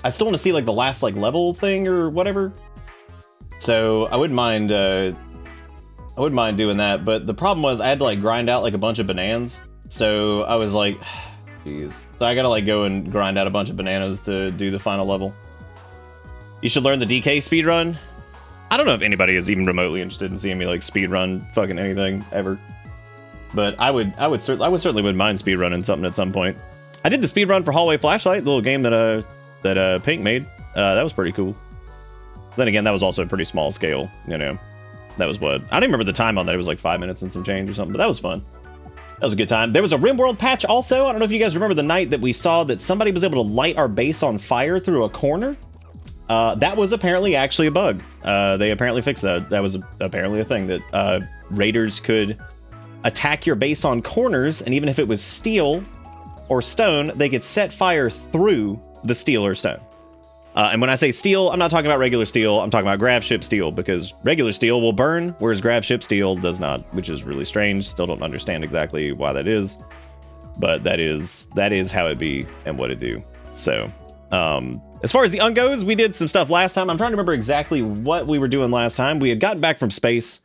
I still want to see like the last like level thing or whatever. So I wouldn't mind doing that. But the problem was I had to like grind out like a bunch of bananas. So I was like, jeez. So I gotta like go and grind out a bunch of bananas to do the final level. You should learn the DK speedrun. I don't know if anybody is even remotely interested in seeing me like speedrun fucking anything ever. But I certainly wouldn't mind speedrunning something at some point. I did the speedrun for Hallway Flashlight, the little game that Pink made. That was pretty cool. Then again, that was also a pretty small scale, you know. That was what? I don't remember the time on that. It was like 5 minutes and some change or something, but that was fun. That was a good time. There was a Rimworld patch also. I don't know if you guys remember the night that we saw that somebody was able to light our base on fire through a corner. That was apparently actually a bug. They apparently fixed that. That was apparently a thing that raiders could attack your base on corners, and even if it was steel or stone, they could set fire through the steel or stone. And when I say steel, I'm not talking about regular steel. I'm talking about grav ship steel, because regular steel will burn, whereas grav ship steel does not, which is really strange. Still don't understand exactly why that is, but that is how it be and what it do. So, as far as the Ungos, we did some stuff last time. I'm trying to remember exactly what we were doing last time. We had gotten back from space.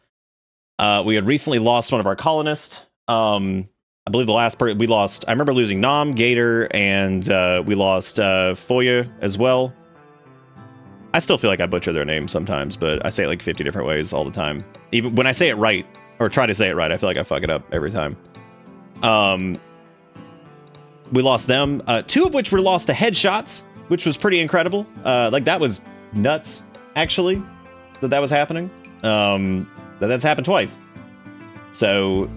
We had recently lost one of our colonists. I believe the last we lost, I remember losing Nom, Gator, and we lost Foya as well. I still feel like I butcher their names sometimes, but I say it like 50 different ways all the time. Even when I say it right, or try to say it right, I feel like I fuck it up every time. We lost them, 2 of which were lost to headshots, which was pretty incredible. Like, that was nuts, actually, that was happening. That's happened twice. So,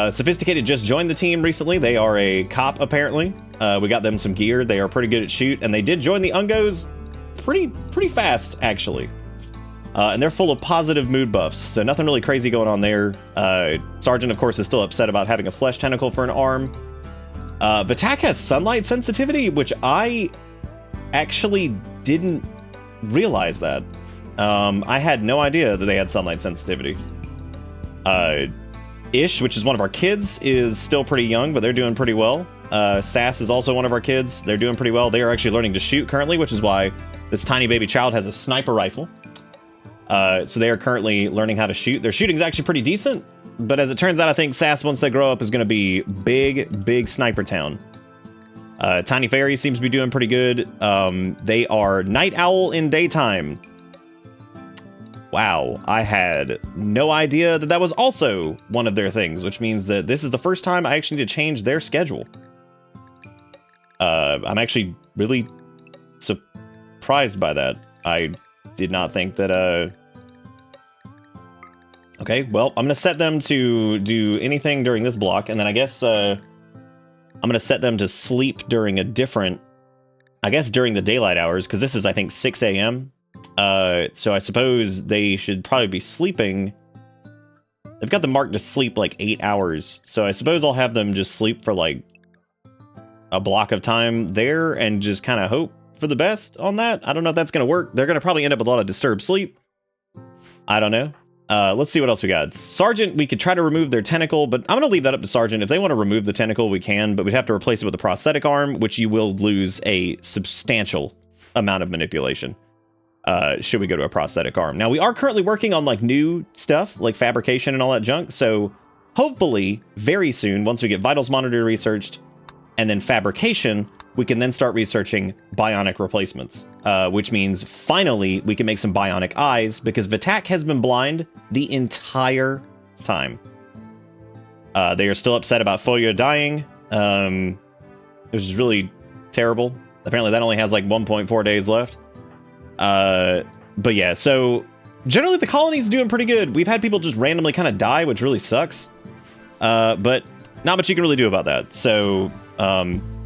Sophisticated just joined the team recently. They are a cop, apparently. We got them some gear. They are pretty good at shoot, and they did join the Ungos pretty fast, actually. And they're full of positive mood buffs, so nothing really crazy going on there. Sergeant, of course, is still upset about having a flesh tentacle for an arm. Vatak has sunlight sensitivity, which I actually didn't realize that. I had no idea that they had sunlight sensitivity. Ish, which is one of our kids, is still pretty young, but they're doing pretty well. Sass is also one of our kids. They're doing pretty well. They are actually learning to shoot currently, which is why this tiny baby child has a sniper rifle. So they are currently learning how to shoot. Their shooting is actually pretty decent, but as it turns out, I think Sass, once they grow up, is going to be big sniper town. Tiny Fairy seems to be doing pretty good. They are night owl in daytime. Wow, I had no idea that was also one of their things, which means that this is the first time I actually need to change their schedule. I'm actually really surprised by that. I did not think that, Okay, well, I'm going to set them to do anything during this block, and then I guess, I'm going to set them to sleep during a different, I guess during the daylight hours, because this is, I think, 6 a.m., so I suppose they should probably be sleeping. They've got them marked to sleep like 8 hours, so I suppose I'll have them just sleep for like a block of time there and just kind of hope for the best on that. I don't know if that's going to work. They're going to probably end up with a lot of disturbed sleep. I don't know. Let's see what else we got. Sergeant, we could try to remove their tentacle, but I'm going to leave that up to Sergeant. If they want to remove the tentacle, we can, but we'd have to replace it with a prosthetic arm, which you will lose a substantial amount of manipulation. Should we go to a prosthetic arm. Now, we are currently working on like new stuff, like fabrication and all that junk, so hopefully very soon, once we get vitals monitor researched and then fabrication, we can then start researching bionic replacements, which means finally we can make some bionic eyes, because Vatak has been blind the entire time. They are still upset about Foya dying, which is really terrible. Apparently that only has like 1.4 days left. But yeah, so generally the colony's doing pretty good. We've had people just randomly kind of die, which really sucks. But not much you can really do about that. So,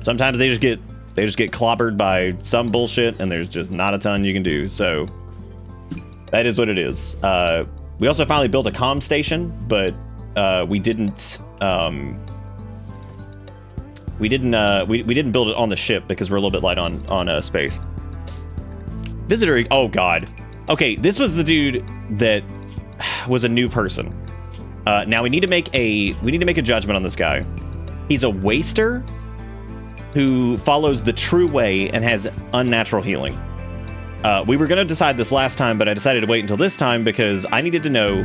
sometimes they just get clobbered by some bullshit, and there's just not a ton you can do. So that is what it is. We also finally built a comm station, but we didn't build it on the ship because we're a little bit light on space. Visitor, oh god. Okay, this was the dude that was a new person. Now we need to make a judgment on this guy. He's a waster. who follows the true way and has unnatural healing. We were going to decide this last time, but I decided to wait until this time because I needed to know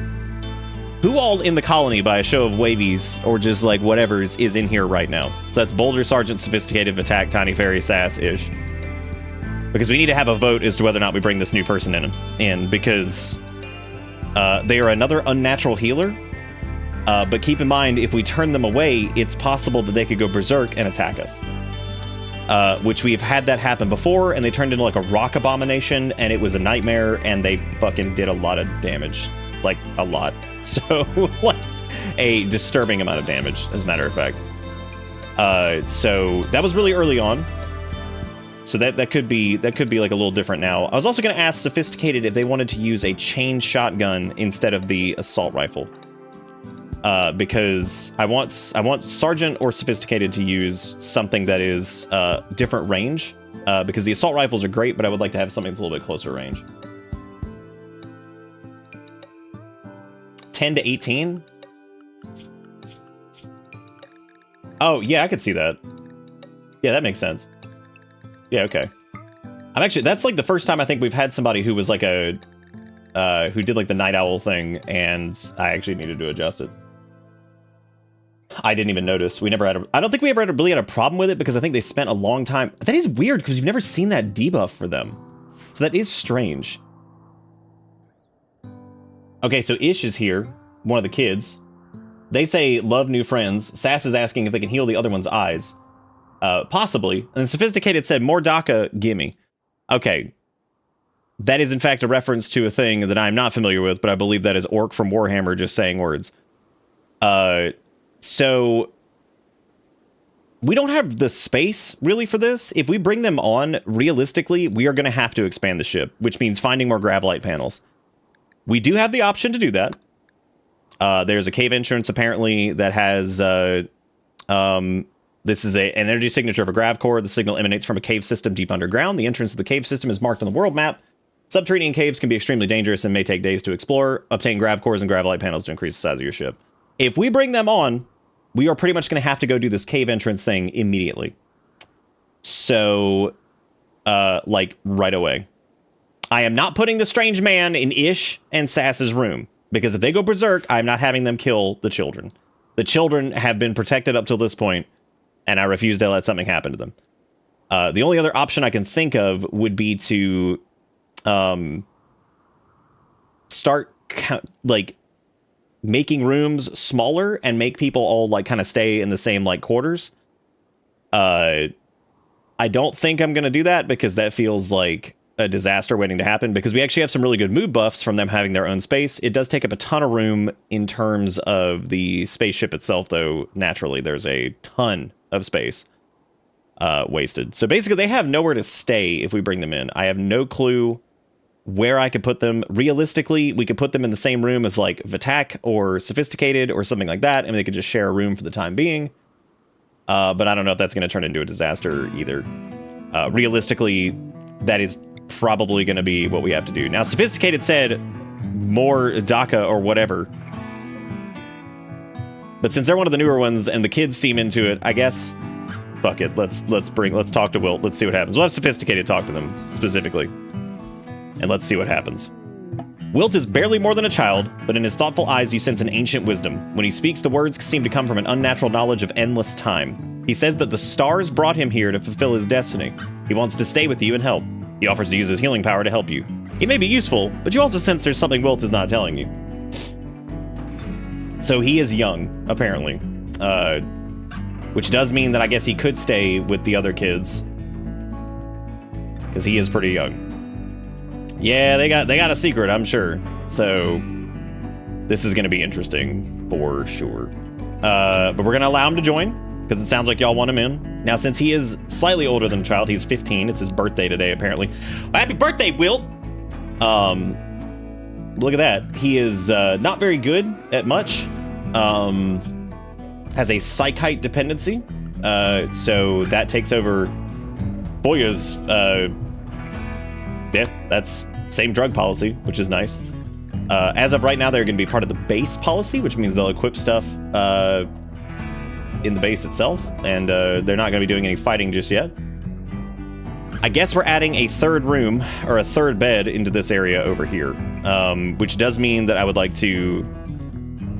who all in the colony by a show of wavies or just like whatever's is in here right now. So that's Boulder, Sergeant, Sophisticated, Attack, Tiny Fairy, Sass, Ish. Because we need to have a vote as to whether or not we bring this new person in because they are another unnatural healer. But keep in mind, if we turn them away, it's possible that they could go berserk and attack us. Which we've had that happen before, and they turned into like a rock abomination, and it was a nightmare, and they fucking did a lot of damage. Like, a lot. So, like, a disturbing amount of damage, as a matter of fact. So, that was really early on. So that could be like a little different now. I was also going to ask Sophisticated if they wanted to use a chain shotgun instead of the assault rifle. Because I want Sergeant or Sophisticated to use something that is different range. Because the assault rifles are great, but I would like to have something that's a little bit closer range. 10 to 18? Oh, yeah, I could see that. Yeah, that makes sense. Yeah, okay. That's like the first time I think we've had somebody who was like who did like the night owl thing, and I actually needed to adjust it. I didn't even notice. I don't think we ever really had a problem with it because I think they spent a long time. That is weird because you've never seen that debuff for them. So that is strange. Okay, so Ish is here, one of the kids. They say, love new friends. Sass is asking if they can heal the other one's eyes. Possibly. And Sophisticated said, more DACA, gimme. Okay. That is, in fact, a reference to a thing that I'm not familiar with, but I believe that is Orc from Warhammer just saying words. So, we don't have the space, really, for this. If we bring them on, realistically, we are going to have to expand the ship, which means finding more Gravelite panels. We do have the option to do that. There's a cave entrance, apparently, that has... this is an energy signature of a grav core. The signal emanates from a cave system deep underground. The entrance to the cave system is marked on the world map. Subterranean caves can be extremely dangerous and may take days to explore. Obtain grav cores and Gravelite panels to increase the size of your ship. If we bring them on, we are pretty much going to have to go do this cave entrance thing immediately. So, like, right away. I am not putting the strange man in Ish and Sass's room, because if they go berserk, I'm not having them kill the children. The children have been protected up till this point, and I refuse to let something happen to them. The only other option I can think of would be to start, like, making rooms smaller and make people all, like, kind of stay in the same, like, quarters. I don't think I'm going to do that, because that feels like a disaster waiting to happen, because we actually have some really good mood buffs from them having their own space. It does take up a ton of room in terms of the spaceship itself, though. Naturally, there's a ton of space wasted. So basically, they have nowhere to stay if we bring them in. I have no clue where I could put them. Realistically, we could put them in the same room as, like, Vatak or Sophisticated or something like that, and they could just share a room for the time being. But I don't know if that's going to turn into a disaster either. Realistically, that is probably going to be what we have to do. Now, Sophisticated said more DACA or whatever. But since they're one of the newer ones and the kids seem into it, I guess, fuck it. Let's talk to Wilt. Let's see what happens. We'll have Sophisticated talk to them specifically. And let's see what happens. Wilt is barely more than a child, but in his thoughtful eyes you sense an ancient wisdom. When he speaks, the words seem to come from an unnatural knowledge of endless time. He says that the stars brought him here to fulfill his destiny. He wants to stay with you and help. He offers to use his healing power to help you. It may be useful, but you also sense there's something Wilt is not telling you. So he is young, apparently. Which does mean that I guess he could stay with the other kids. Because he is pretty young. Yeah, they got a secret, I'm sure. So this is going to be interesting for sure. But we're going to allow him to join, because it sounds like y'all want him in. Now, since he is slightly older than a child, he's 15. It's his birthday today, apparently. Well, happy birthday, Wilt! Look at that. He is not very good at much. Has a Psychite dependency. So that takes over Boya's... yeah, that's same drug policy, which is nice. As of right now, they're going to be part of the base policy, which means they'll equip stuff in the base itself, and they're not going to be doing any fighting just yet. I guess we're adding a third room, or a third bed, into this area over here, which does mean that I would like to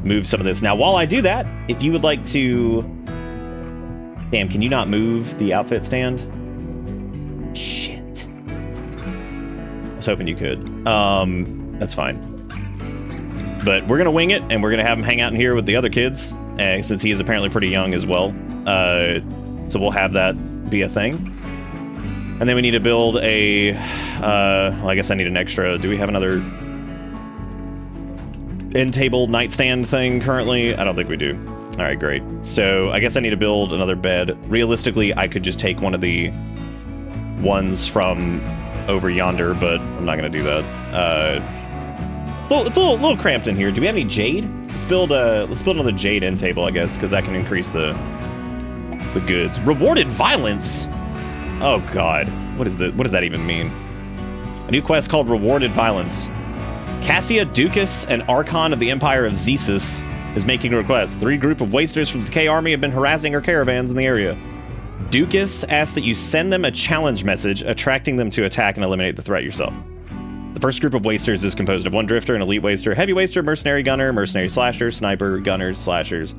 move some of this. Now, while I do that, if you would like to... Damn, can you not move the outfit stand? Shit. I was hoping you could. That's fine. But we're going to wing it, and we're going to have him hang out in here with the other kids, since he is apparently pretty young as well. So we'll have that be a thing. And then we need to build a... well, I guess I need an extra... Do we have another end table nightstand thing currently? I don't think we do. All right, great. So I guess I need to build another bed. Realistically, I could just take one of the ones from over yonder, but I'm not going to do that. It's a little cramped in here. Do we have any jade? Let's build another jade end table, I guess, because that can increase the goods. Rewarded violence. Oh God, what does that even mean? A new quest called Rewarded Violence. Cassia, Ducas, an Archon of the Empire of Zesis, is making a request. 3 group of wasters from the Decay army have been harassing our caravans in the area. Ducas asks that you send them a challenge message, attracting them to attack and eliminate the threat yourself. The first group of wasters is composed of 1 drifter, an elite waster, heavy waster, mercenary gunner, mercenary slasher, sniper, gunners, slashers.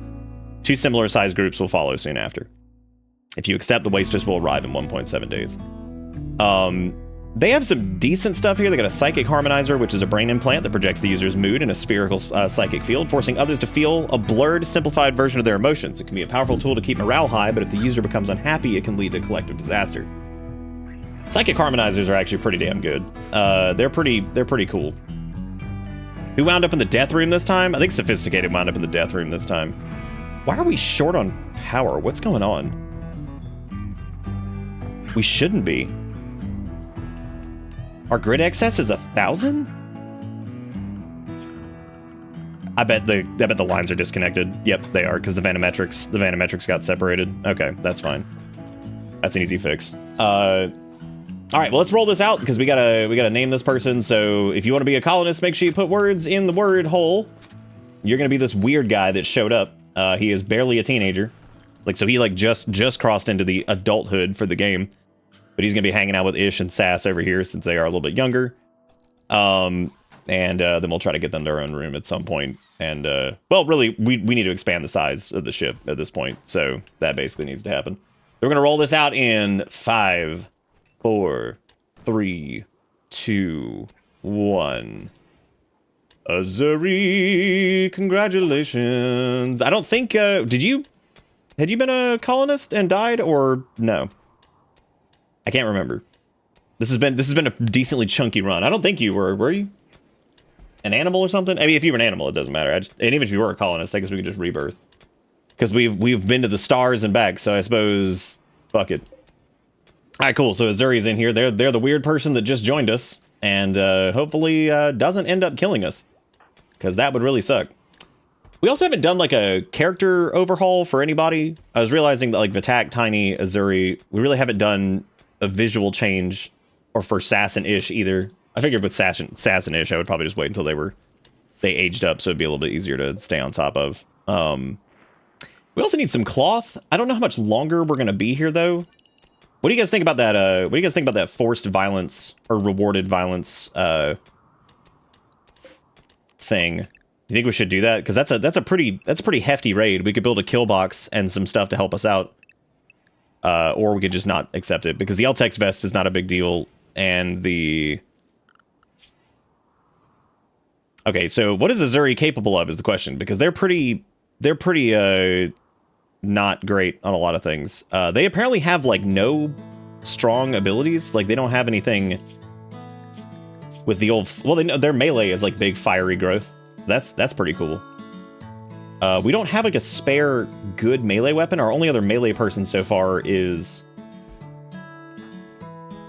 2 similar sized groups will follow soon after. If you accept, the wasters will arrive in 1.7 days. They have some decent stuff here. They got a psychic harmonizer, which is a brain implant that projects the user's mood in a spherical psychic field, forcing others to feel a blurred, simplified version of their emotions. It can be a powerful tool to keep morale high, but if the user becomes unhappy, it can lead to collective disaster. Psychic harmonizers are actually pretty damn good. They're pretty cool. Who wound up in the death room this time? I think Sophisticated wound up in the death room this time. Why are we short on power? What's going on? We shouldn't be. Our grid excess is 1,000? I bet the lines are disconnected. Yep, they are, because the vanometrics got separated. Okay, that's fine. That's an easy fix. All right, well, let's roll this out, because we gotta name this person. So if you want to be a colonist, make sure you put words in the word hole. You're gonna be this weird guy that showed up. He is barely a teenager. So he just crossed into the adulthood for the game. But he's going to be hanging out with Ish and Sass over here since they are a little bit younger. And then we'll try to get them their own room at some point. And, well, really, we need to expand the size of the ship at this point. So that basically needs to happen. We're going to roll this out in 5, 4, 3, 2, 1. Azuri, congratulations. I don't think, had you been a colonist and died, or no? I can't remember. This has been a decently chunky run. I don't think you were you? An animal or something? I mean, if you were an animal, it doesn't matter. And even if you were a colonist, I guess we could just rebirth. Because we've been to the stars and back, so I suppose, fuck it. All right, cool. So Azuri's in here. They're the weird person that just joined us, and hopefully doesn't end up killing us, because that would really suck. We also haven't done like a character overhaul for anybody. I was realizing that like Vitak, Tiny, Azuri, we really haven't done a visual change, or for Sass and Ish either. I figured with Sass and Ish, I would probably just wait until they aged up, so it'd be a little bit easier to stay on top of. We also need some cloth. I don't know how much longer we're gonna be here though. What do you guys think about that? What do you guys think about that forced violence or rewarded violence thing? You think we should do that? Because that's a pretty hefty raid. We could build a kill box and some stuff to help us out. Or we could just not accept it, because the Eltex vest is not a big deal, and the... Okay, so what is Azuri capable of is the question, because they're pretty not great on a lot of things. They apparently have, like, no strong abilities. Like, they don't have anything with the old... Well, their melee is, like, big fiery growth. That's pretty cool. We don't have like a spare good melee weapon. Our only other melee person so far is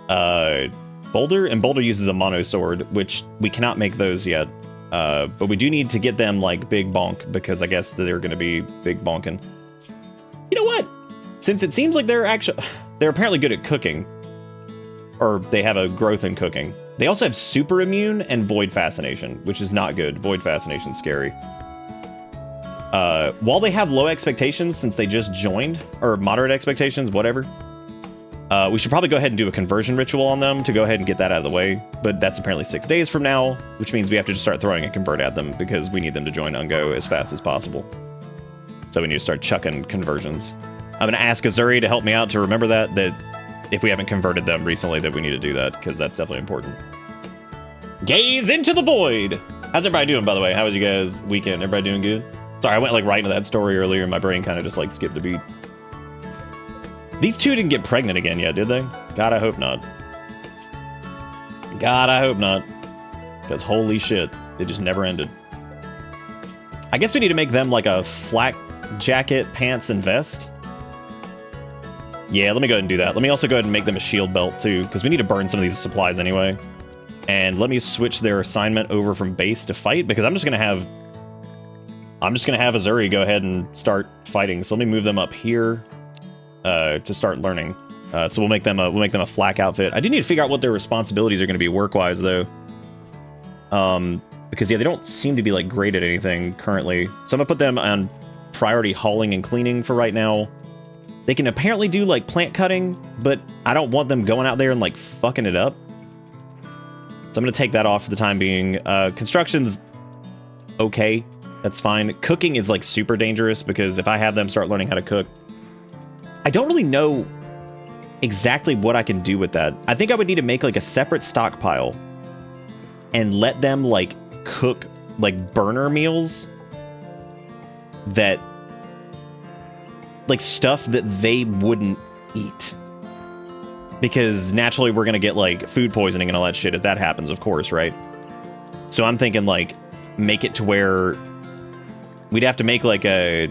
Boulder, and Boulder uses a mono sword, which we cannot make those yet. But we do need to get them like big bonk, because I guess they're going to be big bonking. You know what? Since it seems like they're apparently good at cooking, or they have a growth in cooking. They also have super immune and void fascination, which is not good. Void fascination's scary. while they have low expectations since they just joined, or moderate expectations, whatever, we should probably go ahead and do a conversion ritual on them to go ahead and get that out of the way. But that's apparently 6 days from now, which means we have to just start throwing a convert at them because we need them to join Ungo as fast as possible. So we need to start chucking conversions. I'm going to ask Azuri to help me out to remember that if we haven't converted them recently, that we need to do that, because that's definitely important. Gaze into the void! How's everybody doing, by the way? How was you guys' weekend? Everybody doing good? Sorry, I went like right into that story earlier, and my brain kind of just like skipped a beat. These two didn't get pregnant again yet, did they? God, I hope not. God, I hope not. Because holy shit, it just never ended. I guess we need to make them like a flak jacket, pants, and vest. Yeah, let me go ahead and do that. Let me also go ahead and make them a shield belt too, because we need to burn some of these supplies anyway. And let me switch their assignment over from base to fight, because I'm just gonna have Azuri go ahead and start fighting. So let me move them up here to start learning. So we'll make them a flak outfit. I do need to figure out what their responsibilities are going to be work-wise though. Because yeah, they don't seem to be like great at anything currently. So I'm gonna put them on priority hauling and cleaning for right now. They can apparently do like plant cutting, but I don't want them going out there and like fucking it up. So I'm gonna take that off for the time being. Construction's okay, that's fine. Cooking is like super dangerous because if I have them start learning how to cook, I don't really know exactly what I can do with that. I think I would need to make like a separate stockpile and let them like cook like burner meals that like stuff that they wouldn't eat, because naturally we're gonna get like food poisoning and all that shit if that happens, of course, right? So I'm thinking like make it to where we'd have to make like a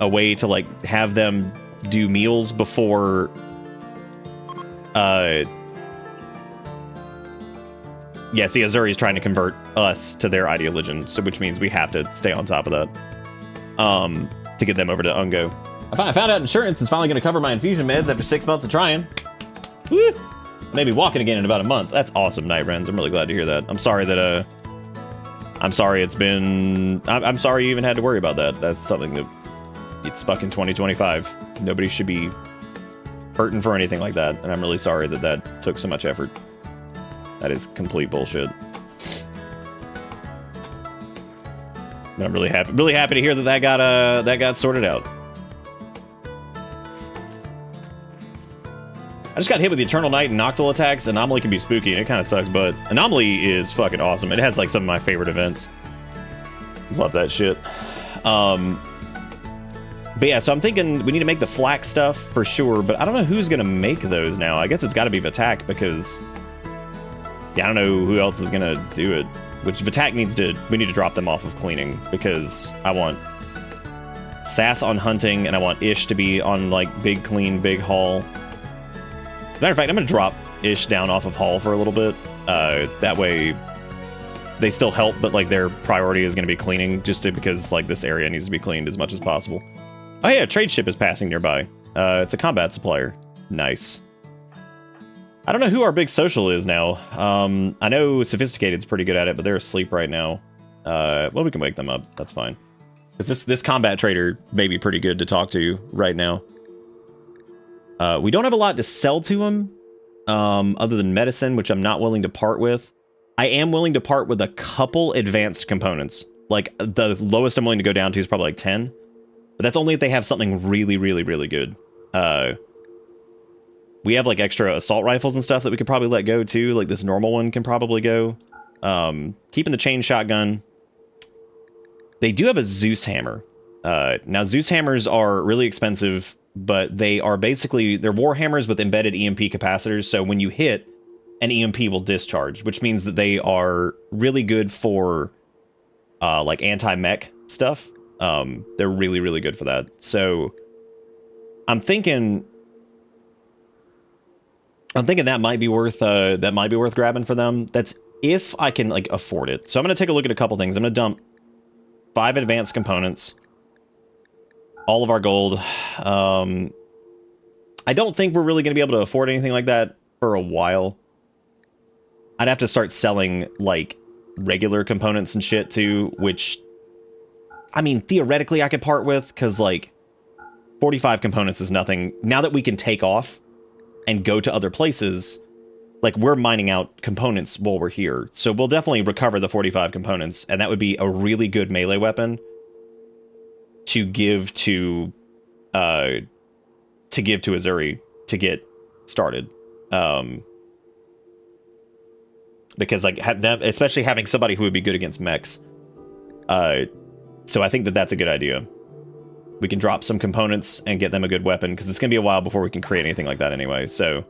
way to like have them do meals before yeah, see, Azuri's trying to convert us to their ideology, so which means we have to stay on top of that to get them over to Ungo. I found out insurance is finally going to cover my infusion meds after 6 months of trying. Woo! Maybe walking again in about a month. That's awesome, Night Wrens. I'm really glad to hear that. I'm sorry that I'm sorry it's been I'm sorry you even had to worry about that. That's something that it's fucking 2025. Nobody should be hurting for anything like that, and I'm really sorry that that took so much effort. That is complete bullshit. And I'm really happy to hear that that got sorted out. I just got hit with the Eternal Night and Noctil attacks. Anomaly can be spooky, and it kind of sucks, but Anomaly is fucking awesome. It has like some of my favorite events. Love that shit. But yeah, so I'm thinking we need to make the flak stuff for sure, but I don't know who's gonna make those now. I guess it's gotta be Vatak, because yeah, I don't know who else is gonna do it. Which Vatak we need to drop them off of cleaning, because I want Sass on hunting, and I want Ish to be on like big clean, big haul. Matter of fact, I'm gonna drop Ish down off of haul for a little bit. That way they still help, but like their priority is gonna be cleaning, because like this area needs to be cleaned as much as possible. Oh yeah, a trade ship is passing nearby. It's a combat supplier. Nice. I don't know who our big social is now. I know Sophisticated's pretty good at it, but they're asleep right now. Well, we can wake them up. That's fine. Because this combat trader may be pretty good to talk to right now. We don't have a lot to sell to him, other than medicine, which I'm not willing to part with. I am willing to part with a couple advanced components. Like, the lowest I'm willing to go down to is probably like 10. But that's only if they have something really, really, really good. We have like extra assault rifles and stuff that we could probably let go too. Like this normal one can probably go. Keeping the chain shotgun. They do have a Zeus hammer. Now Zeus hammers are really expensive, but they are basically, they're war hammers with embedded EMP capacitors. So when you hit, an EMP will discharge, which means that they are really good for like anti-mech stuff. They're really, really good for that. So I'm thinking that might be worth grabbing for them. That's if I can like afford it. So I'm gonna take a look at a couple things. I'm gonna dump 5 advanced components, all of our gold. I don't think we're really gonna be able to afford anything like that for a while. I'd have to start selling like regular components and shit too, which I mean, theoretically I could part with, because, like, 45 components is nothing. Now that we can take off and go to other places, like, we're mining out components while we're here. So we'll definitely recover the 45 components, and that would be a really good melee weapon to give to Azuri to get started. Because, like, especially having somebody who would be good against mechs. So I think that that's a good idea. We can drop some components and get them a good weapon, because it's gonna be a while before we can create anything like that anyway. So,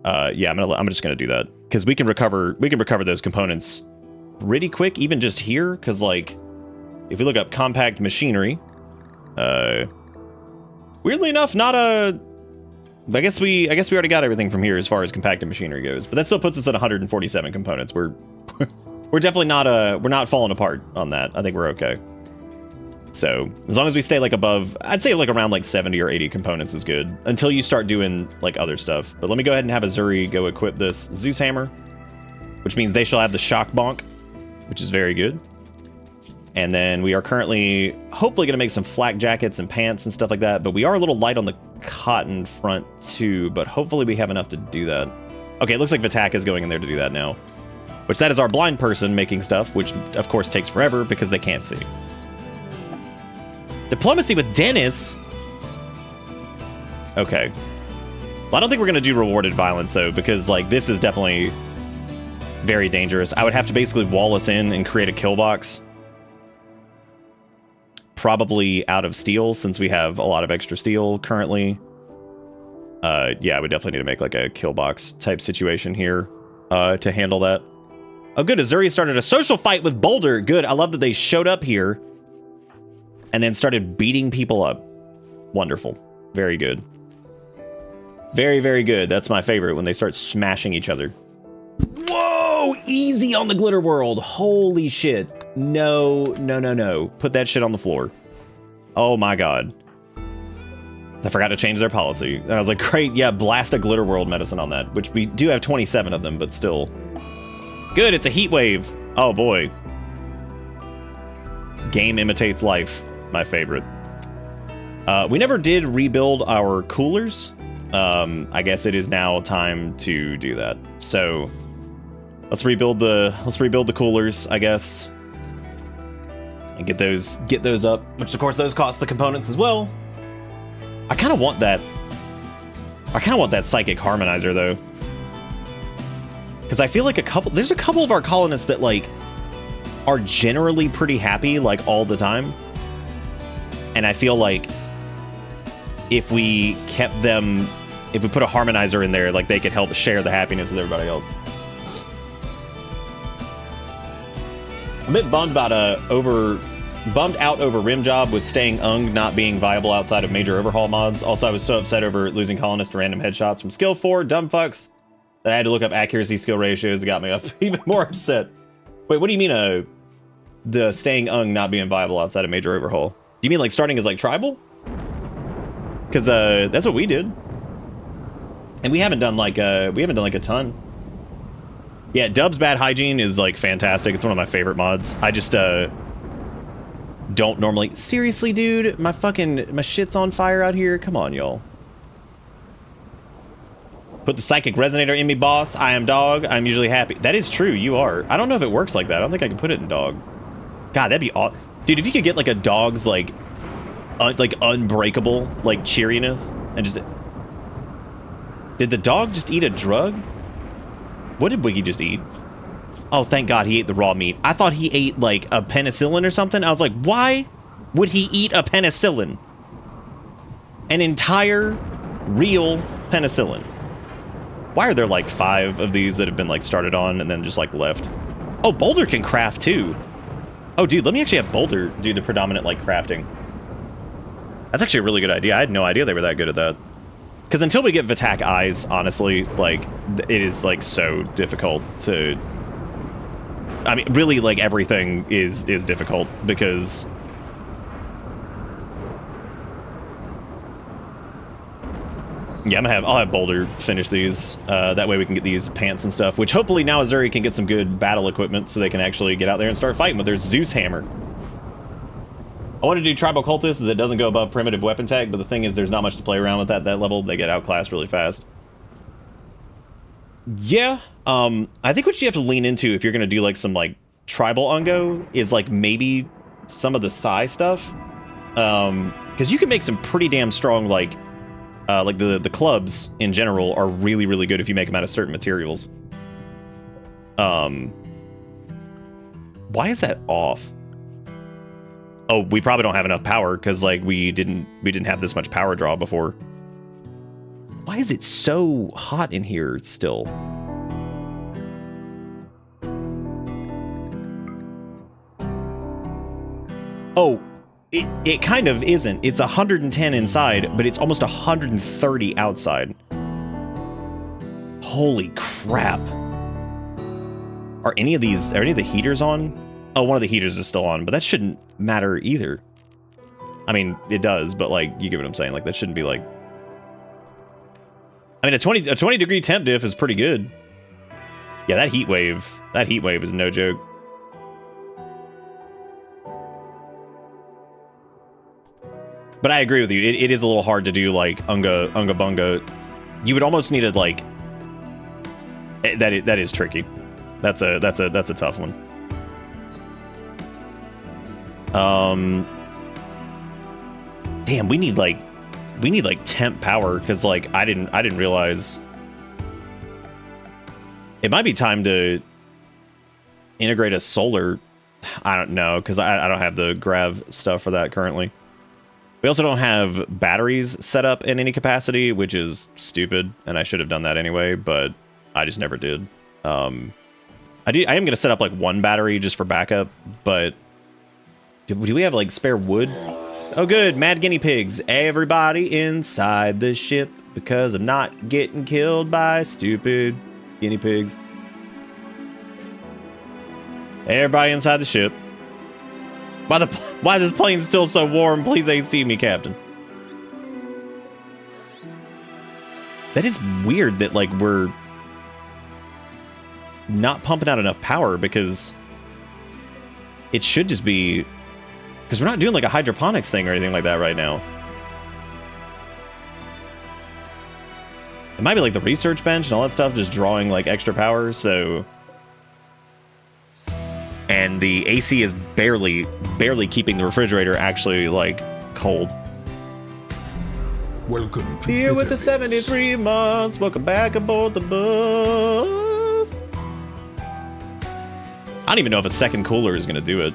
yeah, I'm just gonna do that, because we can recover those components pretty quick, even just here. Because, like, if we look up compact machinery, weirdly enough, not a. I guess we already got everything from here as far as compacted machinery goes, but that still puts us at 147 components. We're definitely not we're not falling apart on that. I think we're okay. So as long as we stay like above, I'd say like around like 70 or 80 components is good until you start doing like other stuff. But let me go ahead and have Azuri go equip this Zeus hammer, which means they shall have the shock bonk, which is very good. And then we are currently hopefully going to make some flak jackets and pants and stuff like that. But we are a little light on the cotton front too, but hopefully we have enough to do that. Okay, it looks like Vitak is going in there to do that now. Which that is our blind person making stuff, which of course takes forever because they can't see. Diplomacy with Dennis? Okay. Well, I don't think we're going to do rewarded violence though, because like this is definitely very dangerous. I would have to basically wall us in and create a kill box. Probably out of steel, since we have a lot of extra steel currently. Yeah, I would definitely need to make like a kill box type situation here to handle that. Oh, good. Azuri started a social fight with Boulder. Good. I love that they showed up here and then started beating people up. Wonderful. Very good. Very, very good. That's my favorite, when they start smashing each other. Whoa! Easy on the glitter world. Holy shit. No, no, no, no. Put that shit on the floor. Oh my god. I forgot to change their policy. And I was like, great, yeah, blast a glitter world medicine on that, which we do have 27 of them, but still. Good, it's a heat wave. Oh boy. Game imitates life. My favorite. We never did rebuild our coolers. I guess it is now time to do that. So let's rebuild the coolers, I guess. And get those up, which of course those cost the components as well. I kind of want that psychic harmonizer though, because I feel like there's a couple of our colonists that like are generally pretty happy like all the time, and I feel like if we put a harmonizer in there, like they could help share the happiness with everybody else. I'm a bit bummed about bummed out over Rim Job with staying Ung not being viable outside of major overhaul mods. Also, I was so upset over losing Colonists to random headshots from skill 4, dumb fucks, that I had to look up accuracy skill ratios that got me up even more upset. Wait, what do you mean the staying Ung not being viable outside of major overhaul? Do you mean like starting as like tribal? Because that's what we did. And we haven't done like a ton. Yeah, Dub's Bad Hygiene is like fantastic. It's one of my favorite mods. I just don't normally. Seriously, dude, my shit's on fire out here. Come on, y'all. Put the psychic resonator in me, boss. I am dog. I'm usually happy. That is true. You are. I don't know if it works like that. I don't think I can put it in dog. God, that'd be awesome. Dude, if you could get like a dog's like unbreakable like cheeriness and just. Did the dog just eat a drug? What did Wiggy just eat? Oh, thank God he ate the raw meat. I thought he ate, like, a penicillin or something. I was like, why would he eat a penicillin? An entire, real penicillin. Why are there, like, 5 of these that have been, like, started on and then just, like, left? Oh, Boulder can craft, too. Oh, dude, let me actually have Boulder do the predominant, like, crafting. That's actually a really good idea. I had no idea they were that good at that. Because until we get Vitak eyes, honestly, like, it is, like, so difficult to... I mean, really, like, everything is difficult, because... Yeah, I'll have Boulder finish these. That way we can get these pants and stuff, which hopefully now Azuri can get some good battle equipment so they can actually get out there and start fighting with their Zeus hammer. I want to do Tribal Cultists that doesn't go above Primitive Weapon Tech, but the thing is there's not much to play around with at that level. They get outclassed really fast. Yeah, I think what you have to lean into if you're going to do, like, some, like, Tribal Ungo is, like, maybe some of the Psi stuff. Because you can make some pretty damn strong, like the clubs in general are really, really good if you make them out of certain materials. Why is that off? Oh, we probably don't have enough power because, like, we didn't have this much power draw before. Why is it so hot in here still? Oh, it kind of isn't. It's 110 inside, but it's almost 130 outside. Holy crap. Are any of the heaters on? Oh, one of the heaters is still on, but that shouldn't matter either. I mean, it does, but, like, you get what I'm saying. Like, that shouldn't be, like... I mean, a 20 degree temp diff is pretty good. Yeah, that heat wave is no joke. But I agree with you. It is a little hard to do, like, Unga Bunga. You would almost need to, like... That is tricky. That's a tough one. Damn, we need like temp power, because, like, I didn't realize it might be time to integrate a solar. I don't know, because I don't have the grav stuff for that currently. We also don't have batteries set up in any capacity, which is stupid, and I should have done that anyway, but I just never did. I am going to set up, like, one battery just for backup, but do we have, like, spare wood? Oh, good. Mad guinea pigs. Everybody inside the ship because I'm not getting killed by stupid guinea pigs. Everybody inside the ship. Why this plane's still so warm? Please AC me, Captain. That is weird that, like, we're not pumping out enough power, because it should just be... Because we're not doing, like, a hydroponics thing or anything like that right now. It might be, like, the research bench and all that stuff just drawing, like, extra power, so... And the AC is barely keeping the refrigerator actually, like, cold. Welcome to Here with the 73 months. Welcome back aboard the bus. I don't even know if a second cooler is going to do it.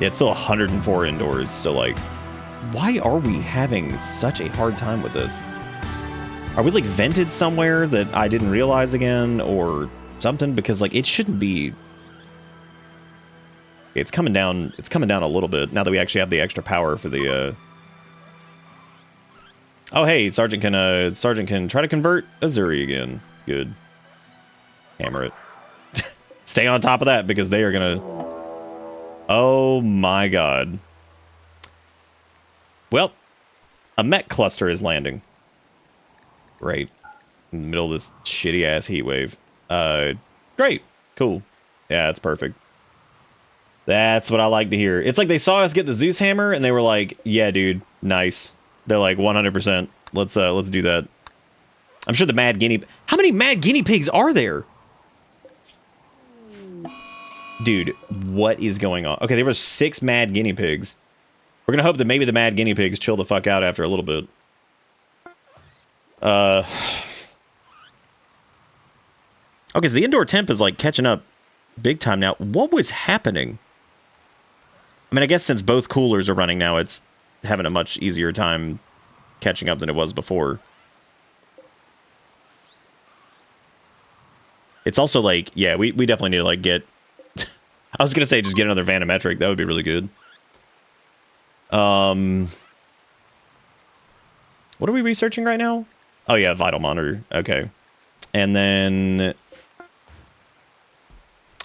Yeah, it's still 104 indoors, so, like, why are we having such a hard time with this? Are we, like, vented somewhere that I didn't realize again, or something? Because, like, it shouldn't be... It's coming down a little bit, now that we actually have the extra power for the, Oh, hey, Sergeant can try to convert Azuri again. Good. Hammer it. Stay on top of that, because they are gonna... Oh my god. Well, a mech cluster is landing. Great. In the middle of this shitty-ass heat wave. Great. Cool. Yeah, that's perfect. That's what I like to hear. It's like they saw us get the Zeus hammer, and they were like, yeah, dude, nice. They're like, 100%. Let's do that. I'm sure the mad guinea... How many mad guinea pigs are there? Dude, what is going on? Okay, there were 6 mad guinea pigs. We're gonna hope that maybe the mad guinea pigs chill the fuck out after a little bit. Okay, so the indoor temp is, like, catching up big time now. What was happening? I mean, I guess since both coolers are running now, it's having a much easier time catching up than it was before. It's also, like, yeah, we definitely need to, like, get... I was gonna say just get another Vanometric. That would be really good. What are we researching right now? Oh yeah, vital monitor. Okay. And then...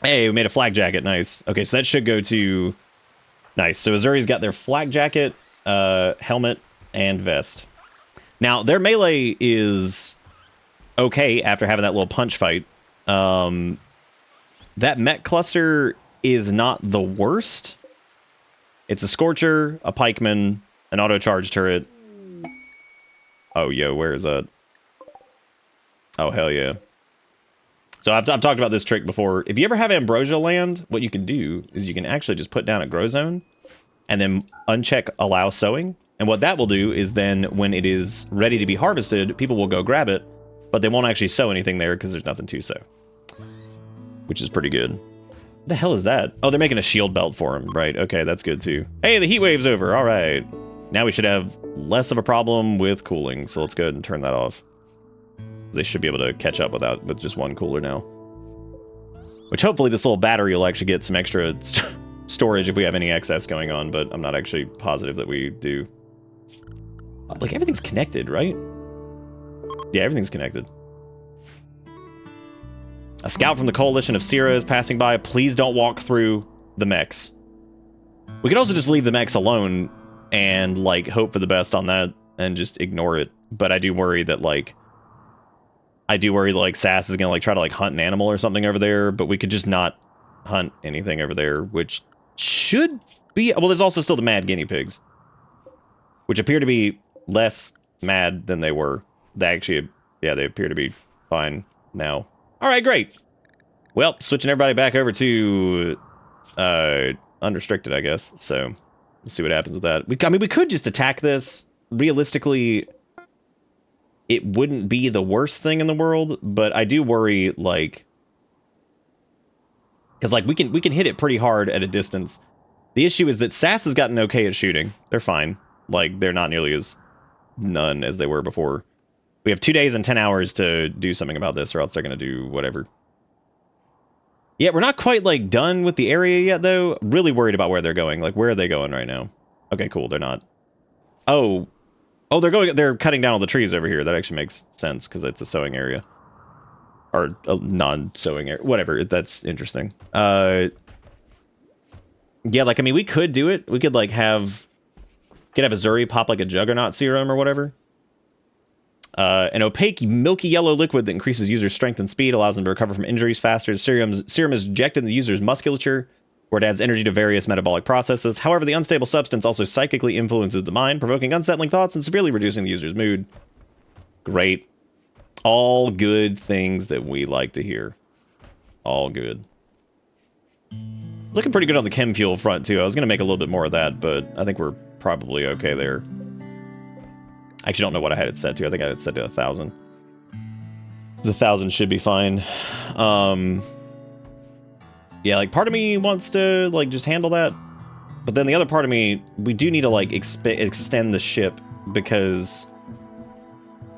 Hey, we made a flak jacket. Nice. Okay, so that should go to... Nice. So Azuri's got their flak jacket, helmet, and vest. Now, their melee is okay after having that little punch fight. That mech cluster is not the worst. It's a Scorcher, a Pikeman, an auto-charge turret. Oh, yo, where is that? Oh, hell yeah. So I've talked about this trick before. If you ever have Ambrosia land, what you can do is you can actually just put down a grow zone and then uncheck allow sowing. And what that will do is then when it is ready to be harvested, people will go grab it, but they won't actually sow anything there because there's nothing to sow. Which is pretty good. What the hell is that? Oh, they're making a shield belt for him, right? Okay, that's good too. Hey, the heat wave's over. All right. Now we should have less of a problem with cooling, so let's go ahead and turn that off. They should be able to catch up with just one cooler now. Which hopefully this little battery will actually get some extra storage if we have any excess going on, but I'm not actually positive that we do. Like, everything's connected, right? Yeah, everything's connected. A scout from the Coalition of Sierra is passing by. Please don't walk through the mechs. We could also just leave the mechs alone and, like, hope for the best on that and just ignore it. But I do worry that, like, Sass is gonna, like, try to, like, hunt an animal or something over there, but we could just not hunt anything over there, which should be... Well, there's also still the mad guinea pigs, which appear to be less mad than they were. They actually... Yeah, they appear to be fine now. Alright, great. Well, switching everybody back over to... unrestricted, I guess, so... We'll see what happens with that. I mean, we could just attack this. Realistically... It wouldn't be the worst thing in the world, but I do worry, like... Because, like, we can hit it pretty hard at a distance. The issue is that Sass has gotten okay at shooting. They're fine. Like, they're not nearly as none as they were before. We have 2 days and 10 hours to do something about this, or else they're going to do whatever. Yeah, we're not quite, like, done with the area yet, though. Really worried about where they're going. Like, where are they going right now? Okay, cool, they're not. Oh... Oh, they're cutting down all the trees over here. That actually makes sense, because it's a sowing area. Or a non-sowing area. Whatever, that's interesting. Yeah, like, I mean, we could do it. We could, like, have Azuri pop, like, a Juggernaut serum or whatever. An opaque, milky yellow liquid that increases user strength and speed, allows them to recover from injuries faster. Serum is injected in the user's musculature, where it adds energy to various metabolic processes. However, the unstable substance also psychically influences the mind, provoking unsettling thoughts and severely reducing the user's mood. Great. All good things that we like to hear. All good. Looking pretty good on the chem fuel front, too. I was going to make a little bit more of that, but I think we're probably okay there. I actually don't know what I had it set to. I think I had it set to 1,000. 1,000 should be fine. Yeah, like, part of me wants to, like, just handle that. But then the other part of me, we do need to, like, extend the ship, because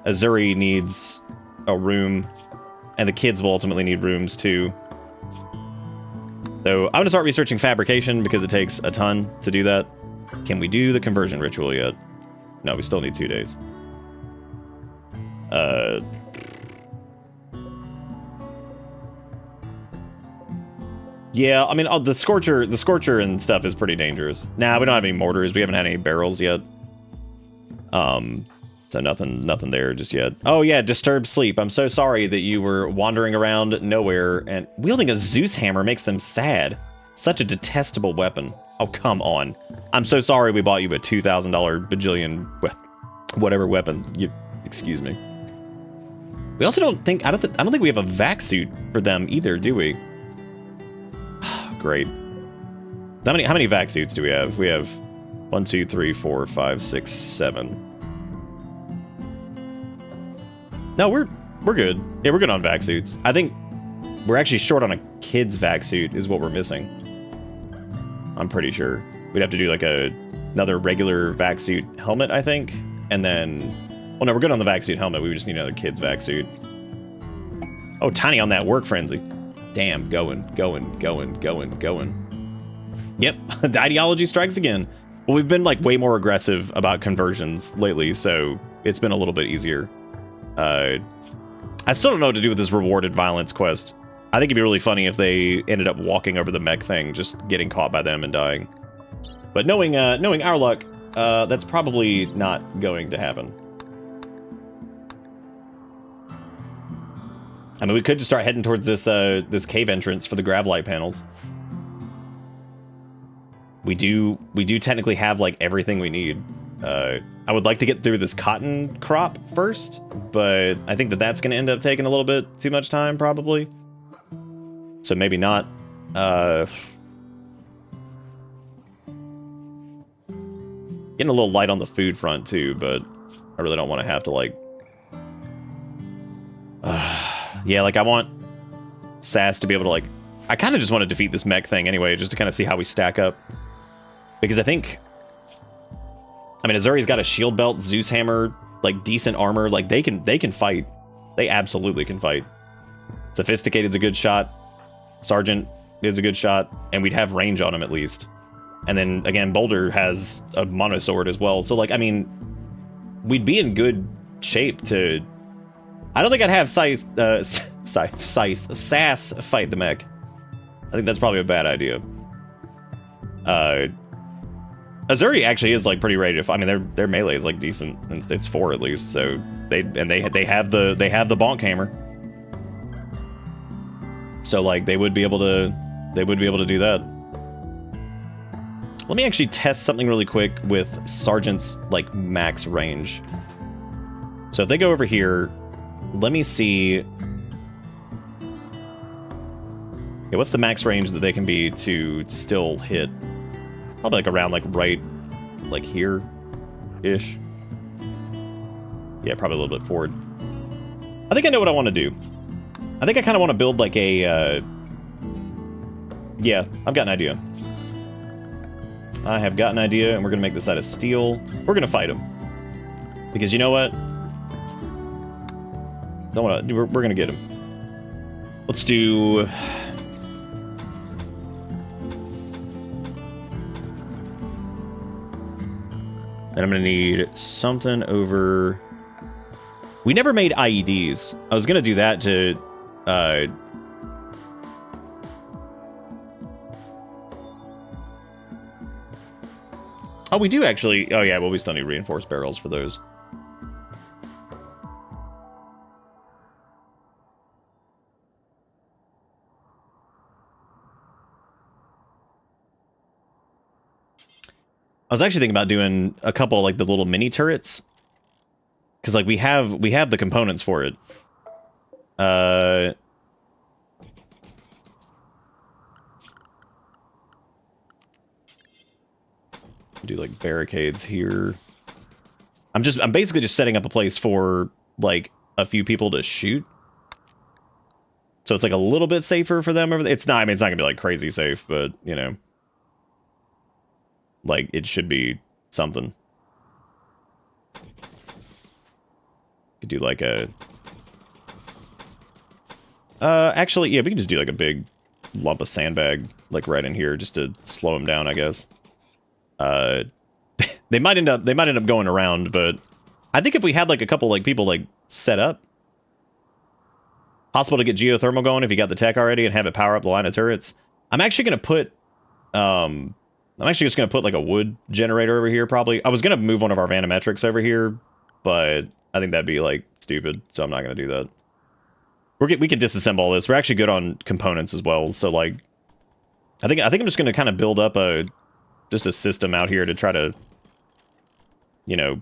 Azuri needs a room, and the kids will ultimately need rooms, too. So, I'm going to start researching fabrication, because it takes a ton to do that. Can we do the conversion ritual yet? No, we still need 2 days. Yeah, I mean, the Scorcher and stuff is pretty dangerous. Nah, we don't have any mortars. We haven't had any barrels yet. So nothing there just yet. Oh yeah, disturbed sleep. I'm so sorry that you were wandering around nowhere, and wielding a Zeus hammer makes them sad. Such a detestable weapon. Oh, come on. I'm so sorry we bought you a $2,000 bajillion whatever weapon. Excuse me. We also don't think, I don't think we have a vac suit for them either, do we? Great. How many vac suits do we have? We have 1, 2, 3, 4, 5, 6, 7. No, we're good. Yeah, we're good on vac suits. I think we're actually short on a kid's vac suit is what we're missing. I'm pretty sure. We'd have to do like another regular vac suit helmet, I think. And then, well, no, we're good on the vac suit helmet. We would just need another kid's vac suit. Oh, Tiny on that work frenzy. Damn, going. Yep, the ideology strikes again. Well, we've been like way more aggressive about conversions lately, so it's been a little bit easier. I still don't know what to do with this rewarded violence quest. I think it'd be really funny if they ended up walking over the mech thing, just getting caught by them and dying. But knowing our luck, that's probably not going to happen. I mean, we could just start heading towards this this cave entrance for the Gravlight panels. We do technically have like everything we need. I would like to get through this cotton crop first, but I think that that's going to end up taking a little bit too much time, probably. So maybe not. Getting a little light on the food front too, but I really don't want to have to like... yeah, like I want Sass to be able to like... I kind of just want to defeat this mech thing anyway, just to kind of see how we stack up. Because I think... I mean, Azuri's got a shield belt, Zeus hammer, like decent armor. Like they can fight. They absolutely can fight. Sophisticated's a good shot. Sergeant is a good shot, and we'd have range on him at least. And then again, Boulder has a monosword as well. So like, I mean, we'd be in good shape to. I don't think I'd have Sass fight the mech. I think that's probably a bad idea. Azuri actually is like pretty ready to fight. I mean, their melee is like decent, and it's 4 at least. So they have the bonk hammer. So like they would be able to do that. Let me actually test something really quick with Sergeant's like max range. So if they go over here, let me see. Okay, what's the max range that they can be to still hit? Probably like around like right like here-ish. Yeah, probably a little bit forward. I think I know what I want to do. I think I kind of want to build like a yeah, I've got an idea. I have got an idea, and we're gonna make this out of steel. We're gonna fight him. Because you know what? Don't wanna we're gonna get him. Let's do and I'm gonna need something over... We never made IEDs. I was gonna do that to... Oh, we do actually... Oh yeah, well we still need reinforced barrels for those. I was actually thinking about doing a couple like the little mini turrets, because like we have the components for it. Do like barricades here. I'm basically just setting up a place for like a few people to shoot, so it's like a little bit safer for them over there. It's not. I mean, it's not gonna be like crazy safe, but you know. Like, it should be something. Could do like a... actually, yeah, we can just do like a big lump of sandbag, like right in here, just to slow them down, I guess. They might end up going around, but I think if we had like a couple like people like set up, possible to get geothermal going if you got the tech already and have it power up the line of turrets. I'm actually gonna put I'm actually just going to put like a wood generator over here, probably. I was going to move one of our Vanometrics over here, but I think that'd be like stupid, so I'm not going to do that. We can disassemble all this. We're actually good on components as well, so like, I think I'm just going to kind of build up just a system out here to try to, you know,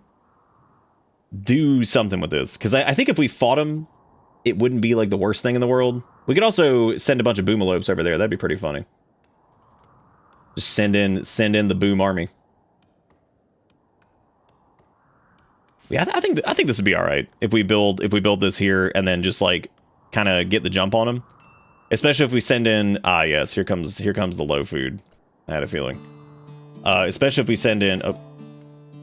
do something with this. Because I think if we fought them, it wouldn't be like the worst thing in the world. We could also send a bunch of boomalopes over there. That'd be pretty funny. Just send in the boom army. Yeah, I think this would be all right if we build this here and then just like kind of get the jump on them. Especially if we send in yes, here comes the low food. I had a feeling. Especially if we send in like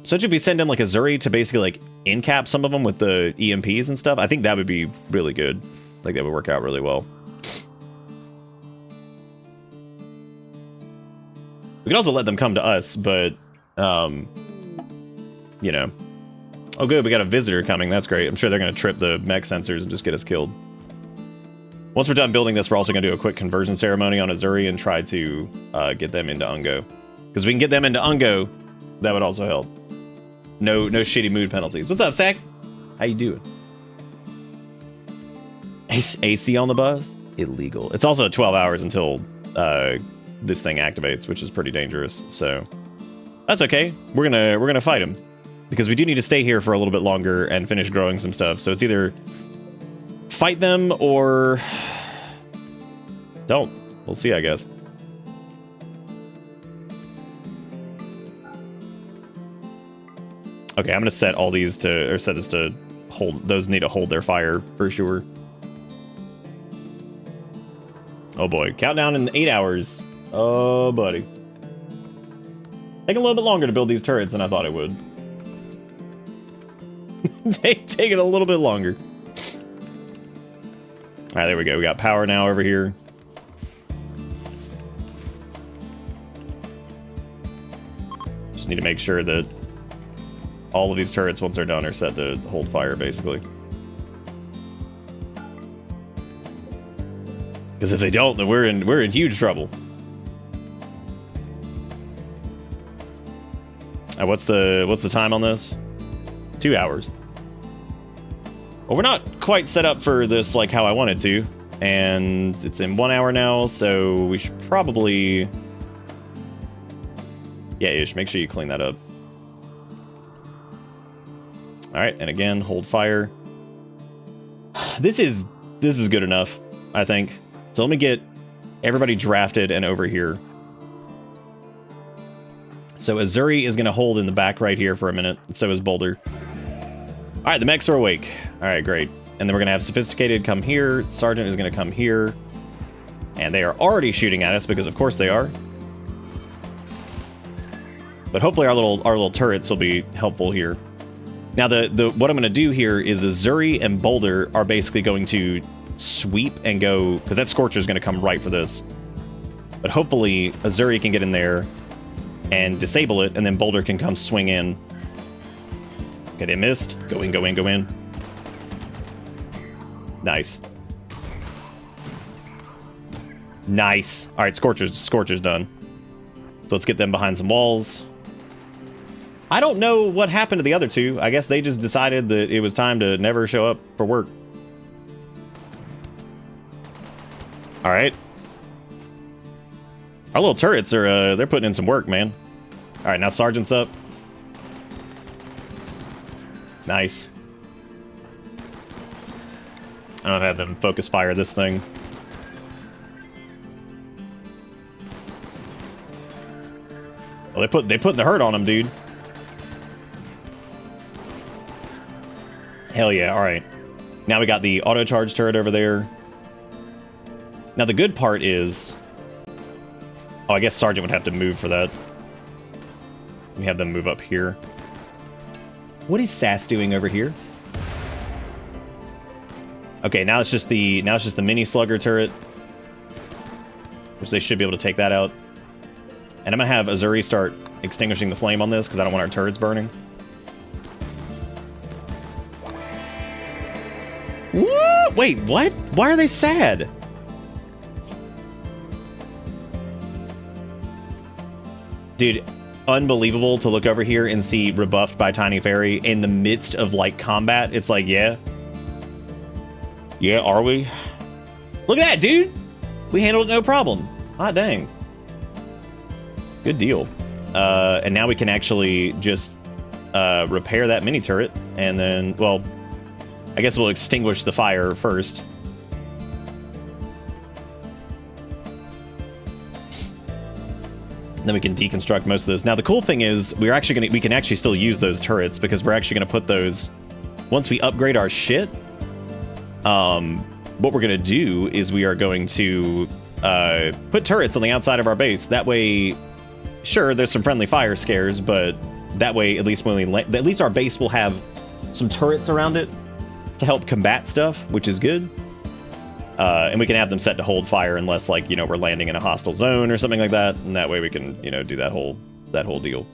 Azuri to basically like in-cap some of them with the EMPs and stuff. I think that would be really good. Like that would work out really well. We could also let them come to us, but, you know. Oh, good, we got a visitor coming. That's great. I'm sure they're going to trip the mech sensors and just get us killed. Once we're done building this, we're also going to do a quick conversion ceremony on Azuri and try to get them into Ungo. Because we can get them into Ungo, That would also help. No shitty mood penalties. What's up, Sax? How you doing? AC on the bus? Illegal. It's also 12 hours until this thing activates, which is pretty dangerous. So that's okay. We're gonna fight him because we do need to stay here for a little bit longer and finish growing some stuff. So it's either fight them or don't. We'll see, I guess. Okay, I'm gonna set all these to, or set this to hold. Those need to hold their fire for sure. Oh boy, countdown in 8 hours. Oh buddy. Taking a little bit longer to build these turrets than I thought it would. Taking a little bit longer. All right, there we go. We got power now over here. Just need to make sure that all of these turrets, once they're done, are set to hold fire, basically. Because if they don't, then we're in huge trouble. What's the time on this? 2 hours. Well, we're not quite set up for this like how I wanted to, and it's in 1 hour now, so we should probably, yeah, Ish, make sure you clean that up. All right, and again, hold fire. This is good enough, I think. So let me get everybody drafted and over here. So Azuri is going to hold in the back right here for a minute. And so is Boulder. All right, the mechs are awake. All right, great. And then we're going to have Sophisticated come here. Sergeant is going to come here. And they are already shooting at us because, of course, they are. But hopefully our little turrets will be helpful here. Now, what I'm going to do here is Azuri and Boulder are basically going to sweep and go, because that Scorcher is going to come right for this. But hopefully Azuri can get in there and disable it, and then Boulder can come swing in. Okay, they missed. Go in, go in, go in. Nice. Nice. All right, Scorcher's done. So let's get them behind some walls. I don't know what happened to the other two. I guess they just decided that it was time to never show up for work. All right. Our little turrets are, they're putting in some work, man. All right, now Sergeant's up. Nice. I don't have them focus fire this thing. Well, they put the hurt on him, dude. Hell yeah, all right. Now we got the auto charge turret over there. Now the good part is, oh, I guess Sergeant would have to move for that. We have them move up here. What is Sass doing over here? Okay, now it's just the mini slugger turret, which they should be able to take that out. And I'm gonna have Azuri start extinguishing the flame on this because I don't want our turrets burning. Woo! Wait, what? Why are they sad? Dude, unbelievable to look over here and see rebuffed by Tiny Fairy in the midst of, like, combat. It's like, yeah. Yeah, are we? Look at that, dude! We handled it no problem. Hot dang. Good deal. And now we can actually just repair that mini turret. And then, well, I guess we'll extinguish the fire first. Then we can deconstruct most of this. Now the cool thing is we can actually still use those turrets because we're actually gonna put those once we upgrade our shit. What we're gonna do is we are going to put turrets on the outside of our base. That way, sure, there's some friendly fire scares, but that way, at least when we at least our base will have some turrets around it to help combat stuff, which is good. And we can have them set to hold fire unless, like, you know, we're landing in a hostile zone or something like that, and that way we can, you know, do that whole deal.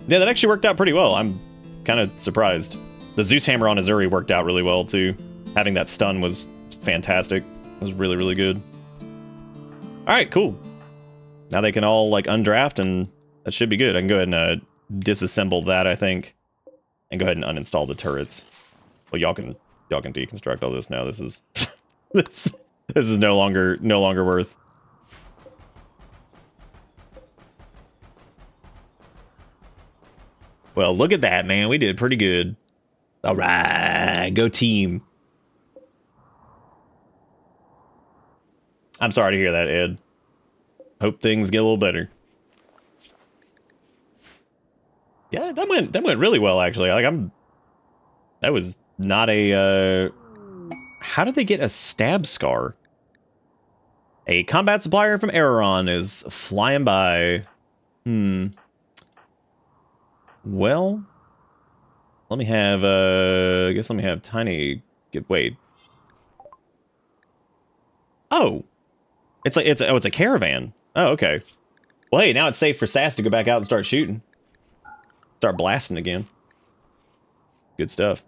Yeah, that actually worked out pretty well. I'm kind of surprised. The Zeus Hammer on Azuri worked out really well, too. Having that stun was fantastic. It was really, really good. All right, cool. Now they can all like undraft, and that should be good. I can go ahead and disassemble that, I think, and go ahead and uninstall the turrets. Well, y'all can deconstruct all this now. This is this is no longer worth. Well, look at that, man. We did pretty good. All right, go team. I'm sorry to hear that, Ed. Hope things get a little better. Yeah, that went really well, actually. Like, that was not a, how did they get a stab scar? A combat supplier from Araron is flying by. Well, let me have, I guess let me have Tiny wait. Oh, it's a caravan. Oh, okay. Well, hey, now it's safe for Sass to go back out and start shooting. Start blasting again. Good stuff.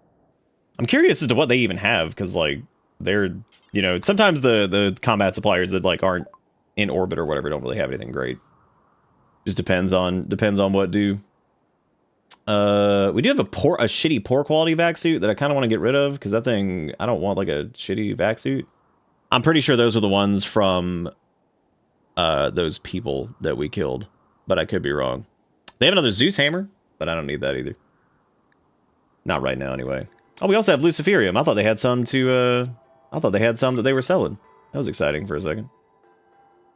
I'm curious as to what they even have, because, like, they're, you know, sometimes the combat suppliers that, like, aren't in orbit or whatever don't really have anything great. Just depends on what do. We do have a shitty poor quality vac suit that I kind of want to get rid of, because that thing, I don't want, like, a shitty vac suit. I'm pretty sure those were the ones from those people that we killed, but I could be wrong. They have another Zeus hammer, but I don't need that either. Not right now, anyway. Oh, we also have Luciferium. I thought they had some that they were selling. That was exciting for a second.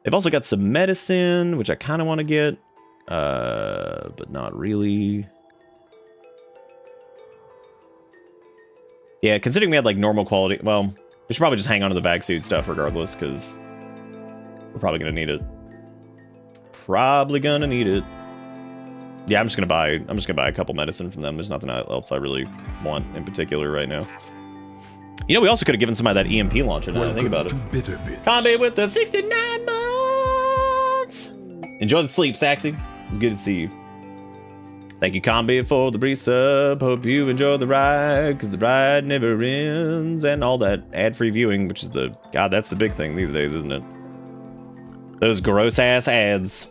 They've also got some medicine, which I kind of want to get, but not really. Yeah, considering we had, like, normal quality, well, we should probably just hang on to the vac suit stuff regardless, because we're probably gonna need it. Yeah, I'm just gonna buy a couple medicine from them. There's nothing else I really want in particular right now. You know, we also could have given somebody that EMP launcher now I think about it. Combat with the 69 months! Enjoy the sleep, Saxy. It's good to see you. Thank you, Combi, for the brief sub. Hope you enjoy the ride, because the ride never ends. And all that ad-free viewing, which is God, that's the big thing these days, isn't it? Those gross-ass ads.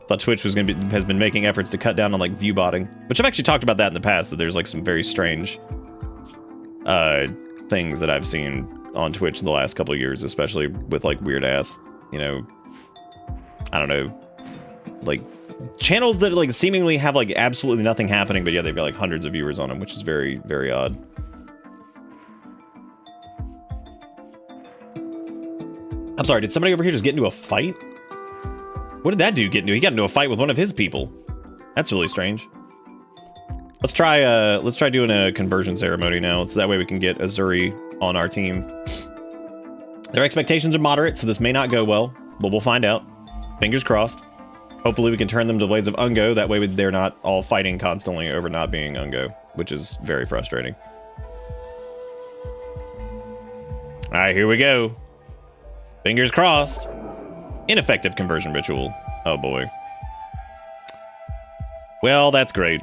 Thought Twitch has been making efforts to cut down on, like, view botting. Which I've actually talked about that in the past, that there's, like, some very strange things that I've seen on Twitch in the last couple of years, especially with, like, weird-ass, you know, I don't know, like, channels that, like, seemingly have, like, absolutely nothing happening, but yeah, they've got, like, hundreds of viewers on them, which is very, very odd. I'm sorry, did somebody over here just get into a fight? What did that dude get into? He got into a fight with one of his people. That's really strange. Let's try doing a conversion ceremony now, so that way we can get Azuri on our team. Their expectations are moderate, so this may not go well, but we'll find out. Fingers crossed. Hopefully we can turn them to Blades of Ungo, that way they're not all fighting constantly over not being Ungo, which is very frustrating. Alright, here we go. Fingers crossed. Ineffective conversion ritual. Oh boy. Well, that's great.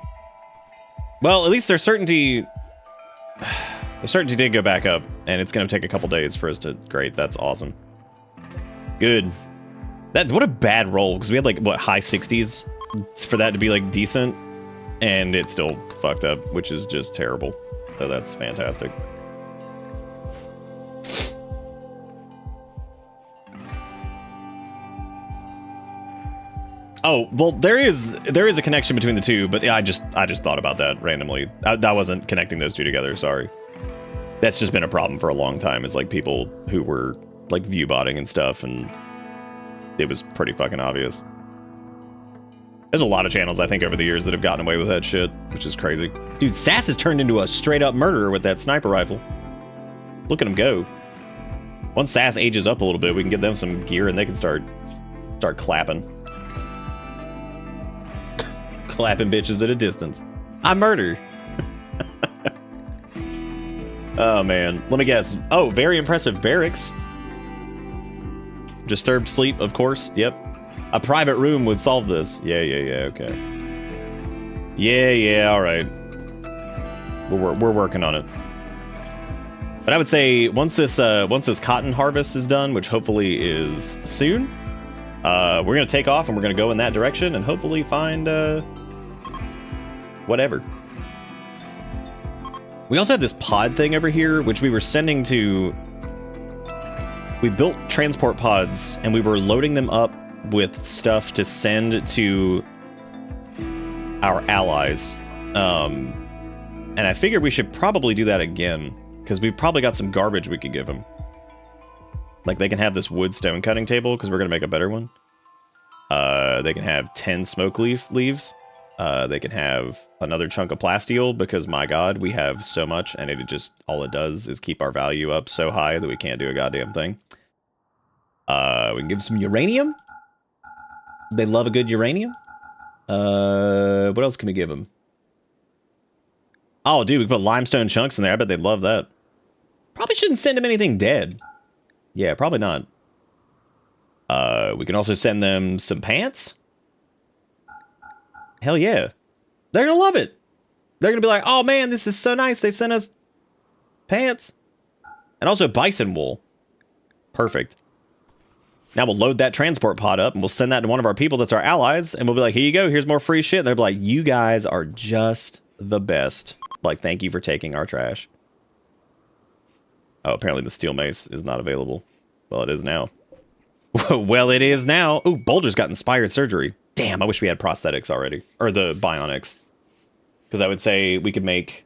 Well, at least their certainty did go back up, and it's going to take a couple days for us to... Great, that's awesome. Good. What a bad roll, because we had, like, what, high 60s for that to be, like, decent, and it's still fucked up, which is just terrible. So that's fantastic. Oh, well, there is a connection between the two, but yeah, I just thought about that randomly. I wasn't connecting those two together, sorry. That's just been a problem for a long time, is, like, people who were, like, view botting and stuff, and it was pretty fucking obvious. There's a lot of channels, I think, over the years that have gotten away with that shit, which is crazy. Dude, Sass has turned into a straight-up murderer with that sniper rifle. Look at him go. Once Sass ages up a little bit, we can get them some gear, and they can start clapping. Clapping bitches at a distance. I murder. Oh, man. Let me guess. Oh, very impressive barracks. Disturbed sleep, of course. Yep. A private room would solve this. Yeah, okay. Yeah, all right. We're working on it. But I would say once this cotton harvest is done, which hopefully is soon, We're gonna take off and we're gonna go in that direction and hopefully find whatever. We also have this pod thing over here, which we were sending to... We built transport pods, and we were loading them up with stuff to send to our allies. And I figured we should probably do that again, because we've probably got some garbage we could give them. Like, they can have this wood stone cutting table, because we're going to make a better one. They can have 10 smoke leaves. They can have another chunk of plasteel, because my god, we have so much, and it just, all it does is keep our value up so high that we can't do a goddamn thing. We can give some uranium. They love a good uranium. What else can we give them? Oh, dude, we can put limestone chunks in there. I bet they'd love that. Probably shouldn't send them anything dead. Yeah, probably not. We can also send them some pants. Hell yeah. They're gonna love it. They're gonna be like, oh man, this is so nice. They sent us pants. And also bison wool. Perfect. Now we'll load that transport pod up and we'll send that to one of our people that's our allies. And we'll be like, here you go. Here's more free shit. And they'll be like, you guys are just the best. Like, thank you for taking our trash. Oh, apparently the steel mace is not available. Well, it is now. Well, it is now. Ooh, Boulder's got inspired surgery. Damn, I wish we had prosthetics already. Or the bionics. Because I would say we could make...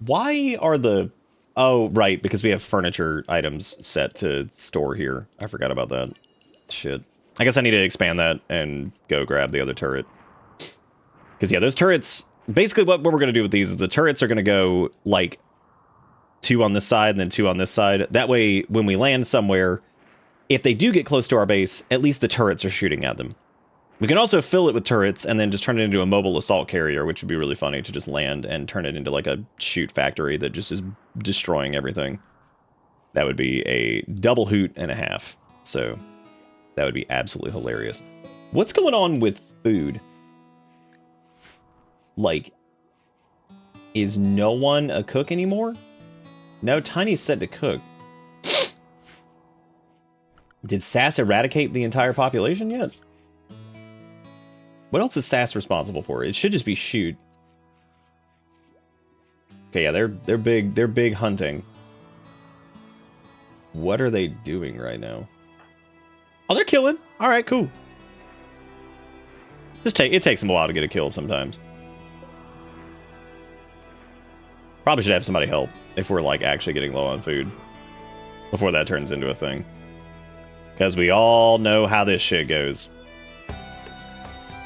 Why are the... Oh, right, because we have furniture items set to store here. I forgot about that. Shit. I guess I need to expand that and go grab the other turret. Because, yeah, those turrets... Basically, what we're going to do with these is the turrets are going to go, like, 2 on this side and then 2 on this side. That way, when we land somewhere, if they do get close to our base, at least the turrets are shooting at them. We can also fill it with turrets and then just turn it into a mobile assault carrier, which would be really funny to just land and turn it into like a shoot factory that just is destroying everything. That would be a double hoot and a half. So that would be absolutely hilarious. What's going on with food? Like, is no one a cook anymore? No, Tiny's set to cook. Did Sass eradicate the entire population yet? What else is Sass responsible for? It should just be shoot. Okay, yeah, they're big hunting. What are they doing right now? Oh, they're killing. All right, cool. It takes them a while to get a kill sometimes. Probably should have somebody help if we're like actually getting low on food before that turns into a thing. Because we all know how this shit goes.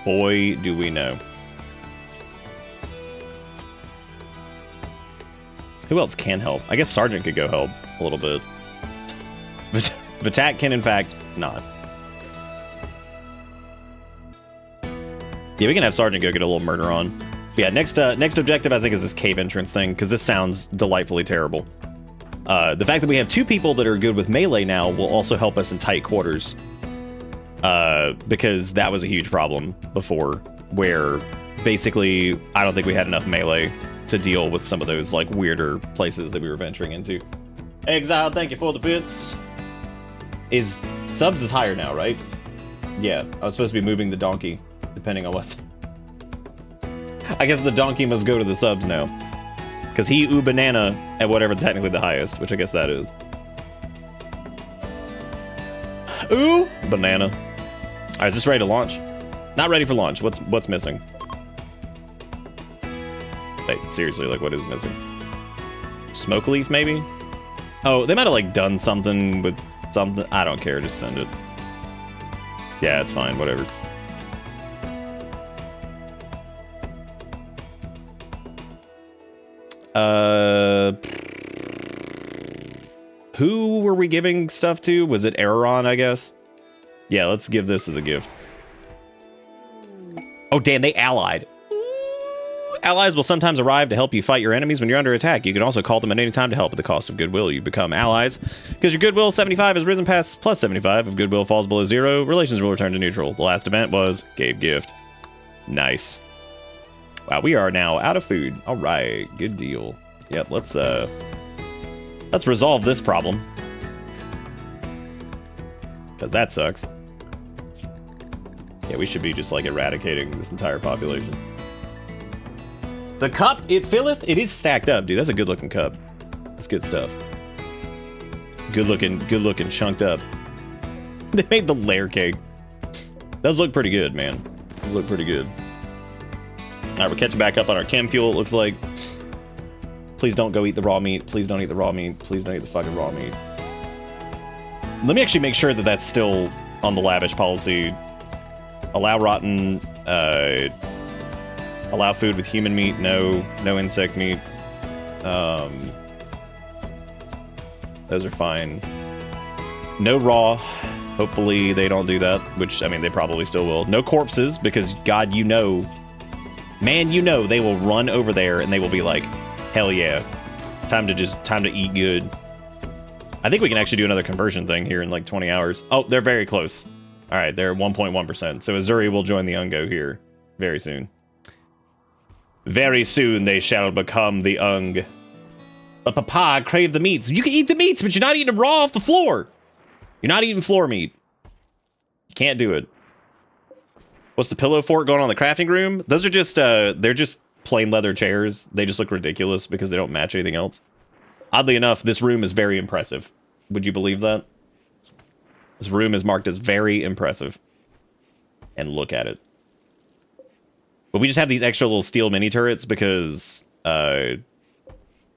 Boy, do we know. Who else can help? I guess Sergeant could go help a little bit. Vatak can, in fact, not. Yeah, we can have Sergeant go get a little murder on. But yeah, next objective, I think, is this cave entrance thing, because this sounds delightfully terrible. The fact that we have 2 people that are good with melee now will also help us in tight quarters. Because that was a huge problem before, where basically I don't think we had enough melee to deal with some of those like weirder places that we were venturing into. Exile, thank you for the bits. Subs is higher now, right? Yeah, I was supposed to be moving the donkey, depending on what. I guess the donkey must go to the subs now. Because he ooh banana at whatever technically the highest, which I guess that is. Ooh banana. All right, is this ready to launch? Not ready for launch. What's missing? Wait, seriously, like what is missing? Smoke leaf, maybe? Oh, they might have like done something with something. I don't care. Just send it. Yeah, it's fine. Whatever. Who were we giving stuff to? Was it Araron, I guess? Yeah, let's give this as a gift. Oh, damn, they allied. Ooh. Allies will sometimes arrive to help you fight your enemies when you're under attack. You can also call them at any time to help at the cost of goodwill. You become allies because your goodwill 75 has risen past plus 75. If goodwill falls below 0, relations will return to neutral. The last event was gave gift. Nice. Wow, we are now out of food. All right, good deal. Yep, let's resolve this problem. Because that sucks. Yeah, we should be just, like, eradicating this entire population. The cup, it filleth. It is stacked up, dude. That's a good-looking cup. That's good stuff. Good-looking, chunked up. They made the layer cake. Does look pretty good, man. Does look pretty good. Alright, we're catching back up on our chem fuel, it looks like. Please don't go eat the raw meat. Please don't eat the raw meat. Please don't eat the fucking raw meat. Let me actually make sure that that's still on the lavish policy. Allow rotten, allow food with human meat, no insect meat. Those are fine. No raw. Hopefully they don't do that, which, I mean, they probably still will. No corpses, because, God, you know, man, you know, they will run over there and they will be like, hell yeah. Time to eat good. I think we can actually do another conversion thing here in like 20 hours. Oh, they're very close. All right, they're 1.1%. So Azuri will join the Ungo here very soon. Very soon they shall become the Ung. But Papa crave the meats. You can eat the meats, but you're not eating them raw off the floor. You're not eating floor meat. You can't do it. What's the pillow fort going on in the crafting room? Those are just, they're just plain leather chairs. They just look ridiculous because they don't match anything else. Oddly enough, this room is very impressive. Would you believe that? This room is marked as very impressive. And look at it. But we just have these extra little steel mini turrets because they're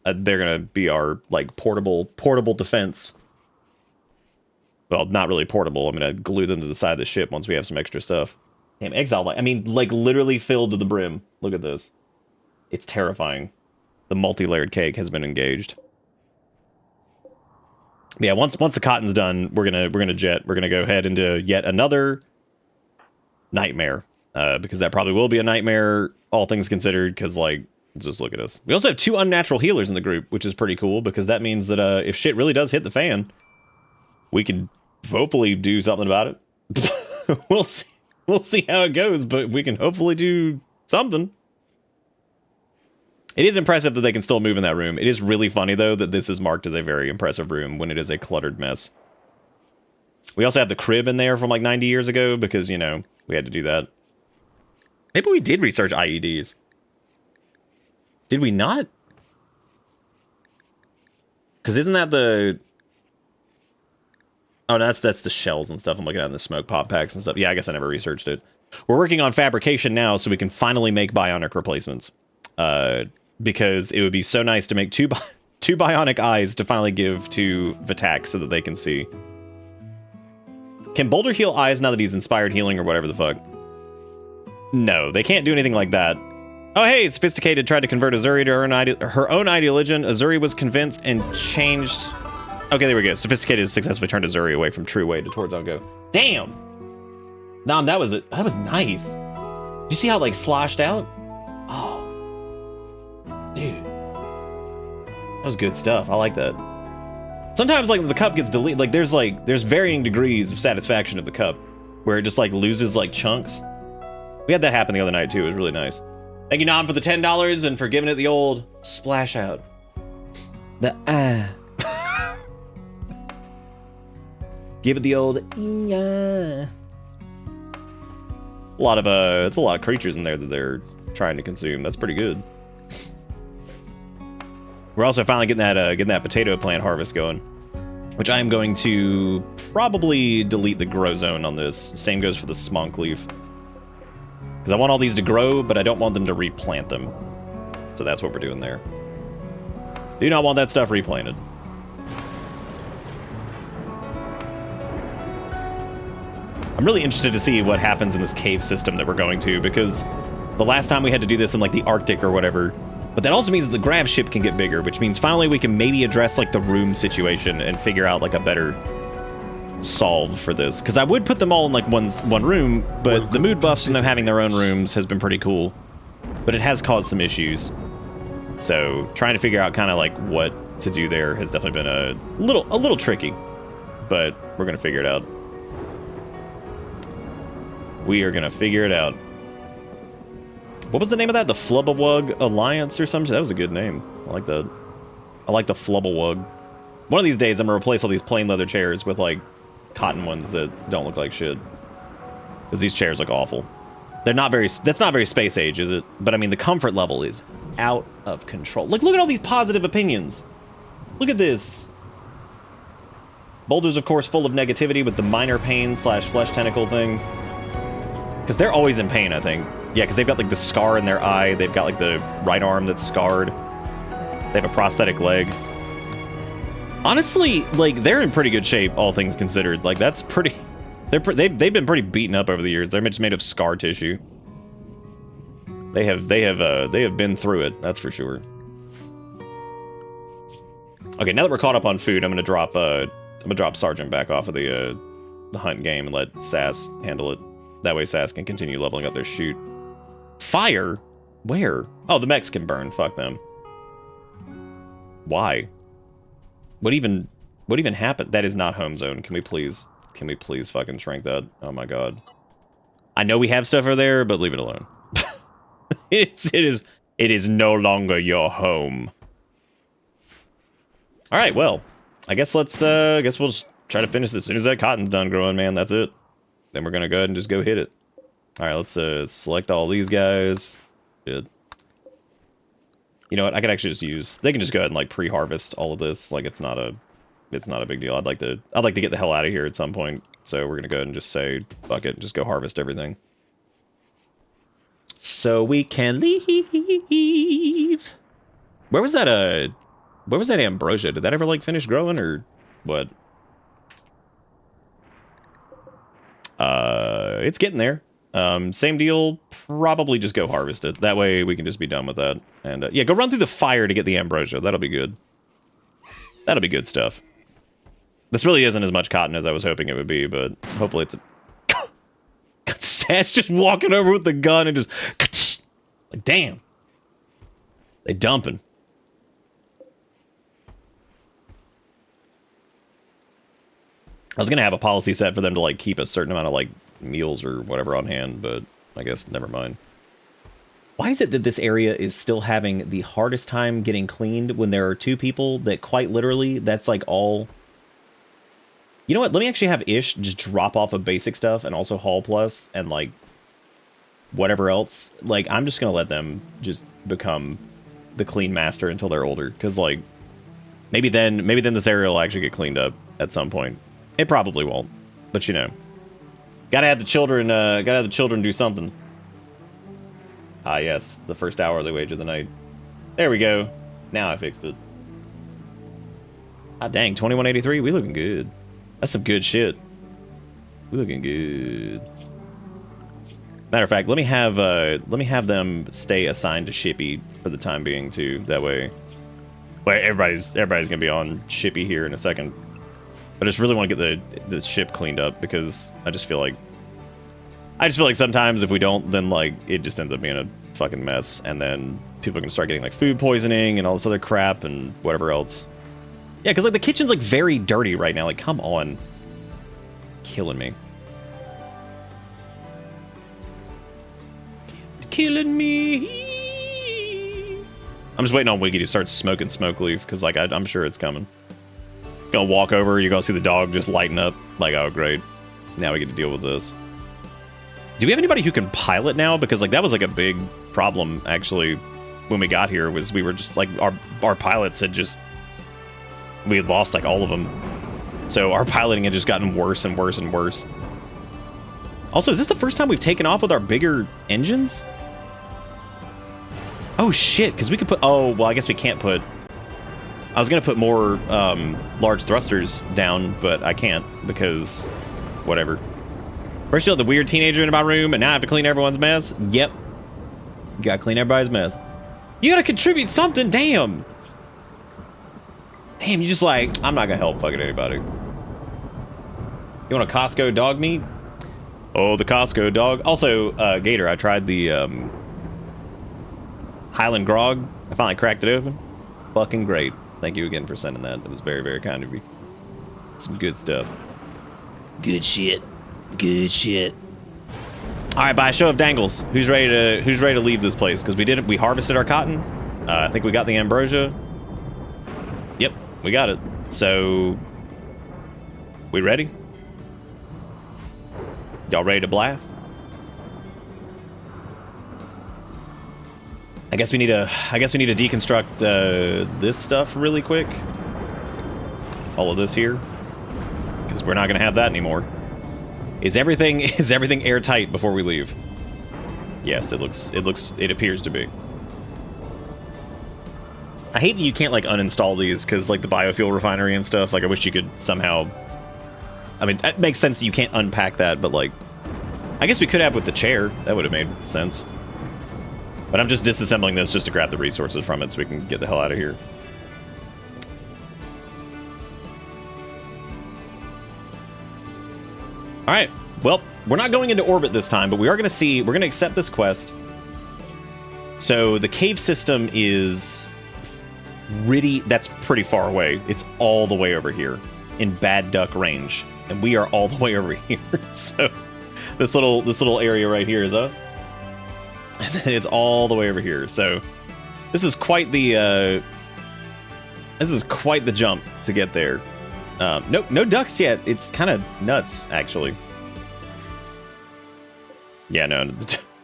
gonna be our like portable defense. Well, not really portable. I'm gonna glue them to the side of the ship once we have some extra stuff. Damn, exile light. I mean, like literally filled to the brim. Look at this. It's terrifying. The multi-layered cake has been engaged. Yeah, once the cotton's done, we're gonna jet. We're gonna go ahead into yet another nightmare. Because that probably will be a nightmare, all things considered, because, like, just look at us. We also have 2 unnatural healers in the group, which is pretty cool, because that means that if shit really does hit the fan, we can hopefully do something about it. We'll see. We'll see how it goes, but we can hopefully do something. It is impressive that they can still move in that room. It is really funny, though, that this is marked as a very impressive room when it is a cluttered mess. We also have the crib in there from, like, 90 years ago, because, you know, we had to do that. Maybe we did research IEDs. Did we not? Because isn't that the... Oh, no, that's the shells and stuff I'm looking at in the smoke pop packs and stuff. Yeah, I guess I never researched it. We're working on fabrication now so we can finally make bionic replacements. Because it would be so nice to make two bionic eyes to finally give to Vitak so that they can see. Can Boulder heal eyes now that he's inspired healing or whatever the fuck? No, they can't do anything like that. Oh, hey, Sophisticated tried to convert Azuri to her own ideologian. Azuri was convinced and changed. Okay, there we go. Sophisticated successfully turned Azuri away from True Way to towards Ungo. Damn! Nom, that was nice. Did you see how, like, sloshed out? Oh. Dude. That was good stuff. I like that. Sometimes, like, the cup gets deleted. Like, there's varying degrees of satisfaction of the cup. Where it just, like, loses, like, chunks. We had that happen the other night, too. It was really nice. Thank you, Nom, for the $10 and for giving it the old splash out. The Give it the old yeah. It's a lot of creatures in there that they're trying to consume. That's pretty good. We're also finally getting that potato plant harvest going, which I am going to probably delete the grow zone on this. Same goes for the smonk leaf. Because I want all these to grow, but I don't want them to replant them. So that's what we're doing there. Do not want that stuff replanted. I'm really interested to see what happens in this cave system that we're going to, because the last time we had to do this in, like, the Arctic or whatever. But that also means that the grav ship can get bigger, which means finally we can maybe address, like, the room situation and figure out, like, a better solve for this. Because I would put them all in, like, one room, but the mood buffs from them having their own rooms has been pretty cool. But it has caused some issues. So trying to figure out kind of, like, what to do there has definitely been a little tricky. But we're going to figure it out. We are going to figure it out. What was the name of that? The Flubbawug Alliance or something? That was a good name. I like that. I like the Flubbawug. One of these days, I'm going to replace all these plain leather chairs with, like, cotton ones that don't look like shit. Because these chairs look awful. They're not very, that's not very space age, is it? But I mean, the comfort level is out of control. Like, look at all these positive opinions. Look at this. Boulder's, of course, full of negativity with the minor pain / flesh tentacle thing. Because they're always in pain, I think. Yeah, because they've got, like, the scar in their eye. They've got, like, the right arm that's scarred. They have a prosthetic leg. Honestly, like, they're in pretty good shape, all things considered. Like, that's pretty... They've been pretty beaten up over the years. They're just made of scar tissue. They have been through it, that's for sure. Okay, now that we're caught up on food, I'm gonna drop Sergeant back off of the hunt game and let Sass handle it. That way Sass can continue leveling up their shoot. Fire? Where? Oh, the mechs can burn. Fuck them. Why? What even happened? That is not home zone. Can we please fucking shrink that? Oh my god. I know we have stuff over there, but leave it alone. It is no longer your home. All right, well, I guess we'll just try to finish this as soon as that cotton's done growing, man. That's it. Then we're gonna go ahead and just go hit it. All right, let's select all these guys. Good. You know what? I could actually just use. They can just go ahead and like pre-harvest all of this. Like it's not a big deal. I'd like to get the hell out of here at some point. So we're gonna go ahead and just say fuck it, just go harvest everything. So we can leave. Where was that ambrosia? Did that ever like finish growing or what? It's getting there. Same deal. Probably just go harvest it. That way we can just be done with that. And yeah, go run through the fire to get the ambrosia. That'll be good. That'll be good stuff. This really isn't as much cotton as I was hoping it would be, but hopefully it's a... Sass just walking over with the gun and just... Like, damn. They dumping. I was gonna have a policy set for them to, like, keep a certain amount of, like, meals or whatever on hand, but I guess never mind. Why is it that this area is still having the hardest time getting cleaned when there are two people that quite literally, that's, like, all... You know what? Let me actually have Ish just drop off of basic stuff and also Haul Plus and, like, whatever else. Like, I'm just gonna let them just become the clean master until they're older. Because, like, maybe then this area will actually get cleaned up at some point. It probably won't. But, you know. Gotta have the children do something. Ah, yes. The first hourly wage of the night. There we go. Now I fixed it. Ah, dang. 2183. We looking good. That's some good shit. We looking good. Matter of fact, let me have them stay assigned to Shippy for the time being too. That way, well, everybody's gonna be on Shippy here in a second. I just really want to get the ship cleaned up because I just feel like sometimes if we don't, then like it just ends up being a fucking mess, and then people are gonna start getting like food poisoning and all this other crap and whatever else. Yeah, because like the kitchen's like very dirty right now. Like, come on, killing me. Killing me. I'm just waiting on Wiggy to start smoking smoke leaf because like I'm sure it's coming. Gonna walk over, you're gonna see the dog just lighten up. Like, oh great, now we get to deal with this. Do we have anybody who can pilot now? Because like that was like a big problem actually when we got here. Was we were just like our pilots had just. We had lost, like, all of them. So our piloting had just gotten worse and worse and worse. Also, is this the first time we've taken off with our bigger engines? Oh, shit, because we could put... Oh, well, I guess we can't put... I was going to put more large thrusters down, but I can't because... Whatever. First, you had the weird teenager in my room, and now I have to clean everyone's mess? Yep. You gotta clean everybody's mess. You gotta contribute something, damn! Damn, you just like, I'm not gonna help fucking anybody. You want a Costco dog meat? Oh, the Costco dog. Also, Gator, I tried the Highland Grog. I finally cracked it open. Fucking great. Thank you again for sending that. It was very, very kind of you. Some good stuff. Good shit. Good shit. All right, by a show of dangles, who's ready to leave this place? Because we harvested our cotton. I think we got the ambrosia. Yep. We got it. So, we ready? Y'all ready to blast? I guess we need to deconstruct this stuff really quick. All of this here, because we're not gonna have that anymore. Is everything airtight before we leave? Yes, it appears to be. I hate that you can't like uninstall these because like the biofuel refinery and stuff. Like I wish you could somehow. I mean, it makes sense that you can't unpack that, but like, I guess we could have with the chair. That would have made sense. But I'm just disassembling this just to grab the resources from it so we can get the hell out of here. All right. Well, we're not going into orbit this time, but we are going to see. We're going to accept this quest. So the cave system is that's pretty far away. It's all the way over here in Bad Duck range, and we are all the way over here. So this little area right here is us. And it's all the way over here. So this is quite the jump to get there. No ducks yet. It's kind of nuts, actually. Yeah, no,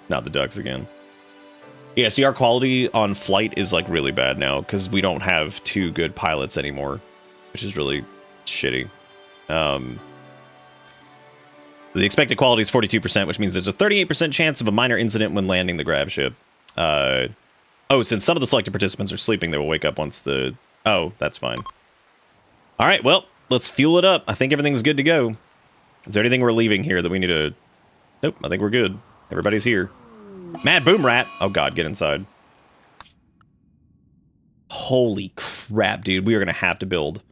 not the ducks again. Yeah, see, our quality on flight is like really bad now because we don't have 2 good pilots anymore, which is really shitty. The expected quality is 42%, which means there's a 38% chance of a minor incident when landing the grav ship. Oh, since some of the selected participants are sleeping, they will wake up once the... Oh, that's fine. All right, well, let's fuel it up. I think everything's good to go. Is there anything we're leaving here that we need to... Nope, I think we're good. Everybody's here. Mad Boom Rat! Oh god, get inside. Holy crap, dude. We are going to have to build.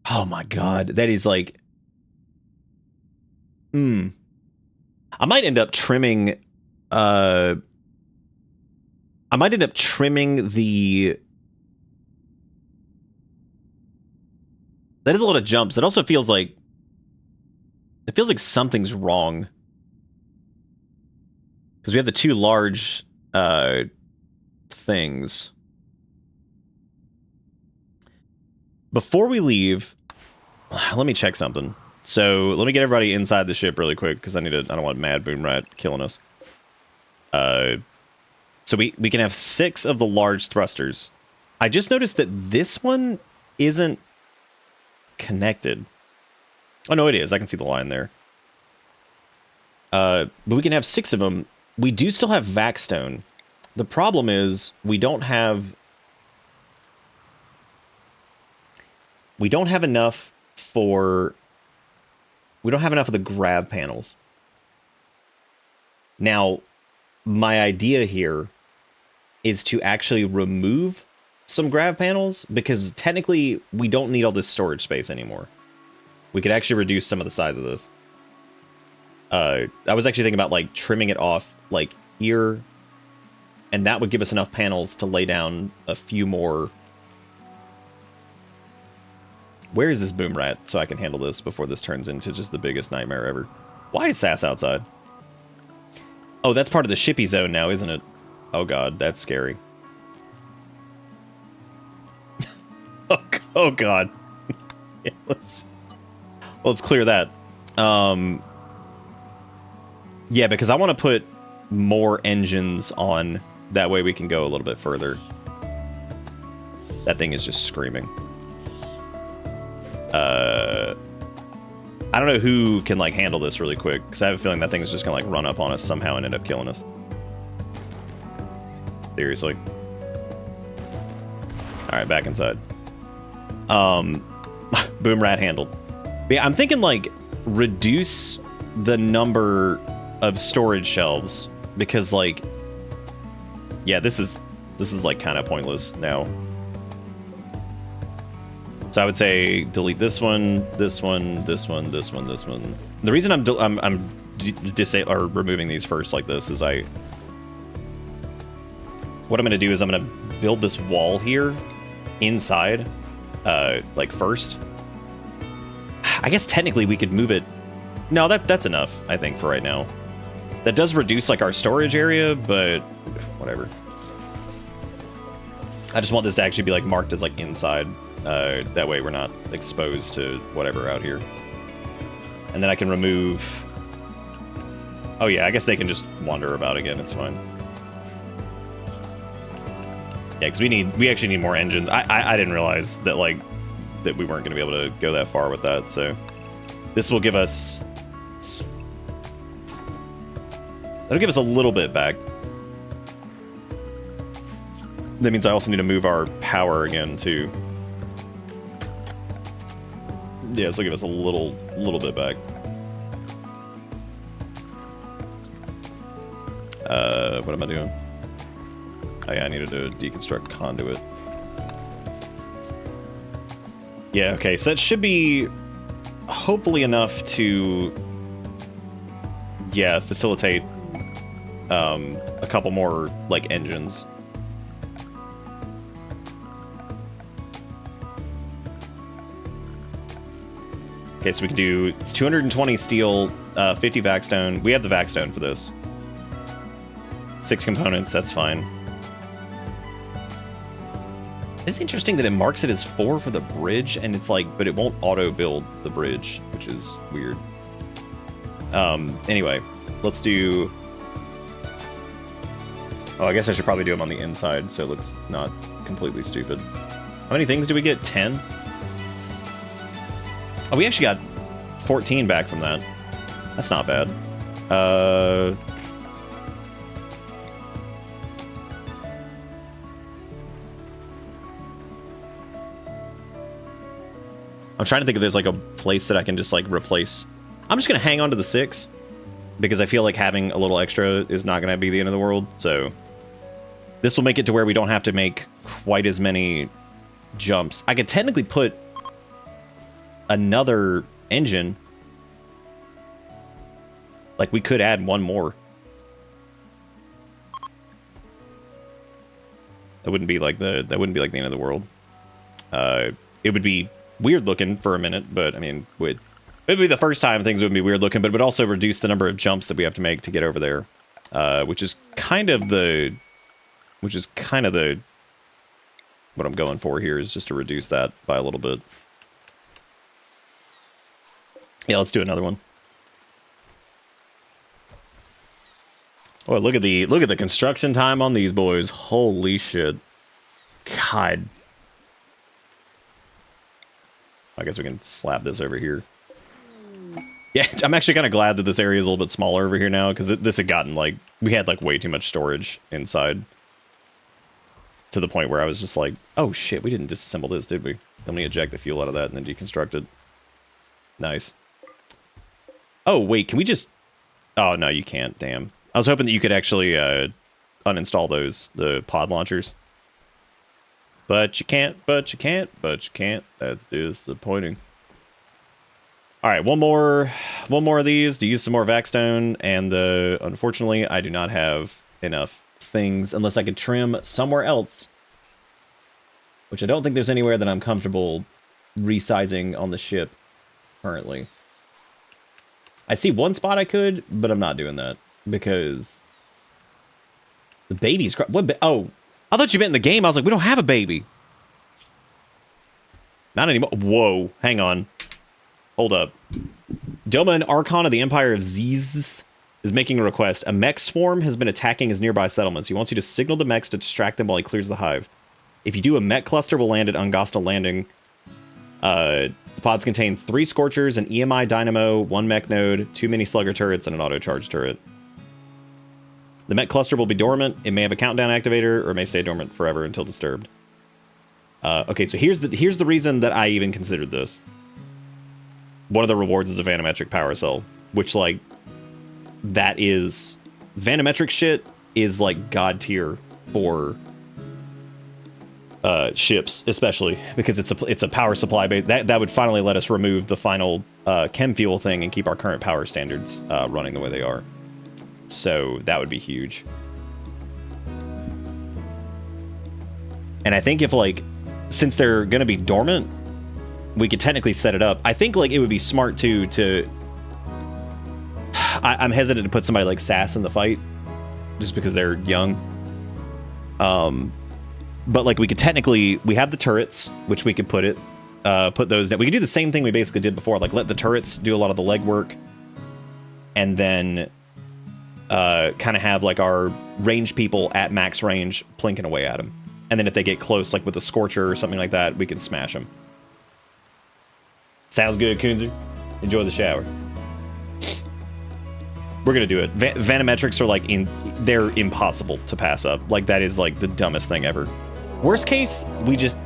Oh my god. That is like... I might end up trimming... the... That is a lot of jumps. It also feels like... It feels like something's wrong. Because we have the 2 large things. Before we leave, let me check something. So let me get everybody inside the ship really quick because I don't want Mad Boom Rat killing us. So we can have 6 of the large thrusters. I just noticed that this one isn't connected. Oh no, it is. I can see the line there. But we can have 6 of them. We do still have Vaxstone. The problem is we don't have enough for... We don't have enough of the grav panels. Now, my idea here is to actually remove some grav panels because technically we don't need all this storage space anymore. We could actually reduce some of the size of this. I was actually thinking about like trimming it off like here, and that would give us enough panels to lay down a few more. Where is this Boom Rat so I can handle this before this turns into just the biggest nightmare ever? Why is Sass outside? Oh, that's part of the shippy zone now, isn't it? Oh god, that's scary. Oh god. Yeah, let's clear that. Yeah, because I want to put more engines on. That way we can go a little bit further. That thing is just screaming. I don't know who can like handle this really quick because I have a feeling that thing is just gonna like run up on us somehow and end up killing us. Seriously. All right, back inside. Boom Rat handled. But yeah, I'm thinking like reduce the number of storage shelves because like, yeah, this is like kind of pointless now. So I would say delete this one, this one, this one, this one, this one. The reason I'm removing these first like this is what I'm gonna do is I'm gonna build this wall here inside, like first. I guess technically we could move it. No, that's enough, I think, for right now. That does reduce like our storage area, but whatever. I just want this to actually be like marked as like inside. That way we're not exposed to whatever out here. And then I can remove Oh yeah, I guess they can just wander about again. It's fine. Yeah, because we actually need more engines. I didn't realize that like that we weren't going to be able to go that far with that. So this will give us. That'll give us a little bit back. That means I also need to move our power again too. Yeah, this will give us a little bit back. What am I doing? Oh yeah, I needed to deconstruct conduit. Yeah, okay, so that should be hopefully enough to, yeah, facilitate a couple more, like, engines. Okay, so we can do, it's 220 steel, 50 vac-stone. We have the vac-stone for this. 6 components, that's fine. It's interesting that it marks it as 4 for the bridge, and it's like, but it won't auto-build the bridge, which is weird. Anyway, let's do... Oh, I guess I should probably do them on the inside, so it looks not completely stupid. How many things do we get? 10? Oh, we actually got 14 back from that. That's not bad. I'm trying to think if there's like a place that I can just like replace. I'm just going to hang on to the 6 because I feel like having a little extra is not going to be the end of the world. So this will make it to where we don't have to make quite as many jumps. I could technically put another engine. Like we could add one more. That wouldn't be like the end of the world. It would be weird looking for a minute, but I mean, it would be the first time things would be weird looking, but it would also reduce the number of jumps that we have to make to get over there, which is kind of the what I'm going for here, is just to reduce that by a little bit. Yeah, let's do another one. Oh, look at the construction time on these boys. Holy shit. God. I guess we can slap this over here. Yeah, I'm actually kind of glad that this area is a little bit smaller over here now, because this had gotten, like, we had, like, way too much storage inside. To the point where I was just like, oh shit, we didn't disassemble this, did we? Let me eject the fuel out of that and then deconstruct it. Nice. Oh, wait, can we just... Oh, no, you can't, damn. I was hoping that you could actually uninstall the pod launchers. But you can't, but you can't, but you can't. That's disappointing. All right, one more of these to use some more vac-stone, and unfortunately, I do not have enough things unless I could trim somewhere else, which I don't think there's anywhere that I'm comfortable resizing on the ship currently. I see one spot I could, but I'm not doing that because the baby's oh. I thought you meant in the game. I was like, we don't have a baby. Not anymore. Whoa. Hang on. Hold up. Doma, an Archon of the Empire of Ziz, is making a request. A mech swarm has been attacking his nearby settlements. He wants you to signal the mechs to distract them while he clears the hive. If you do, a mech cluster will land at Ungos Landing. The pods contain 3 Scorchers, an EMI Dynamo, 1 mech node, 2 mini slugger turrets, and an auto charge turret. The mech cluster will be dormant. It may have a countdown activator, or it may stay dormant forever until disturbed. Okay, so here's the reason that I even considered this. One of the rewards is a vanometric power cell, which, like, that is... Vanometric shit is, like, god tier for ships, especially, because it's a power supply base. That would finally let us remove the final chem fuel thing and keep our current power standards running the way they are. So that would be huge. And I think if, like, since they're going to be dormant, we could technically set it up. I think, like, it would be smart, too, to... I'm hesitant to put somebody like Sass in the fight, just because they're young. But, like, we could technically... We have the turrets, which we could put those down. We could do the same thing we basically did before, like, let the turrets do a lot of the legwork, and then... kind of have like our range people at max range plinking away at them. And then if they get close, like with a Scorcher or something like that, we can smash them. Sounds good, Kunzer. Enjoy the shower. We're gonna do it. Vanometrics are like they're impossible to pass up. Like that is like the dumbest thing ever. Worst case, we just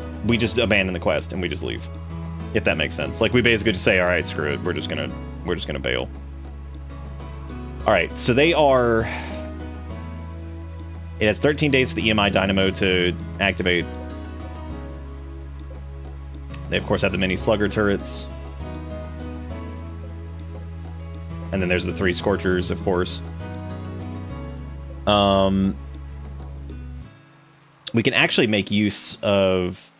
abandon the quest and we just leave. If that makes sense. Like we basically just say, all right, screw it. We're just gonna bail. All right, so they are. It has 13 days for the EMI Dynamo to activate. They of course have the mini slugger turrets. And then there's the 3 Scorchers, of course. We can actually make use of...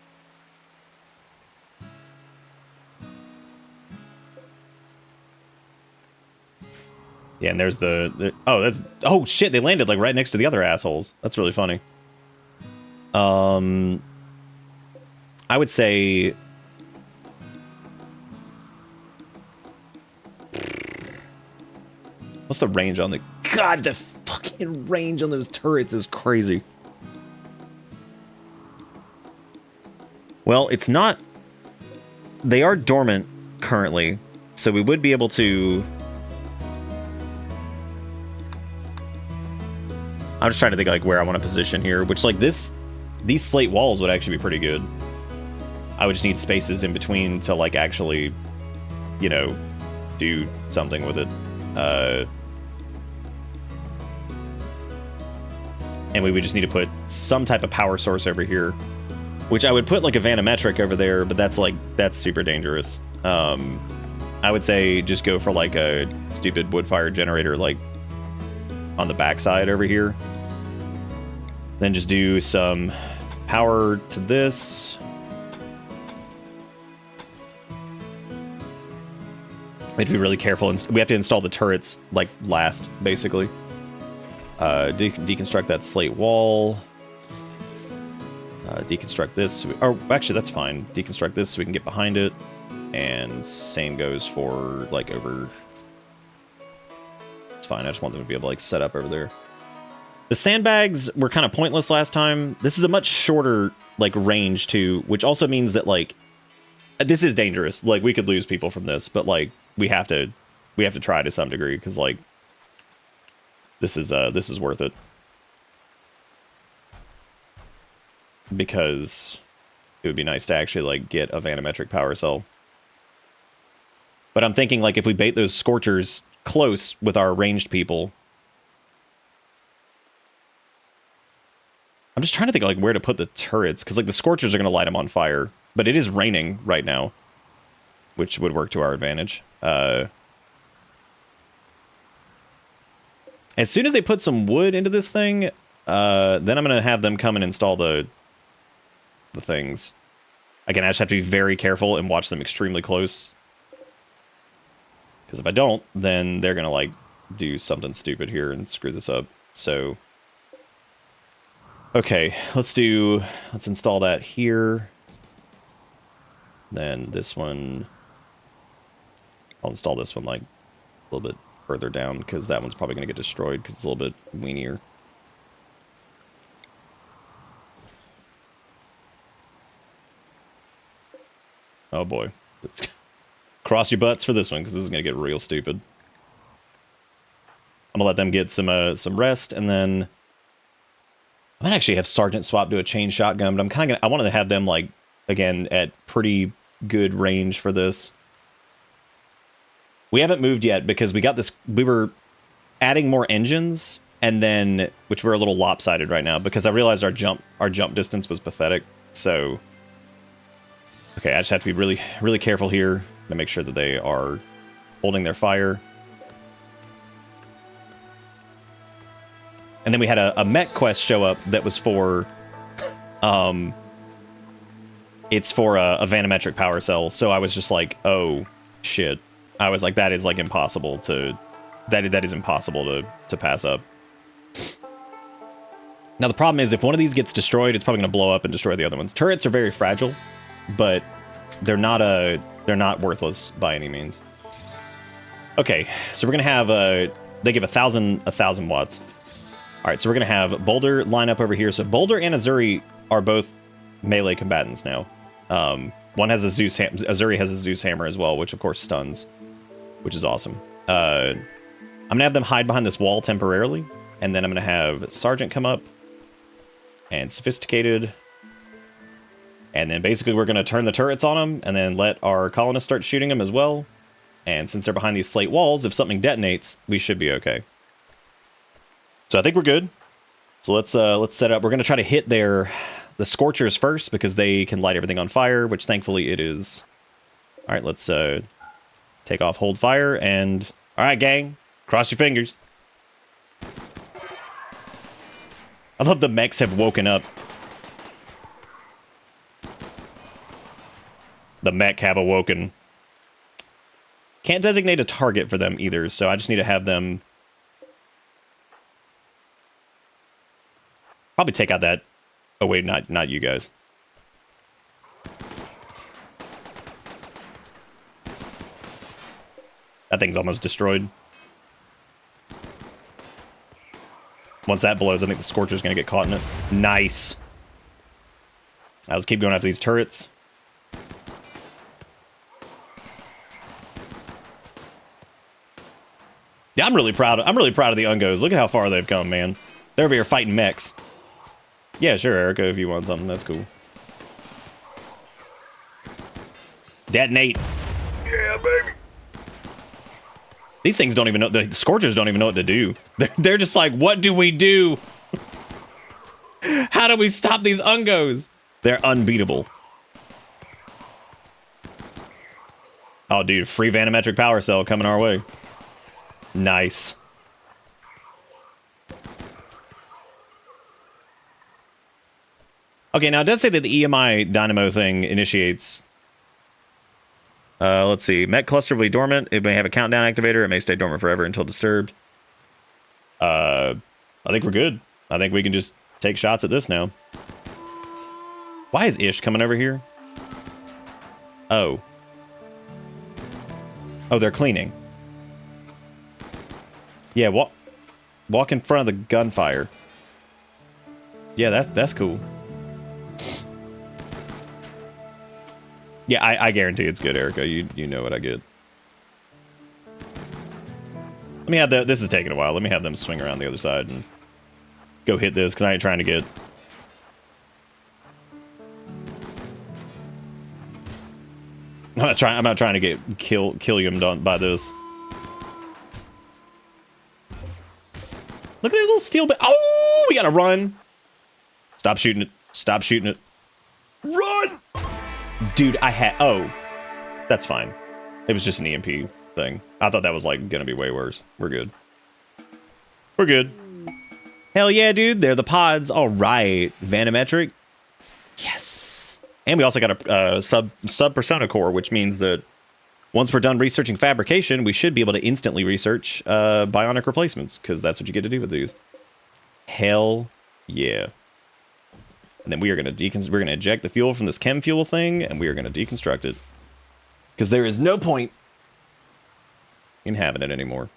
Yeah, and there's the oh, that's... Oh, shit, they landed, like, right next to the other assholes. That's really funny. I would say... What's the range on the... God, the fucking range on those turrets is crazy. Well, it's not... They are dormant currently, so we would be able to... I'm just trying to think like where I want to position here, which like these slate walls would actually be pretty good. I would just need spaces in between to like actually, you know, do something with it. And we would just need to put some type of power source over here, which I would put like a vanometric over there, but that's super dangerous. I would say just go for like a stupid wood fire generator like on the backside over here. Then just do some power to this. We have to be really careful. We have to install the turrets like last, basically. Deconstruct that slate wall. Deconstruct this. Or actually, that's fine. Deconstruct this so we can get behind it. And same goes for like over. It's fine. I just want them to be able to like set up over there. The sandbags were kind of pointless last time. This is a much shorter like range too, which also means that like this is dangerous. Like we could lose people from this, but like we have to try to some degree because like this is worth it. Because it would be nice to actually like get a vanometric power cell. But I'm thinking like if we bait those Scorchers close with our ranged people. I'm just trying to think like where to put the turrets because like the Scorchers are going to light them on fire, but it is raining right now, which would work to our advantage. As soon as they put some wood into this thing, then I'm going to have them come and install the things. Again, I just have to be very careful and watch them extremely close. Because if I don't, then they're going to, like, do something stupid here and screw this up. So, okay, let's install that here. Then this one, I'll install this one, like, a little bit further down, because that one's probably going to get destroyed, because it's a little bit weenier. Oh boy. Cross your butts for this one, because this is going to get real stupid. I'm going to let them get some rest, and then I might actually have Sergeant swap to a chain shotgun, but I'm kind of I wanted to have them, like, again, at pretty good range for this. We haven't moved yet, because we got this, we were adding more engines, and then, which we're a little lopsided right now, because I realized our jump distance was pathetic, so... Okay, I just have to be really, really careful here to make sure that they are holding their fire. And then we had a mech quest show up that was for, it's for a vanometric power cell. So I was just like, oh shit. I was like, that is like impossible to, that is impossible to pass up. Now the problem is if one of these gets destroyed, it's probably going to blow up and destroy the other ones. Turrets are very fragile, but they're not worthless by any means. Okay, so we're gonna have They give 1,000 watts. All right, so we're gonna have Boulder line up over here. So Boulder and Azuri are both melee combatants now. One has a Azuri has a Zeus hammer as well, which of course stuns, which is awesome. I'm gonna have them hide behind this wall temporarily, and then I'm gonna have Sergeant come up and Sophisticated, and then basically we're gonna turn the turrets on them, and then let our colonists start shooting them as well. And since they're behind these slate walls, if something detonates, we should be okay. So I think we're good. So let's set up. We're gonna try to hit the Scorchers first because they can light everything on fire, which thankfully it is. All right, let's take off hold fire, and all right, gang, cross your fingers. I love the mechs have woken up. The mech have awoken. Can't designate a target for them either, so I just need to have them probably take out that. Oh wait, not you guys. That thing's almost destroyed. Once that blows, I think the Scorcher's gonna get caught in it. Nice. Now let's keep going after these turrets. Yeah, I'm really proud of the Ungos. Look at how far they've come, man. They're over here fighting mechs. Yeah, sure, Erica, if you want something, that's cool. Detonate. Yeah, baby. These things don't even know, the Scorchers don't even know what to do. They're just like, what do we do? How do we stop these Ungos? They're unbeatable. Oh, dude, free Vanometric power cell coming our way. Nice. Okay, now it does say that the EMI dynamo thing initiates. Let's see. Mech cluster will be dormant. It may have a countdown activator. It may stay dormant forever until disturbed. I think we're good. I think we can just take shots at this now. Why is Ish coming over here? Oh. Oh, they're cleaning. Yeah, walk in front of the gunfire. Yeah, that's cool. Yeah, I guarantee it's good, Erica. You know what I get. Let me have this is taking a while. Let me have them swing around the other side and go hit this, because I ain't trying to get... I'm not trying to get killium done by this. Look at that little steel bit. Oh, we gotta run. Stop shooting it. Stop shooting it. Run! Dude, oh, that's fine. It was just an EMP thing. I thought that was like gonna be way worse. We're good. We're good. Hell yeah, dude. They're the pods. All right. Vanometric. Yes. And we also got a sub persona core, which means that once we're done researching fabrication, we should be able to instantly research bionic replacements, because that's what you get to do with these. Hell yeah. And then we are going to eject the fuel from this chem fuel thing, and we are going to deconstruct it. Because there is no point in having it anymore.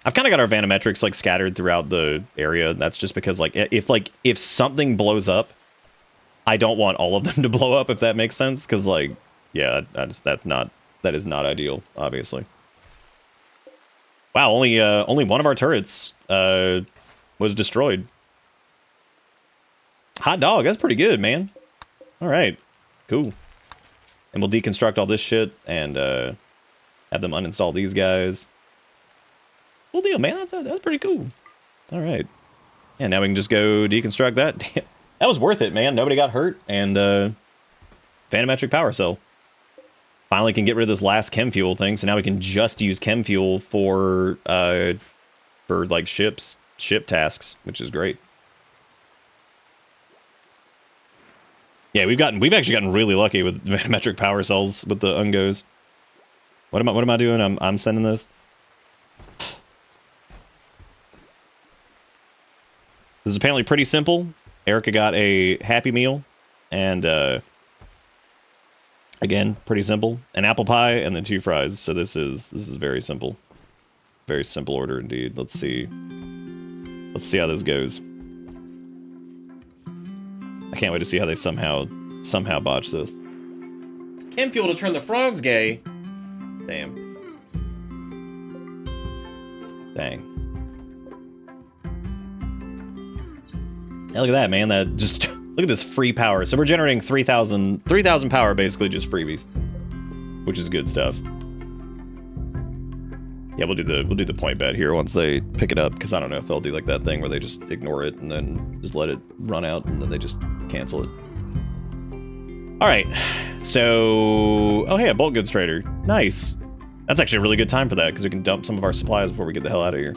I've kind of got our Vanometrics like scattered throughout the area. That's just because if something blows up, I don't want all of them to blow up, if that makes sense. Because yeah, that is not ideal, obviously. Wow, only one of our turrets was destroyed. Hot dog, that's pretty good, man. All right, cool. And we'll deconstruct all this shit and have them uninstall these guys. Cool deal, man. That's pretty cool. All right. Yeah, now we can just go deconstruct that. Damn, that was worth it, man. Nobody got hurt, and Vanometric power cell. Finally can get rid of this last chem fuel thing, so now we can just use chem fuel for like ship tasks, which is great. Yeah, we've actually gotten really lucky with Vanometric power cells with the Ungos. What am I doing? I'm sending this. This is apparently pretty simple. Erica got a Happy Meal, and again, pretty simple. An apple pie and then 2 fries. So this is very simple. Very simple order indeed. Let's see. Let's see how this goes. I can't wait to see how they somehow botch this. Chem fuel to turn the frogs gay. Damn. Dang. Hey, look at that, man. That just look at this free power. So we're generating 3,000 power, basically just freebies, which is good stuff. Yeah, we'll do the point bet here once they pick it up, because I don't know if they'll do like that thing where they just ignore it and then just let it run out and then they just cancel it. All right, so oh hey, a bulk goods trader, nice. That's actually a really good time for that because we can dump some of our supplies before we get the hell out of here.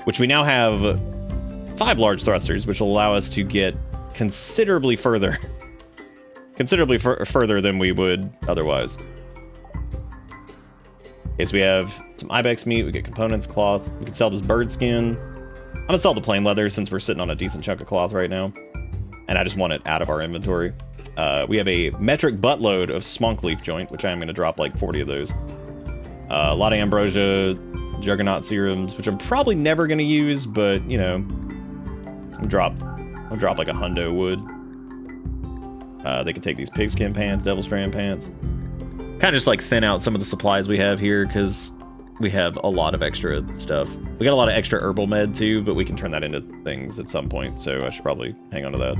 Which we now have 5 large thrusters, which will allow us to get considerably further, further than we would otherwise. Okay, so we have some ibex meat, we get components, cloth. We can sell this bird skin. I'm gonna sell the plain leather since we're sitting on a decent chunk of cloth right now. And I just want it out of our inventory. We have a metric buttload of smonk leaf joint, which I am gonna drop like 40 of those. A lot of ambrosia, juggernaut serums, which I'm probably never gonna use, but you know, I'll drop like a hundo wood. They can take these pigskin pants, devil strand pants. Kind of just like thin out some of the supplies we have here because we have a lot of extra stuff. We got a lot of extra herbal med too, but we can turn that into things at some point, so I should probably hang on to that.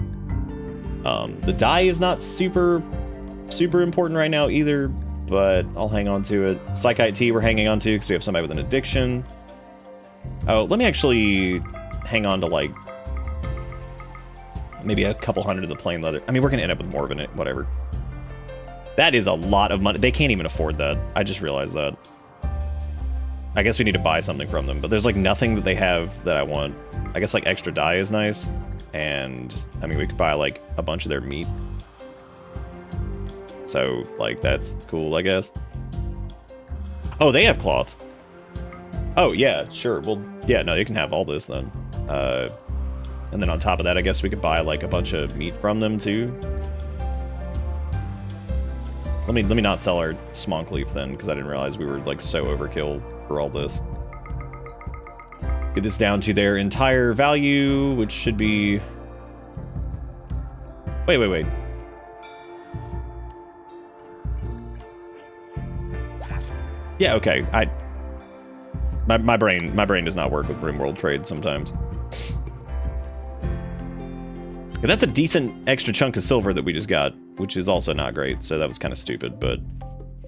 The dye is not super important right now either, but I'll hang on to it. Psychite tea we're hanging on to because we have somebody with an addiction. Oh, let me actually hang on to like maybe a couple hundred of the plain leather. I mean, we're gonna end up with more of it, whatever. That is a lot of money. They can't even afford that. I just realized that. I guess we need to buy something from them, but there's like nothing that they have that I want. I guess like extra dye is nice. And I mean, we could buy like a bunch of their meat. So like, that's cool, I guess. Oh, they have cloth. Oh yeah, sure. Well, yeah, no, you can have all this then. And then on top of that, I guess we could buy like a bunch of meat from them too. Let me not sell our smonk leaf then, because I didn't realize we were like so overkill for all this. Get this down to their entire value, which should be... Wait. Yeah, okay. My brain does not work with Rimworld trade sometimes. Yeah, that's a decent extra chunk of silver that we just got, which is also not great, so that was kind of stupid, but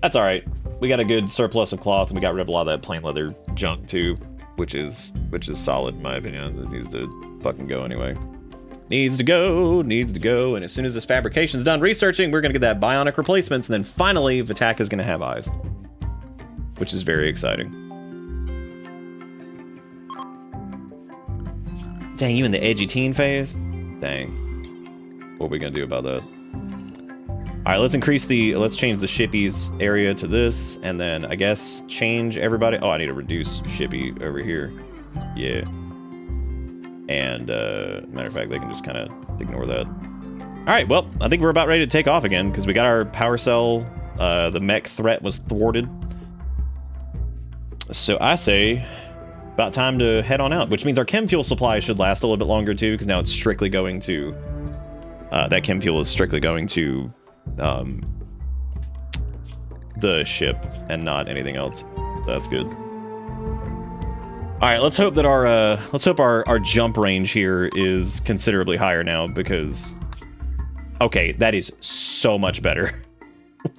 that's all right. We got a good surplus of cloth, and we got rid of a lot of that plain leather junk too, which is solid in my opinion. It needs to fucking go anyway. Needs to go, and as soon as this fabrication's done researching, we're gonna get that bionic replacements, and then finally, Vitak is gonna have eyes, which is very exciting. Dang, you in the edgy teen phase? Dang. What are we gonna do about that? All right, let's change the shippies area to this, and then I guess change everybody. Oh, I need to reduce shippy over here. Yeah. And matter of fact, they can just kind of ignore that. All right, well, I think we're about ready to take off again because we got our power cell. The mech threat was thwarted. So I say about time to head on out, which means our chem fuel supply should last a little bit longer too, because now it's strictly going to that chem fuel is strictly going to the ship and not anything else. So that's good. All right, let's hope that our jump range here is considerably higher now, because okay, that is so much better.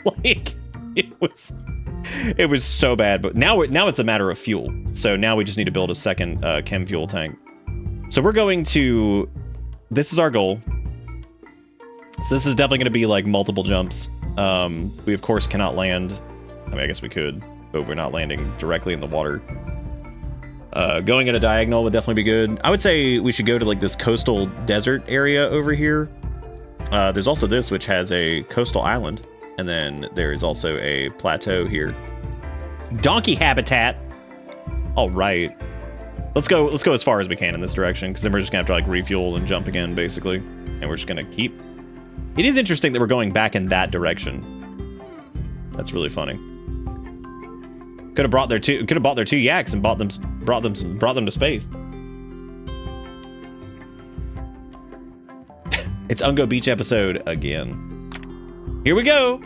Like it was so bad, but now it's a matter of fuel. So now we just need to build a second chem fuel tank. So we're going to, this is our goal. So this is definitely going to be like multiple jumps. We of course cannot land. I mean, I guess we could, but we're not landing directly in the water. Going at a diagonal would definitely be good. I would say we should go to like this coastal desert area over here. There's also this, which has a coastal island. And then there's also a plateau here. Donkey habitat. All right. Let's go as far as we can in this direction, because then we're just gonna have to like refuel and jump again, basically. And we're just gonna keep. It is interesting that we're going back in that direction. That's really funny. Could have brought their two yaks and brought them to space. It's Ungo Beach episode again. Here we go.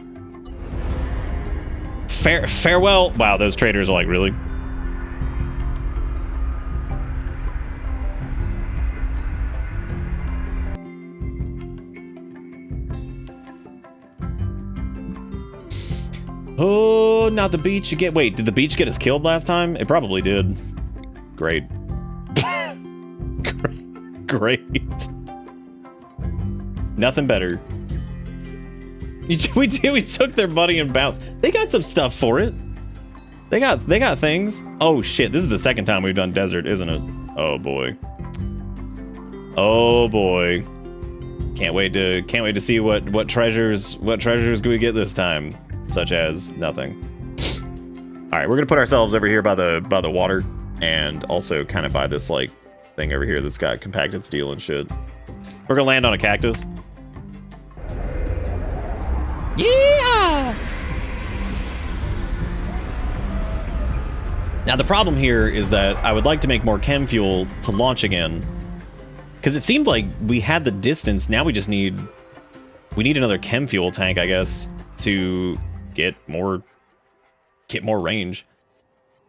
Farewell. Wow, those traders are like, really? Oh, not the beach again. Wait, did the beach get us killed last time? It probably did. Great. Great. Nothing better. We took their money and bounced. They got some stuff for it. They got things. Oh shit, this is the second time we've done desert, isn't it? Oh boy. Oh boy. Can't wait to see what treasures can we get this time, such as nothing. All right, we're gonna put ourselves over here by the water, and also kind of by this like thing over here that's got compacted steel and shit. We're gonna land on a cactus. Yeah! Now the problem here is that I would like to make more chem fuel to launch again, because it seemed like we had the distance. Now we just need another chem fuel tank, I guess, to get more range.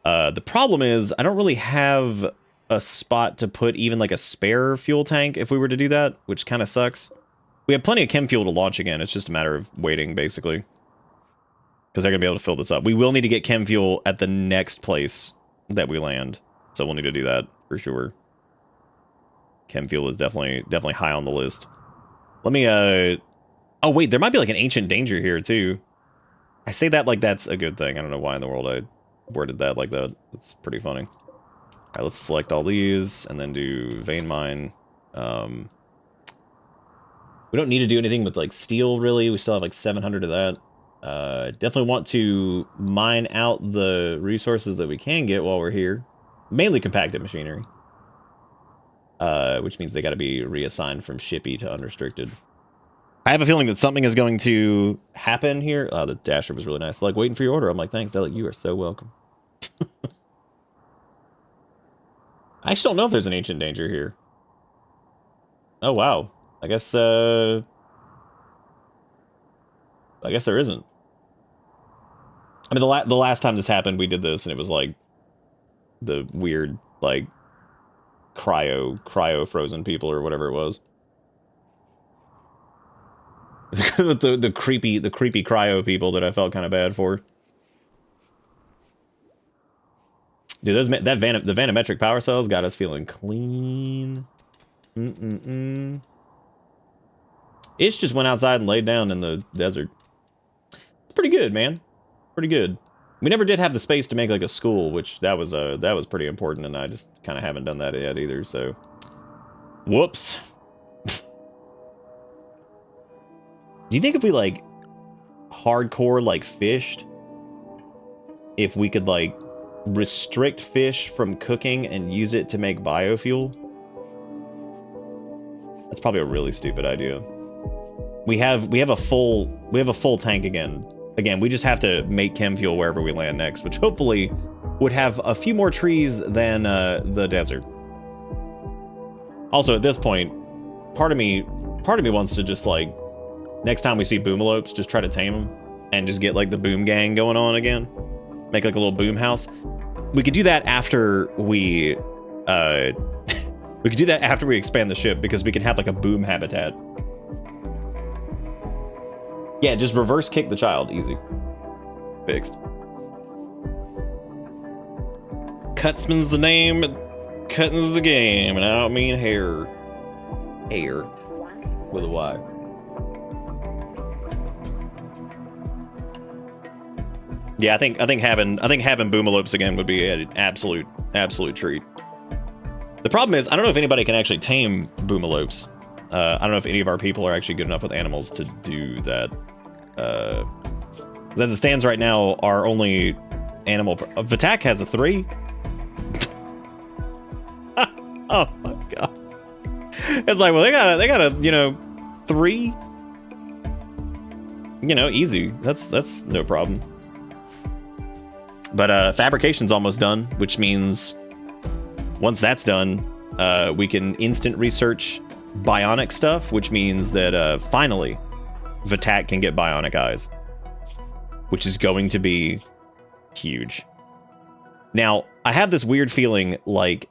The problem is I don't really have a spot to put even like a spare fuel tank if we were to do that, which kind of sucks. We have plenty of chem fuel to launch again. It's just a matter of waiting, basically, because they're gonna be able to fill this up. We will need to get chem fuel at the next place that we land, so we'll need to do that for sure. Chem fuel is definitely high on the list. Let me oh wait, there might be like an ancient danger here too. I say that like that's a good thing. I don't know why in the world I worded that like that. It's pretty funny. All right, let's select all these and then do vein mine. We don't need to do anything with like steel really. We still have like 700 of that. Definitely want to mine out the resources that we can get while we're here. Mainly compacted machinery. Which means they got to be reassigned from shippy to unrestricted. I have a feeling that something is going to happen here. Oh, the dasher was really nice. Like, waiting for your order. I'm like, thanks, Alec. You are so welcome. I actually don't know if there's an ancient danger here. Oh, wow. I guess there isn't. I mean, the last time this happened, we did this, and it was like the weird, like, cryo frozen people or whatever it was. the creepy cryo people that I felt kind of bad for. Dude, the vanometric power cells got us feeling clean. Ish just went outside and laid down in the desert. It's pretty good, man. Pretty good. We never did have the space to make like a school, which that was pretty important, and I just kind of haven't done that yet either. So, whoops. Do you think if we like hardcore like fished, if we could like restrict fish from cooking and use it to make biofuel? That's probably a really stupid idea. We have a full tank again. Again, we just have to make chem fuel wherever we land next, which hopefully would have a few more trees than the desert. Also, at this point, part of me wants to just like, next time we see boomalopes, just try to tame them and just get like the boom gang going on again. Make like a little boom house. We could do that after we expand the ship, because we can have like a boom habitat. Yeah, just reverse kick the child. Easy. Fixed. Cutsman's the name, cutting's the game, and I don't mean hair. Hair. With a Y. Yeah, I think having boomalopes again would be an absolute treat. The problem is, I don't know if anybody can actually tame boomalopes. I don't know if any of our people are actually good enough with animals to do that. As it stands right now, our only animal... Vatak has a 3? Oh my god. It's like, well, they got a, you know, 3? You know, easy. That's no problem. But fabrication's almost done, which means once that's done, we can instant research bionic stuff, which means that finally Vatak can get bionic eyes, which is going to be huge. Now, I have this weird feeling like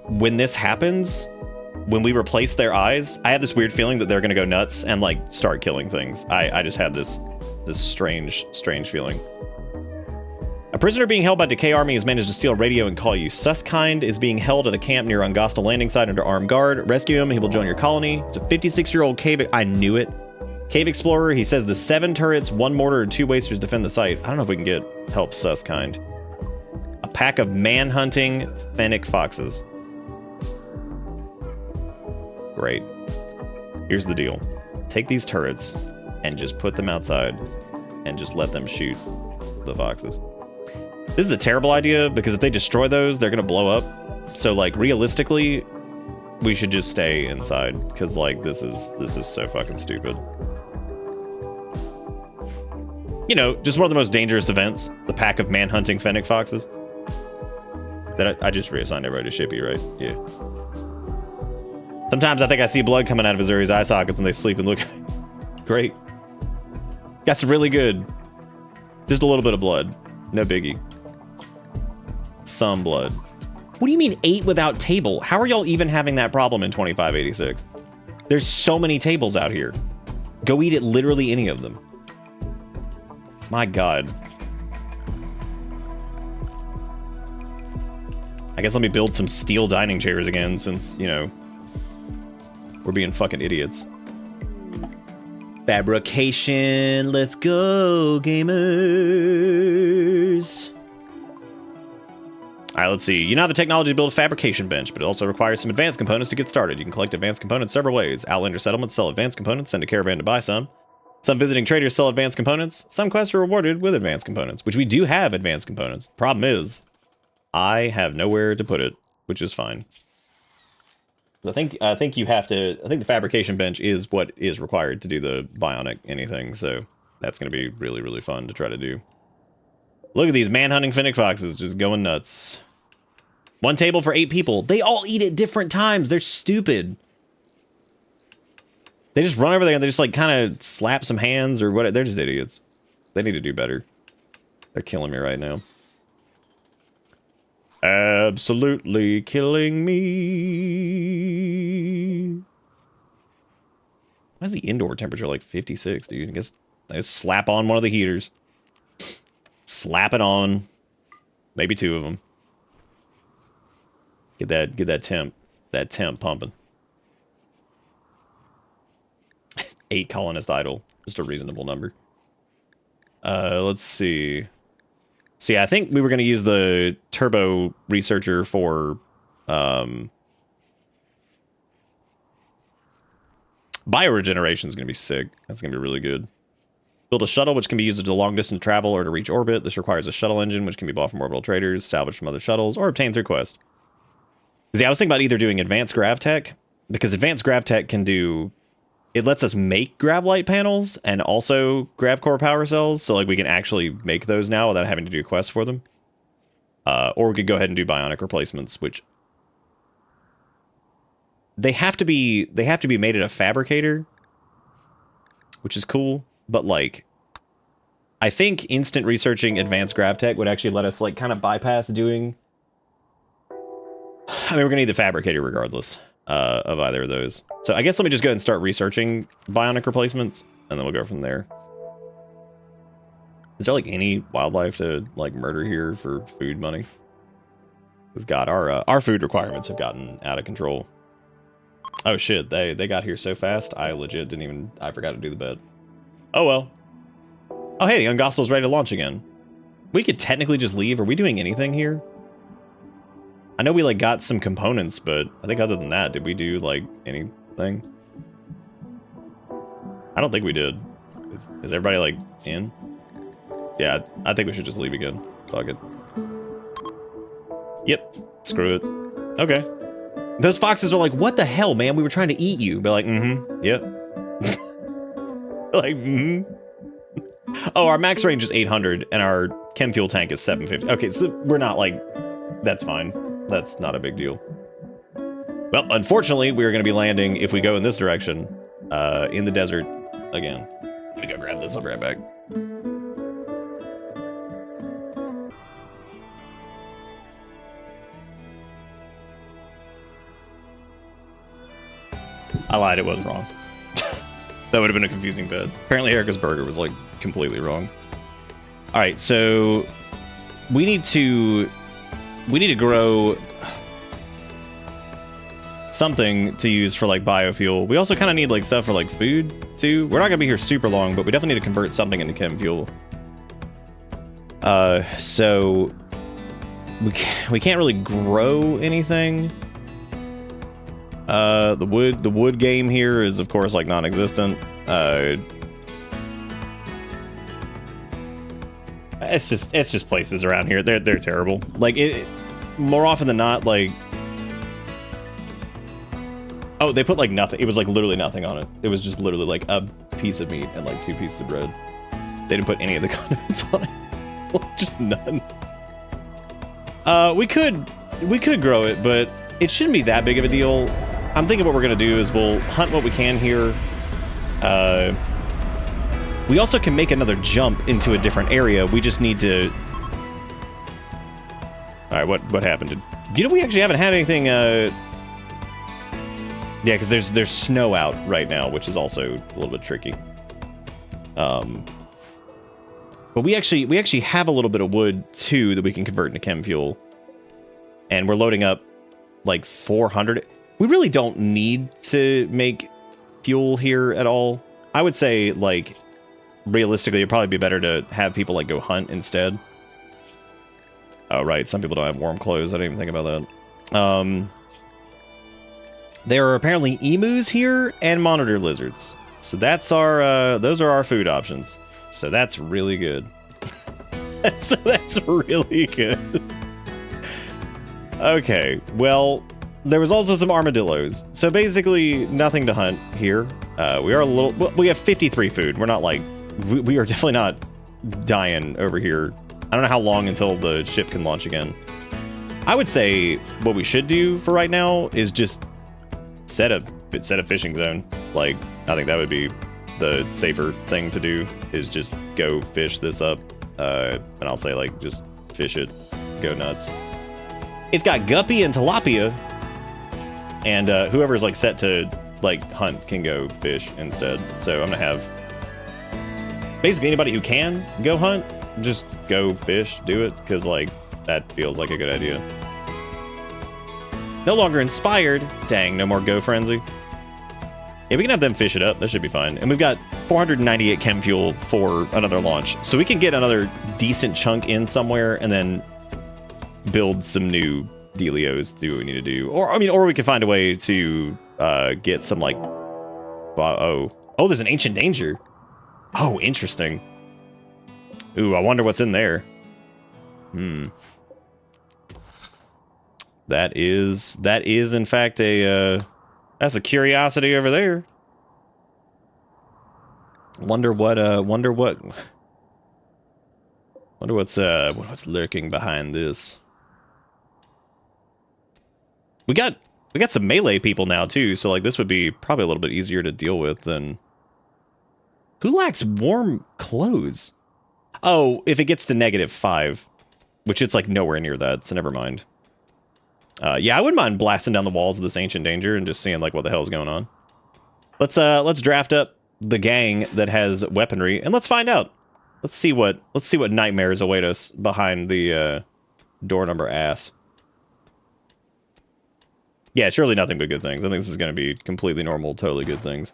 when this happens, when we replace their eyes, I have this weird feeling that they're going to go nuts and like start killing things. I just have this strange feeling. A prisoner being held by Decay Army has managed to steal a radio and call you. Susskind is being held at a camp near Angosta landing site under armed guard. Rescue him, he will join your colony. It's a 56-year-old cave... I knew it. Cave explorer, he says the 7 turrets, 1 mortar, and 2 wasters defend the site. I don't know if we can get help Susskind. A pack of man-hunting fennec foxes. Great. Here's the deal. Take these turrets and just put them outside and just let them shoot the foxes. This is a terrible idea because if they destroy those, they're gonna blow up. So like realistically, we should just stay inside because like this is so fucking stupid. You know, just one of the most dangerous events, the pack of man-hunting fennec foxes. That I just reassigned everybody to Shippy, right? Yeah. Sometimes I think I see blood coming out of Azuri's eye sockets when they sleep and look at me. Great. That's really good. Just a little bit of blood. No biggie. Some blood. What do you mean 8 without table? How are y'all even having that problem in 2586? There's so many tables out here. Go eat at literally any of them. My God. I guess let me build some steel dining chairs again since, you know, we're being fucking idiots. Fabrication, let's go, gamers. All right, let's see. You now have the technology to build a fabrication bench, but it also requires some advanced components to get started. You can collect advanced components several ways. Outlander settlements sell advanced components, send a caravan to buy some. Some visiting traders sell advanced components. Some quests are rewarded with advanced components, which we do have advanced components. Problem is, I have nowhere to put it, which is fine. I think you have to. I think the fabrication bench is what is required to do the bionic anything. So that's going to be really, really fun to try to do. Look at these man-hunting fennec foxes just going nuts. 1 table for 8 people. They all eat at different times. They're stupid. They just run over there and they just like kind of slap some hands or what. They're just idiots. They need to do better. They're killing me right now. Absolutely killing me. Why is the indoor temperature like 56, dude? I guess I just slap on one of the heaters. Slap it on. Maybe 2 of them. Get that temp pumping. 8 colonist idle. Just a reasonable number. Let's see. So yeah, I think we were going to use the turbo researcher for bioregeneration is going to be sick. That's going to be really good. Build a shuttle which can be used to long distance travel or to reach orbit. This requires a shuttle engine which can be bought from orbital traders, salvaged from other shuttles, or obtained through quest. See, I was thinking about either doing advanced grav tech, because advanced grav tech can do... It lets us make gravlight panels and also grav core power cells, so like we can actually make those now without having to do quests for them. Or we could go ahead and do bionic replacements, which they have to be made at a fabricator, which is cool. But like, I think instant researching advanced grav tech would actually let us like kind of bypass doing. I mean, we're gonna need the fabricator regardless of either of those. So I guess let me just go ahead and start researching bionic replacements, and then we'll go from there. Is there like any wildlife to like murder here for food money? Because God, our food requirements have gotten out of control. Oh shit, they got here so fast. I legit didn't even. I forgot to do the bet. Oh well. Oh hey, the Ungostel's ready to launch again. We could technically just leave. Are we doing anything here? I know we like got some components, but I think other than that, did we do like anything? I don't think we did. Is everybody like in? Yeah, I think we should just leave again. Fuck it. Yep. Screw it. Okay. Those foxes are like, what the hell, man? We were trying to eat you. They're like, mm-hmm. Yep. Like, mm-hmm. Oh, our max range is 800, and our chem fuel tank is 750. Okay, so we're not like... That's fine. That's not a big deal. Well, unfortunately, we're going to be landing, if we go in this direction, in the desert again. Let me go grab this. I'll be right back. I lied, it was wrong. That would have been a confusing bed. Apparently Erica's burger was, like, completely wrong. Alright, so... We need to grow... something to use for, like, biofuel. We also kind of need, like, stuff for, like, food, too. We're not gonna be here super long, but we definitely need to convert something into chem fuel. So... We can't really grow anything. The wood game here is, of course, like, non-existent. It's just places around here. They're terrible. Like, more often than not, like... Oh, they put, like, nothing. It was, like, literally nothing on it. It was just literally, like, a piece of meat and, like, 2 pieces of bread. They didn't put any of the condiments on it. Just none. We could grow it, but it shouldn't be that big of a deal. I'm thinking what we're going to do is we'll hunt what we can here. We also can make another jump into a different area. We just need to... Alright, what happened? You know, we actually haven't had anything... Yeah, because there's snow out right now, which is also a little bit tricky. But we actually have a little bit of wood, too, that we can convert into chem fuel. And we're loading up, like, 400... We really don't need to make fuel here at all. I would say, like, realistically, it'd probably be better to have people, like, go hunt instead. Oh, right. Some people don't have warm clothes. I didn't even think about that. There are apparently emus here and monitor lizards. So that's our, those are our food options. So that's really good. that's really good. Okay, well... There was also some armadillos. So basically, nothing to hunt here. We are a little... Well, we have 53 food. We're not like... We are definitely not dying over here. I don't know how long until the ship can launch again. I would say what we should do for right now is just set a fishing zone. Like, I think that would be the safer thing to do, is just go fish this up. And I'll say, like, just fish it. Go nuts. It's got guppy and tilapia. And whoever's, like, set to, like, hunt can go fish instead. So I'm gonna have... Basically anybody who can go hunt, just go fish, do it, because, like, that feels like a good idea. No longer inspired. Dang, no more Go Frenzy. Yeah, we can have them fish it up. That should be fine. And we've got 498 chem fuel for another launch. So we can get another decent chunk in somewhere and then build some new... Delios, do what we need to do. Or, I mean, or we could find a way to get some, like... Oh, there's an ancient danger. Oh, interesting. Ooh, I wonder what's in there. That is in fact a, that's a curiosity over there. Wonder what's lurking behind this. We got some melee people now, too, so, like, this would be probably a little bit easier to deal with than... Who lacks warm clothes? Oh, if it gets to -5, which it's, like, nowhere near that, so never mind. Yeah, I wouldn't mind blasting down the walls of this ancient danger and just seeing, like, what the hell's going on. Let's draft up the gang that has weaponry, and let's find out. Let's see what nightmares await us behind the door number ass. Yeah, surely nothing but good things. I think this is going to be completely normal, totally good things.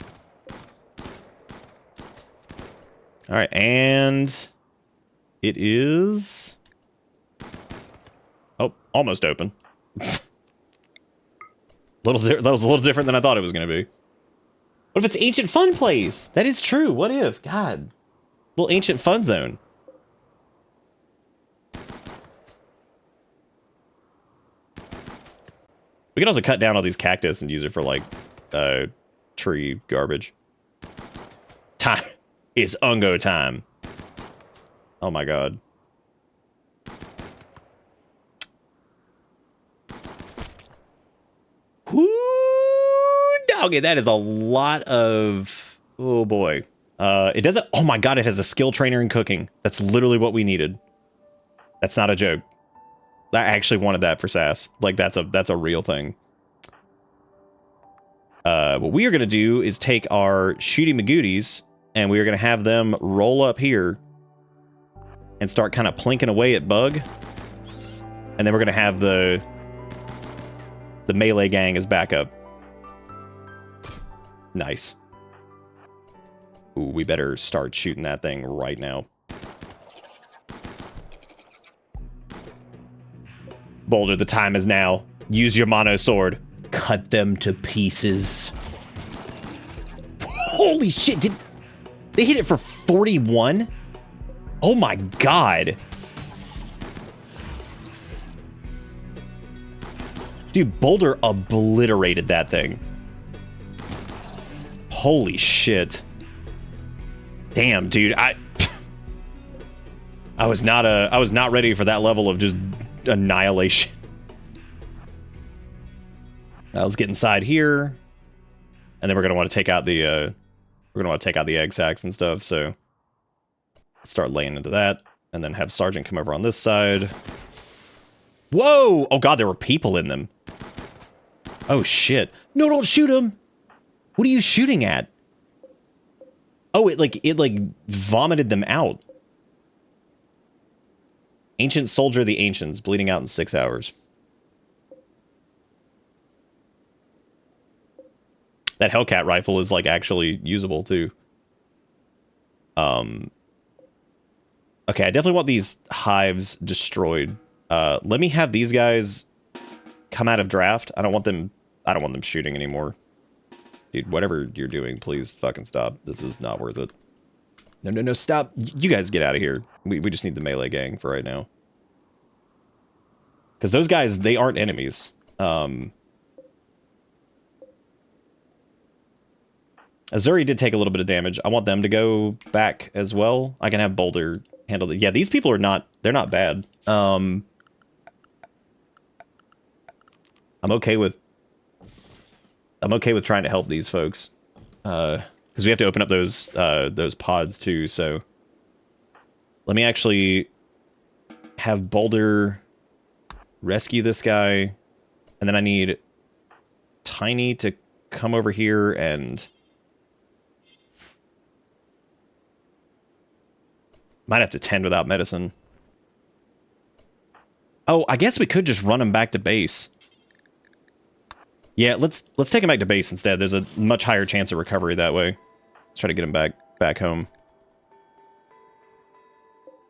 Alright, and... It is... Oh, almost open. That was a little different than I thought it was going to be. What if it's Ancient Fun Place? That is true. What if? God. Little Ancient Fun Zone. We can also cut down all these cactus and use it for, like, tree garbage. Time is Ungo time. Oh my god. Whoo, doggy, that is a lot of... Oh boy. It doesn't... Oh my god, it has a skill trainer in cooking. That's literally what we needed. That's not a joke. I actually wanted that for Sass. Like, that's a real thing. What we are going to do is take our Shooty Magooties, and we are going to have them roll up here and start kind of plinking away at Bug. And then we're going to have the melee gang as backup. Nice. Ooh, we better start shooting that thing right now. Boulder, the time is now. Use your mono sword. Cut them to pieces. Holy shit, did they hit it for 41? Oh my god. Dude, Boulder obliterated that thing. Holy shit. Damn, dude, I was not ready for that level of just annihilation. Let's get inside here, and then we're gonna want to take out the egg sacs and stuff. So start laying into that, and then have Sergeant come over on this side. Whoa! Oh god, there were people in them. Oh shit! No, don't shoot him. What are you shooting at? Oh, it vomited them out. Ancient Soldier of the Ancients, bleeding out in 6 hours. That Hellcat rifle is, like, actually usable, too. Okay, I definitely want these hives destroyed. Let me have these guys come out of draft. I don't want them shooting anymore. Dude, whatever you're doing, please fucking stop. This is not worth it. No, stop. You guys get out of here. We just need the melee gang for right now. Because those guys, they aren't enemies. Azuri did take a little bit of damage. I want them to go back as well. I can have Boulder handle it. Yeah, these people are not... They're not bad. I'm okay with trying to help these folks. Because we have to open up those pods too, so... Let me actually have Boulder rescue this guy. And then I need Tiny to come over here and... Might have to tend without medicine. Oh, I guess we could just run him back to base. Yeah, let's take him back to base instead. There's a much higher chance of recovery that way. Let's try to get him back home.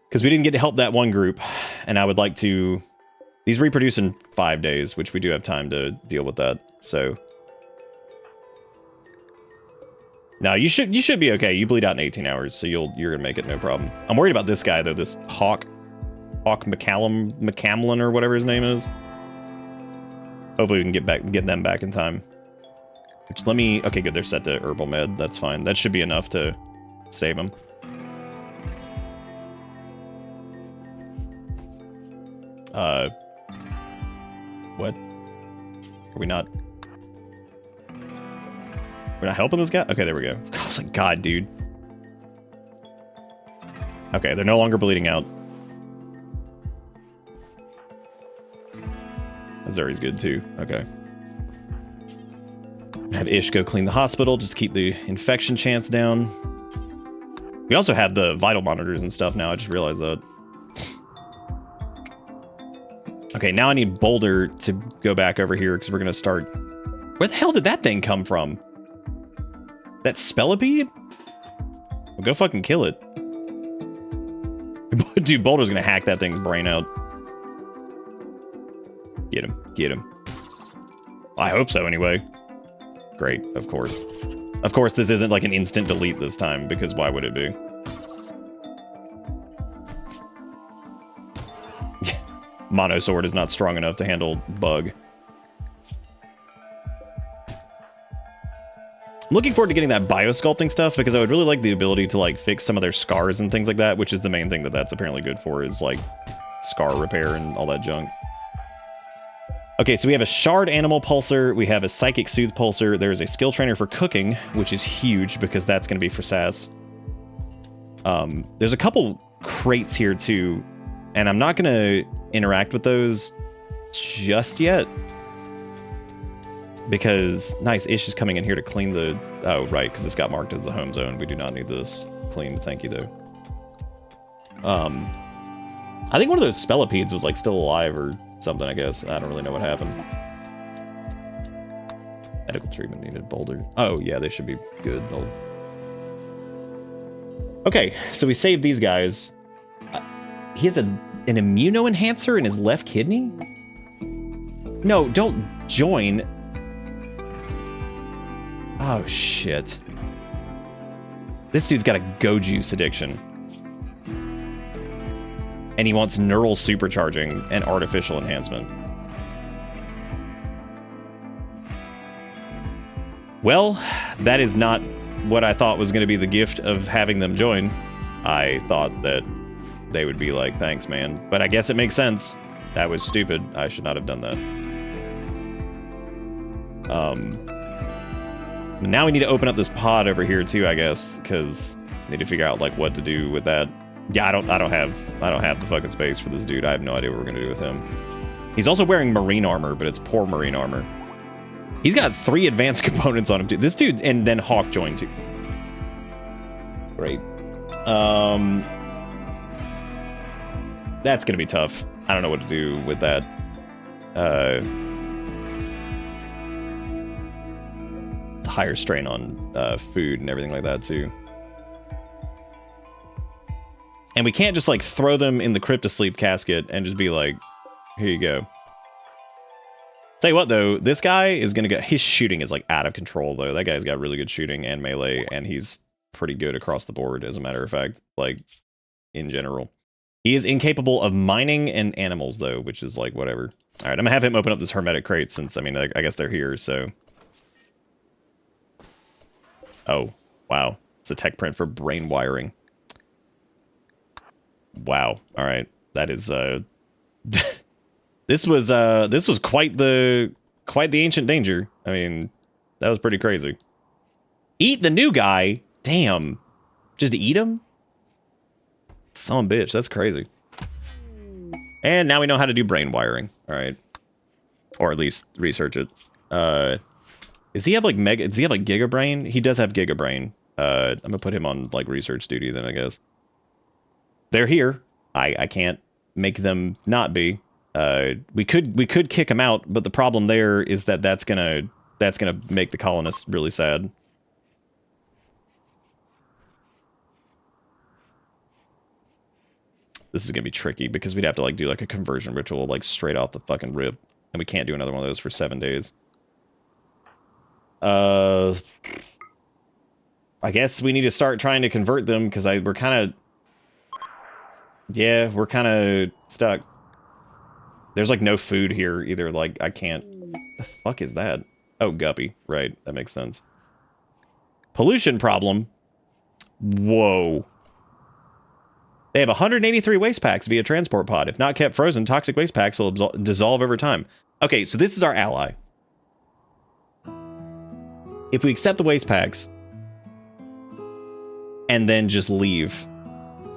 Because we didn't get to help that one group, and I would like to... These reproduce in 5 days, which we do have time to deal with that, so... No, you should be okay. You bleed out in 18 hours, so you're gonna make it no problem. I'm worried about this guy though, this Hawk McCamlin or whatever his name is. Hopefully we can get them back in time. Which okay, good, they're set to herbal med. That's fine. That should be enough to save them. What? Are we not? We're not helping this guy? Okay, there we go. I was like, God, dude. Okay, they're no longer bleeding out. Azuri's good, too. Okay. Have Ish go clean the hospital, just keep the infection chance down. We also have the vital monitors and stuff now, I just realized that. Okay, now I need Boulder to go back over here, because we're going to start... Where the hell did that thing come from? That Spellipede? Well, go fucking kill it. Dude, Boulder's gonna hack that thing's brain out. Get him. Get him. I hope so, anyway. Great, of course. Of course, this isn't like an instant delete this time, because why would it be? Mono Sword is not strong enough to handle Bug. I'm looking forward to getting that biosculpting stuff because I would really like the ability to like fix some of their scars and things like that, which is the main thing that's apparently good for, is like scar repair and all that junk. Okay, so we have a shard animal pulsar, we have a psychic soothe pulsar, there's a skill trainer for cooking, which is huge because that's going to be for Sass. There's a couple crates here too, and I'm not going to interact with those just yet. Because, nice, Ish is coming in here to clean the... Oh, right, because this got marked as the home zone. We do not need this cleaned, thank you, though. I think one of those Spellipedes was, like, still alive or something, I guess. I don't really know what happened. Medical treatment needed, boulder. Oh, yeah, they should be good. Okay, so we saved these guys. He has an immuno-enhancer in his left kidney? No, don't join... Oh, shit. This dude's got a go juice addiction. And he wants neural supercharging and artificial enhancement. Well, that is not what I thought was going to be the gift of having them join. I thought that they would be like, thanks, man. But I guess it makes sense. That was stupid. I should not have done that. Now we need to open up this pod over here too, I guess, because I need to figure out like what to do with that. Yeah, I don't have the fucking space for this dude. I have no idea what we're gonna do with him. He's also wearing marine armor, but it's poor marine armor. He's got 3 advanced components on him too. This dude, and then Hawk joined too. Great. That's gonna be tough. I don't know what to do with that. Higher strain on food and everything like that too. And we can't just like throw them in the cryptosleep casket and just be like, here you go. Tell you what though, this guy is gonna get, his shooting is like out of control though. That guy's got really good shooting and melee, and he's pretty good across the board, as a matter of fact, like in general. He is incapable of mining and animals though, which is like whatever. All right, I'm gonna have him open up this hermetic crate since, I mean, I guess they're here, so. Oh, wow. It's a tech print for brain wiring. Wow. All right. That is this was quite the ancient danger. I mean, that was pretty crazy. Eat the new guy? Damn. Just eat him? Son of a bitch, that's crazy. And now we know how to do brain wiring. All right. Or at least research it. Does he have like Giga Brain? He does have Giga Brain. I'm gonna put him on like research duty then, I guess. They're here. I can't make them not be. We could kick him out, but the problem there is that that's gonna make the colonists really sad. This is gonna be tricky because we'd have to like do like a conversion ritual like straight off the fucking rip, and we can't do another one of those for 7 days. I guess we need to start trying to convert them because we're kind of stuck. There's like no food here either. Like I can't. The fuck is that? Oh, guppy. Right, that makes sense. Pollution problem. Whoa. They have 183 waste packs via transport pod. If not kept frozen, toxic waste packs will dissolve over time. Okay, so this is our ally. If we accept the waste packs and then just leave,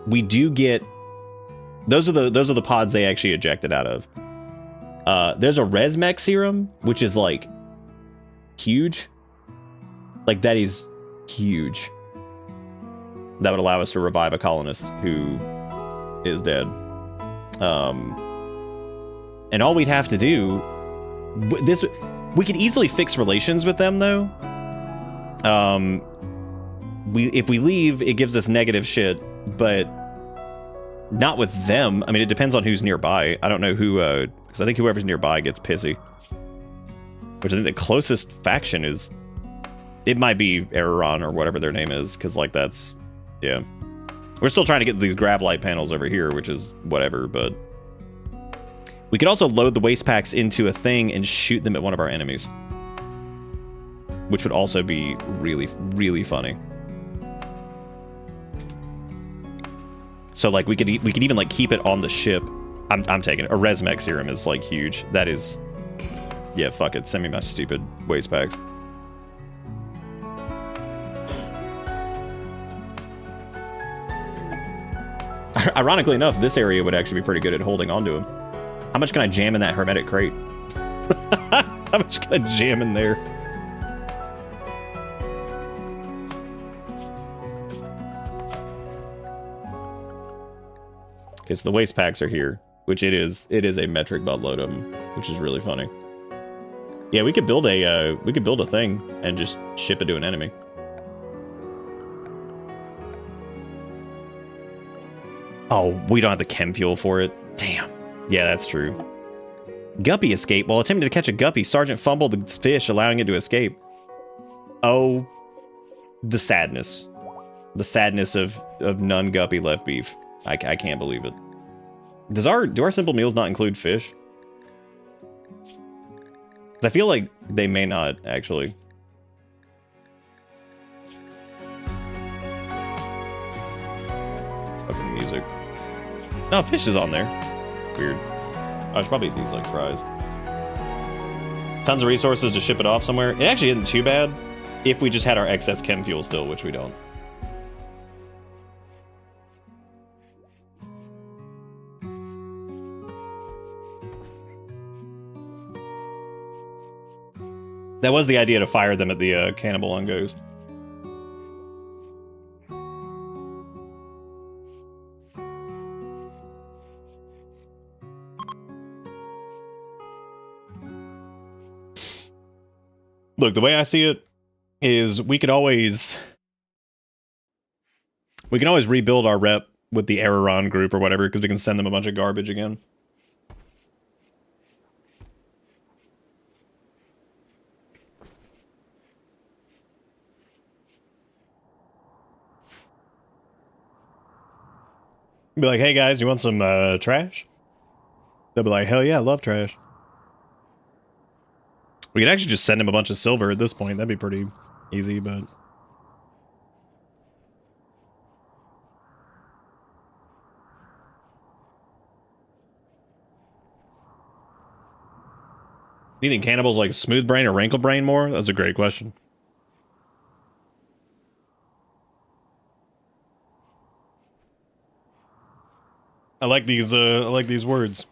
we do get those are the pods they actually ejected out of. There's a Resmec serum, which is like huge. Like that is huge. That would allow us to revive a colonist who is dead. And all we'd have to do we could easily fix relations with them though. If we leave, it gives us negative shit, but not with them. I mean, it depends on who's nearby. I don't know who, because I think whoever's nearby gets pissy. Which I think the closest faction is, it might be Eraron or whatever their name is, because like that's, yeah. We're still trying to get these Gravlight panels over here, which is whatever, but we could also load the waste packs into a thing and shoot them at one of our enemies. which would also be really, really funny. So like we could even like keep it on the ship. I'm taking it. A Resmec serum is like huge. That is, yeah, fuck it. Send me my stupid waste packs. Ironically enough, this area would actually be pretty good at holding on to him. How much can I jam in that hermetic crate? How much can I jam in there? Okay, so the waste packs are here, which it is a metric buttload of them, which is really funny. Yeah, we could build a thing and just ship it to an enemy. Oh, we don't have the chem fuel for it. Damn. Yeah, that's true. Guppy escape. While attempting to catch a guppy, Sergeant fumbled the fish, allowing it to escape. Oh, the sadness. The sadness of none guppy left beef. I can't believe it. Do our simple meals not include fish? I feel like they may not, actually. It's fucking music. No, fish is on there. Weird. I should probably eat these like fries. Tons of resources to ship it off somewhere. It actually isn't too bad if we just had our excess chem fuel still, which we don't. That was the idea, to fire them at the cannibal Ungos. Look, the way I see it is we can always rebuild our rep with the Araron group or whatever, because we can send them a bunch of garbage again. Be like, hey guys, you want some trash? They'll be like, hell yeah, I love trash. We could actually just send him a bunch of silver at this point. That'd be pretty easy, but... Do you think cannibals like smooth brain or wrinkle brain more? That's a great question. I like these words.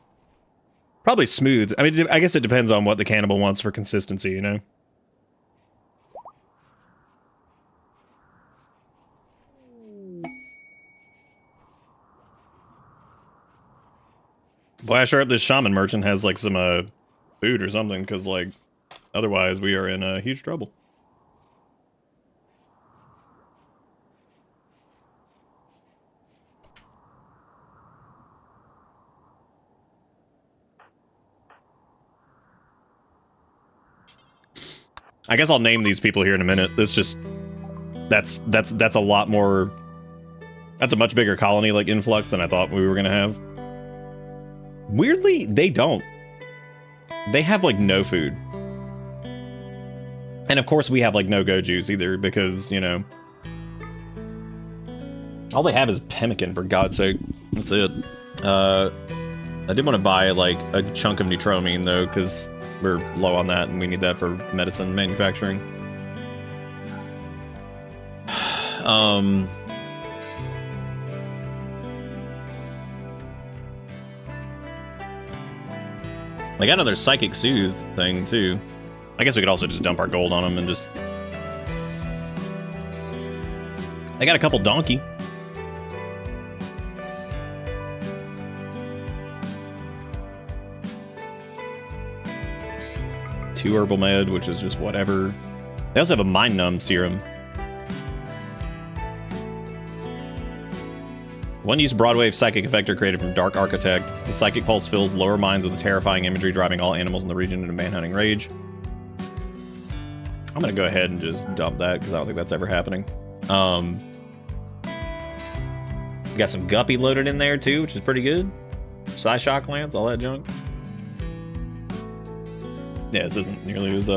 Probably smooth. I mean, I guess it depends on what the cannibal wants for consistency, you know? Boy, I sure hope this shaman merchant has, like, some, food or something, because, like, otherwise we are in, huge trouble. I guess I'll name these people here in a minute. This just... That's a lot more... That's a much bigger colony, like, influx than I thought we were gonna have. Weirdly, they don't. They have, like, no food. And of course we have, like, no go juice either, because, you know... All they have is pemmican, for God's sake. That's it. I did want to buy, like, a chunk of Neutramine, though, because we're low on that, and we need that for medicine manufacturing. They got another Psychic Soothe thing, too. I guess we could also just dump our gold on them and just... They got a couple donkey. Two herbal med, which is just whatever. They also have a mind numb serum. One use Broadwave psychic effector created from Dark Architect. The psychic pulse fills lower minds with a terrifying imagery, driving all animals in the region into manhunting rage. I'm gonna go ahead and just dump that because I don't think that's ever happening. We got some guppy loaded in there too, which is pretty good. Psyshock lance, all that junk. Yeah, this isn't nearly as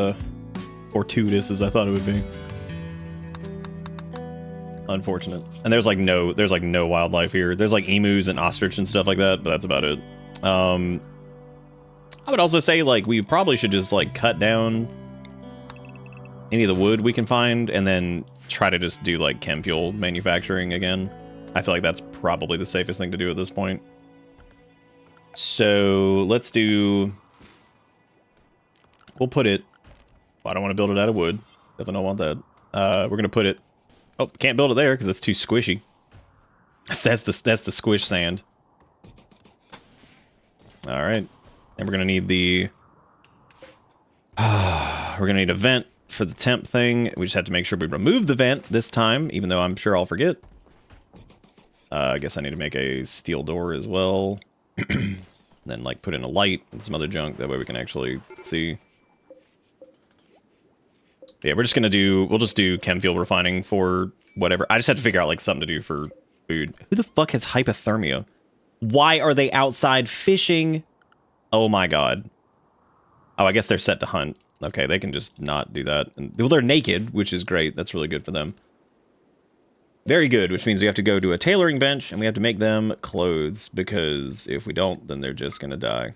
fortuitous as I thought it would be. Unfortunate. And there's like no wildlife here. There's like emus and ostrich and stuff like that, but that's about it. I would also say like we probably should just like cut down any of the wood we can find and then try to just do like chem fuel manufacturing again. I feel like that's probably the safest thing to do at this point. So let's do... We'll put it... Well, I don't want to build it out of wood. Definitely don't want that. We're going to put it... Oh, can't build it there because it's too squishy. That's the squish sand. Alright. And we're going to need the... we're going to need a vent for the temp thing. We just have to make sure we remove the vent this time, even though I'm sure I'll forget. I guess I need to make a steel door as well. Then like put in a light and some other junk, that way we can actually see. Yeah, we'll just do chem fuel refining for whatever. I just have to figure out like something to do for food. Who the fuck has hypothermia? Why are they outside fishing? Oh my god. Oh, I guess they're set to hunt. Okay, they can just not do that. And, well, they're naked, which is great. That's really good for them. Very good, which means we have to go to a tailoring bench and we have to make them clothes, because if we don't, then they're just gonna die.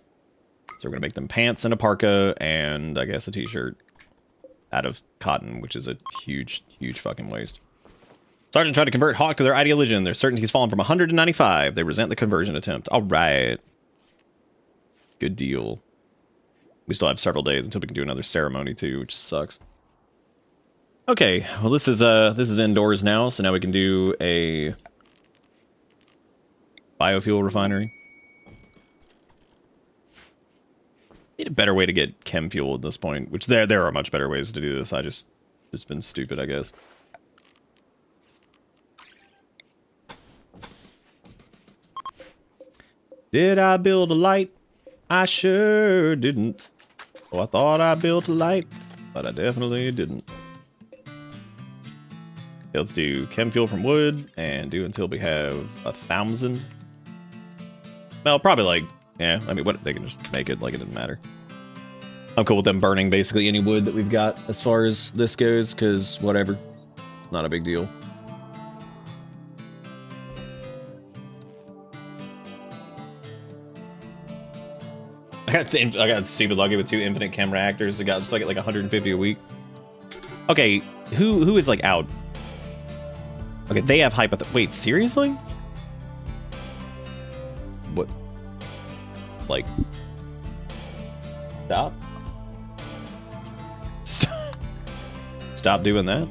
So we're gonna make them pants and a parka and I guess a t-shirt out of cotton, which is a huge, huge fucking waste. Sergeant tried to convert Hawk to their ideology. Their certainty has fallen from 100 to 95. They resent the conversion attempt. All right. Good deal. We still have several days until we can do another ceremony too, which sucks. Okay, well this is indoors now, so now we can do a biofuel refinery. Need a better way to get chem fuel at this point, which there are much better ways to do this. I just been stupid, I guess. Did I build a light? I sure didn't. Oh, I thought I built a light, but I definitely didn't. Let's do chem fuel from wood and do until we have 1,000. Well, probably like, yeah, I mean, what they can just make it like it didn't matter. I'm cool with them burning basically any wood that we've got as far as this goes, because whatever, not a big deal. I got stupid lucky with 2 infinite chem reactors. I got stuck at like 150 a week. Okay, who is like out? Okay, they have wait, seriously? What? Like... Stop? Stop doing that?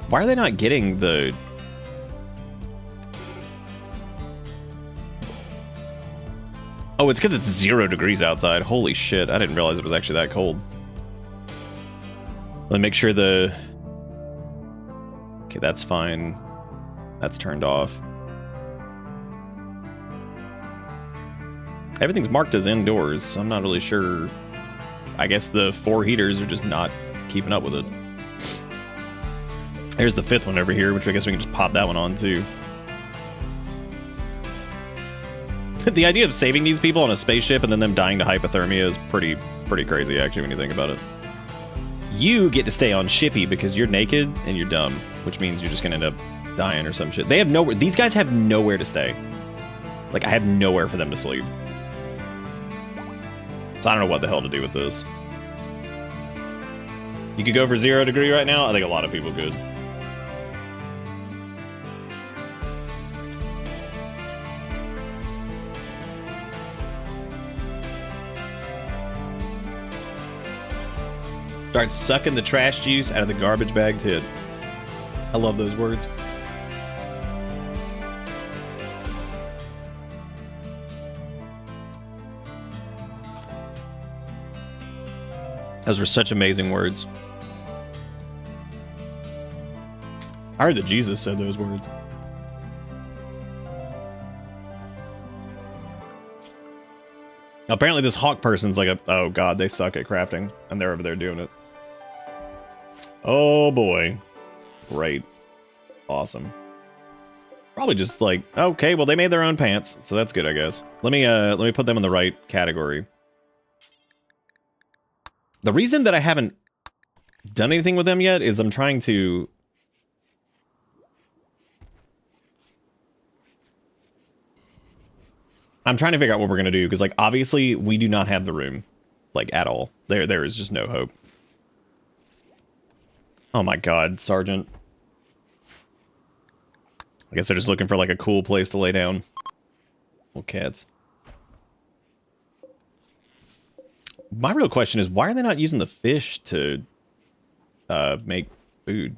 Why are they not getting the... Oh, it's because it's 0 degrees outside. Holy shit, I didn't realize it was actually that cold. Let me make sure the... Okay, that's fine. That's turned off. Everything's marked as indoors, so I'm not really sure. I guess the 4 heaters are just not keeping up with it. There's the 5th one over here, which I guess we can just pop that one on too. The idea of saving these people on a spaceship and then them dying to hypothermia is pretty crazy, actually, when you think about it. You get to stay on Shippy because you're naked and you're dumb, which means you're just gonna end up dying or some shit. They have nowhere. These guys have nowhere to stay. Like, I have nowhere for them to sleep. So I don't know what the hell to do with this. You could go for 0 degree right now. I think a lot of people could. Start sucking the trash juice out of the garbage bag tit. I love those words. Those were such amazing words. I heard that Jesus said those words. Apparently this hawk person's like oh god, they suck at crafting, and they're over there doing it. Oh boy. Great. Awesome. Probably just like, okay, well they made their own pants, so that's good, I guess. Let me put them in the right category. The reason that I haven't done anything with them yet is I'm trying to... figure out what we're gonna do, because like obviously we do not have the room, like at all. There is just no hope. Oh my god, Sergeant. I guess they're just looking for like a cool place to lay down. Little cats. My real question is, why are they not using the fish to make food?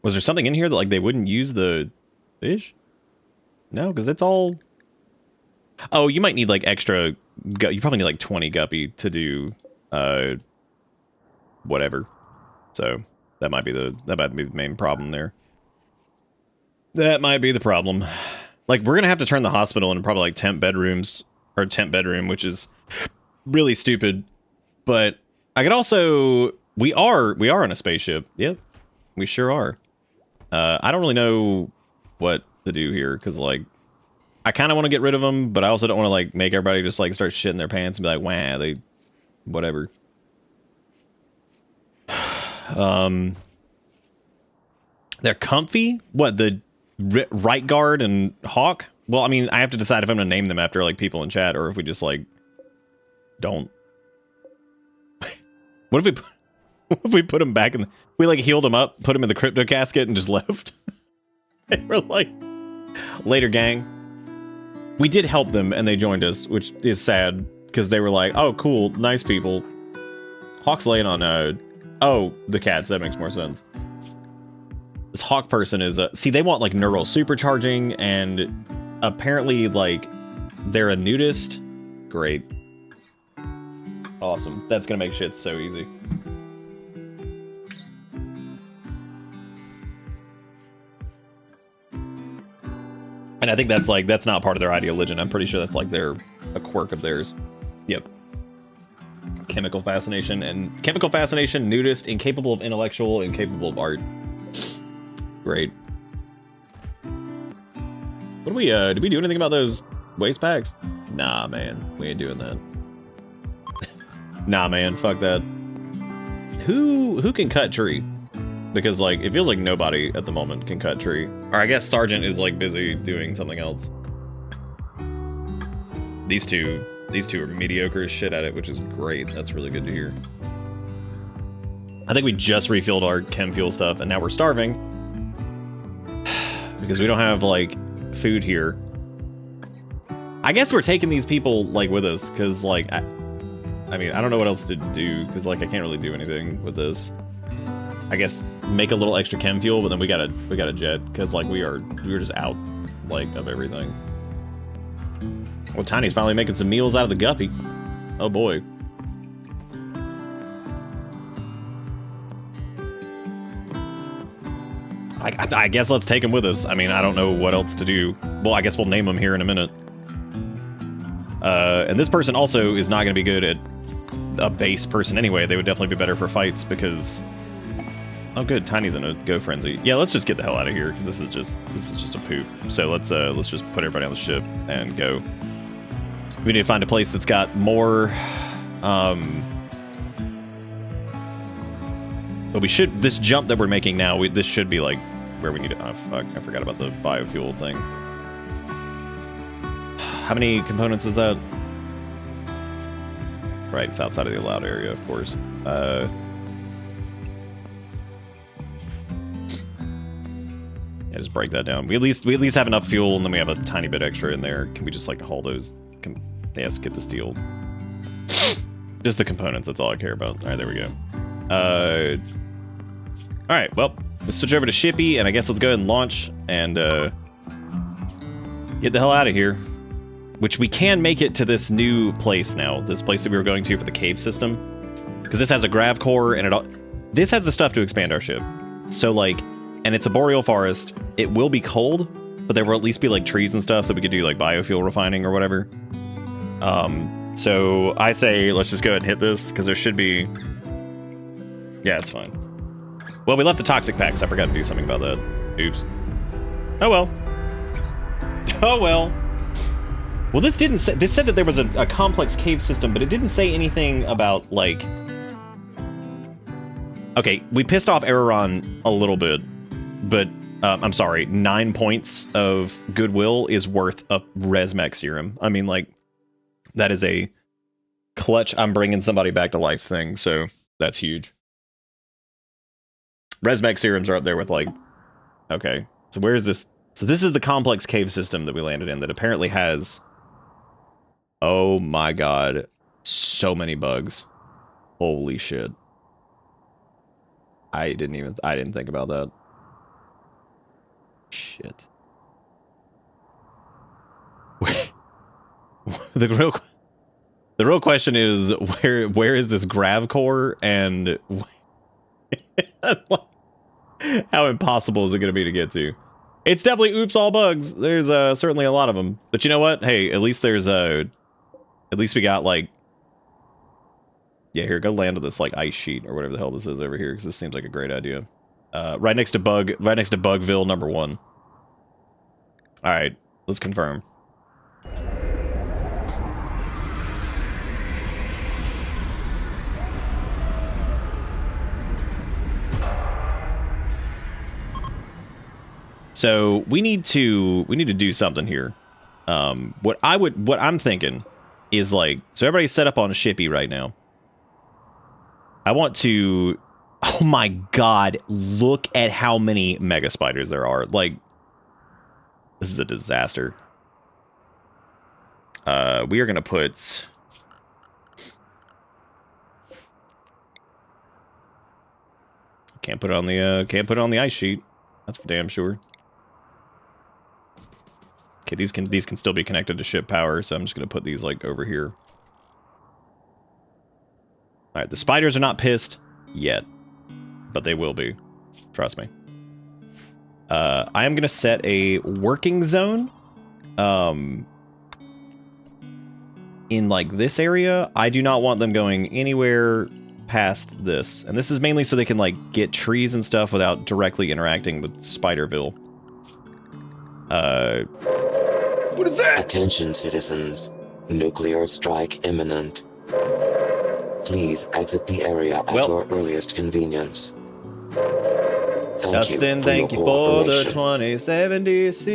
Was there something in here that like they wouldn't use the fish? No, because it's all... Oh, you might need like extra... You probably need like 20 guppy to do whatever. So that might be the main problem there. That might be the problem. Like, we're gonna have to turn the hospital into probably like temp bedrooms, or temp bedroom, which is really stupid. But I could also... We are on a spaceship. Yep, we sure are. I don't really know what to do here, because like, I kind of want to get rid of them, but I also don't want to like make everybody just like start shitting their pants and be like, wah, they, whatever. They're comfy? What, the right guard and Hawk? Well, I mean, I have to decide if I'm gonna name them after like people in chat, or if we just like don't. What if we put them back in? We like healed them up, put them in the crypto casket, and just left. And we're like, later, gang. We did help them, and they joined us, which is sad because they were like, "Oh, cool, nice people." Hawk's laying on oh, the cats. That makes more sense. This Hawk person is see, they want like neural supercharging, and apparently like they're a nudist. Great, awesome. That's gonna make shit so easy. And I think that's like, that's not part of their ideology. I'm pretty sure that's like a quirk of theirs. Yep. Chemical fascination, nudist, incapable of intellectual, incapable of art. Great. What do we, did we do anything about those waste packs? Nah, man. We ain't doing that. Nah, man. Fuck that. Who can cut tree? Because, like, it feels like nobody at the moment can cut tree. Or I guess Sergeant is, like, busy doing something else. These two are mediocre as shit at it, which is great. That's really good to hear. I think we just refilled our chem fuel stuff, and now we're starving. Because we don't have, like, food here. I guess we're taking these people, like, with us, because, like, I mean, I don't know what else to do, because, like, I can't really do anything with this. I guess make a little extra chem fuel, but then we gotta jet, because like we're just out like of everything. Well, Tiny's finally making some meals out of the guppy. Oh boy. I guess let's take him with us. I mean, I don't know what else to do. Well, I guess we'll name him here in a minute. And this person also is not going to be good at a base person anyway. They would definitely be better for fights because... Oh, good. Tiny's in a go frenzy. Yeah, let's just get the hell out of here because this is just a poop. So let's just put everybody on the ship and go. We need to find a place that's got more. But we should. This jump that we're making now, this should be like where we need to. Oh fuck! I forgot about the biofuel thing. How many components is that? Right, it's outside of the allowed area, of course. Yeah, just break that down. We at least have enough fuel, and then we have a tiny bit extra in there. Can we just like haul those? Yes, get the steel. Just the components. That's all I care about. All right, there we go. All right, well, let's switch over to Shippy, and I guess let's go ahead and launch and get the hell out of here. Which we can make it to this new place now. This place that we were going to for the cave system, because this has a grav core, and this has the stuff to expand our ship. So like. And it's a boreal forest. It will be cold, but there will at least be like trees and stuff that we could do like biofuel refining or whatever. So I say let's just go ahead and hit this because there should be. Yeah, it's fine. Well, we left the toxic packs. I forgot to do something about that. Oops. Oh well. Oh well. Well, this didn't say... This said that there was a complex cave system, but it didn't say anything about, like... Okay, we pissed off Araron a little bit, but... I'm sorry, 9 points of goodwill is worth a Resmec serum. I mean, like, that is a clutch I'm bringing somebody back to life thing, so that's huge. Resmec serums are up there with, like... Okay, so where is this? So this is the complex cave system that we landed in that apparently has... Oh my god, so many bugs. Holy shit. I didn't think about that. Shit. The real question is where is this grav core, and how impossible is it going to be to get to? It's definitely oops all bugs. There's certainly a lot of them, but you know what? Hey, at least there's at least we got like, yeah, here, go land on this like ice sheet or whatever the hell this is over here, because this seems like a great idea. Right next to Bugville number 1. All right, let's confirm. So we need to do something here. What I'm thinking is like, so everybody's set up on a shippy right now. I want to, oh my god, look at how many mega spiders there are. Like, this is a disaster. We are gonna put, can't put it on the ice sheet. That's for damn sure. Okay, these can still be connected to ship power, so I'm just gonna put these like over here. All right, the spiders are not pissed yet, but they will be. Trust me. I am gonna set a working zone, in like this area. I do not want them going anywhere past this, and this is mainly so they can like get trees and stuff without directly interacting with Spiderville. What is that? Attention, citizens. Nuclear strike imminent. Please exit the area at your earliest convenience. Justin, thank you for the 2076.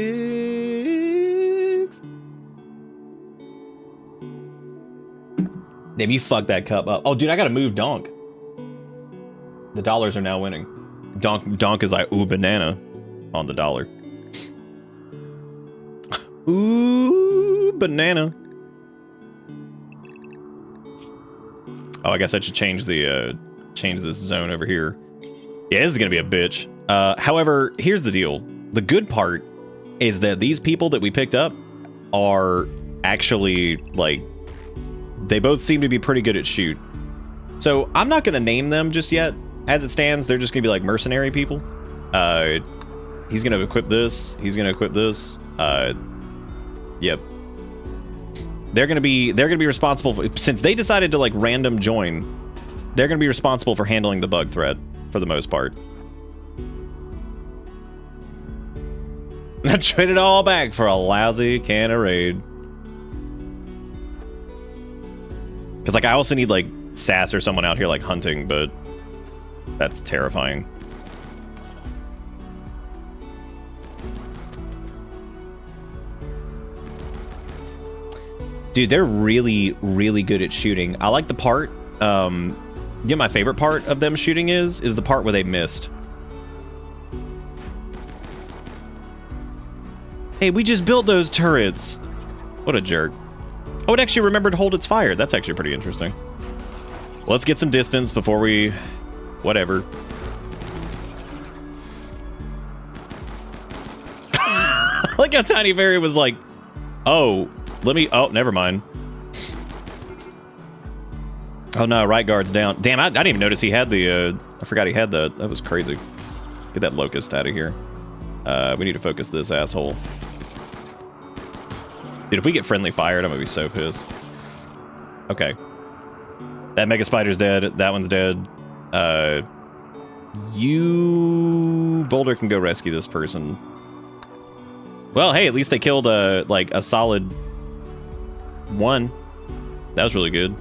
Damn, you fucked that cup up. Oh, dude, I gotta move Donk. The dollars are now winning. Donk is like, ooh, banana on the dollar. Ooh, banana. Oh, I guess I should change the change this zone over here. Yeah, this is gonna be a bitch. However, here's the deal. The good part is that these people that we picked up are actually like, they both seem to be pretty good at shoot. So I'm not gonna name them just yet. As it stands, they're just gonna be like mercenary people. He's gonna equip this. He's gonna equip this. Yep. They're gonna be responsible for, since they decided to like random join, they're gonna be responsible for handling the bug threat for the most part. I traded all back for a lousy can of raid. Cause like I also need like Sass or someone out here like hunting, but that's terrifying. Dude, they're really, really good at shooting. I like the part, yeah, my favorite part of them shooting is the part where they missed. Hey, we just built those turrets. What a jerk. Oh, it actually remembered to hold its fire. That's actually pretty interesting. Let's get some distance before we... whatever. Like how Tiny Fairy was like, oh... let me... oh, never mind. Oh no, right guard's down. Damn, I didn't even notice he had the... I forgot he had the... that was crazy. Get that locust out of here. We need to focus this asshole. Dude, if we get friendly fired, I'm gonna be so pissed. Okay. That Mega Spider's dead. That one's dead. You, Boulder, can go rescue this person. Well, hey, at least they killed like a solid one. That was really good.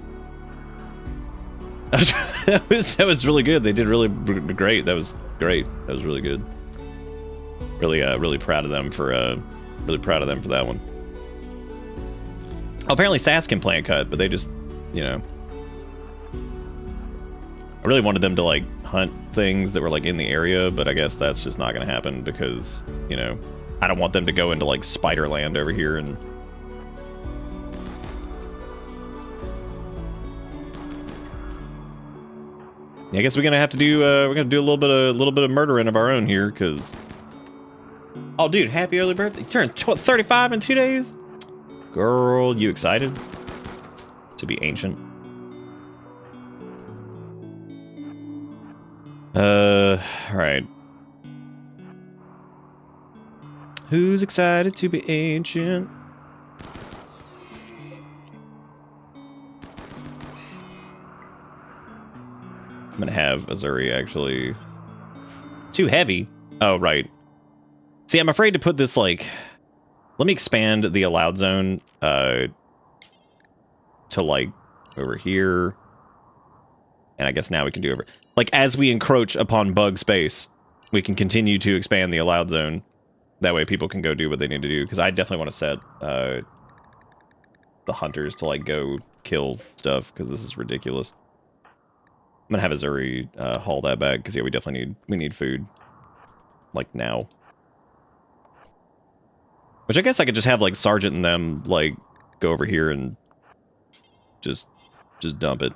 that was really good. They did really great. That was great. That was really good. Really proud of them for that one. Oh, apparently Sass can plant cut, but they just, you know. I really wanted them to like hunt things that were like in the area, but I guess that's just not going to happen because, you know, I don't want them to go into like Spiderland over here and. I guess we're gonna have to do a little bit of murdering of our own here, cause. Oh, dude! Happy early birthday! You turned 35 in 2 days. Girl, you excited to be ancient? All right. Who's excited to be ancient? I'm gonna have Azuri actually. Too heavy. Oh, right. See, I'm afraid to put this like. Let me expand the allowed zone to like over here. And I guess now we can do over. Like as we encroach upon bug space, we can continue to expand the allowed zone. That way people can go do what they need to do. Because I definitely want to set the hunters to like go kill stuff because this is ridiculous. I'm gonna have Azuri haul that back because yeah, we definitely need food. Like now. Which I guess I could just have like Sergeant and them like go over here and just dump it.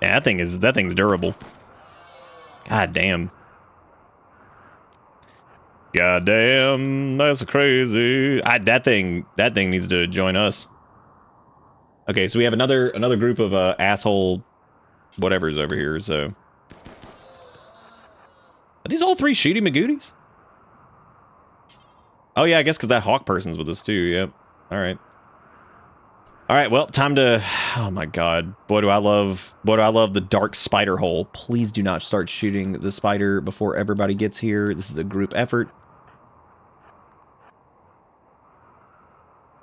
Yeah, that thing's durable. God damn. God damn, that's crazy. That thing needs to join us. Okay, so we have another group of asshole whatever's over here, so. Are these all three Shooty Magooties? Oh yeah, I guess because that hawk person's with us too, yep. Alright. Alright, well, time to... Oh my god. Boy, do I love the dark spider hole. Please do not start shooting the spider before everybody gets here. This is a group effort.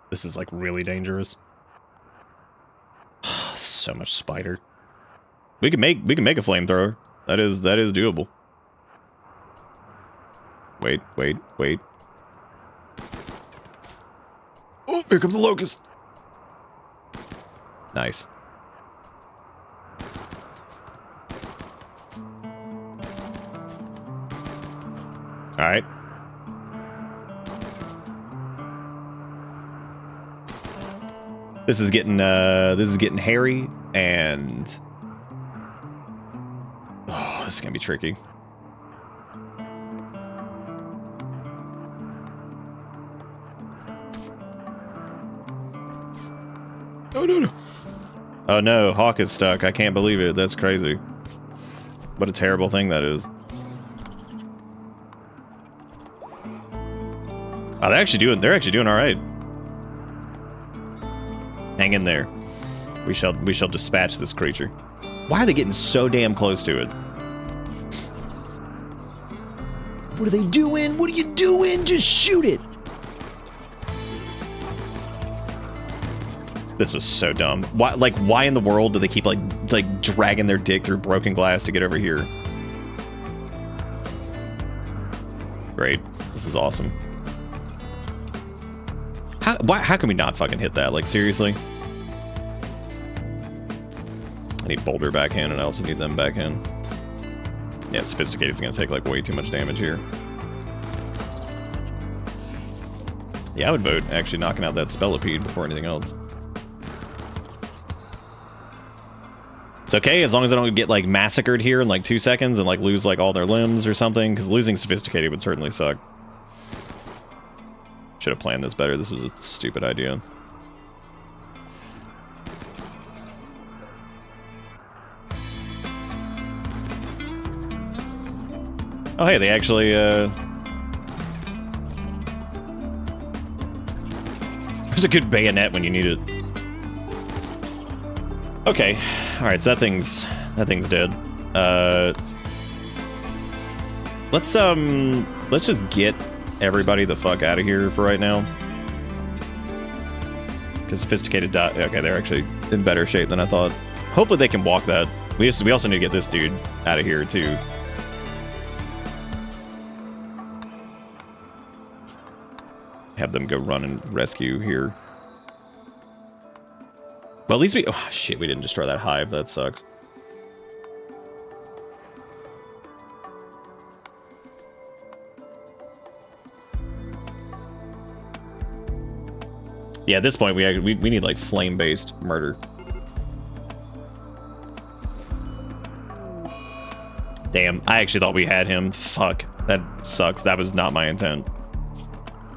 This is, like, really dangerous. So much spider. We can make a flamethrower. That is doable. Wait. Oh, here comes the locust. Nice. All right. This is getting hairy, and oh, this is gonna be tricky. Oh no! Oh no, Hawk is stuck. I can't believe it. That's crazy. What a terrible thing that is. Oh, they're actually doing all right. Hang in there. We shall dispatch this creature. Why are they getting so damn close to it? What are they doing? What are you doing? Just shoot it. This was so dumb. Why in the world do they keep like dragging their dick through broken glass to get over here? Great. This is awesome. How can we not fucking hit that? Like, seriously? I need Boulder back in, and I also need them back in. Yeah, Sophisticated's gonna take, like, way too much damage here. Yeah, I would vote actually knocking out that Spellipede before anything else. It's okay, as long as I don't get, like, massacred here in, like, 2 seconds and, like, lose, like, all their limbs or something, because losing Sophisticated would certainly suck. Should have planned this better. This was a stupid idea. Oh, hey, they actually, There's a good bayonet when you need it. Okay, all right, so that thing's dead. Let's just get everybody the fuck out of here for right now. Because Sophisticated okay, they're actually in better shape than I thought. Hopefully they can walk that. We also need to get this dude out of here too. Have them go run and rescue here. Well, at least we... Oh, shit, we didn't destroy that hive. That sucks. Yeah, at this point, we need, like, flame-based murder. Damn, I actually thought we had him. Fuck, that sucks. That was not my intent.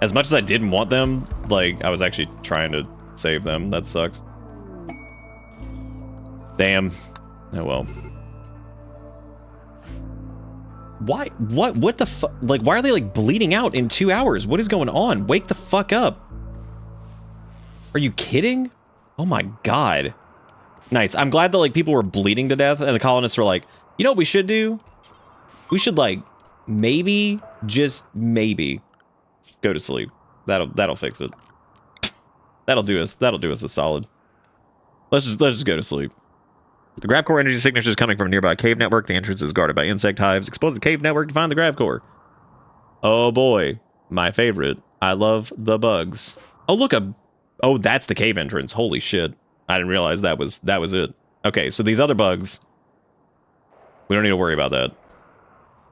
As much as I didn't want them, like, I was actually trying to save them. That sucks. Damn. Oh, well. Why? What the fuck? Like, why are they, like, bleeding out in 2 hours? What is going on? Wake the fuck up. Are you kidding? Oh, my God. Nice. I'm glad that, like, people were bleeding to death, and the colonists were like, you know what we should do? We should, like, maybe, just maybe, go to sleep. That'll fix it. That'll do us a solid. Let's just go to sleep. The grav core energy signature is coming from a nearby cave network. The entrance is guarded by insect hives. Explore the cave network to find the grav core. Oh boy, my favorite. I love the bugs. Oh look, oh that's the cave entrance. Holy shit! I didn't realize that was it. Okay, so these other bugs, we don't need to worry about that.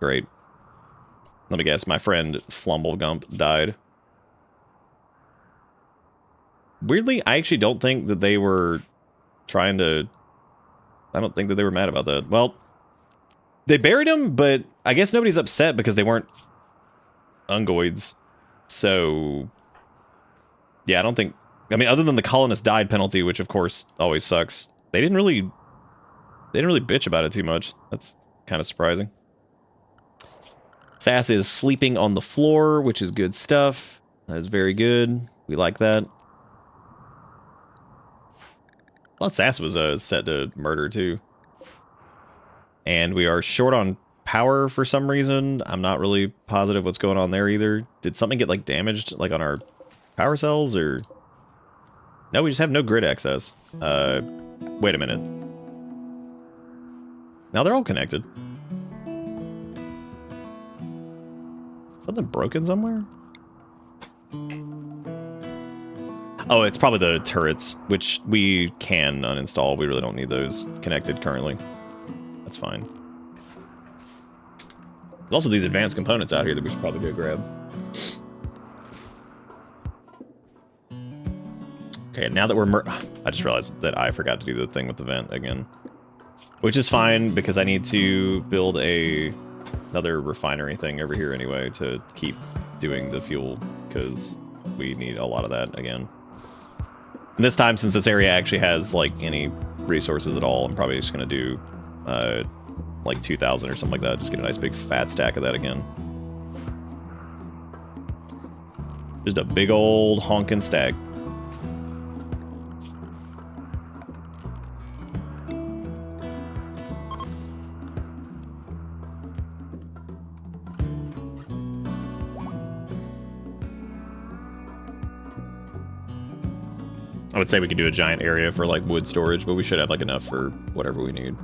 Great. Let me guess, my friend Flumblegump died. Weirdly, I actually don't think that they were trying to... I don't think that they were mad about that. Well, they buried him, but I guess nobody's upset because they weren't Ungoids. So, yeah, I don't think... I mean, other than the colonist died penalty, which of course always sucks, they didn't really bitch about it too much. That's kind of surprising. Sass is sleeping on the floor, which is good stuff. That is very good. We like that. I thought Sass was set to murder too. And we are short on power for some reason. I'm not really positive what's going on there either. Did something get like damaged like on our power cells or... No, we just have no grid access. Wait a minute. Now they're all connected. Something broken somewhere? Oh, it's probably the turrets, which we can uninstall. We really don't need those connected currently. That's fine. There's also these advanced components out here that we should probably go grab. Okay, now that we're... I just realized that I forgot to do the thing with the vent again. Which is fine, because I need to build another refinery thing over here anyway to keep doing the fuel, because we need a lot of that again. And this time, since this area actually has, like, any resources at all, I'm probably just going to do, like, 2,000 or something like that. Just get a nice big fat stack of that again. Just a big old honkin' stack. I would say we could do a giant area for like wood storage, but we should have like enough for whatever we need.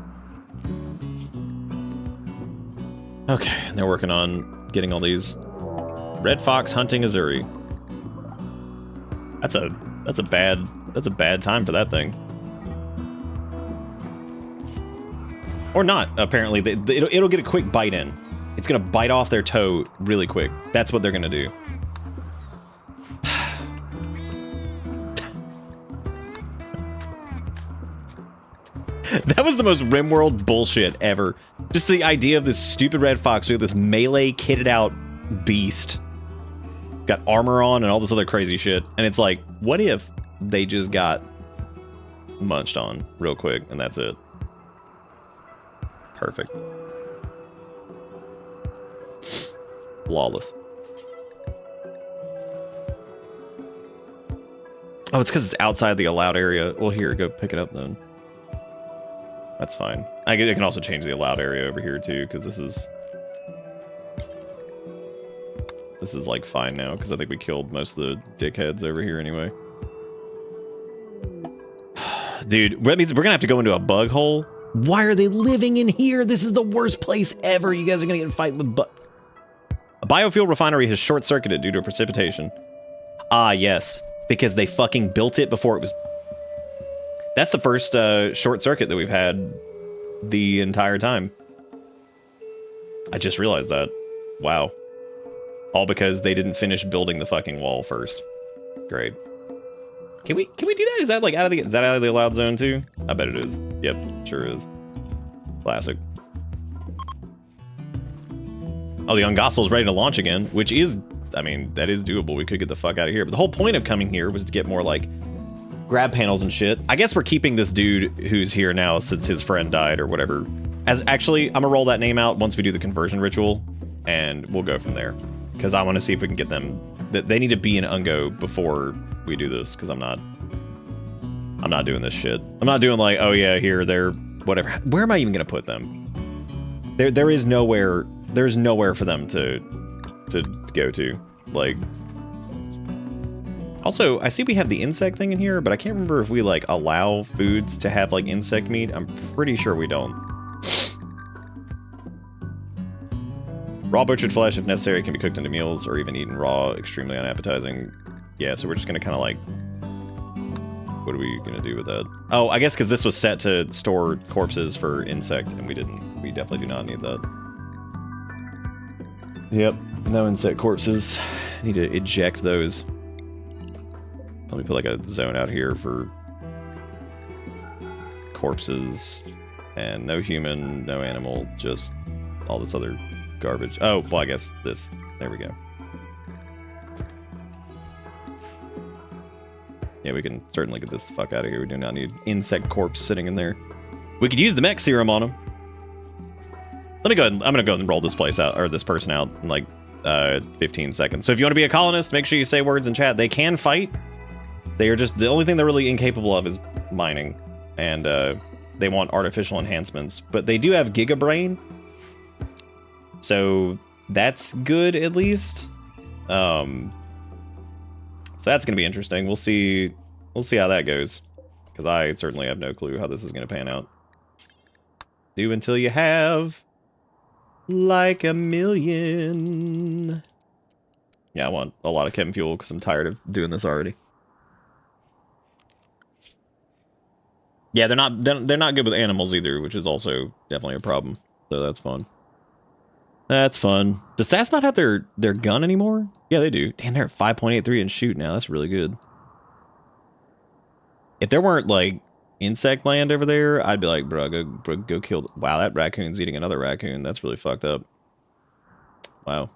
Okay, and they're working on getting all these. Red fox hunting Azuri. That's a bad time for that thing. Or not, apparently. It'll get a quick bite in. It's gonna bite off their toe really quick. That's what they're gonna do. That was the most Rimworld bullshit ever. Just the idea of this stupid red fox with this melee kitted out beast. Got armor on and all this other crazy shit. And it's like, what if they just got munched on real quick and that's it? Perfect. Flawless. Oh, it's because it's outside the allowed area. Well, here, go pick it up then. That's fine. I can also change the allowed area over here too, because this is like fine now, because I think we killed most of the dickheads over here anyway. Dude, that means we're gonna have to go into a bug hole. Why are they living in here? This is the worst place ever. You guys are gonna get in a fight with a biofuel refinery has short-circuited due to precipitation. Ah, yes, because they fucking built it before it was... That's the first short circuit that we've had the entire time. I just realized that. Wow. All because they didn't finish building the fucking wall first. Great. Can we do that? Is that like out of the allowed zone too? I bet it is. Yep, sure is. Classic. Oh, the Ungos is ready to launch again, which is, I mean, that is doable. We could get the fuck out of here. But the whole point of coming here was to get more like grab panels and shit. I guess we're keeping this dude who's here now since his friend died or whatever. As actually, I'm gonna roll that name out once we do the conversion ritual, and we'll go from there. Because I want to see if we can get them. They need to be an Ungo before we do this. Because I'm not doing this shit. I'm not doing like, oh yeah, here they're whatever. Where am I even gonna put them? There is nowhere. There's nowhere for them to go to. Like. Also, I see we have the insect thing in here, but I can't remember if we, like, allow foods to have, like, insect meat. I'm pretty sure we don't. Raw butchered flesh, if necessary, can be cooked into meals or even eaten raw, extremely unappetizing. Yeah, so we're just gonna kind of, like... What are we gonna do with that? Oh, I guess because this was set to store corpses for insect, and we didn't. We definitely do not need that. Yep, no insect corpses. Need to eject those. Let me put like a zone out here for corpses and no human, no animal, just all this other garbage. Oh, well, I guess this. There we go. Yeah, we can certainly get this the fuck out of here. We do not need insect corpse sitting in there. We could use the mech serum on him. Let me go ahead. I'm gonna go ahead and roll this place out, or this person out in like 15 seconds. So if you want to be a colonist, make sure you say words in chat. They can fight. They are just, the only thing they're really incapable of is mining. And they want artificial enhancements. But they do have Giga Brain. So that's good, at least. So that's going to be interesting. We'll see how that goes. Because I certainly have no clue how this is going to pan out. Do until you have like a million. Yeah, I want a lot of chem fuel because I'm tired of doing this already. Yeah, they're not good with animals either, which is also definitely a problem. So that's fun. That's fun. Does Sass not have their gun anymore? Yeah, they do. Damn, they're at 5.83 and shoot now. That's really good. If there weren't like insect land over there, I'd be like, bro, go kill. Wow, that raccoon's eating another raccoon. That's really fucked up. Wow.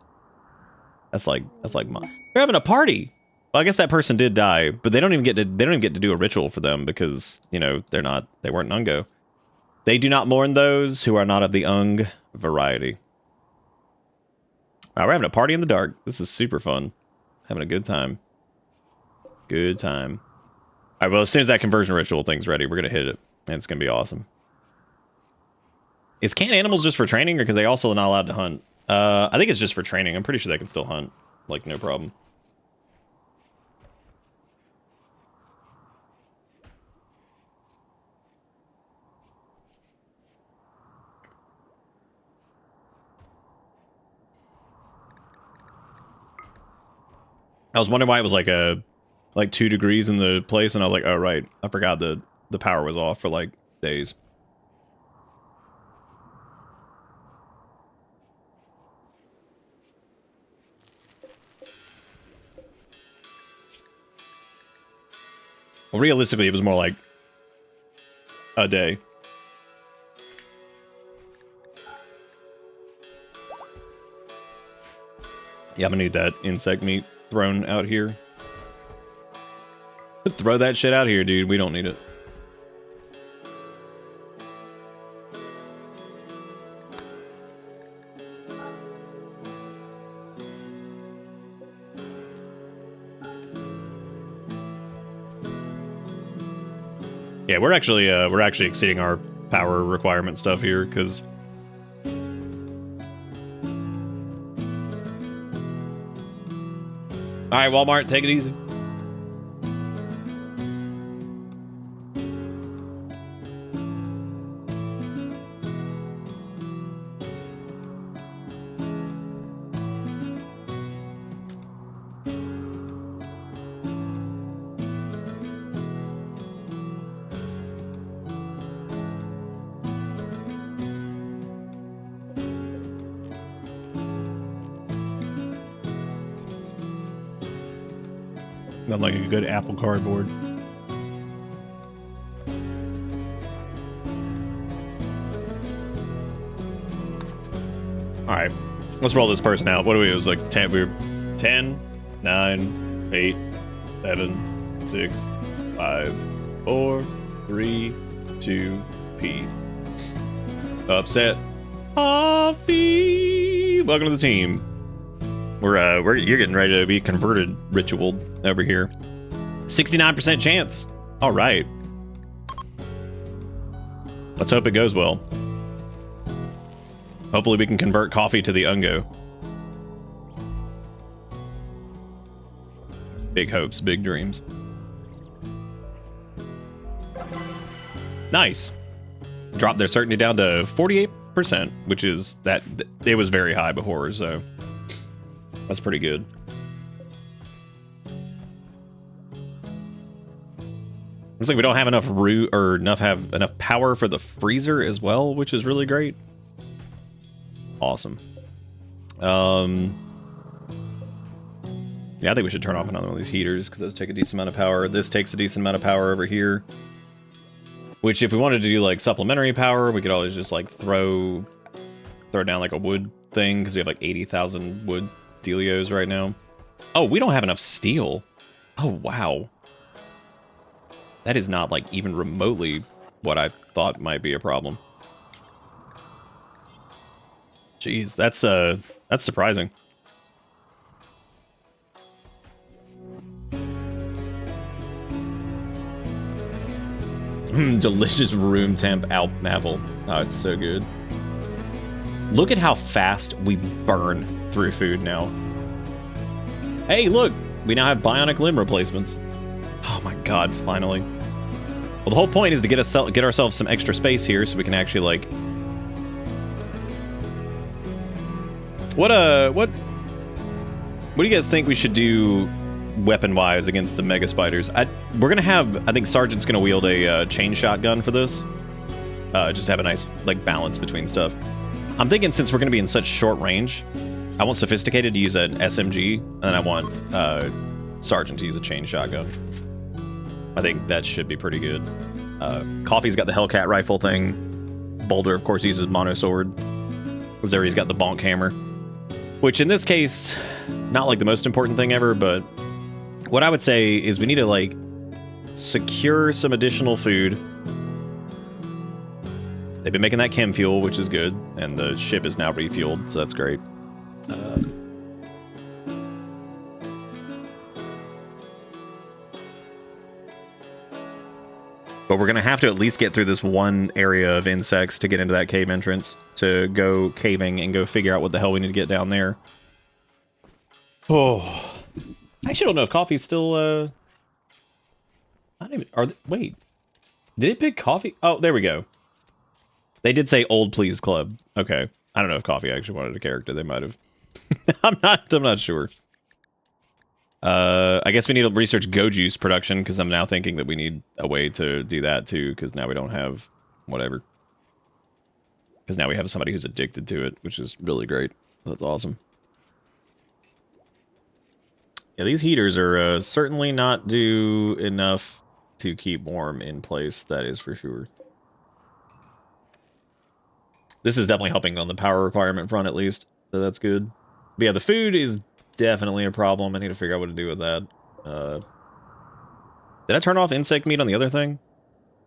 That's like they're having a party. Well, I guess that person did die, but they don't even get to do a ritual for them because, you know, they weren't an Ungo. They do not mourn those who are not of the Ung variety. Wow, we're having a party in the dark. This is super fun. Having a good time. Good time. All right, well, as soon as that conversion ritual thing's ready, we're going to hit it. And it's going to be awesome. Is canned animals just for training, or because they also not allowed to hunt? I think it's just for training. I'm pretty sure they can still hunt. Like, no problem. I was wondering why it was like 2 degrees in the place, and I was like, oh right, I forgot the power was off for like days. Well, realistically, it was more like a day. Yeah, I'm gonna need that insect meat thrown out here. Throw that shit out here, dude. We don't need it. Yeah, we're actually exceeding our power requirement stuff here, because... Alright, Walmart, take it easy. Not like a good Apple cardboard. All right, let's roll this person out. What do we? It was like 10. We were 10, 9, 8, 7, 6, 5, 4, 3, 2, P. Upset. Coffee. Welcome to the team. You're getting ready to be converted, ritual over here. 69% chance. All right. Let's hope it goes well. Hopefully we can convert coffee to the Ungo. Big hopes, big dreams. Nice. Dropped their certainty down to 48%, which is that it was very high before, so that's pretty good. Looks like we don't have enough root or enough power for the freezer as well, which is really great. Awesome. Yeah, I think we should turn off another one of these heaters because those take a decent amount of power. This takes a decent amount of power over here. Which, if we wanted to do like supplementary power, we could always just like throw down like a wood thing because we have like 80,000 wood Delios right now. Oh, we don't have enough steel. Oh, wow. That is not like even remotely what I thought might be a problem. Jeez, that's surprising. Delicious room temp apple. Oh, it's so good. Look at how fast we burn through food now. Hey, look! We now have bionic limb replacements. Oh my god, finally. Well, the whole point is to get ourselves some extra space here so we can actually, like... What do you guys think we should do weapon-wise against the mega spiders? We're gonna have... I think Sergeant's gonna wield a chain shotgun for this. Just have a nice, like, balance between stuff. I'm thinking since we're going to be in such short range, I want Sophisticated to use an SMG, and then I want Sergeant to use a chain shotgun. I think that should be pretty good. Coffee's got the Hellcat rifle thing. Boulder, of course, uses mono sword. Zeri's got the bonk hammer. Which, in this case, not like the most important thing ever, but what I would say is we need to, like, secure some additional food. They've been making that chem fuel, which is good, and the ship is now refueled, so that's great. But we're going to have to at least get through this one area of insects to get into that cave entrance, to go caving and go figure out what the hell we need to get down there. Oh. I actually don't know if coffee's still, I don't even... Wait. Did it pick coffee? Oh, there we go. They did say old please club. Okay. I don't know if Coffee actually wanted a character. They might have. I'm not sure. I guess we need to research Go Juice production because I'm now thinking that we need a way to do that too because now we don't have whatever. Because now we have somebody who's addicted to it, which is really great. That's awesome. Yeah, these heaters are certainly not do enough to keep warm in place. That is for sure. This is definitely helping on the power requirement front, at least. So that's good. But yeah, the food is definitely a problem. I need to figure out what to do with that. Did I turn off insect meat on the other thing?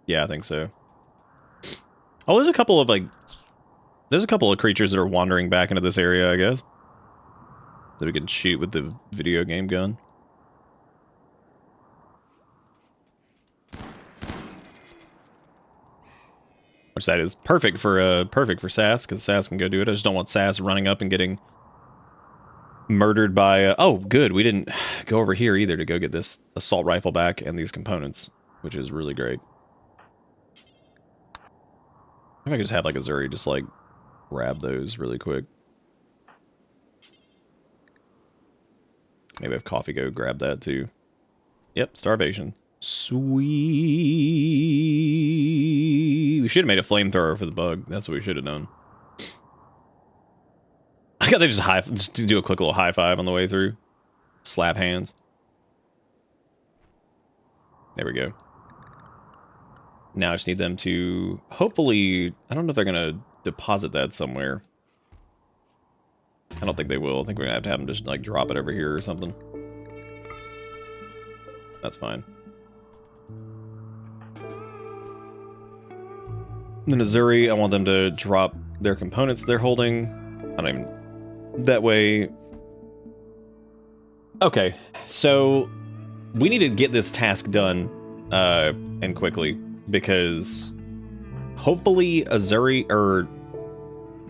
Yeah, I think so. Oh, there's a couple of, like... There's a couple of creatures that are wandering back into this area, I guess. That we can shoot with the video game gun. Which that is perfect for Sass, because Sass can go do it. I just don't want Sass running up and getting murdered by... oh, good. We didn't go over here either to go get this assault rifle back and these components, which is really great. I could just have like Azuri just like grab those really quick. Maybe have Coffee go grab that too. Yep, starvation. Sweet. We should have made a flamethrower for the bug. That's what we should have done. I got to just do a quick little high five on the way through. Slap hands. There we go. Now I just need them to hopefully... I don't know if they're going to deposit that somewhere. I don't think they will. I think we're going to have them just like drop it over here or something. That's fine. And then Azuri, I want them to drop their components they're holding. I don't even... That way... Okay, so we need to get this task done and quickly, because hopefully Azuri, or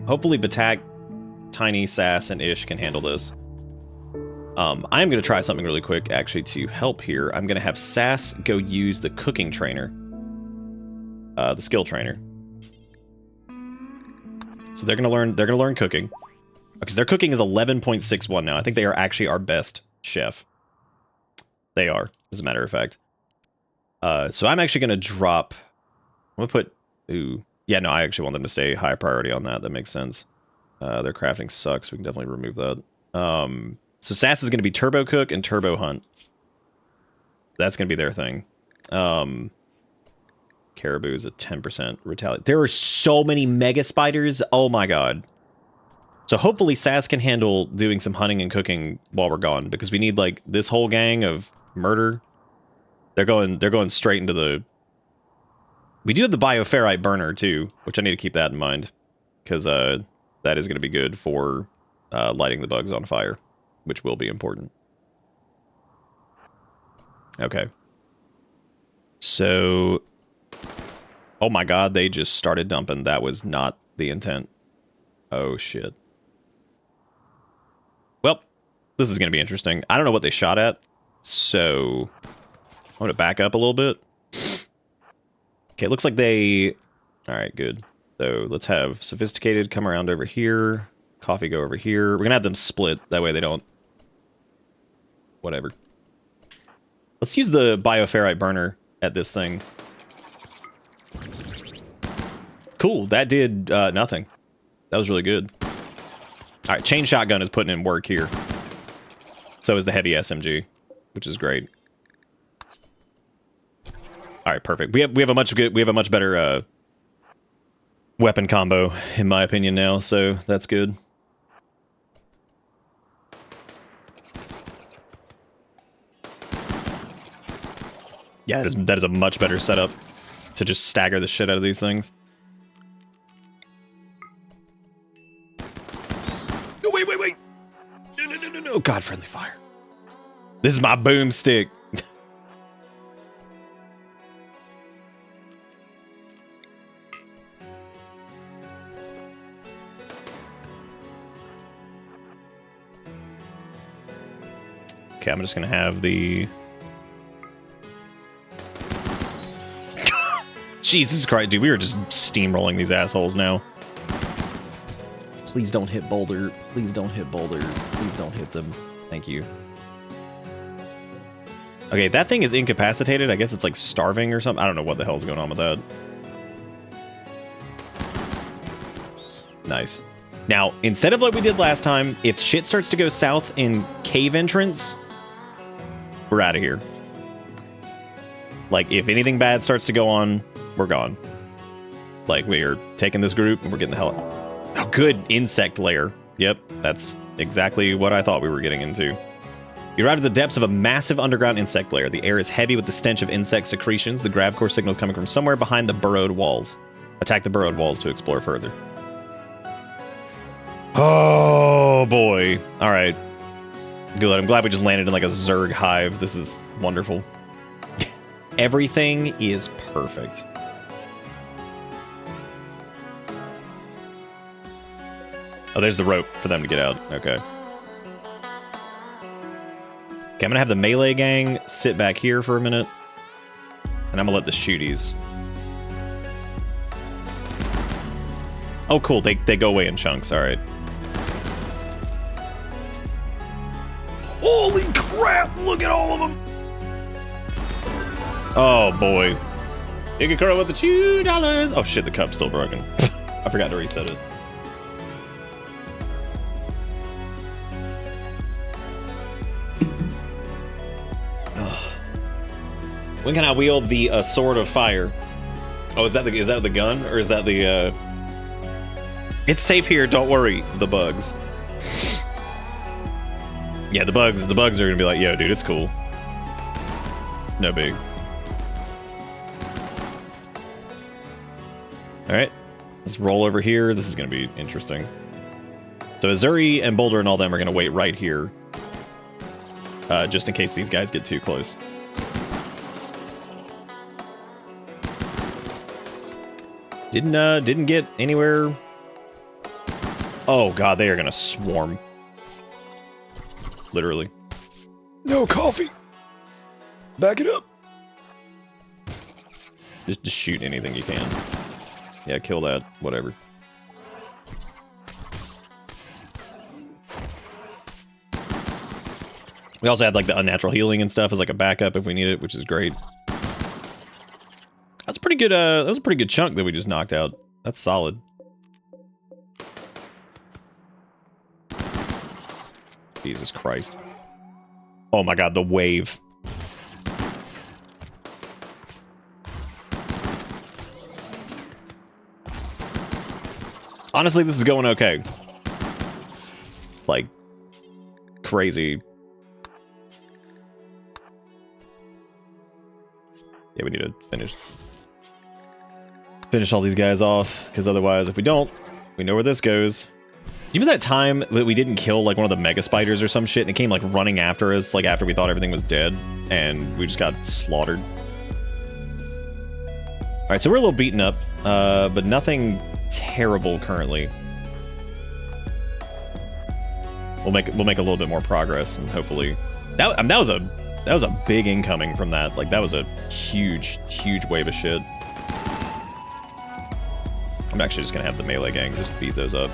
hopefully Batak, Tiny, Sass, and Ish can handle this. I'm going to try something really quick, actually, to help here. I'm going to have Sass go use the cooking trainer. The skill trainer. So they're going to learn cooking. Because their cooking is 11.61 now. I think they are actually our best chef. They are, as a matter of fact. So I'm actually going to drop... I'm going to put... Ooh. Yeah, no, I actually want them to stay high priority on that. That makes sense. Their crafting sucks. We can definitely remove that. So Sass is going to be Turbo Cook and Turbo Hunt. That's going to be their thing. Caribou is a 10% retaliate. There are so many mega spiders. Oh my god. So hopefully Sass can handle doing some hunting and cooking while we're gone, because we need like this whole gang of murder. They're going straight into the... We do have the bioferrite burner too, which I need to keep that in mind, because that is going to be good for lighting the bugs on fire, which will be important. Okay. So... Oh my god, they just started dumping. That was not the intent. Oh shit. Well, this is going to be interesting. I don't know what they shot at, so I'm going to back up a little bit. Okay, it looks like they... Alright, good. So let's have Sophisticated come around over here. Coffee go over here. We're going to have them split. That way they don't... Whatever. Let's use the bioferrite burner at this thing. Cool, that did nothing. That was really good. Alright, chain shotgun is putting in work here. So is the heavy SMG, which is great. Alright, perfect. We have a much better weapon combo, in my opinion, now, so that's good. Yeah, that is a much better setup to just stagger the shit out of these things. No, wait! No, God, friendly fire. This is my boomstick. Okay, I'm just gonna have the... Jesus Christ, dude, we are just steamrolling these assholes now. Please don't hit Boulder. Please don't hit Boulder. Please don't hit them. Thank you. Okay, that thing is incapacitated. I guess it's like starving or something. I don't know what the hell's going on with that. Nice. Now, instead of what we did last time, if shit starts to go south in cave entrance, we're out of here. Like, if anything bad starts to go on, we're gone. Like, we are taking this group and we're getting the hell out. Oh, good. Insect lair. Yep, that's exactly what I thought we were getting into. You arrive at the depths of a massive underground insect lair. The air is heavy with the stench of insect secretions. The grav core signal is coming from somewhere behind the burrowed walls. Attack the burrowed walls to explore further. Oh, boy. All right. Good. I'm glad we just landed in like a Zerg hive. This is wonderful. Everything is perfect. Oh, there's the rope for them to get out. Okay. Okay, I'm gonna have the melee gang sit back here for a minute. And I'm gonna let the shooties. Oh, cool. They go away in chunks. All right. Holy crap! Look at all of them! Oh, boy. Igakura with the $2. Oh, shit. The cup's still broken. I forgot to reset it. When can I wield the sword of fire? Oh, is that the gun, or is that the? It's safe here. Don't worry. The bugs. Yeah, the bugs are gonna be like, yo, dude, it's cool. No big. All right, let's roll over here. This is gonna be interesting. So Azuri and Boulder and all them are gonna wait right here, just in case these guys get too close. Didn't get anywhere. Oh god, they are gonna swarm. Literally. No coffee. Back it up. Just shoot anything you can. Yeah, kill that. Whatever. We also had like the unnatural healing and stuff as like a backup if we need it, which is great. That's pretty good. That was a pretty good chunk that we just knocked out. That's solid. Jesus Christ. Oh my god, the wave. Honestly, this is going okay. Like, crazy. Yeah, we need to finish all these guys off, because otherwise, if we don't, we know where this goes. Even that time that we didn't kill, like, one of the mega spiders or some shit, and it came, like, running after us, like, after we thought everything was dead, and we just got slaughtered. Alright, so we're a little beaten up, but nothing terrible currently. We'll make a little bit more progress, and hopefully... That was a big incoming from that. Like, that was a huge wave of shit. I'm actually just gonna have the melee gang just beat those up.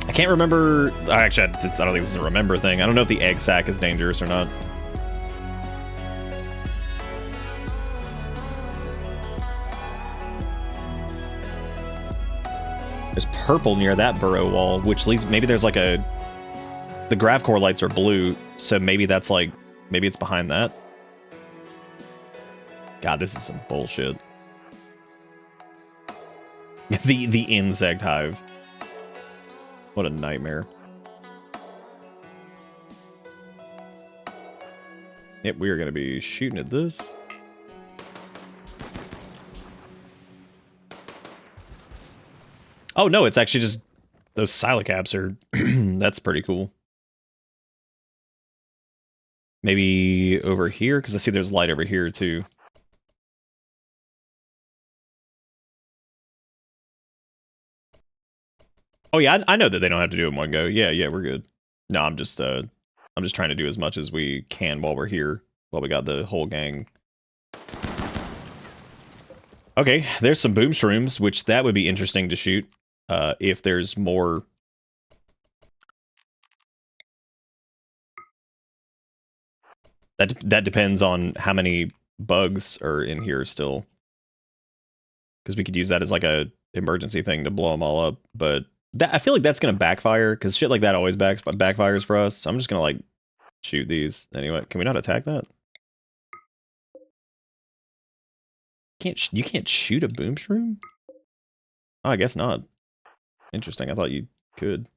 I can't remember... Actually, I don't think this is a remember thing. I don't know if the egg sack is dangerous or not. There's purple near that burrow wall, which leads... Maybe there's like a... The Gravcore lights are blue, so maybe that's like... Maybe it's behind that. God, this is some bullshit. the insect hive. What a nightmare. Yep, we are going to be shooting at this. Oh no, it's actually just... Those Silacaps are... That's pretty cool. Maybe over here? Because I see there's light over here, too. Oh, yeah, I know that they don't have to do it in one go. Yeah, we're good. No, I'm just trying to do as much as we can while we're here. While we got the whole gang. Okay, there's some boom shrooms, which that would be interesting to shoot. If there's more... That depends on how many bugs are in here still. Because we could use that as like a emergency thing to blow them all up. But that, I feel like that's going to backfire, because shit like that always backfires for us. So I'm just going to like shoot these. Anyway, can we not attack that? You can't shoot a boom shroom? Oh, I guess not. Interesting. I thought you could.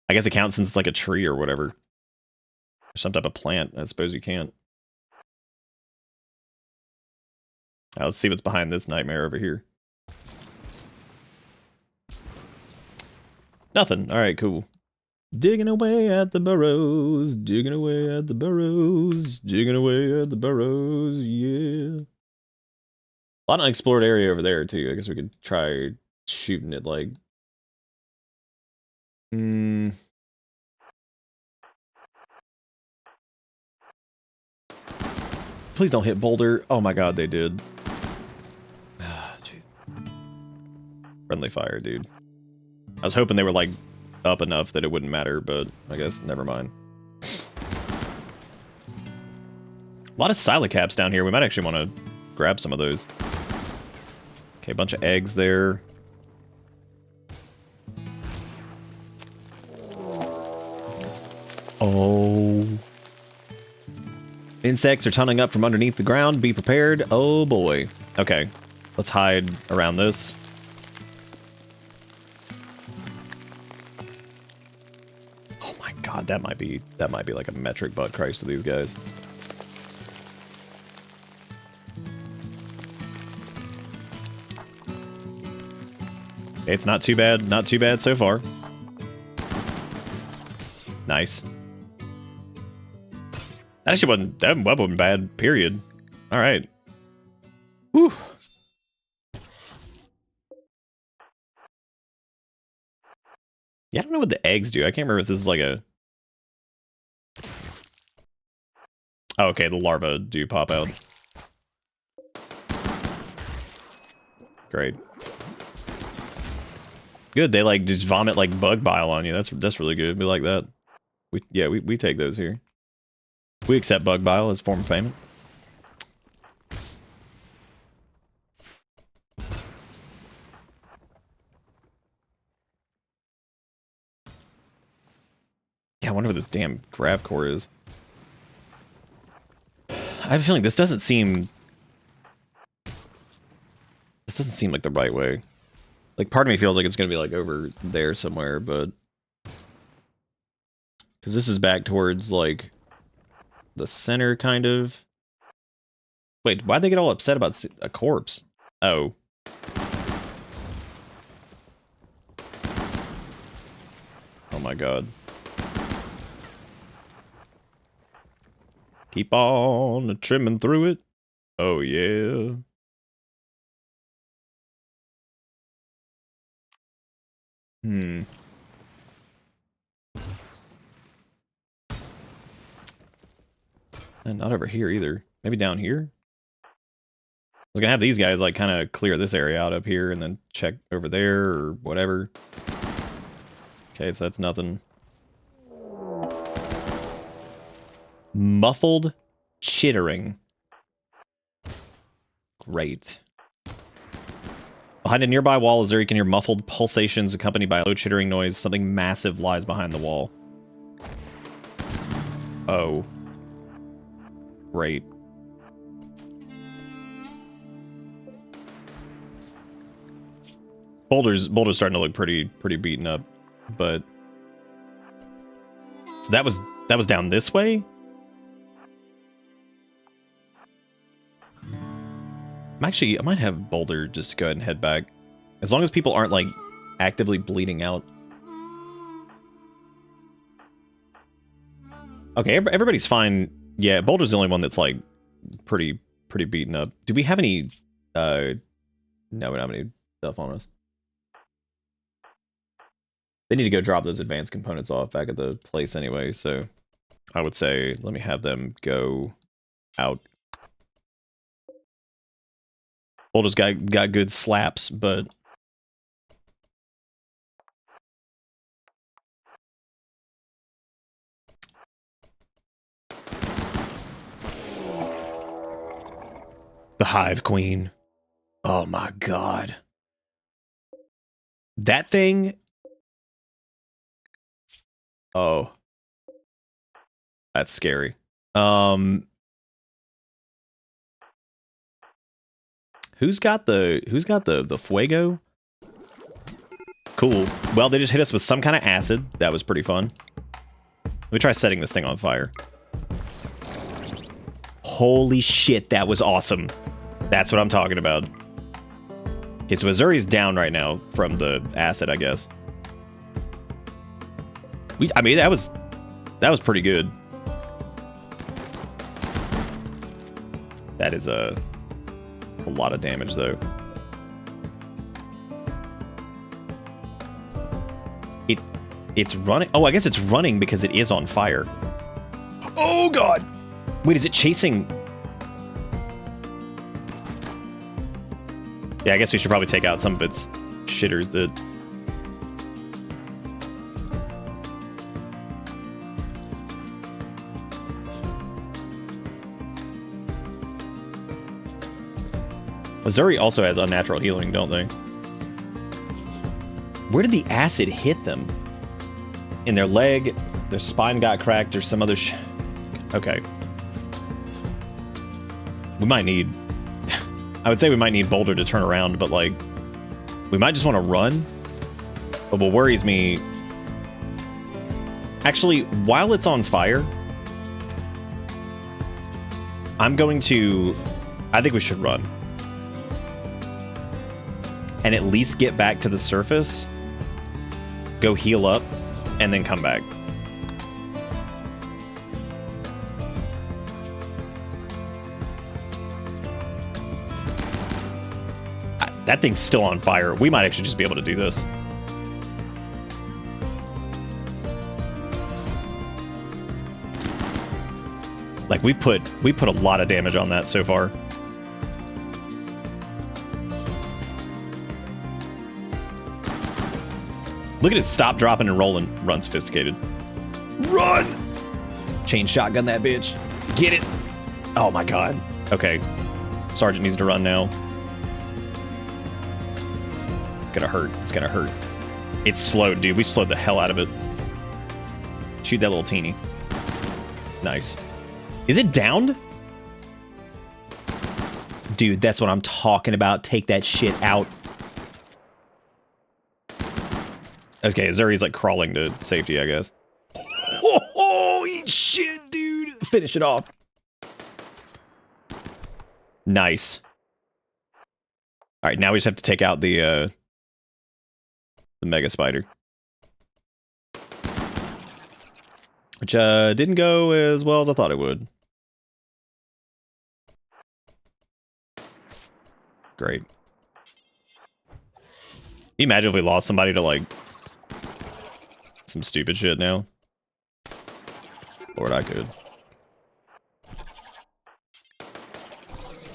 I guess it counts since it's like a tree or whatever. Or some type of plant. I suppose you can't. Let's see what's behind this nightmare over here. Nothing. Alright, cool. Digging away at the burrows. Digging away at the burrows. Digging away at the burrows. Yeah. A lot of unexplored area over there, too. I guess we could try shooting it like... Please don't hit Boulder. Oh my god, they did. Friendly fire, dude. I was hoping they were, like, up enough that it wouldn't matter, but I guess never mind. A lot of Silacaps down here. We might actually want to grab some of those. Okay, a bunch of eggs there. Oh. Insects are tunneling up from underneath the ground. Be prepared. Oh boy. Okay, let's hide around this. Oh my god, that might be like a metric butt Christ to these guys. It's not too bad so far. Nice. That actually wasn't bad, period. Alright. Whew. Yeah, I don't know what the eggs do. I can't remember if this is like a... Oh, okay, the larvae do pop out. Great. Good, they like just vomit like bug bile on you. That's really good. We like that. We take those here. We accept bug bile as a form of payment. Yeah, I wonder what this damn grav core is. I have a feeling this doesn't seem like the right way. Like, part of me feels like it's gonna be like over there somewhere, but because this is back towards like the center, kind of. Wait, why'd they get all upset about a corpse? Oh. Oh my god. Keep on trimming through it. Oh yeah. And not over here either. Maybe down here? I was gonna have these guys like kind of clear this area out up here and then check over there or whatever. Okay, so that's nothing. Muffled chittering. Great. Behind a nearby wall is there you can hear muffled pulsations accompanied by a low chittering noise. Something massive lies behind the wall. Oh. Great. Boulder's starting to look pretty beaten up, but so that was down this way. I might have Boulder just go ahead and head back, as long as people aren't like actively bleeding out. Okay, everybody's fine. Yeah, Boulder's the only one that's like pretty beaten up. Do we have any? No, we don't have any stuff on us. They need to go drop those advanced components off back at the place anyway, so I would say let me have them go out. Boulder's got good slaps, but the Hive Queen. Oh my god. That thing. Oh. That's scary. Who's got the fuego? Cool. Well, they just hit us with some kind of acid. That was pretty fun. Let me try setting this thing on fire. Holy shit, that was awesome. That's what I'm talking about. Okay, so Azuri's down right now from the acid, I guess. I mean, that was pretty good. That is a lot of damage, though. It's running. Oh, I guess it's running because it is on fire. Oh God! Wait, is it chasing? Yeah, I guess we should probably take out some of its shitters that... Missouri also has unnatural healing, don't they? Where did the acid hit them? In their leg, their spine got cracked, or some other Okay. We might need... I would say we might need Boulder to turn around, but, like, we might just want to run. But what worries me... Actually, while it's on fire, I'm going to... I think we should run. And at least get back to the surface, go heal up, and then come back. That thing's still on fire. We might actually just be able to do this. Like, we put a lot of damage on that so far. Look at it stop, dropping, and roll and run Sophisticated. Run! Chain shotgun that bitch. Get it! Oh my god. Okay. Sergeant needs to run now. Gonna hurt. It's gonna hurt. It's slowed, dude. We slowed the hell out of it. Shoot that little teeny. Nice. Is it downed? Dude, that's what I'm talking about. Take that shit out. Okay, Zuri's like crawling to safety, I guess. Oh, eat shit, dude. Finish it off. Nice. All right, now we just have to take out the mega spider, which didn't go as well as I thought it would. Great. Can you imagine if we lost somebody to like some stupid shit now? Lord, I could.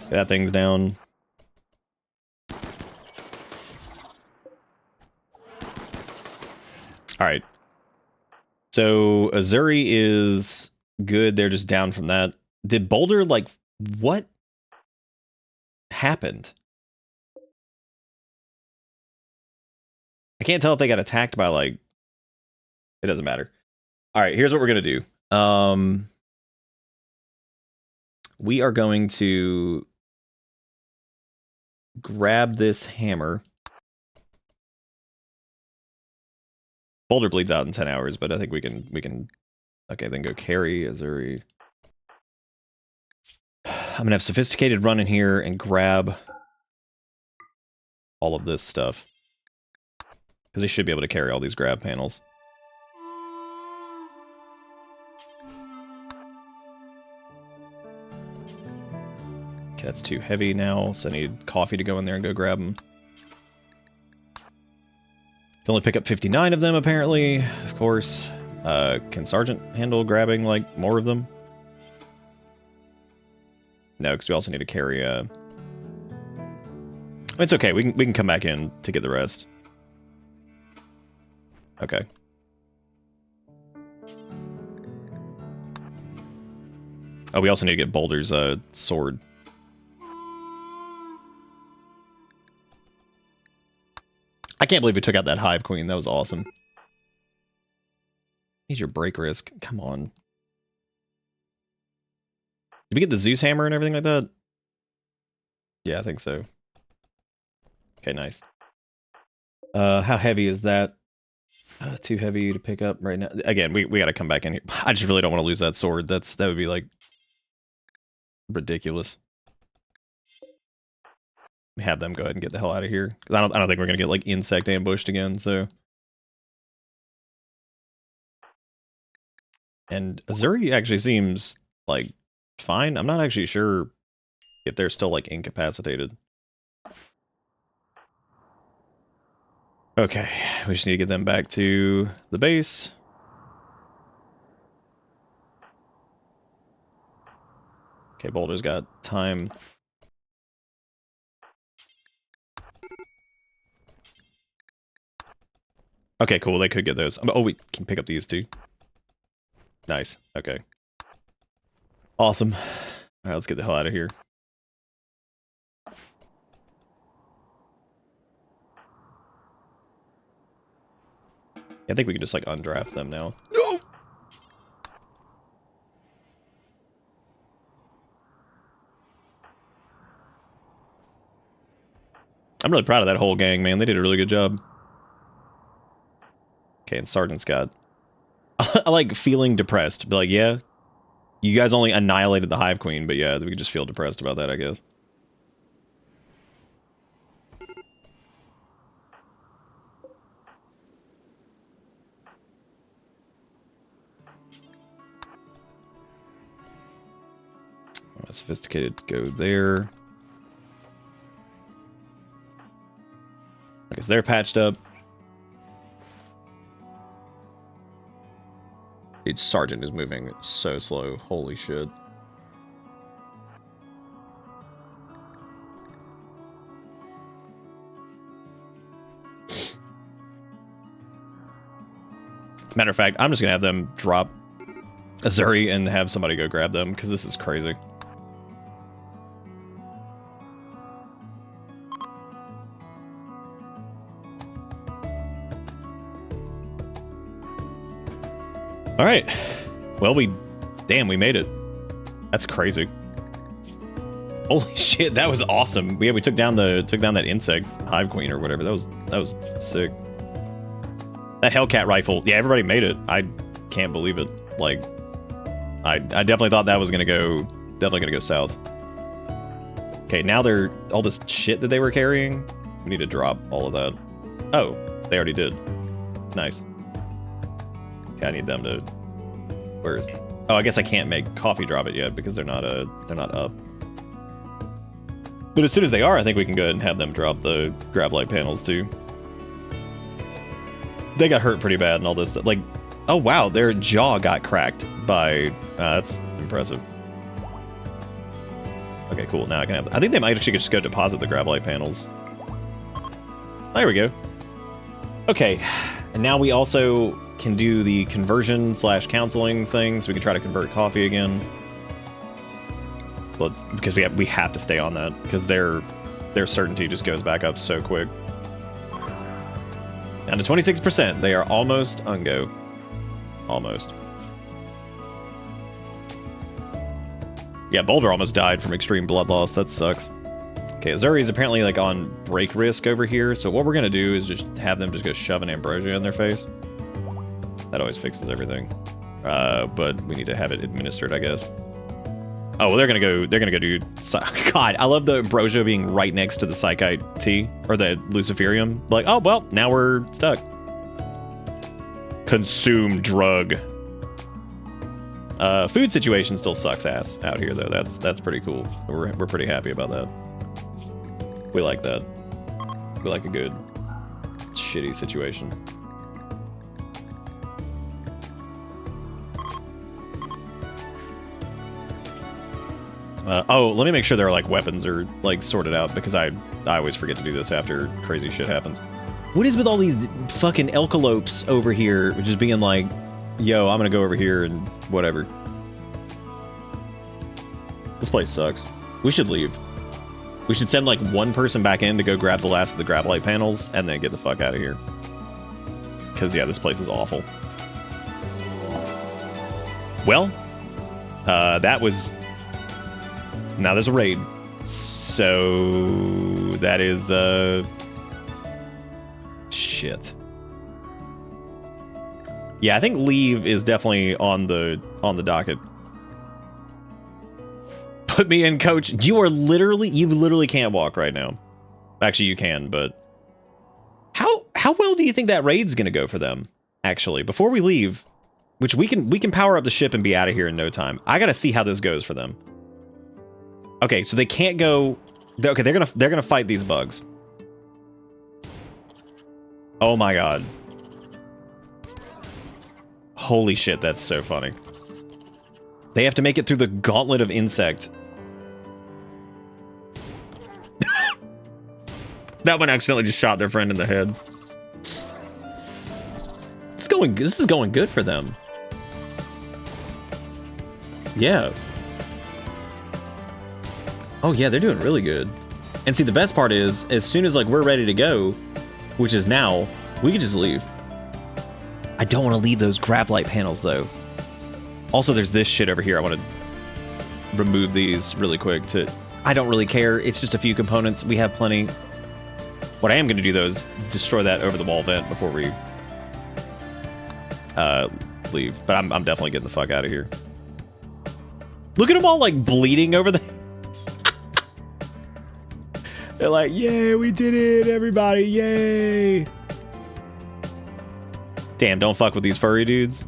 That thing's down. Alright. So, Azuri is good. They're just down from that. Did Boulder, like, what happened? I can't tell if they got attacked by, like... It doesn't matter. Alright, here's what we're gonna do. We are going to grab this hammer. Boulder bleeds out in 10 hours, but I think we can okay, then go carry Azuri. I'm gonna have Sophisticated run in here and grab all of this stuff. Because they should be able to carry all these grab panels. Okay, that's too heavy now, so I need Coffee to go in there and go grab them. Can only pick up 59 of them, apparently, of course. Can Sergeant handle grabbing, like, more of them? No, because we also need to carry, It's okay, we can come back in to get the rest. Okay. Oh, we also need to get Boulder's, sword. I can't believe we took out that Hive Queen. That was awesome. Here's your break risk. Come on. Did we get the Zeus hammer and everything like that? Yeah, I think so. Okay, nice. How heavy is that? Too heavy to pick up right now. Again, we gotta come back in here. I just really don't want to lose that sword. That would be like ridiculous. Have them go ahead and get the hell out of here. I don't think we're gonna get like insect ambushed again, so. And Azuri actually seems like fine. I'm not actually sure if they're still like incapacitated. Okay, we just need to get them back to the base. Okay, Boulder's got time. Okay, cool. They could get those. Oh, we can pick up these too. Nice. Okay. Awesome. All right, let's get the hell out of here. I think we can just, like, undraft them now. No! I'm really proud of that whole gang, man. They did a really good job. Okay, and Sergeant's got... I like feeling depressed. Be like, yeah, you guys only annihilated the Hive Queen, but yeah, we could just feel depressed about that, I guess. Sophisticated, go there. I guess they're patched up. Dude, Sergeant is moving so slow. Holy shit. Matter of fact, I'm just gonna have them drop Azuri and have somebody go grab them, because this is crazy. All right. Well, we made it. That's crazy. Holy shit, that was awesome. Yeah, we took down that insect hive queen or whatever. That was sick. That Hellcat rifle. Yeah, everybody made it. I can't believe it. Like, I definitely thought that was gonna go south. Okay, now they're all this shit that they were carrying. We need to drop all of that. Oh, they already did. Nice. Okay, I need them to... Where's... Oh, I guess I can't make coffee drop it yet because they're not up. But as soon as they are, I think we can go ahead and have them drop the grab light panels too. They got hurt pretty bad and all this. Like, oh wow, their jaw got cracked by... that's impressive. Okay, cool. Now I can have... I think they might actually just go deposit the grab light panels. There we go. Okay, and now we also can do the conversion / counseling thing, so we can try to convert coffee again. Because we have to stay on that, because their certainty just goes back up so quick. Down to 26%. They are almost Ungo. Almost. Yeah, Boulder almost died from extreme blood loss. That sucks. Okay, Azuri is apparently like on break risk over here, so what we're gonna do is just have them just go shove an ambrosia in their face. That always fixes everything. But we need to have it administered, I guess. Oh, well, they're gonna go do... God, I love the ambrosia being right next to the Psychite tea, or the Luciferium. Like, oh, well, now we're stuck. Consume drug. Food situation still sucks ass out here, though. That's pretty cool. We're pretty happy about that. We like that. We like a good shitty situation. Oh, let me make sure their like weapons are like sorted out, because I always forget to do this after crazy shit happens. What is with all these fucking elkalopes over here just being like, yo, I'm gonna go over here and whatever. This place sucks. We should leave. We should send like one person back in to go grab the last of the grab light panels and then get the fuck out of here. Because yeah, this place is awful. Well, that was... Now there's a raid. So that is shit. Yeah, I think leave is definitely on the docket. Put me in, coach. You literally can't walk right now. Actually, you can, but how well do you think that raid's gonna go for them? Actually, before we leave, which we can power up the ship and be out of here in no time. I gotta see how this goes for them. Okay, so they can't go. Okay, they're gonna fight these bugs. Oh my god. Holy shit, that's so funny. They have to make it through the gauntlet of insect. That one accidentally just shot their friend in the head. This is going good for them. Yeah. Oh yeah, they're doing really good. And see, the best part is, as soon as like we're ready to go, which is now, we can just leave. I don't want to leave those grav light panels though. Also, there's this shit over here. I want to remove these really quick to... I don't really care. It's just a few components. We have plenty. What I am going to do though is destroy that over the wall vent before we leave. But I'm definitely getting the fuck out of here. Look at them all like bleeding over there. They're like, yay, we did it, everybody, yay. Damn, don't fuck with these furry dudes.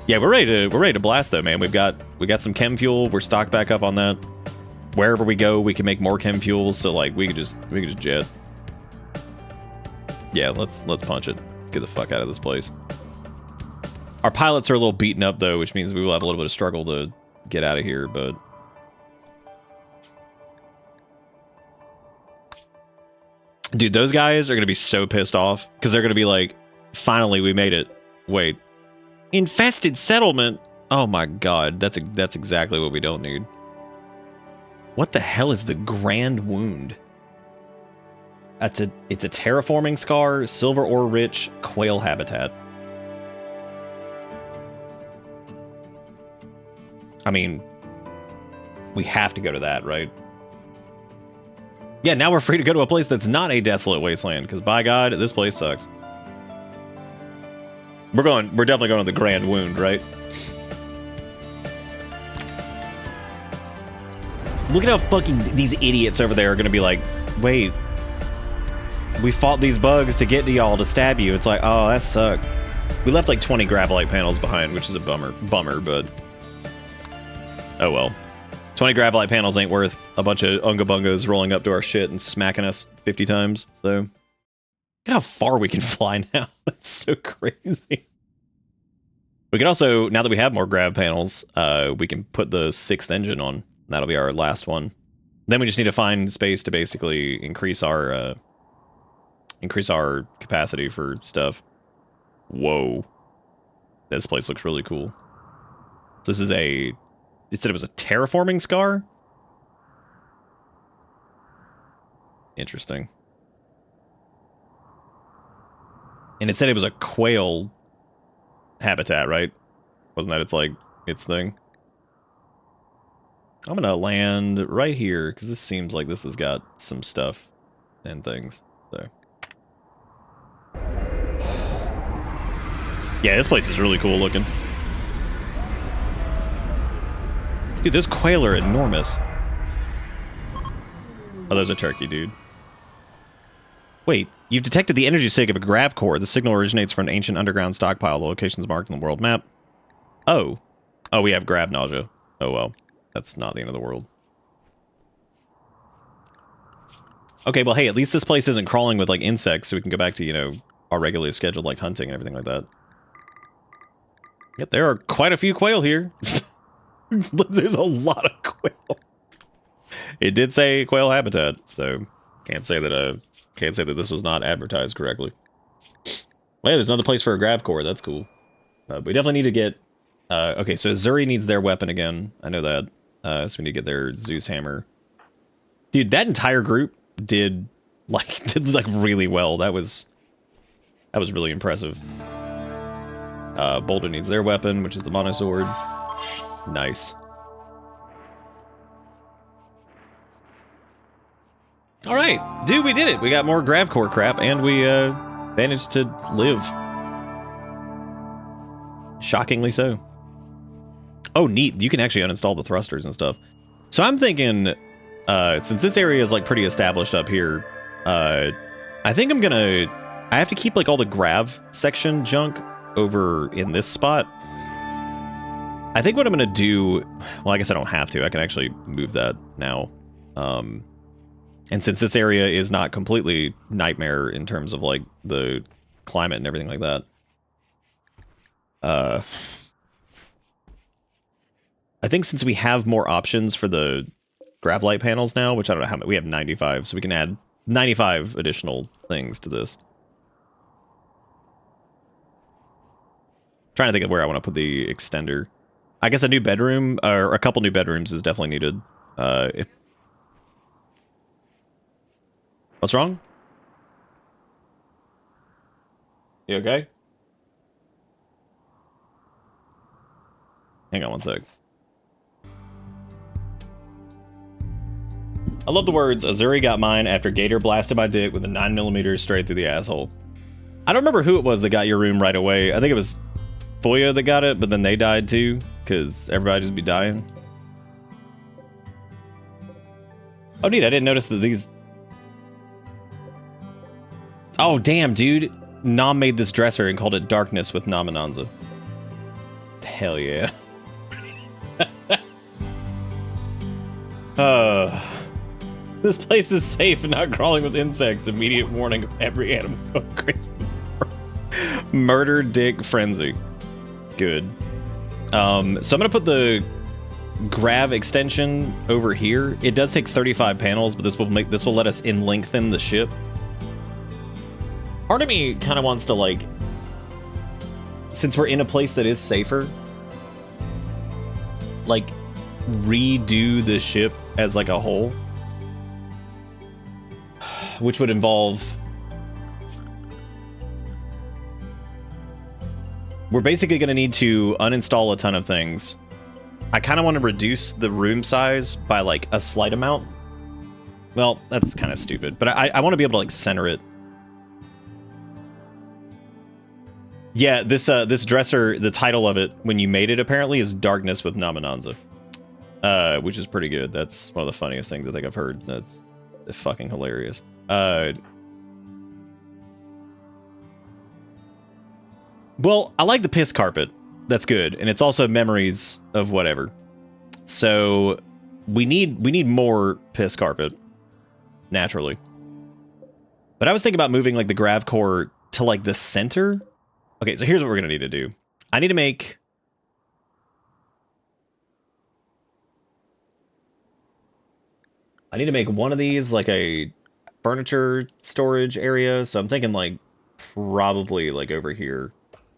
Yeah, we're ready to blast though, man. We got some chem fuel. We're stocked back up on that. Wherever we go, we can make more chem fuel, so like we could just jet. Yeah, let's punch it. Get the fuck out of this place. Our pilots are a little beaten up though, which means we will have a little bit of struggle to get out of here, but dude, those guys are gonna be so pissed off because they're gonna be like, finally we made it. Wait. Infested settlement? Oh my god, that's exactly what we don't need. What the hell is the Grand Wound? It's a terraforming scar, silver ore rich quail habitat. I mean, we have to go to that, right? Yeah, now we're free to go to a place that's not a desolate wasteland, because by God, this place sucks. We're definitely going to the Grand Wound, right? Look at how fucking these idiots over there are gonna be like, wait, we fought these bugs to get to y'all to stab you. It's like, oh, that sucked. We left like 20 gravelite panels behind, which is a bummer, but oh well. 20 gravelite panels ain't worth a bunch of Unga Bungos rolling up to our shit and smacking us 50 times, so. Look at how far we can fly now. That's so crazy. We can also, now that we have more grav panels, we can put the 6th engine on. That'll be our last one. Then we just need to find space to basically increase our capacity for stuff. Whoa. This place looks really cool. So this is it said it was a terraforming scar? Interesting. And it said it was a quail habitat, right? Wasn't that its thing? I'm gonna land right here, because this seems like this has got some stuff and things, so. Yeah, this place is really cool looking. Dude, those quail are enormous. Oh, those are turkey, dude. Wait, you've detected the energy sink of a grav core. The signal originates from an ancient underground stockpile. The location's marked on the world map. Oh. Oh, we have grav nausea. Oh, well. That's not the end of the world. Okay, well, hey, at least this place isn't crawling with, like, insects, so we can go back to, you know, our regularly scheduled, like, hunting and everything like that. Yep, there are quite a few quail here. There's a lot of quail. It did say quail habitat, so can't say that this was not advertised correctly. Well, yeah, there's another place for a grav core. That's cool. We definitely need to get. Okay, so Zuri needs their weapon again. I know that. So we need to get their Zeus hammer. Dude, that entire group did really well. That was really impressive. Boulder needs their weapon, which is the monosword. Nice. All right, dude, we did it. We got more gravcore crap, and we managed to live. Shockingly so. Oh, neat. You can actually uninstall the thrusters and stuff. So I'm thinking, since this area is like pretty established up here, I think I have to keep like all the grav section junk over in this spot. I think what I'm gonna do, well, I guess I don't have to. I can actually move that now. And since this area is not completely nightmare in terms of like the climate and everything like that, I think since we have more options for the Gravlight panels now, which I don't know how many, we have 95, so we can add 95 additional things to this. Trying to think of where I want to put the extender. I guess a new bedroom, or a couple new bedrooms is definitely needed. If... What's wrong? You okay? Hang on one sec. I love the words, Azuri got mine after Gator blasted my dick with a 9mm straight through the asshole. I don't remember who it was that got your room right away. I think it was Foya that got it, but then they died too, because everybody just be dying. Oh, neat, I didn't notice that these... Oh, damn, dude. Nom made this dresser and called it Darkness with Nomenanza. Hell yeah. This place is safe and not crawling with insects. Immediate warning of every animal going crazy. Murder dick frenzy. Good. So I'm gonna put the grav extension over here. It does take 35 panels, but this will let us lengthen the ship. Part of me kind of wants to, like, since we're in a place that is safer, like, redo the ship as like a whole, which would involve, we're basically going to need to uninstall a ton of things. I kind of want to reduce the room size by like a slight amount. Well, that's kind of stupid, but I want to be able to like center it. Yeah, this dresser, the title of it when you made it apparently is Darkness with Nomenanza, which is pretty good. That's one of the funniest things I think I've heard. That's fucking hilarious. Well, I like the piss carpet. That's good, and it's also memories of whatever. So we need more piss carpet naturally. But I was thinking about moving like the grav core to like the center. Okay, so here's what we're gonna need to do. I need to make one of these like a furniture storage area. So I'm thinking like probably like over here,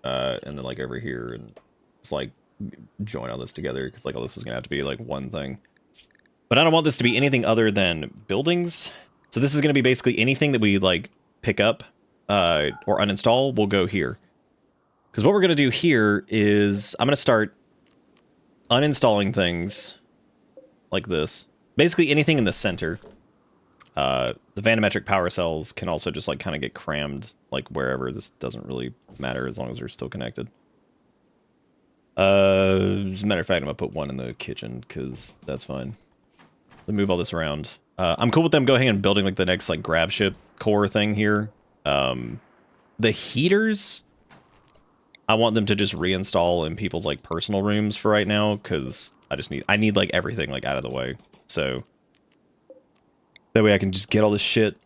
and then like over here, and just like join all this together because like all this is gonna have to be like one thing. But I don't want this to be anything other than buildings. So this is gonna be basically anything that we like pick up or uninstall will go here. Because what we're gonna do here is I'm gonna start uninstalling things like this. Basically anything in the center. The vanometric power cells can also just like kind of get crammed like wherever. This doesn't really matter as long as they're still connected. As a matter of fact, I'm gonna put one in the kitchen because that's fine. Let me move all this around. I'm cool with them going and building like the next like grav ship core thing here. The heaters, I want them to just reinstall in people's like personal rooms for right now because I need like everything like out of the way. So that way I can just get all this shit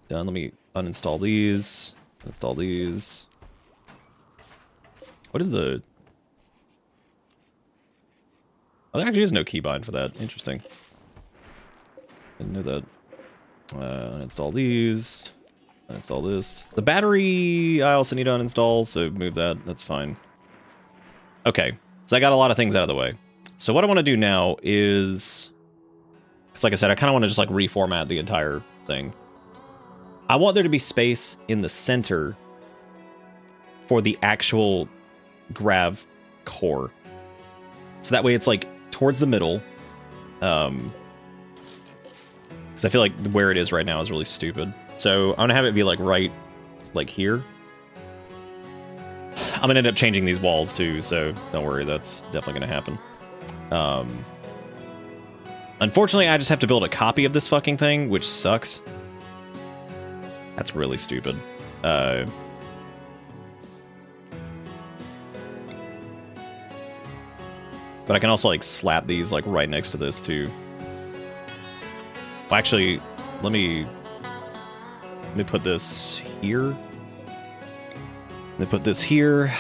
done. Let me uninstall these. Install these. What is the... Oh, there actually is no keybind for that. Interesting. Didn't know that. Uninstall these. Uninstall this. The battery I also need to uninstall, so move that. That's fine. Okay. So I got a lot of things out of the way. So what I want to do now is... Because like I said, I kind of want to just like reformat the entire thing. I want there to be space in the center for the actual grav core. So that way it's like towards the middle. Because I feel like where it is right now is really stupid. So I'm going to have it be like right like here. I'm going to end up changing these walls too, so don't worry, that's definitely going to happen. Unfortunately, I just have to build a copy of this fucking thing, which sucks. That's really stupid. But I can also like slap these like right next to this too. Well, actually, let me put this here. Let me put this here.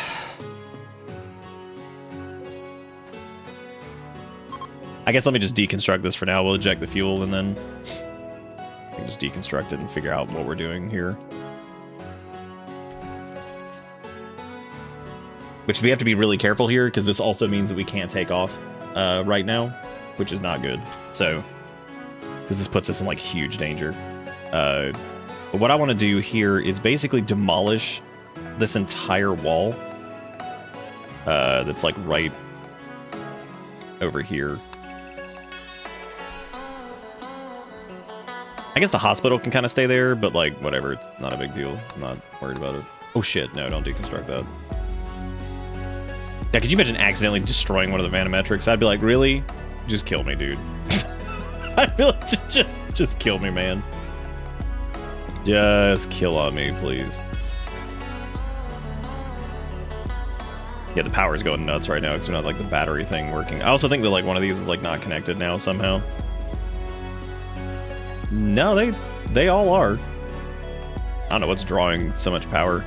I guess let me just deconstruct this for now. We'll eject the fuel and then we can just deconstruct it and figure out what we're doing here. Which we have to be really careful here because this also means that we can't take off right now, which is not good. So, because this puts us in like huge danger. But what I want to do here is basically demolish this entire wall that's like right over here. I guess the hospital can kind of stay there, but like, whatever, it's not a big deal. I'm not worried about it. Oh shit, no, don't deconstruct that. Yeah, could you imagine accidentally destroying one of the Vanometrics? I'd be like, really? Just kill me, dude. I'd be like, just kill me, man. Just kill on me, please. Yeah, the power's going nuts right now because we're not like the battery thing working. I also think that like one of these is like not connected now somehow. No, they all are. I don't know what's drawing so much power.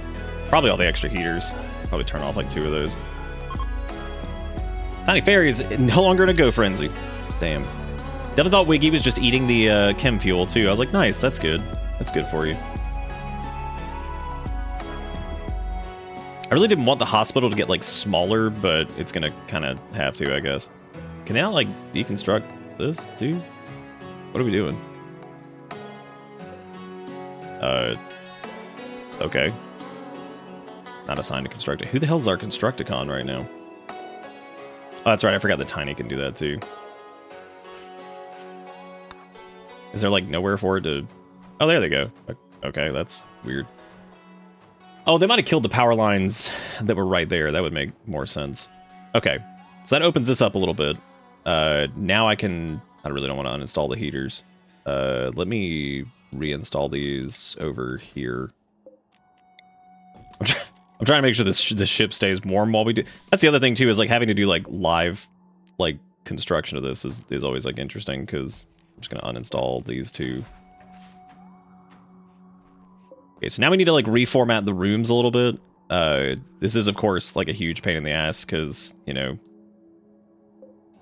Probably all the extra heaters. Probably turn off like 2 of those. Tiny Fairy is no longer in a go frenzy. Damn. Definitely thought Wiggy was just eating the chem fuel too. I was like, nice, that's good. That's good for you. I really didn't want the hospital to get like smaller, but it's gonna kind of have to, I guess. Can I not like deconstruct this too? What are we doing? Okay. Not assigned to construct it. Who the hell's our Constructicon right now? Oh, that's right. I forgot the Tiny can do that too. Is there like nowhere for it to... Oh, there they go. Okay, that's weird. Oh, they might have killed the power lines that were right there. That would make more sense. Okay, so that opens this up a little bit. Now I can... I really don't want to uninstall the heaters. Let me reinstall these over here. I'm trying to make sure this ship stays warm while we do... That's the other thing, too, is like having to do like live like construction of this is always like interesting, because I'm just going to uninstall these two. Okay, so now we need to like reformat the rooms a little bit. This is, of course, like a huge pain in the ass, because, you know...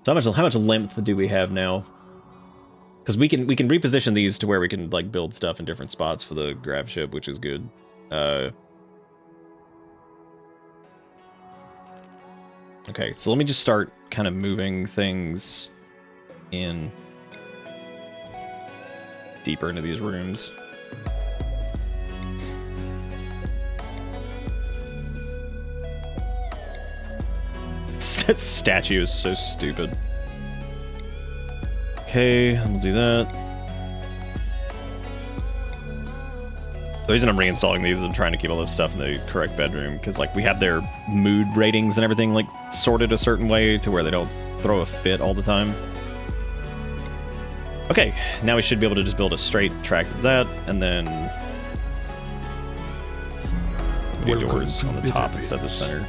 So how much length do we have now? Because we can reposition these to where we can like build stuff in different spots for the grav ship, which is good. Okay, so let me just start kind of moving things in deeper into these rooms. That statue is so stupid. Okay, we'll do that. The reason I'm reinstalling these is I'm trying to keep all this stuff in the correct bedroom, because like we have their mood ratings and everything like sorted a certain way to where they don't throw a fit all the time. Okay, now we should be able to just build a straight track of that, and then do doors on the top instead of the center.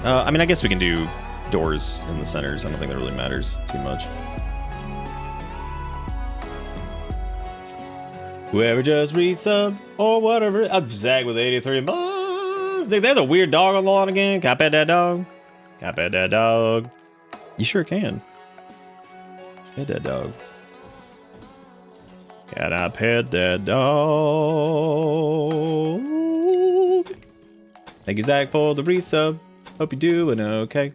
I mean, I guess we can do doors in the centers. I don't think that really matters too much. Whoever just resub or whatever. I'm Zag with 83 months. There's a weird dog on the lawn again. Can I pet that dog? Can I pet that dog? You sure can. Pet that dog. Can I pet that dog? Thank you, Zach, for the resub. Hope you're doing okay.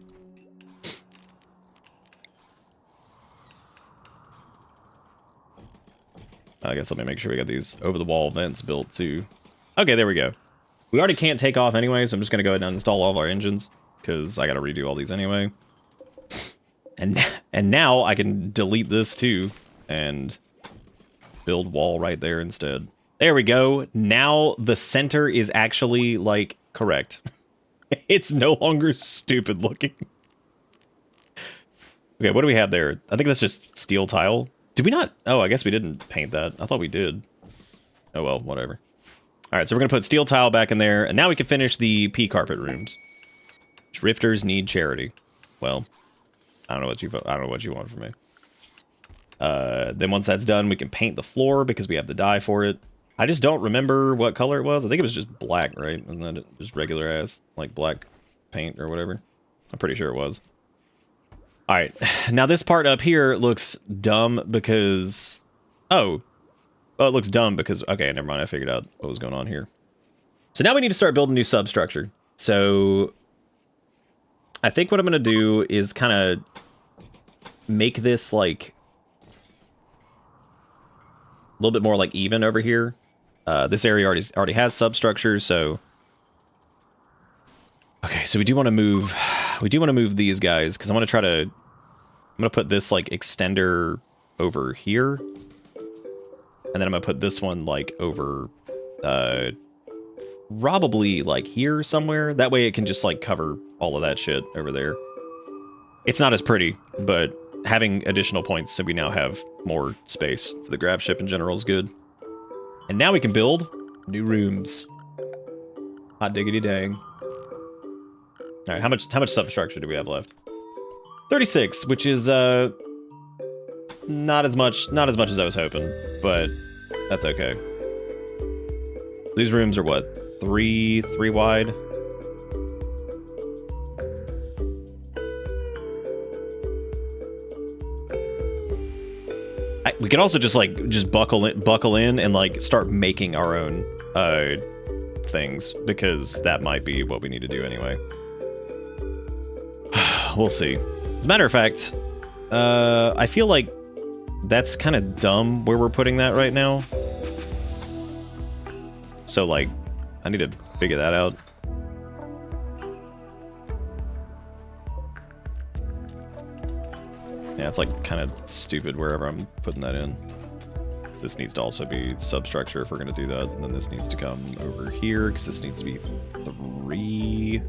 I guess let me make sure we got these over-the-wall vents built too. Okay, there we go. We already can't take off anyway, so I'm just going to go ahead and install all of our engines, because I got to redo all these anyway. And now I can delete this too, and build wall right there instead. There we go. Now the center is actually, like, correct. It's no longer stupid looking. Okay, what do we have there? I think that's just steel tile. Did we not? Oh, I guess we didn't paint that. I thought we did. Oh, well, whatever. All right, so we're going to put steel tile back in there, and now we can finish the pea carpet rooms. Drifters need charity. Well, I don't know what you want from me. Then once that's done, we can paint the floor because we have the dye for it. I just don't remember what color it was. I think it was just black, right? And then just regular ass, like black paint or whatever. I'm pretty sure it was. All right, now this part up here looks dumb because... Oh, it looks dumb because... Okay, never mind. I figured out what was going on here. So now we need to start building new substructure. So I think what I'm going to do is kind of make this like a little bit more like even over here. This area already has substructures, so... Okay, so we do want to move these guys because I want to try to... I'm going to put this like extender over here. And then I'm going to put this one like over probably like here somewhere. That way it can just like cover all of that shit over there. It's not as pretty, but having additional points so we now have more space for the grav ship in general is good. And now we can build new rooms. Hot diggity dang. All right, how much substructure do we have left? 36, which is not as much as I was hoping, but that's okay. These rooms are what? Three wide? We could also just buckle in and like start making our own things, because that might be what we need to do anyway. We'll see. As a matter of fact, I feel like that's kind of dumb where we're putting that right now. So, like, I need to figure that out. Yeah, it's like kind of stupid wherever I'm putting that in. This needs to also be substructure if we're going to do that. And then this needs to come over here because this needs to be 3.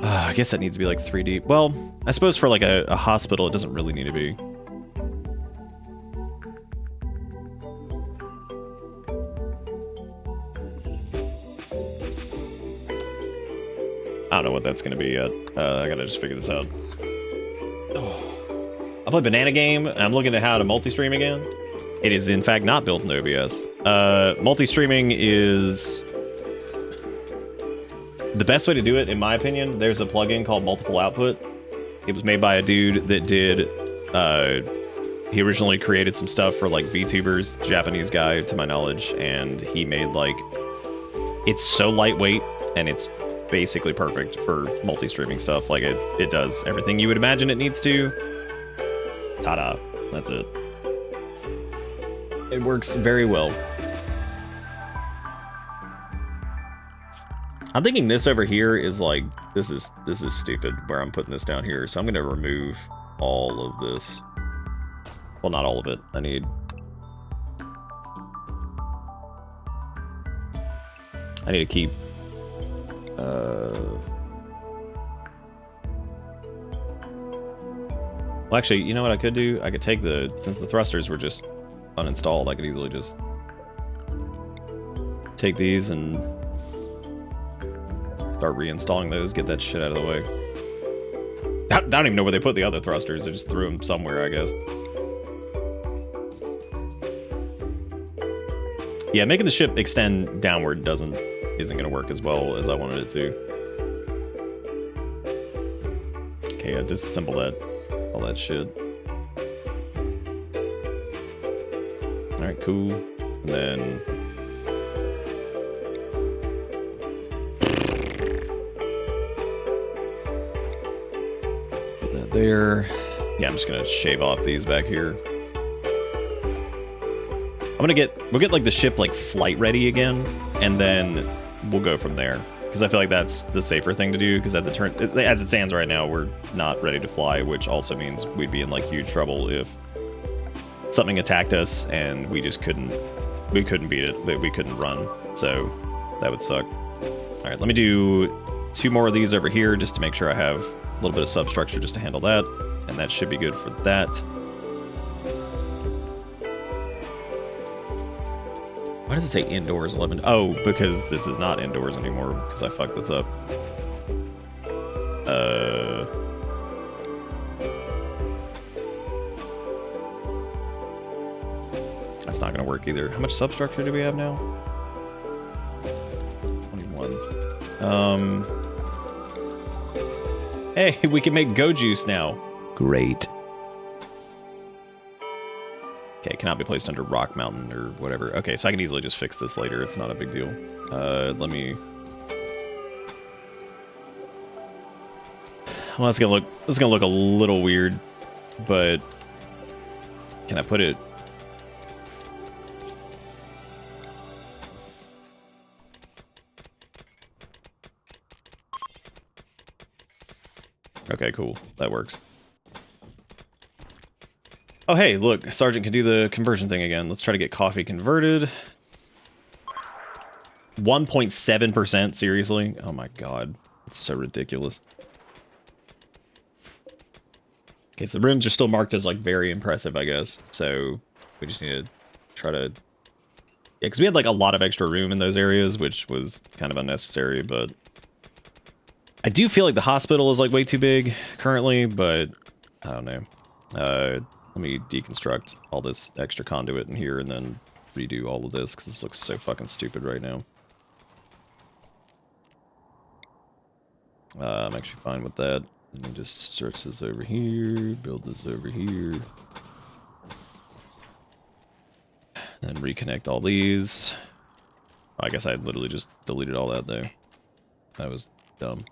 I guess that needs to be like 3D. Well, I suppose for like a hospital, it doesn't really need to be. I don't know what that's going to be yet. I gotta just figure this out. I play Banana Game, and I'm looking at how to multi-stream again. It is, in fact, not built in OBS. Multi-streaming is... the best way to do it, in my opinion. There's a plugin called Multiple Output. It was made by a dude that did... he originally created some stuff for, like, VTubers, Japanese guy, to my knowledge, and he made, like... It's so lightweight, and it's basically perfect for multi-streaming stuff. Like, it does everything you would imagine it needs to. Ta-da. That's it. It works very well. I'm thinking this over here is like, this is stupid where I'm putting this down here. So I'm going to remove all of this. Well, not all of it. I need to keep well, actually, you know what I could do? I could take since the thrusters were just uninstalled, I could easily just take these and start reinstalling those, get that shit out of the way. I don't even know where they put the other thrusters. They just threw them somewhere, I guess. Yeah, making the ship extend downward isn't going to work as well as I wanted it to. Okay, yeah, disassemble all that shit. Alright, cool. And then... put that there. Yeah, I'm just going to shave off these back here. We'll get like the ship like flight ready again, and then we'll go from there. Because I feel like that's the safer thing to do, because as it stands right now, we're not ready to fly, which also means we'd be in like huge trouble if something attacked us and we couldn't beat it, we couldn't run. So that would suck. All right, let me do 2 more of these over here just to make sure I have a little bit of substructure just to handle that, and that should be good for that. Why does it say indoors 11? Oh, because this is not indoors anymore, because I fucked this up. That's not gonna work either. How much substructure do we have now? 21. Hey, we can make go juice now. Great. Okay, cannot be placed under Rock Mountain or whatever. Okay, so I can easily just fix this later. It's not a big deal. Let me... Well, that's gonna look a little weird, but can I put it? Okay, cool. That works. Oh, hey, look, Sergeant can do the conversion thing again. Let's try to get coffee converted. 1.7%, seriously? Oh my god. It's so ridiculous. Okay, so the rooms are still marked as, like, very impressive, I guess. So, we just need to try to... Yeah, because we had, like, a lot of extra room in those areas, which was kind of unnecessary, but... I do feel like the hospital is, like, way too big currently, but... I don't know. Let me deconstruct all this extra conduit in here and then redo all of this, because this looks so fucking stupid right now. I'm actually fine with that. Let me just search this over here, build this over here. Then reconnect all these. I guess I literally just deleted all that though. That was dumb.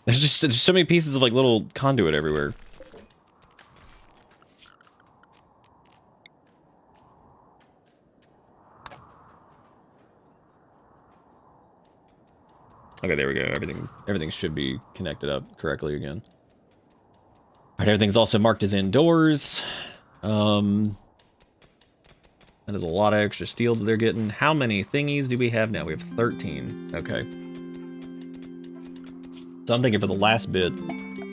There's so many pieces of like little conduit everywhere. Okay, there we go. Everything should be connected up correctly again. All right, everything's also marked as indoors. That is a lot of extra steel that they're getting. How many thingies do we have now? We have 13. Okay. So I'm thinking for the last bit.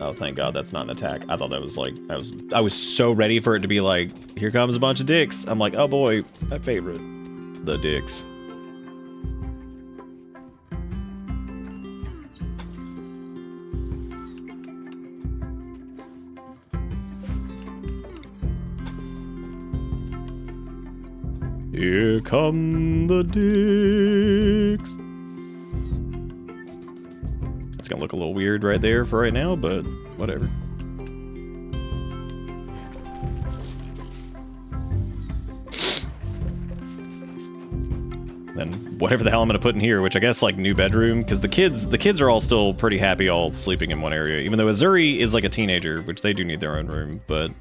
Oh, thank God that's not an attack. I thought that was like I was so ready for it to be like, here comes a bunch of dicks. I'm like, oh boy, my favorite, the dicks. Here come the dicks. It's gonna look a little weird right there for right now, but whatever. Then whatever the hell I'm gonna put in here, which I guess like new bedroom, because the kids are all still pretty happy all sleeping in one area, even though Azuri is like a teenager, which they do need their own room, but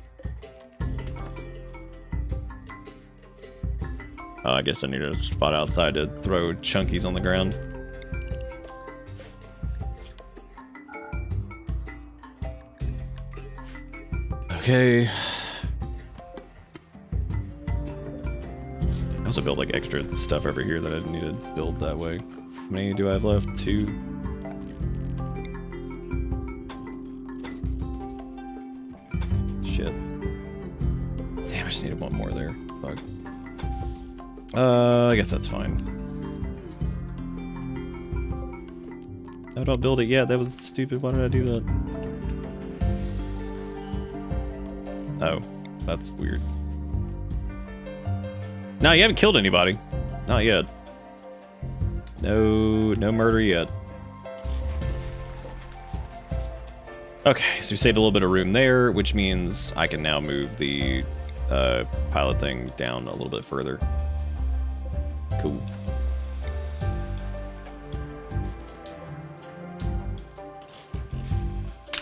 I guess I need a spot outside to throw chunkies on the ground. Okay. I also built like extra stuff over here that I didn't need to build that way. How many do I have left? 2. Shit. Damn, I just needed one more there. Fuck. I guess that's fine. No, don't build it yet. That was stupid. Why did I do that? Oh, that's weird. No, you haven't killed anybody. Not yet. No murder yet. Okay, so we saved a little bit of room there, which means I can now move the pilot thing down a little bit further. Cool.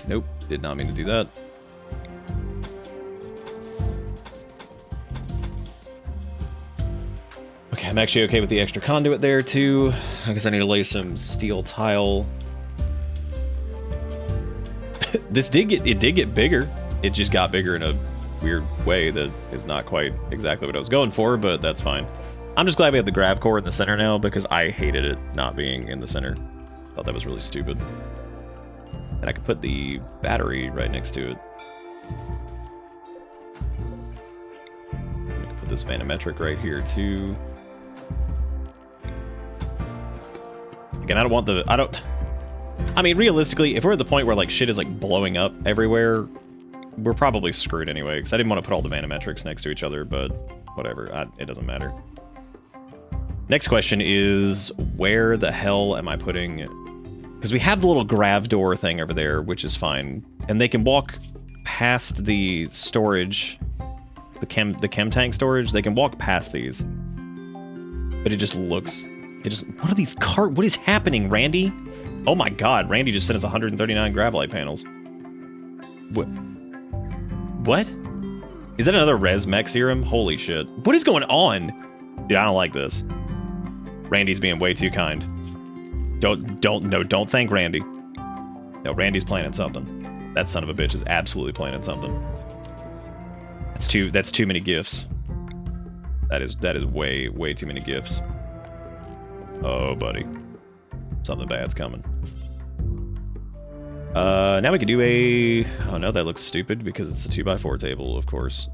Nope, did not mean to do that. Okay, I'm actually okay with the extra conduit there too. I guess I need to lay some steel tile. It did get bigger. It just got bigger in a weird way that is not quite exactly what I was going for, but that's fine. I'm just glad we have the grav core in the center now, because I hated it not being in the center. Thought that was really stupid. And I could put the battery right next to it. I could put this vanometric right here too. Again, I mean, realistically, if we're at the point where like shit is like blowing up everywhere, we're probably screwed anyway, because I didn't want to put all the manometrics next to each other, but whatever, it doesn't matter. Next question is, where the hell am I putting... Because we have the little grav door thing over there, which is fine. And they can walk past the storage, the chem tank storage, they can walk past these. But it just looks... What are these what is happening, Randy? Oh my god, Randy just sent us 139 Gravelite panels. What? Is that another res mech serum? Holy shit. What is going on? Dude, I don't like this. Randy's being way too kind. Don't thank Randy. No, Randy's planning something. That son of a bitch is absolutely planning something. That's too many gifts. That is way too many gifts. Oh, buddy. Something bad's coming. Now we can do a... Oh, no, that looks stupid because it's a 2x4 table, of course.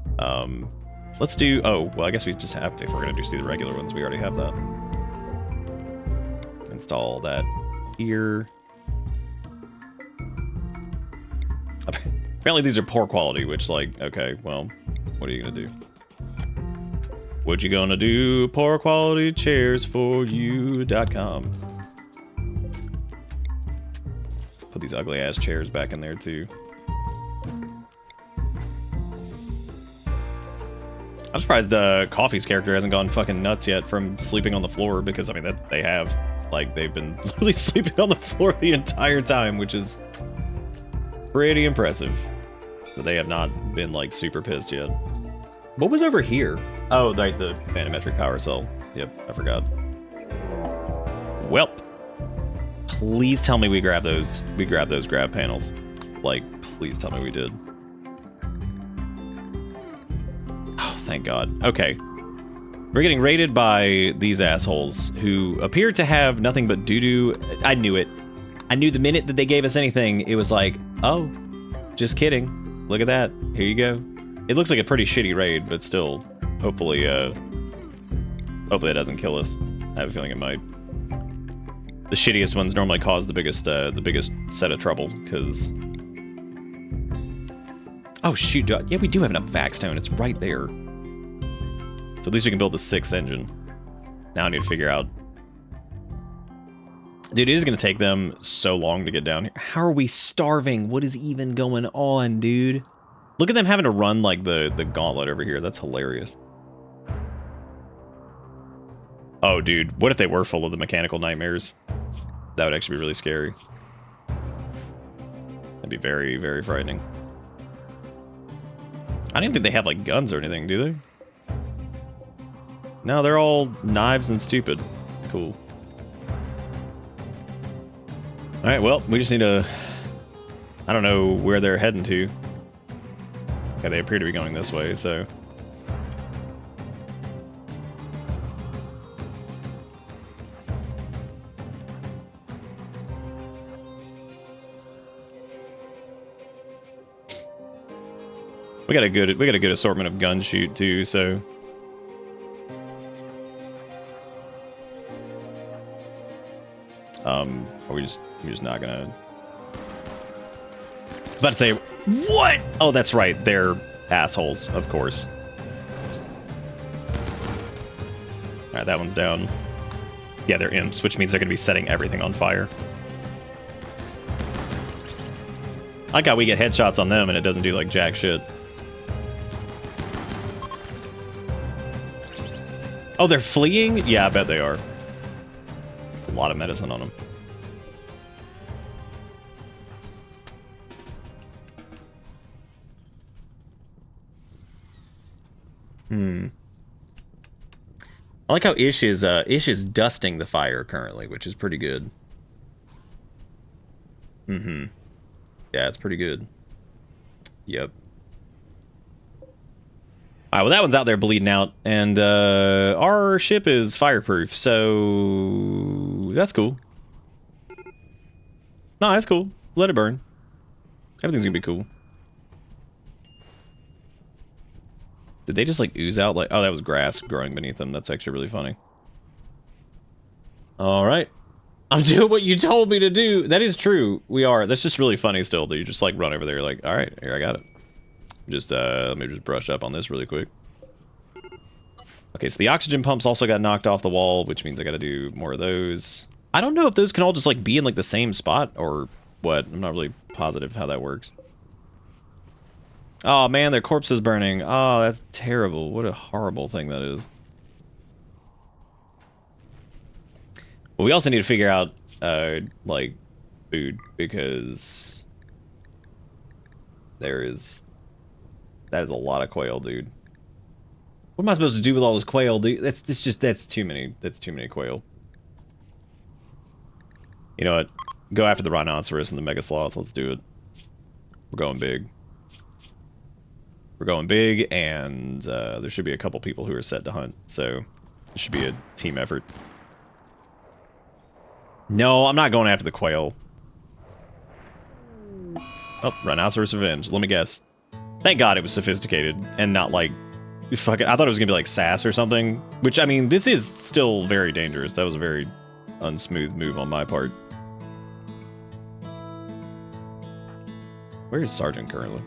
Let's do... Oh, well, I guess we just have to. If we're going to just do the regular ones, we already have that. Install that here. Apparently these are poor quality, which, like, okay, well, what are you going to do? What you gonna do? Poor quality chairs for you.com. Put these ugly ass chairs back in there too. I'm surprised Coffee's character hasn't gone fucking nuts yet from sleeping on the floor, because I mean that they have, like, they've been literally sleeping on the floor the entire time, which is pretty impressive. So they have not been like super pissed yet. What was over here? Oh, right, the manometric power cell. Yep, I forgot. Welp. Please tell me we grabbed those grab panels. Like, please tell me we did. Oh, thank God. Okay. We're getting raided by these assholes who appear to have nothing but doo-doo. I knew it. I knew the minute that they gave us anything, it was like, oh, just kidding. Look at that. Here you go. It looks like a pretty shitty raid, but still, hopefully it doesn't kill us. I have a feeling it might. The shittiest ones normally cause the biggest set of trouble, because... Oh shoot, yeah, we do have enough Vaxstone, it's right there. So at least we can build the 6th engine. Now I need to figure out... Dude, it is going to take them so long to get down here. How are we starving? What is even going on, dude? Look at them having to run, like, the gauntlet over here. That's hilarious. Oh, dude. What if they were full of the mechanical nightmares? That would actually be really scary. That'd be very, very frightening. I don't even think they have, like, guns or anything, do they? No, they're all knives and stupid. Cool. Alright, well, we just need to... I don't know where they're heading to. Okay, they appear to be going this way, so... We got a good assortment of gun shoot too, so... Are we just not gonna... I was about to say, what? Oh, that's right, they're assholes, of course. Alright, that one's down. Yeah, they're imps, which means they're gonna be setting everything on fire. I like how we get headshots on them and it doesn't do, like, jack shit. Oh, they're fleeing? Yeah, I bet they are. A lot of medicine on them. I like how Ish is dusting the fire currently, which is pretty good. Yeah, it's pretty good. Yep. Alright, well that one's out there bleeding out, and our ship is fireproof, so that's cool. No, that's cool. Let it burn. Everything's gonna be cool. Did they just like ooze out? Like, oh, that was grass growing beneath them. That's actually really funny. Alright. I'm doing what you told me to do. That is true. We are. That's just really funny still that you just like run over there like, alright, here I got it. Just let me just brush up on this really quick. Okay, so the oxygen pumps also got knocked off the wall, which means I gotta do more of those. I don't know if those can all just like be in like the same spot or what. I'm not really positive how that works. Oh man, their corpse is burning. Oh, that's terrible. What a horrible thing that is. Well, we also need to figure out like food, because that is a lot of quail, dude. What am I supposed to do with all this quail, dude? That's too many quail. You know what? Go after the rhinoceros and the mega sloth. Let's do it. We're going big. We're going big, and there should be a couple people who are set to hunt, so it should be a team effort. No, I'm not going after the quail. Oh, rhinoceros revenge. Let me guess. Thank God it was sophisticated and not like fucking. I thought it was gonna be like sass or something. Which, I mean, this is still very dangerous. That was a very unsmooth move on my part. Where is Sergeant currently?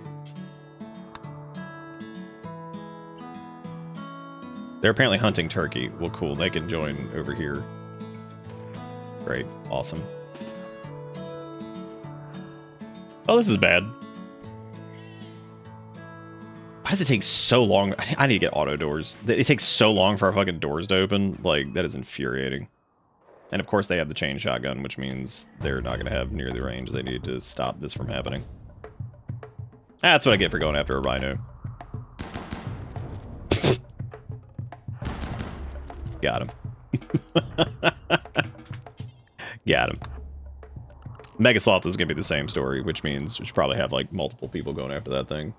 They're apparently hunting turkey. Well, cool. They can join over here. Great. Awesome. Oh, this is bad. Why does it take so long? I need to get auto doors. It takes so long for our fucking doors to open. Like, that is infuriating. And of course they have the chain shotgun, which means they're not going to have near the range they need to stop this from happening. That's what I get for going after a rhino. Got him. Got him. Mega Sloth is going to be the same story, which means we should probably have, like, multiple people going after that thing.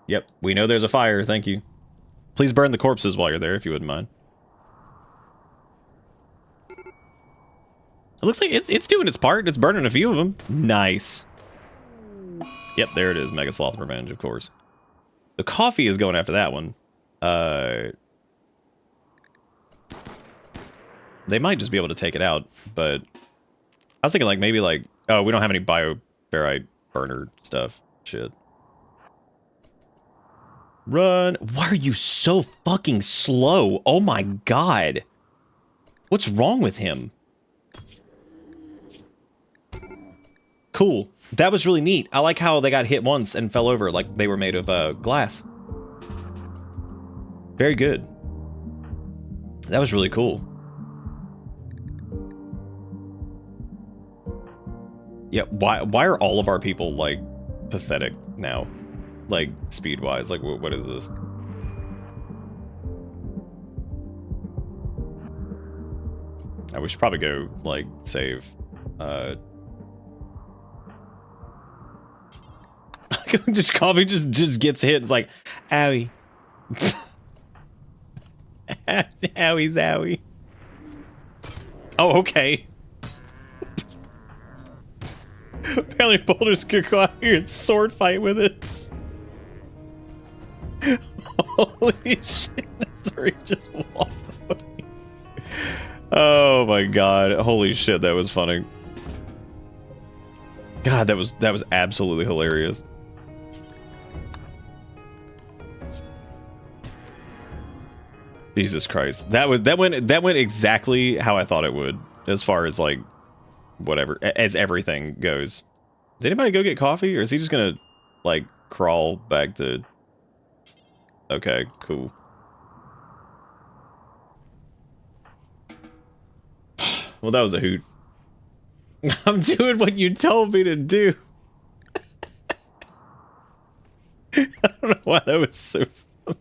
Yep, we know there's a fire, thank you. Please burn the corpses while you're there, if you wouldn't mind. It looks like it's doing its part. It's burning a few of them. Nice. Yep, there it is. Mega Sloth Revenge, of course. The coffee is going after that one. They might just be able to take it out, but I was thinking like maybe like, oh, we don't have any bioferrite burner stuff. Shit. Run. Why are you so fucking slow? Oh my god. What's wrong with him? Cool. That was really neat. I like how they got hit once and fell over like they were made of glass. Very good. That was really cool. Yeah, why are all of our people, like, pathetic now? Like, speed-wise, like, what is this? We should probably go, like, save. Just coffee just gets hit. It's like, owie. Owie zowie. Oh, okay. Apparently boulders could go out here and sword fight with it. Holy shit, sorry, just walked away. Oh my god, holy shit, that was funny. God, that was absolutely hilarious. Jesus Christ. That went exactly how I thought it would, as far as like whatever, as everything goes. Did anybody go get coffee, or is he just gonna like crawl back to... Okay, cool. Well, that was a hoot. I'm doing what you told me to do. I don't know why that was so fun.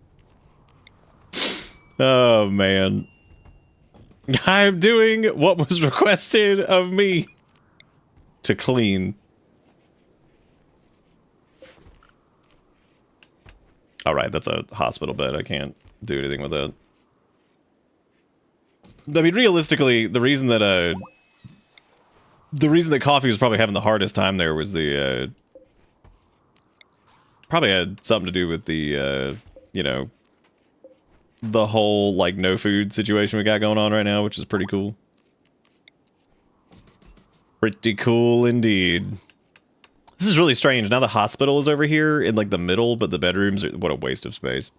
Oh, man. I'm doing what was requested of me to clean. Alright, that's a hospital bed. I can't do anything with that. I mean, realistically, the reason that Coffee was probably having the hardest time there was the probably had something to do with the you know, the whole like no food situation we got going on right now, which is pretty cool. Pretty cool indeed. This is really strange. Now the hospital is over here in like the middle, but the bedrooms are... What a waste of space.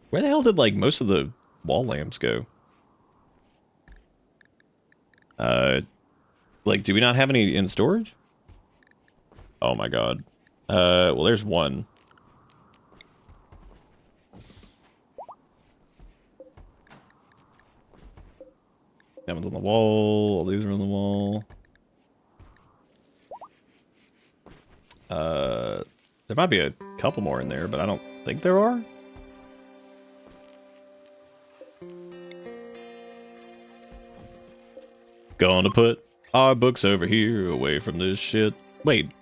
Where the hell did like most of the wall lamps go? Like, do we not have any in storage? Oh my god. Well, there's one. That one's on the wall. All these are on the wall. There might be a couple more in there, but I don't think there are. Gonna put our books over here, away from this shit. Wait.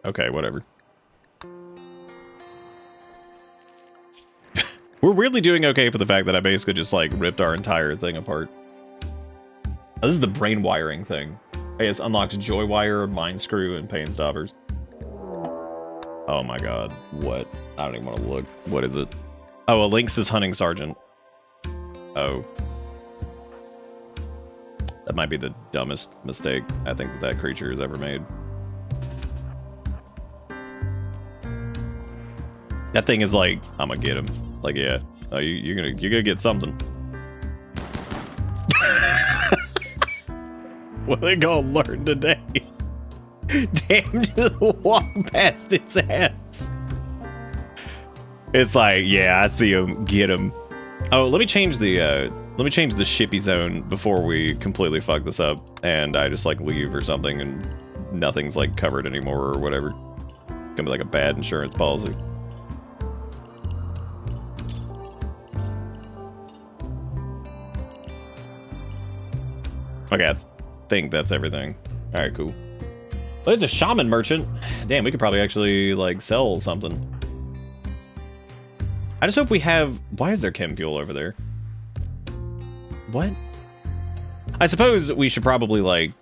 Okay, whatever. We're weirdly doing okay for the fact that I basically just, like, ripped our entire thing apart. Oh, this is the brain wiring thing. Hey, it's unlocked joy wire, mind screw, and pain stoppers. Oh my god. What? I don't even want to look. What is it? Oh, a Lynx is hunting sergeant. Oh. That might be the dumbest mistake I think that creature has ever made. That thing is like, I'm gonna get him. Like, yeah, oh, you're gonna get something. What are they gonna learn today? Damn, just walk past its ass. It's like, yeah, I see him. Get him. Oh, let me change the shippy zone before we completely fuck this up, and I just like leave or something, and nothing's like covered anymore or whatever. Gonna be like a bad insurance policy. Okay, I think that's everything. All right, cool. Well, there's a shaman merchant. Damn, we could probably actually like sell something. I just hope we have... Why is there chem fuel over there? What? I suppose we should probably, like...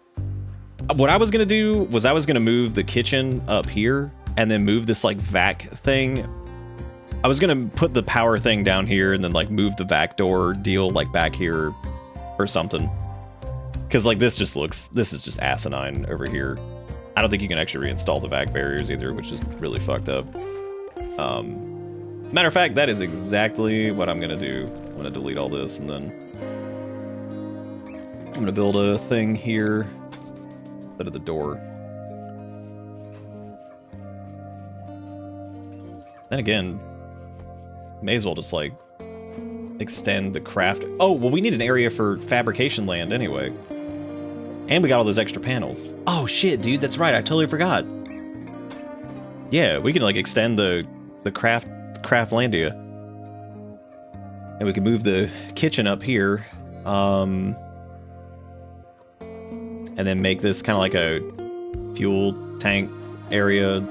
What I was going to do was I was going to move the kitchen up here and then move this, like, vac thing. I was going to put the power thing down here and then, like, move the vac door deal, like, back here or something. Because, like, this just looks... This is just asinine over here. I don't think you can actually reinstall the vac barriers either, which is really fucked up. Matter of fact, that is exactly what I'm gonna do. I'm gonna delete all this and then I'm gonna build a thing here instead of the door. Then again, may as well just like extend the craft. Oh, well, we need an area for fabrication land anyway. And we got all those extra panels. Oh shit, dude, that's right. I totally forgot. Yeah, we can like extend the craftlandia. And we can move the kitchen up here. And then make this kind of like a fuel tank area,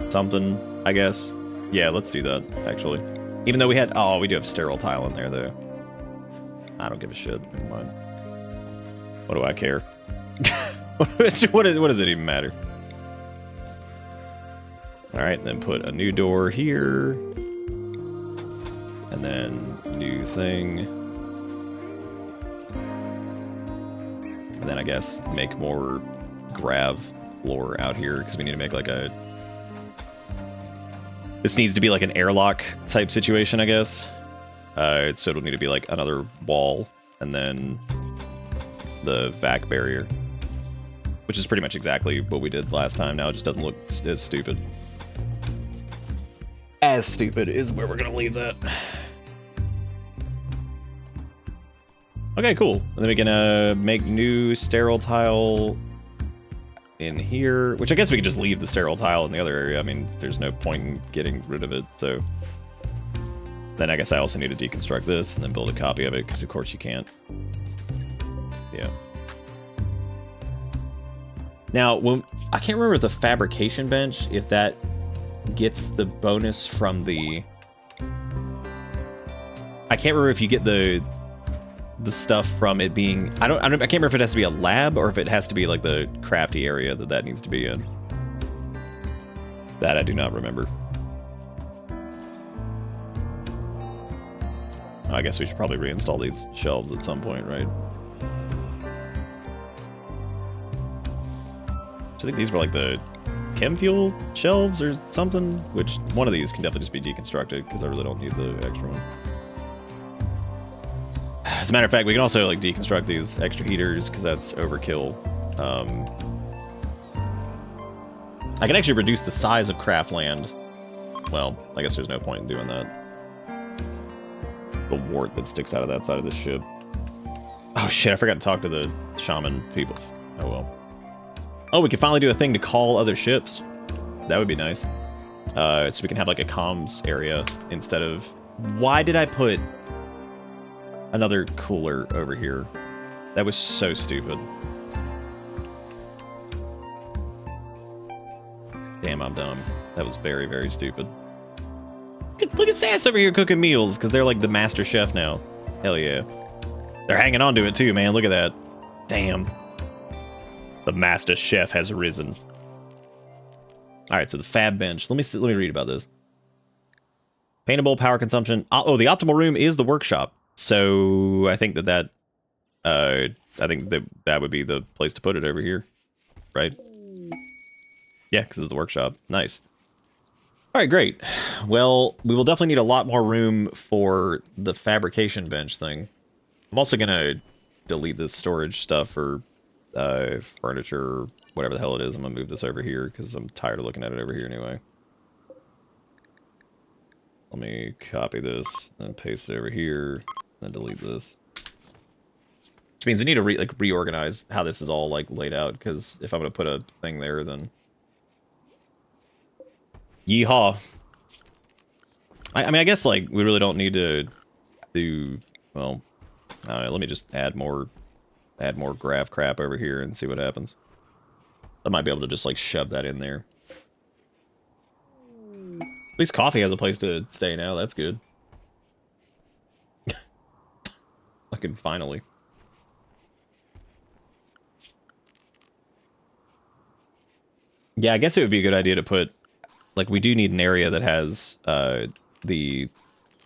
something, I guess. Yeah, let's do that, actually. Even though we had... Oh, we do have sterile tile in there, though. I don't give a shit. Never mind. What do I care? what does it even matter? Alright, then put a new door here. And then new thing. And then I guess make more grav floor out here, because we need to make like a... This needs to be like an airlock type situation, I guess. So it'll need to be like another wall, and then the vac barrier. Which is pretty much exactly what we did last time. Now it just doesn't look as stupid. As stupid is where we're gonna leave that. Okay, cool. And then we can make new sterile tile in here, which I guess we could just leave the sterile tile in the other area. I mean, there's no point in getting rid of it, so. Then I guess I also need to deconstruct this and then build a copy of it, because of course you can't. Yeah. Now, I can't remember the fabrication bench, if that gets the bonus from the... I can't remember if you get the stuff from it being... I can't remember if it has to be a lab or if it has to be like the crafty area that needs to be in. That I do not remember. I guess we should probably reinstall these shelves at some point, right? I think these were like the chem fuel shelves or something, which one of these can definitely just be deconstructed because I really don't need the extra one. As a matter of fact, we can also like deconstruct these extra heaters because that's overkill. I can actually reduce the size of craftland. Well, I guess there's no point in doing that. The wart that sticks out of that side of the ship. Oh shit, I forgot to talk to the shaman people. Oh well. Oh, we can finally do a thing to call other ships. That would be nice. So we can have like a comms area instead of... Why did I put another cooler over here? That was so stupid. Damn, I'm dumb. That was very, very stupid. Look at Sass over here cooking meals, because they're like the master chef now. Hell yeah. They're hanging on to it too, man. Look at that. Damn. The master chef has risen. Alright, so the fab bench. Let me read about this. Paintable, power consumption. Oh, the optimal room is the workshop. So I think that would be the place to put it over here. Right? Yeah, because it's the workshop. Nice. Alright, great. Well, we will definitely need a lot more room for the fabrication bench thing. I'm also gonna delete this storage stuff for furniture, whatever the hell it is. I'm gonna move this over here because I'm tired of looking at it over here anyway. Let me copy this, then paste it over here, then delete this. Which means we need to reorganize how this is all like laid out, because if I'm gonna put a thing there, then yeehaw. I mean, I guess like we really don't need to do, well, let me just add more graph crap over here and see what happens. I might be able to just like shove that in there. At least coffee has a place to stay now. That's good. Fucking finally. Yeah, I guess it would be a good idea to put, like, we do need an area that has the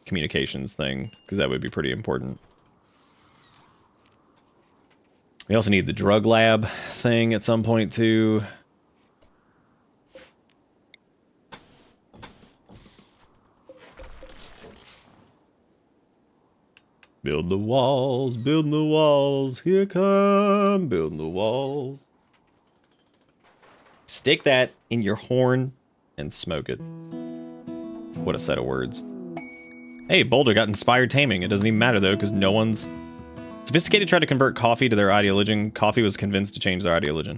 communications thing, because that would be pretty important. We also need the drug lab thing at some point, too. Build the walls, building the walls, here come, building the walls. Stick that in your horn and smoke it. What a set of words. Hey, Boulder got inspired taming. It doesn't even matter, though, because no one's... Sophisticated tried to convert Coffee to their ideology. Coffee was convinced to change their ideology.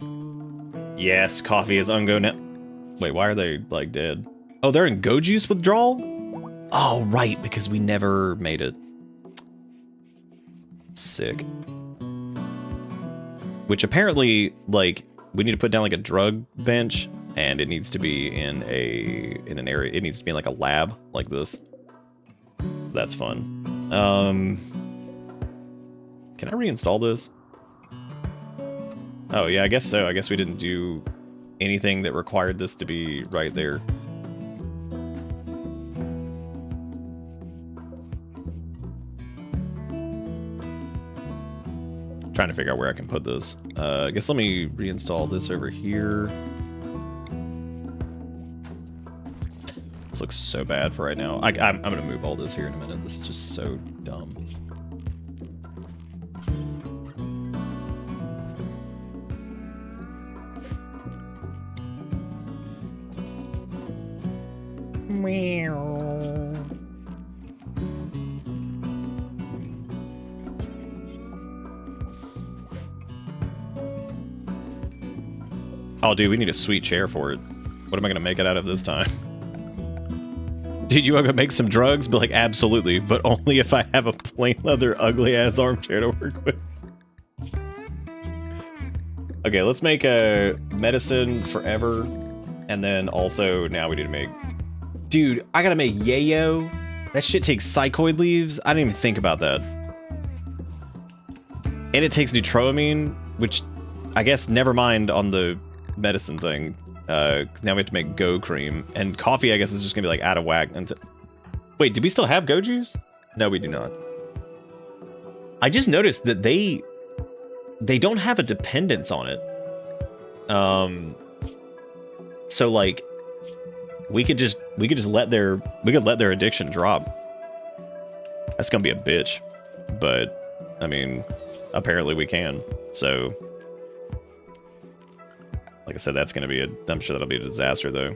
Yes, Coffee is Ungo now. Wait, why are they, like, dead? Oh, they're in Go Juice withdrawal? Oh, right, because we never made it. Sick. Which apparently, like, we need to put down, like, a drug bench, and it needs to be in an area. It needs to be in, like, a lab, like this. That's fun. Can I reinstall this? Oh, yeah, I guess so. I guess we didn't do anything that required this to be right there. Trying to figure out where I can put this. I guess let me reinstall this over here. This looks so bad for right now. I'm gonna move all this here in a minute. This is just so dumb. Oh, dude, we need a sweet chair for it. What am I gonna make it out of this time? Dude, you want to make some drugs? But like, absolutely, but only if I have a plain leather, ugly-ass armchair to work with. Okay, let's make a medicine forever, and then also now we need to make... Dude, I gotta make yayo. That shit takes psychoid leaves. I didn't even think about that. And it takes neutroamine, which I guess never mind on the medicine thing. 'Cause now we have to make Go cream. And coffee, I guess, is just gonna be like out of whack until... Wait, do we still have Go juice? No, we do not. I just noticed that they don't have a dependence on it. So like, we could let their addiction drop. That's gonna be a bitch, but I mean, apparently we can. So, like I said, that's gonna be I'm sure that'll be a disaster though.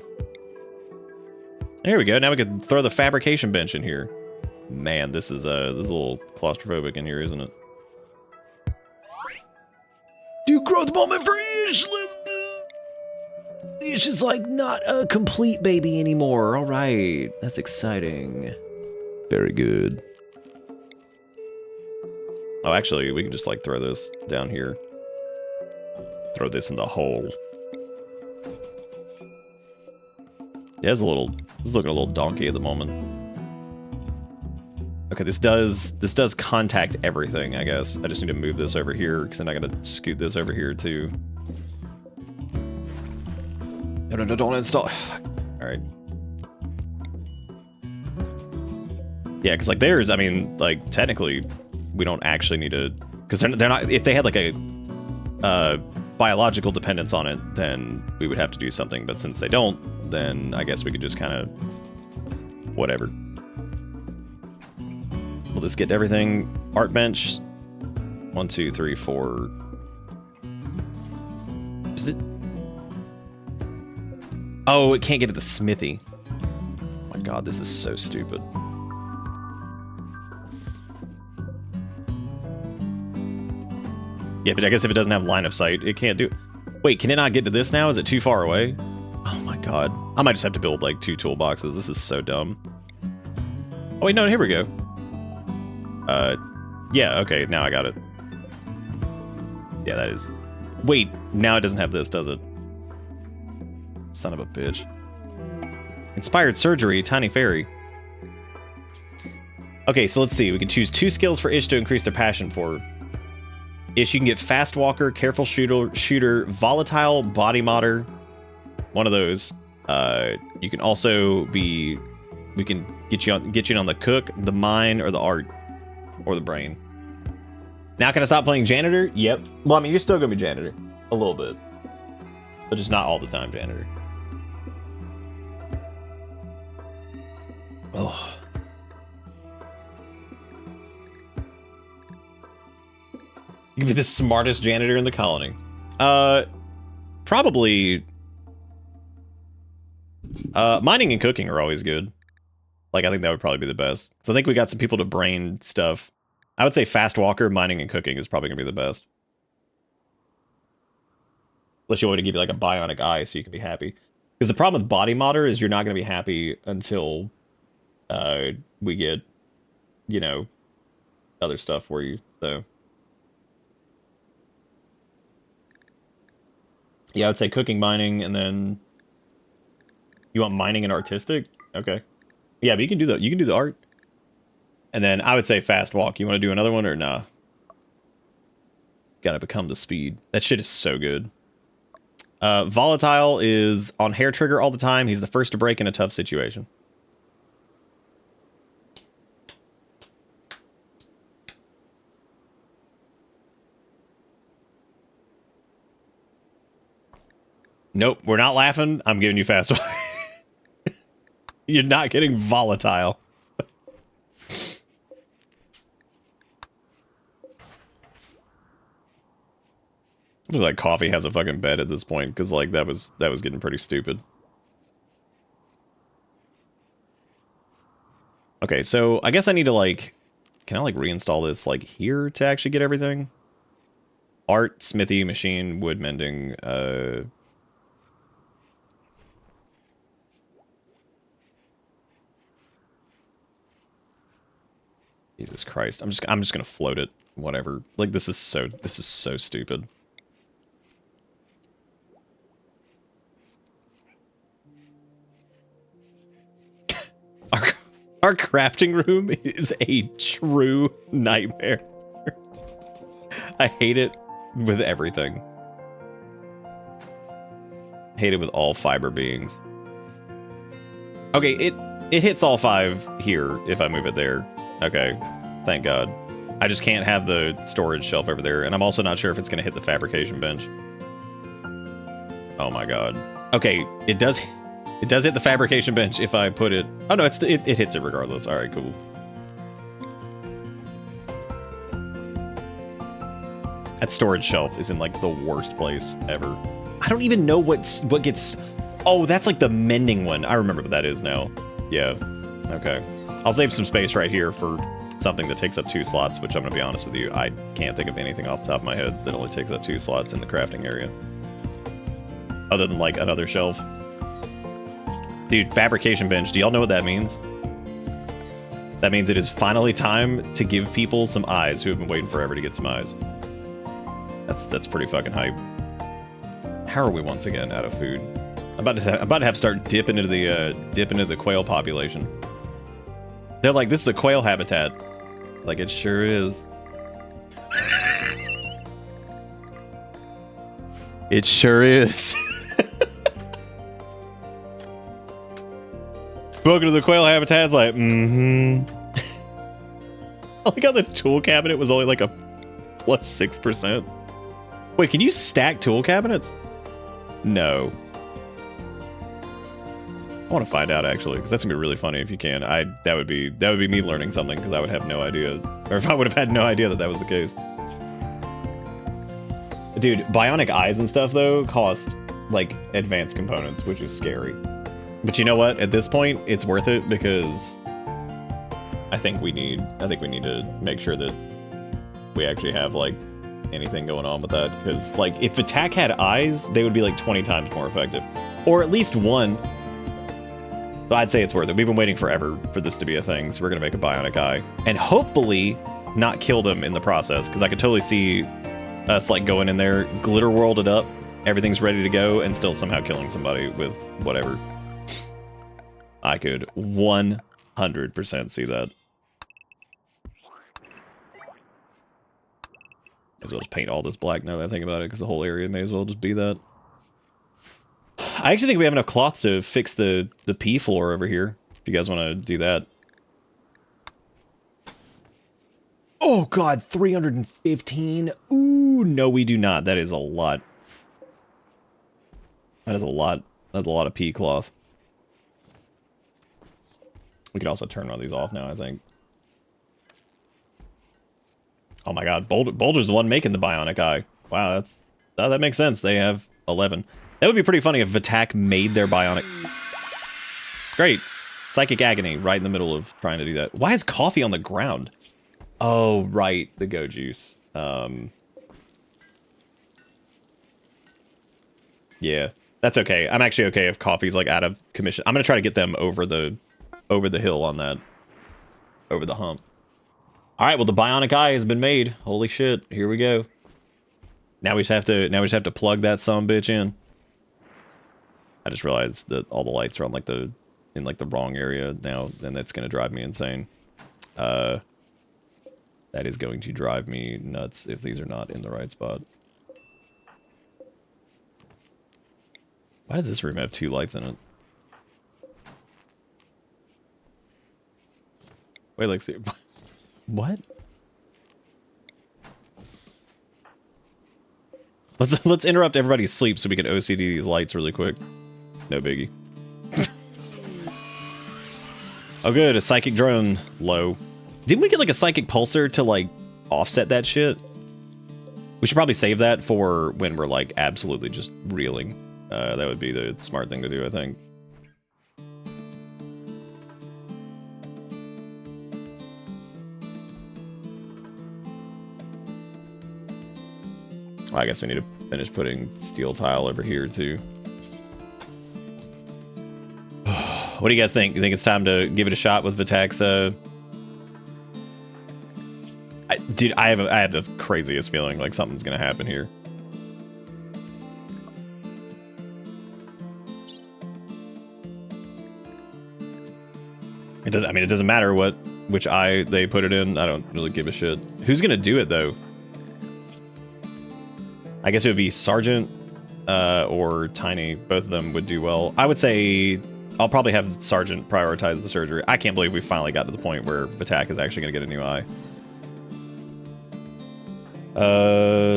Here we go. Now we can throw the fabrication bench in here. Man, this is a little claustrophobic in here, isn't it? Do growth moment for Ish. Let's go. Ish is like not a complete baby anymore. All right, that's exciting. Very good. Oh, actually, we can just like throw this down here. Throw this in the hole. Yeah, this is looking a little donkey at the moment. Okay, this does contact everything, I guess. I just need to move this over here, because then I gotta scoot this over here too. No, don't install. Alright. Yeah, because like theirs, I mean, like technically, we don't actually need to, because they're not. If they had like a biological dependence on it, then we would have to do something. But since they don't, then I guess we could just kind of whatever. Will this get everything? Art bench. 1, 2, 3, 4. Is it? Oh, it can't get to the smithy. Oh my god, this is so stupid. Yeah, but I guess if it doesn't have line of sight, it can't do it. Wait, can it not get to this now? Is it too far away? Oh my god. I might just have to build like 2 toolboxes. This is so dumb. Oh wait, no, here we go. Yeah, okay, now I got it. Yeah, that is... Wait, now it doesn't have this, does it? Son of a bitch. Inspired Surgery, Tiny Fairy. Okay, so let's see. We can choose 2 skills for Ish to increase their passion for. Ish, you can get Fast Walker, Careful Shooter, Volatile, Body Modder. One of those. You can also be... We can get you on the Cook, the Mine, or the Art. Or the Brain. Now can I stop playing Janitor? Yep. Well, I mean, you're still gonna be Janitor. A little bit. But just not all the time, Janitor. Oh. You can be the smartest janitor in the colony. Probably... mining and cooking are always good. Like, I think that would probably be the best. So I think we got some people to brain stuff. I would say Fast Walker, mining, and cooking is probably going to be the best. Unless you want to give you like a bionic eye so you can be happy. Because the problem with Body Modder is you're not going to be happy until we get, you know, other stuff for you. So yeah, I would say cooking, mining, and then you want mining and artistic? Okay. Yeah, but you can do the art. And then I would say Fast Walk. You want to do another one or nah? Gotta become the speed. That shit is so good. Volatile is on hair trigger all the time. He's the first to break in a tough situation. Nope, we're not laughing. I'm giving you Fast Walk. You're not getting Volatile. Like Coffee has a fucking bed at this point because like that was getting pretty stupid. Okay, so I guess I need to like, can I like reinstall this like here to actually get everything? Art, smithy, machine, wood mending. Jesus Christ, I'm just gonna float it. Whatever. Like this is so stupid. Our crafting room is a true nightmare. I hate it with everything. Hate it with all fiber beings. Okay, it hits all 5 here if I move it there. Okay, thank God. I just can't have the storage shelf over there, and I'm also not sure if it's going to hit the fabrication bench. Oh my God. Okay, it does hit the fabrication bench if I put it... Oh, no, it hits it regardless. All right, cool. That storage shelf is in, like, the worst place ever. I don't even know what gets... Oh, that's, like, the mending one. I remember what that is now. Yeah. Okay. I'll save some space right here for something that takes up 2 slots, which I'm going to be honest with you, I can't think of anything off the top of my head that only takes up 2 slots in the crafting area. Other than, like, another shelf. Dude, fabrication bench, do y'all know what that means? That means it is finally time to give people some eyes who have been waiting forever to get some eyes. That's pretty fucking hype. How are we once again out of food? I'm about to have to start dipping into the quail population. They're like, this is a quail habitat. Like, it sure is. It sure is. Welcome to the quail habitat. It's like, I like how the tool cabinet was only like a plus 6%. Wait, can you stack tool cabinets? No. I want to find out actually, because that's gonna be really funny if you can. That would be me learning something, because I would have no idea, or if I would have had no idea that was the case. Dude, bionic eyes and stuff though cost like advanced components, which is scary. But you know what? At this point, it's worth it because I think we need to make sure that we actually have like anything going on with that. Because like if attack had eyes, they would be like 20 times more effective, or at least one. So I'd say it's worth it. We've been waiting forever for this to be a thing, so we're gonna make a bionic eye and hopefully not kill them in the process. Because I could totally see us like going in there, glitter world it up, everything's ready to go, and still somehow killing somebody with whatever. I could 100% see that. Might as well just paint all this black now that I think about it, because the whole area may as well just be that. I actually think we have enough cloth to fix the pea floor over here, if you guys want to do that. Oh god, 315. Ooh, no we do not. That is a lot. That is a lot. That's a lot of pea cloth. We can also turn one of these off now, I think. Oh my god, Boulder's the one making the bionic eye. Wow, that makes sense. They have 11. That would be pretty funny if Attack made their bionic. Great. Psychic agony right in the middle of trying to do that. Why is coffee on the ground? Oh, right. The go juice. Yeah, that's okay. I'm actually okay if coffee's like out of commission. I'm gonna try to get them over the hill on that. Over the hump. Alright, well the bionic eye has been made. Holy shit. Here we go. Now we just have to plug that sumbitch in. I just realized that all the lights are on like in the wrong area now, and that's gonna drive me insane. That is going to drive me nuts if these are not in the right spot. Why does this room have 2 lights in it? Wait, like, see, what? Let's interrupt everybody's sleep so we can OCD these lights really quick. No biggie. Oh good, a psychic drone low. Didn't we get like a psychic pulsar to like offset that shit? We should probably save that for when we're like absolutely just reeling. That would be the smart thing to do, I think. Well, I guess we need to finish putting steel tile over here too. What do you guys think? You think it's time to give it a shot with Vitak's? Dude, I have the craziest feeling like something's gonna happen here. It doesn't. I mean, it doesn't matter which eye they put it in. I don't really give a shit. Who's gonna do it though? I guess it would be Sergeant or Tiny. Both of them would do well. I would say I'll probably have Sergeant prioritize the surgery. I can't believe we finally got to the point where Vitak is actually going to get a new eye.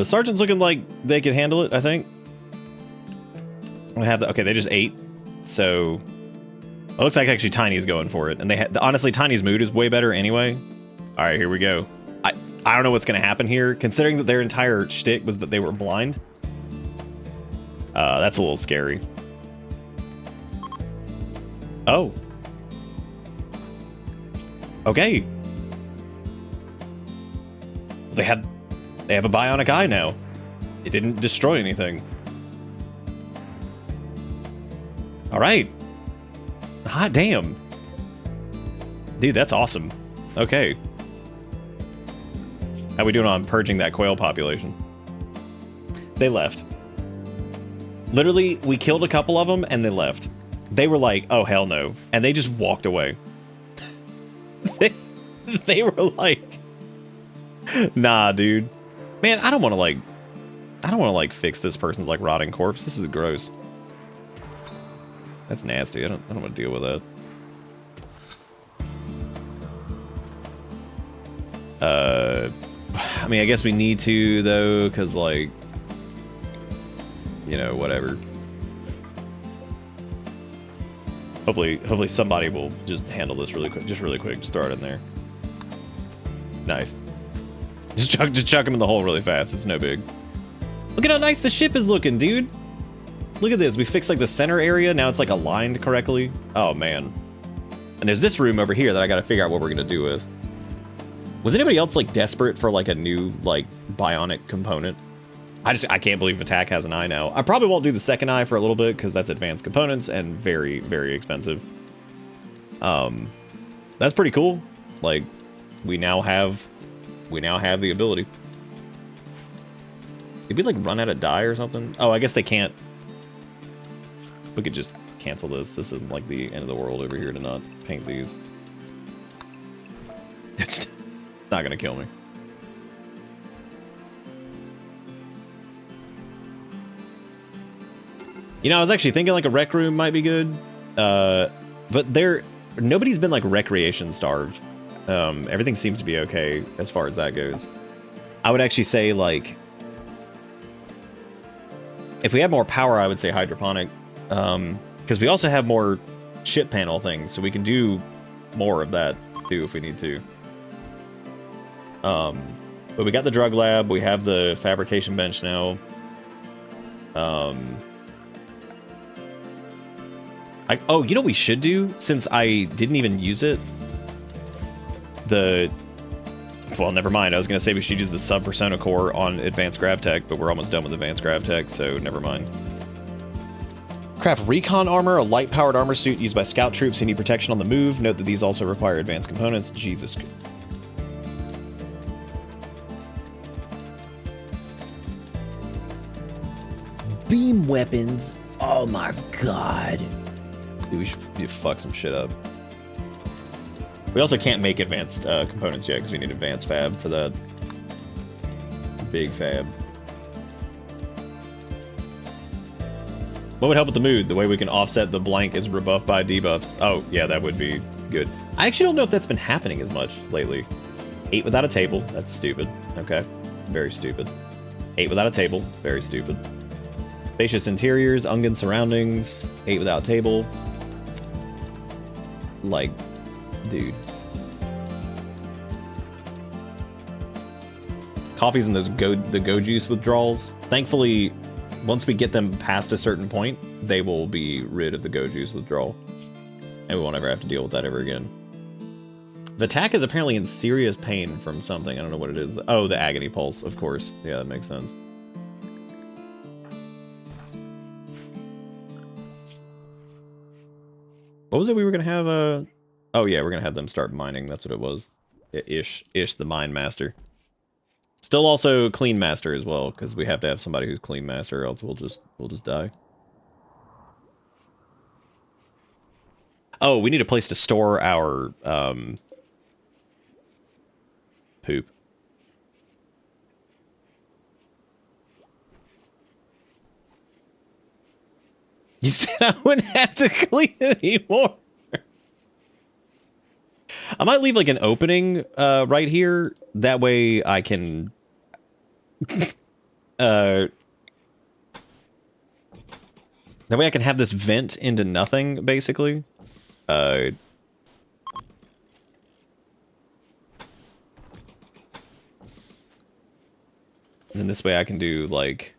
Sergeant's looking like they could handle it, I think. I have the, okay, they just ate. So it looks like actually Tiny's going for it. And they honestly, Tiny's mood is way better anyway. All right, here we go. I don't know what's going to happen here, considering that their entire shtick was that they were blind. That's a little scary. Oh. Okay. They have a bionic eye now. It didn't destroy anything. All right. Hot damn. Dude, that's awesome. Okay. How we doing on purging that quail population? They left. Literally, we killed a couple of them and they left. They were like, oh, hell no. And they just walked away. they were like, nah, dude. Man, I don't want to fix this person's like rotting corpse. This is gross. That's nasty. I don't want to deal with that. I mean, I guess we need to though, because like, you know, whatever. Hopefully somebody will just handle this really quick. Just really quick. Just throw it in there. Nice. Just chuck him in the hole really fast. It's no big. Look at how nice the ship is looking, dude. Look at this. We fixed like the center area. Now it's like aligned correctly. Oh man. And there's this room over here that I got to figure out what we're gonna do with. Was anybody else like desperate for like a new like bionic component? I can't believe Attack has an eye now. I probably won't do the second eye for a little bit because that's advanced components and very, very expensive. That's pretty cool. Like, we now have the ability. Did we like run out of dye or something? Oh, I guess they can't. We could just cancel this. This isn't like the end of the world over here to not paint these. It's not gonna kill me. You know, I was actually thinking like a rec room might be good, but nobody's been like recreation starved. Everything seems to be okay as far as that goes. I would actually say like, if we had more power, I would say hydroponic, because we also have more ship panel things, so we can do more of that too if we need to. But we got the drug lab, we have the fabrication bench now. Oh, you know what we should do? Since I didn't even use it. Well, never mind. I was going to say we should use the sub-persona core on Advanced Gravtech, but we're almost done with Advanced Gravtech, so never mind. Craft recon armor, a light-powered armor suit used by scout troops who need protection on the move. Note that these also require advanced components. Jesus. Beam weapons. Oh my god. Dude, we should fuck some shit up. We also can't make advanced components yet because we need advanced fab for that. Big fab. What would help with the mood? The way we can offset the blank is rebuff by debuffs. Oh, yeah, that would be good. I actually don't know if that's been happening as much lately. 8 without a table. That's stupid. Okay. Very stupid. 8 without a table. Very stupid. Spacious interiors, Ungos surroundings, 8 without table. Like, dude. Coffees and those the go juice withdrawals. Thankfully, once we get them past a certain point, they will be rid of the go juice withdrawal. And we won't ever have to deal with that ever again. The attack is apparently in serious pain from something. I don't know what it is. Oh, the agony pulse, of course. Yeah, that makes sense. What was it we were going to have? Oh, yeah, we're going to have them start mining. That's what it was. Yeah, Ish, the mine master. Still also clean master as well, because we have to have somebody who's clean master, or else we'll just die. Oh, we need a place to store our poop. You said I wouldn't have to clean it anymore. I might leave like an opening right here. That way I can That way I can have this vent into nothing, basically. And then this way I can do, like...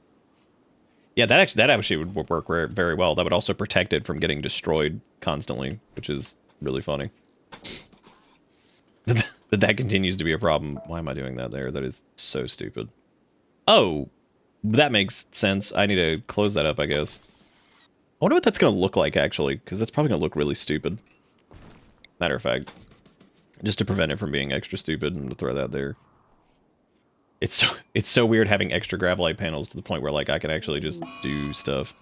Yeah, that actually would work very well. That would also protect it from getting destroyed constantly, which is really funny. That continues to be a problem. Why am I doing that there? That is so stupid. Oh, that makes sense. I need to close that up, I guess. I wonder what that's going to look like, actually, because that's probably going to look really stupid. Matter of fact, just to prevent it from being extra stupid, and to throw that there. It's so weird having extra gravelite panels to the point where, like, I can actually just do stuff.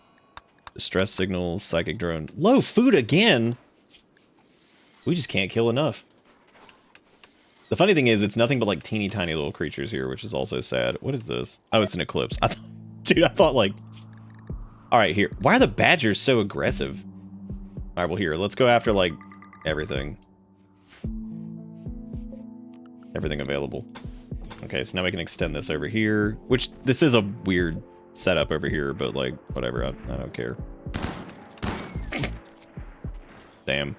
Distress signals, psychic drone. Low food again? We just can't kill enough. The funny thing is, it's nothing but, like, teeny tiny little creatures here, which is also sad. What is this? Oh, it's an eclipse. Dude, I thought, like... Alright, here. Why are the badgers so aggressive? Alright, well, here. Let's go after, like, everything. Everything available. Okay, so now we can extend this over here, which this is a weird setup over here, but like, whatever, I don't care. Damn.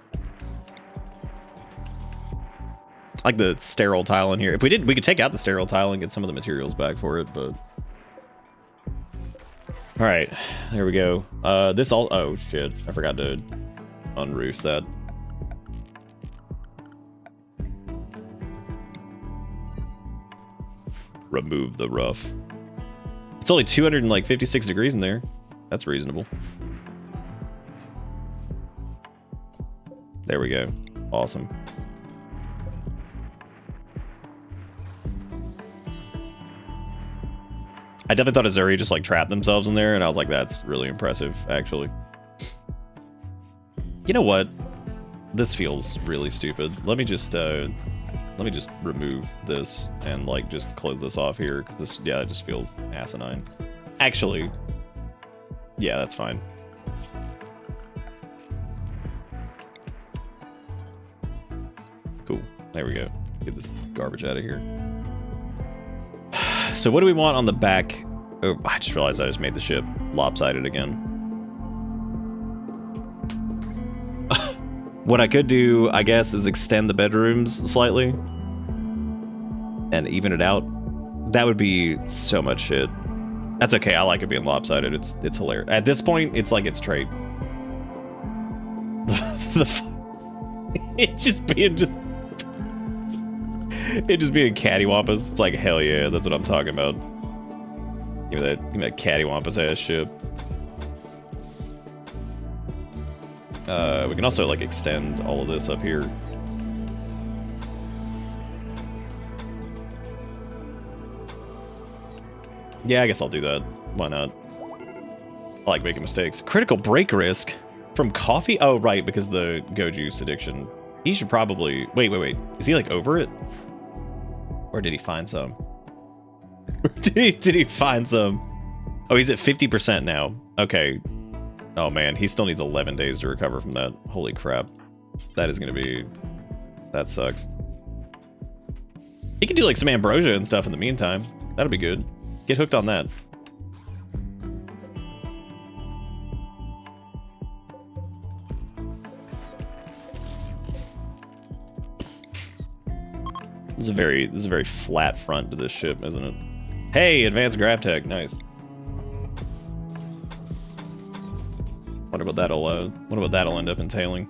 I like the sterile tile in here. If we could take out the sterile tile and get some of the materials back for it, but... Alright, there we go. Oh shit, I forgot to unroof that. Remove the roof. It's only 256 degrees in there. That's reasonable. There we go. Awesome. I definitely thought Azuri just like trapped themselves in there, and I was like, that's really impressive, actually. You know what? This feels really stupid. Let me just remove this and like just close this off here, because this, yeah, it just feels asinine. Actually, yeah, that's fine. Cool. There we go. Get this garbage out of here. So what do we want on the back? Oh, I just realized I just made the ship lopsided again. What I could do, I guess, is extend the bedrooms slightly and even it out. That would be so much shit. That's okay. I like it being lopsided. It's hilarious. At this point, it's like its trait. It's just being cattywampus. It's like, hell yeah, that's what I'm talking about. Give me that cattywampus ass ship. We can also like extend all of this up here. Yeah, I guess I'll do that. Why not? I like making mistakes. Critical break risk from coffee? Oh, right, because the go juice addiction. He should probably... Wait. Is he like over it? Or did he find some? did he find some? Oh, he's at 50% now. Okay. Oh man, he still needs 11 days to recover from that. Holy crap. That is gonna be... That sucks. He can do like some ambrosia and stuff in the meantime. That'll be good. Get hooked on that. This is a very flat front to this ship, isn't it? Hey, advanced grav tech, nice. Wonder what that'll end up entailing.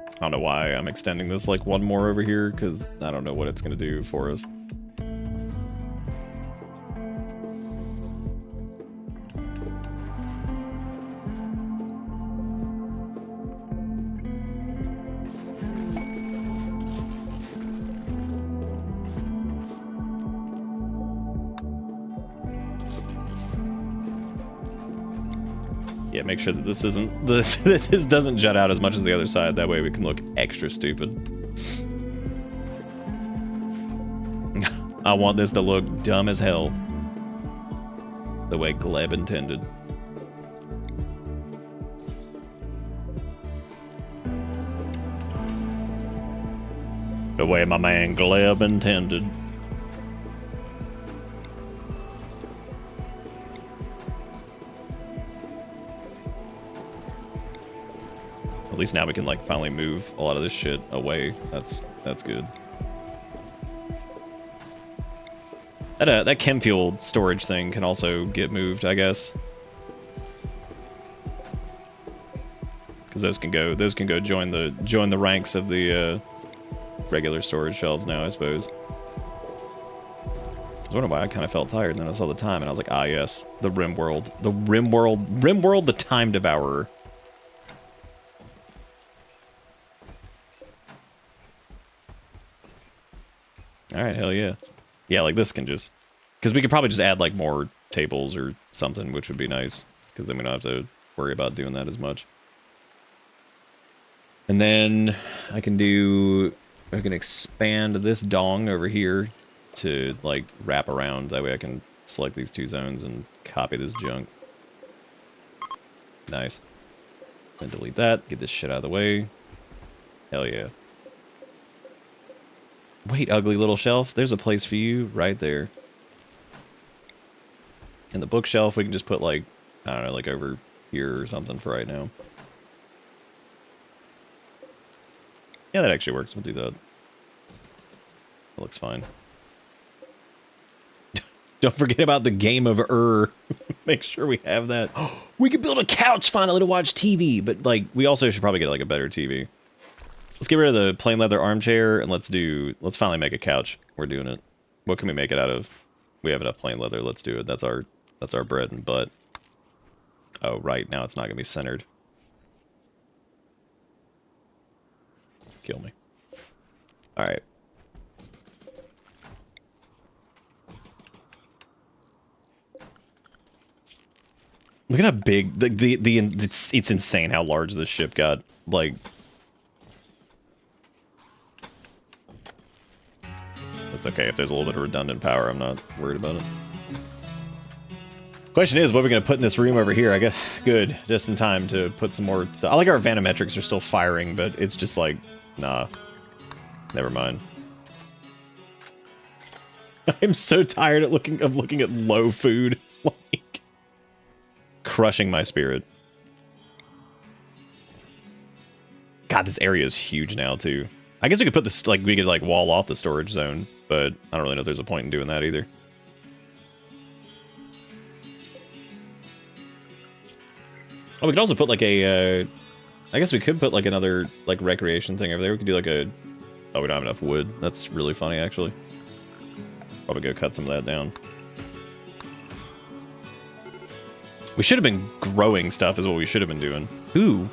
I don't know why I'm extending this like one more over here, because I don't know what it's gonna do for us. Yeah, make sure that this doesn't jut out as much as the other side. That way we can look extra stupid. I want this to look dumb as hell. The way Gleb intended. The way my man Gleb intended. At least now we can like finally move a lot of this shit away. That's good. That chem fuel storage thing can also get moved, I guess. Because those can go join the ranks of the regular storage shelves now, I suppose. I was wondering why I kind of felt tired, and then I saw the time, and I was like, ah, yes, the Rimworld, Rimworld, the Time Devourer. All right, hell yeah, yeah. Like this can just, because we could probably just add like more tables or something, which would be nice, because then we don't have to worry about doing that as much. And then I can expand this dong over here to like wrap around. That way I can select these two zones and copy this junk. Nice. And delete that, get this shit out of the way. Hell yeah. Wait, ugly little shelf, there's a place for you right there. And the bookshelf we can just put like, I don't know, like over here or something for right now. Yeah, that actually works. We'll do that. That looks fine. Don't forget about the game of Make sure we have that. We could build a couch finally to watch TV, but like we also should probably get like a better TV. Let's get rid of the plain leather armchair and let's finally make a couch. We're doing it. What can we make it out of? We have enough plain leather. Let's do it. That's our bread and butt. Oh, right. Now it's not going to be centered. Kill me. All right. Look at how big it's insane how large this ship got. Like, it's okay if there's a little bit of redundant power. I'm not worried about it. Question is, what are we gonna put in this room over here? I guess good, just in time to put some more. So I like our vanometrics are still firing, but it's just like, nah. Never mind. I'm so tired of looking at low food, like crushing my spirit. God, this area is huge now too. I guess we could put this we could wall off the storage zone, but I don't really know if there's a point in doing that either. Oh, we could also put like a. I guess we could put like another recreation thing over there. We could do like a. Oh, we don't have enough wood. That's really funny, actually. Probably go cut some of that down. We should have been growing stuff is what we should have been doing. Ooh.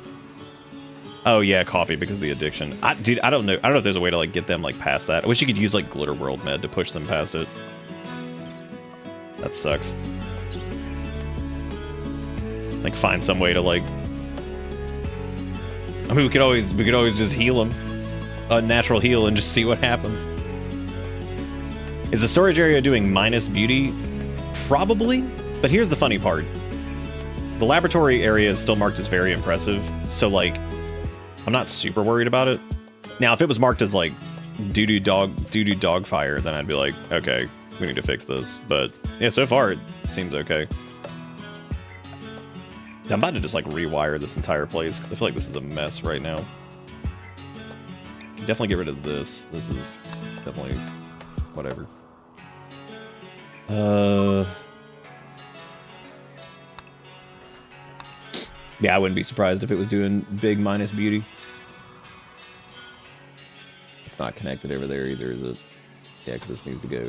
Oh, yeah, coffee because of the addiction. Dude, I don't know. I don't know if there's a way to, get them, past that. I wish you could use, Glitter World med to push them past it. That sucks. Find some way to, I mean, we could always just heal them. A natural heal and just see what happens. Is the storage area doing minus beauty? Probably. But here's the funny part. The laboratory area is still marked as very impressive. So, I'm not super worried about it. Now, if it was marked as, doo-doo dog fire, then I'd be like, okay, we need to fix this. But, yeah, so far, it seems okay. I'm about to just, rewire this entire place, because I feel like this is a mess right now. Definitely get rid of this. This is definitely whatever. Yeah, I wouldn't be surprised if it was doing big minus beauty. It's not connected over there either, is it? Yeah, because this needs to go...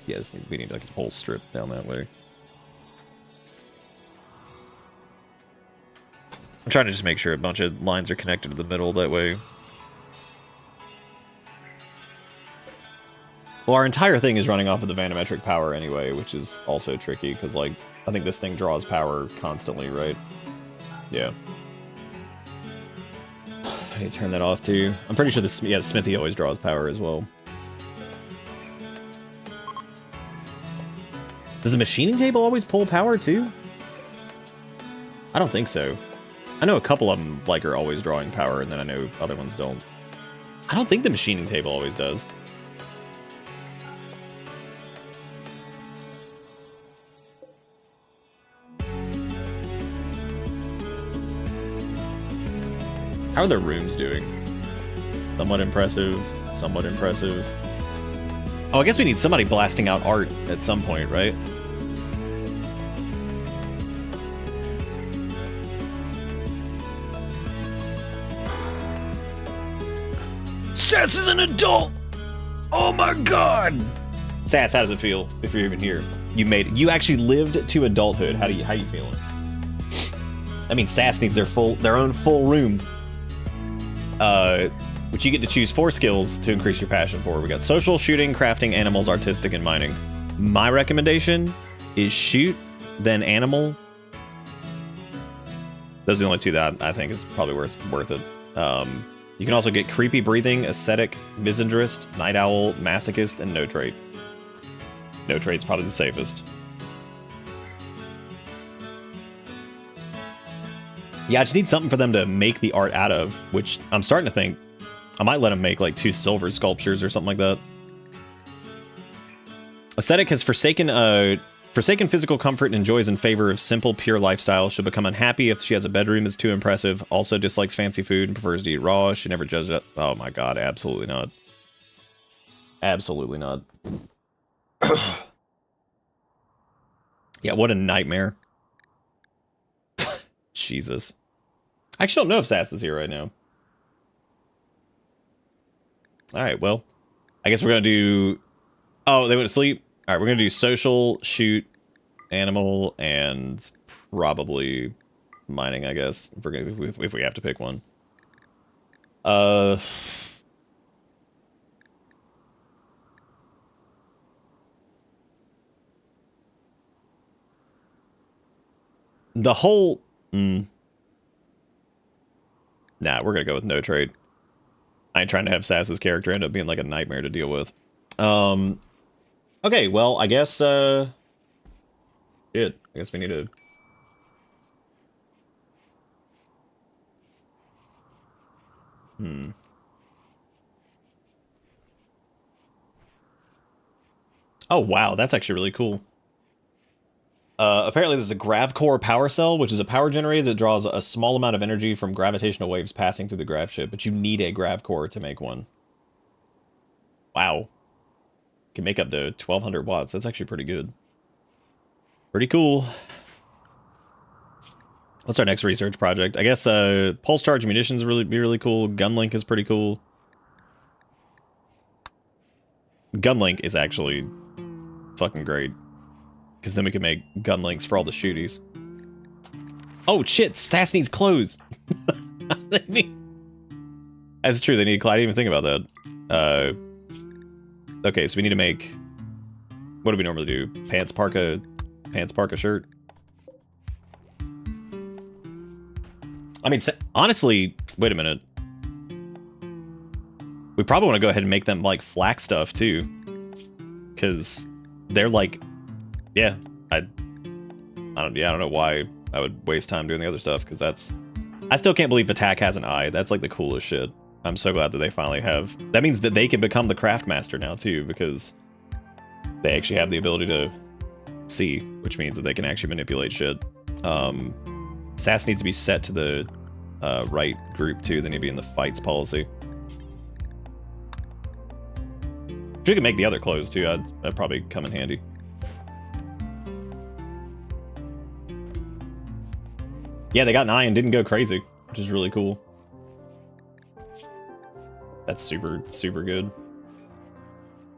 Yeah, we need a whole strip down that way. I'm trying to just make sure a bunch of lines are connected to the middle that way. Well, our entire thing is running off of the vanometric power anyway, which is also tricky, because, I think this thing draws power constantly, right? Yeah. I need to turn that off, too. I'm pretty sure the smithy always draws power as well. Does the machining table always pull power, too? I don't think so. I know a couple of them, are always drawing power, and then I know other ones don't. I don't think the machining table always does. How are their rooms doing? Somewhat impressive. Somewhat impressive. Oh, I guess we need somebody blasting out art at some point, right? Sass is an adult! Oh my god! Sass, how does it feel if you're even here? You made it. You actually lived to adulthood. How you feeling? I mean, Sass needs their own full room. Which you get to choose 4 skills to increase your passion for. We got social, shooting, crafting, animals, artistic, and mining. My recommendation is shoot, then animal. Those are the only 2 that I think is probably worth it. You can also get creepy breathing, ascetic, misandrist, night owl, masochist, and no trait. No trait's probably the safest. Yeah, I just need something for them to make the art out of, which I'm starting to think I might let them make like 2 silver sculptures or something like that. Ascetic has forsaken physical comfort and enjoys in favor of simple, pure lifestyle. She'll become unhappy if she has a bedroom that's too impressive. Also dislikes fancy food and prefers to eat raw. She never judges it. Oh my god, absolutely not. Absolutely not. Yeah, what a nightmare. Jesus. I actually don't know if Sass is here right now. Alright, well. I guess we're gonna do... Oh, they went to sleep? Alright, we're gonna do social, shoot, animal, and probably mining, I guess. If we have to pick one. The whole... Nah, we're gonna go with no trade. I ain't trying to have Sass's character end up being like a nightmare to deal with. Okay, well, I guess, I guess we need to... Oh, wow, that's actually really cool. Apparently there's a Gravcore power cell, which is a power generator that draws a small amount of energy from gravitational waves passing through the grav ship, but you need a Gravcore to make one. Wow. Can make up to 1200 watts. That's actually pretty good. Pretty cool. What's our next research project? I guess pulse charge munitions would be really cool. Gunlink is pretty cool. Gunlink is actually fucking great. Because then we can make gunlinks for all the shooties. Oh shit, Sass needs clothes. That's true, they need clothes. I didn't even think about that. Okay, so we need to make... What do we normally do? Pants parka shirt? I mean, honestly, wait a minute. We probably want to go ahead and make them, like, flak stuff, too. Because they're, like... Yeah, I don't know why I would waste time doing the other stuff, because that's... I still can't believe Attack has an eye. That's, like, the coolest shit. I'm so glad that they finally have... That means that they can become the craft master now, too, because they actually have the ability to see, which means that they can actually manipulate shit. Sass needs to be set to the right group, too. They need to be in the fights policy. If we could make the other clothes, too, that'd probably come in handy. Yeah, they got an eye and didn't go crazy, which is really cool. That's super, super good.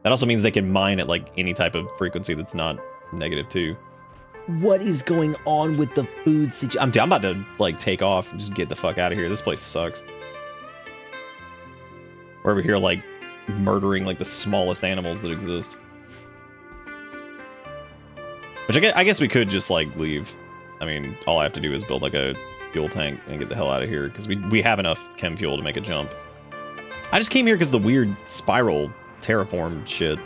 That also means they can mine at, like, any type of frequency that's not negative, too. What is going on with the food situation? I'm about to, like, take off and just get the fuck out of here. This place sucks. We're over here, like, murdering, like, the smallest animals that exist. Which I guess we could just, like, leave. I mean, all I have to do is build, like, a fuel tank and get the hell out of here, because we have enough chem fuel to make a jump. I just came here because of the weird spiral terraform shit.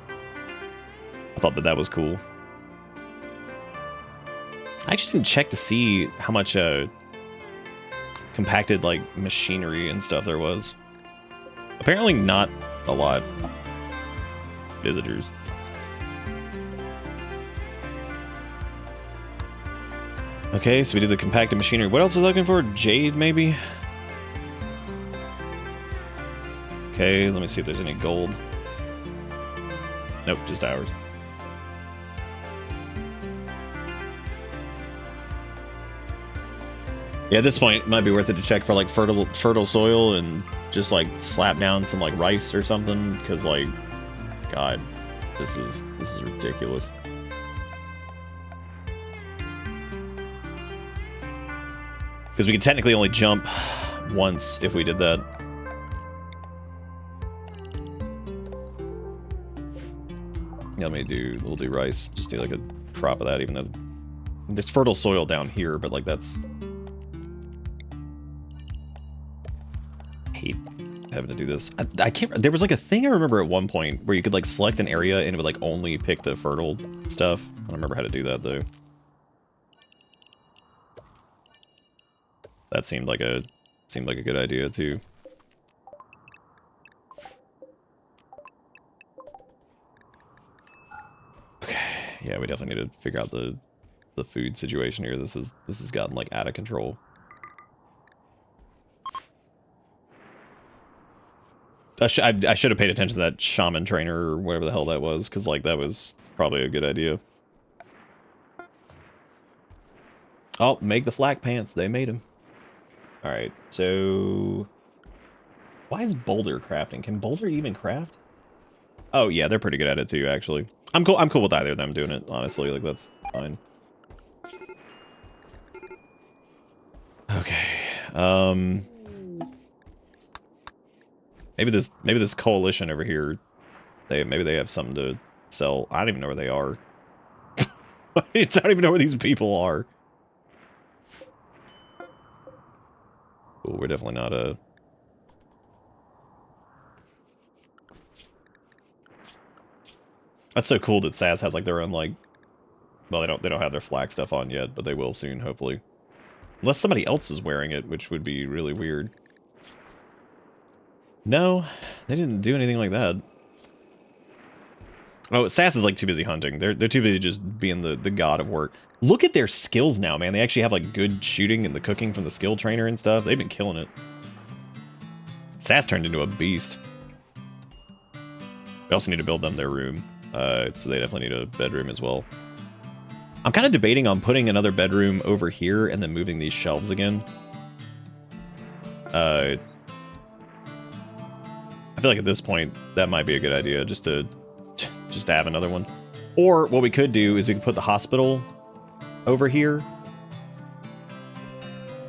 I thought that was cool. I actually didn't check to see how much compacted, like, machinery and stuff there was. Apparently not a lot. Visitors. Okay, so we did the compacted machinery. What else was I looking for? Jade, maybe? Okay, let me see if there's any gold. Nope, just ours. Yeah, at this point, it might be worth it to check for like fertile soil and just like slap down some like rice or something, because like, God, this is ridiculous. Because we could technically only jump once if we did that. Yeah, we'll do rice. Just do like a crop of that, even though there's fertile soil down here, but like that's... I hate having to do this. I can't... There was like a thing I remember at one point where you could like select an area and it would like only pick the fertile stuff. I don't remember how to do that though. That seemed like a good idea too. Okay, yeah, we definitely need to figure out the food situation here. This has gotten like out of control. I should have paid attention to that shaman trainer or whatever the hell that was, because like that was probably a good idea. Oh, make the flak pants. They made them. All right, so why is Boulder crafting? Can Boulder even craft? Oh yeah, they're pretty good at it too, actually. I'm cool with either of them doing it, honestly. Like that's fine. Okay. Maybe this coalition over here, maybe they have something to sell. I don't even know where they are. I don't even know where these people are. Cool, we're definitely not a... That's so cool that Sass has like their own like... Well, they don't have their flag stuff on yet, but they will soon, hopefully. Unless somebody else is wearing it, which would be really weird. No, they didn't do anything like that. Oh, Sass is like too busy hunting. They're too busy just being the god of work. Look at their skills now, man. They actually have like good shooting and the cooking from the skill trainer and stuff. They've been killing it. Sass turned into a beast. We also need to build them their room. So they definitely need a bedroom as well. I'm kind of debating on putting another bedroom over here and then moving these shelves again. I feel like at this point, that might be a good idea, just to have another one. Or what we could do is we could put the hospital over here.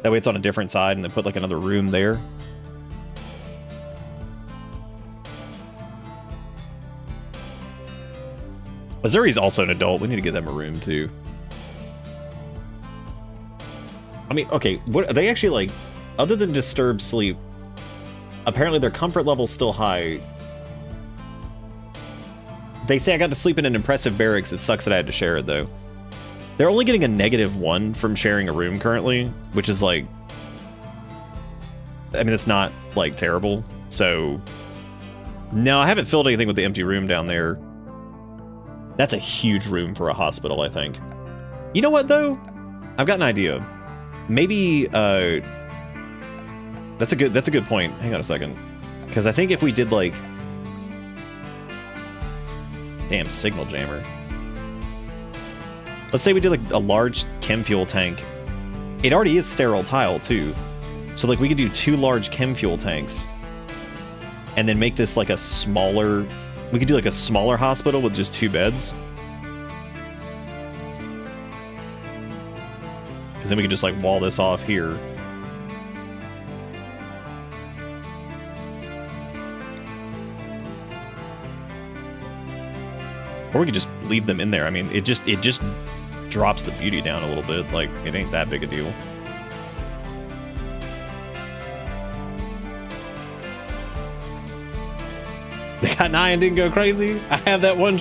That way it's on a different side, and then put like another room there. Missouri's also an adult. We need to get them a room too. I mean, okay, what are they actually like? Other than disturbed sleep, apparently their comfort level's still high. They say I got to sleep in an impressive barracks. It sucks that I had to share it though. They're only getting a -1 from sharing a room currently, which is like, I mean, it's not like terrible. So no, I haven't filled anything with the empty room down there. That's a huge room for a hospital, I think. You know what though? I've got an idea. Maybe that's a good point. Hang on a second. Because I think if we did like... Damn, signal jammer. Let's say we did like a large chem fuel tank. It already is sterile tile too. So like we could do 2 large chem fuel tanks. And then make this like a smaller... We could do like a smaller hospital with just 2 beds. Because then we could just like wall this off here. Or we could just leave them in there. I mean, it just drops the beauty down a little bit. Like, it ain't that big a deal. They got 9 and didn't go crazy. I have that one.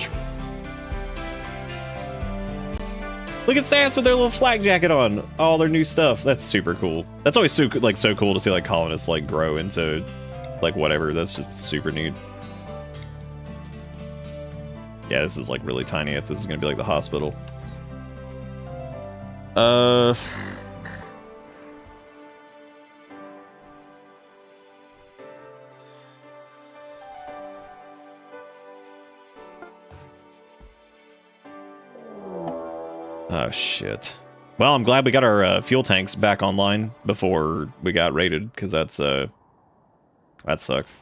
Look at Sass with their little flak jacket on. All their new stuff. That's super cool. That's always so cool to see like colonists like grow into like whatever. That's just super neat. Yeah, this is like really tiny if this is gonna be like the hospital. Oh, shit. Well, I'm glad we got our fuel tanks back online before we got raided, because that's, that sucks.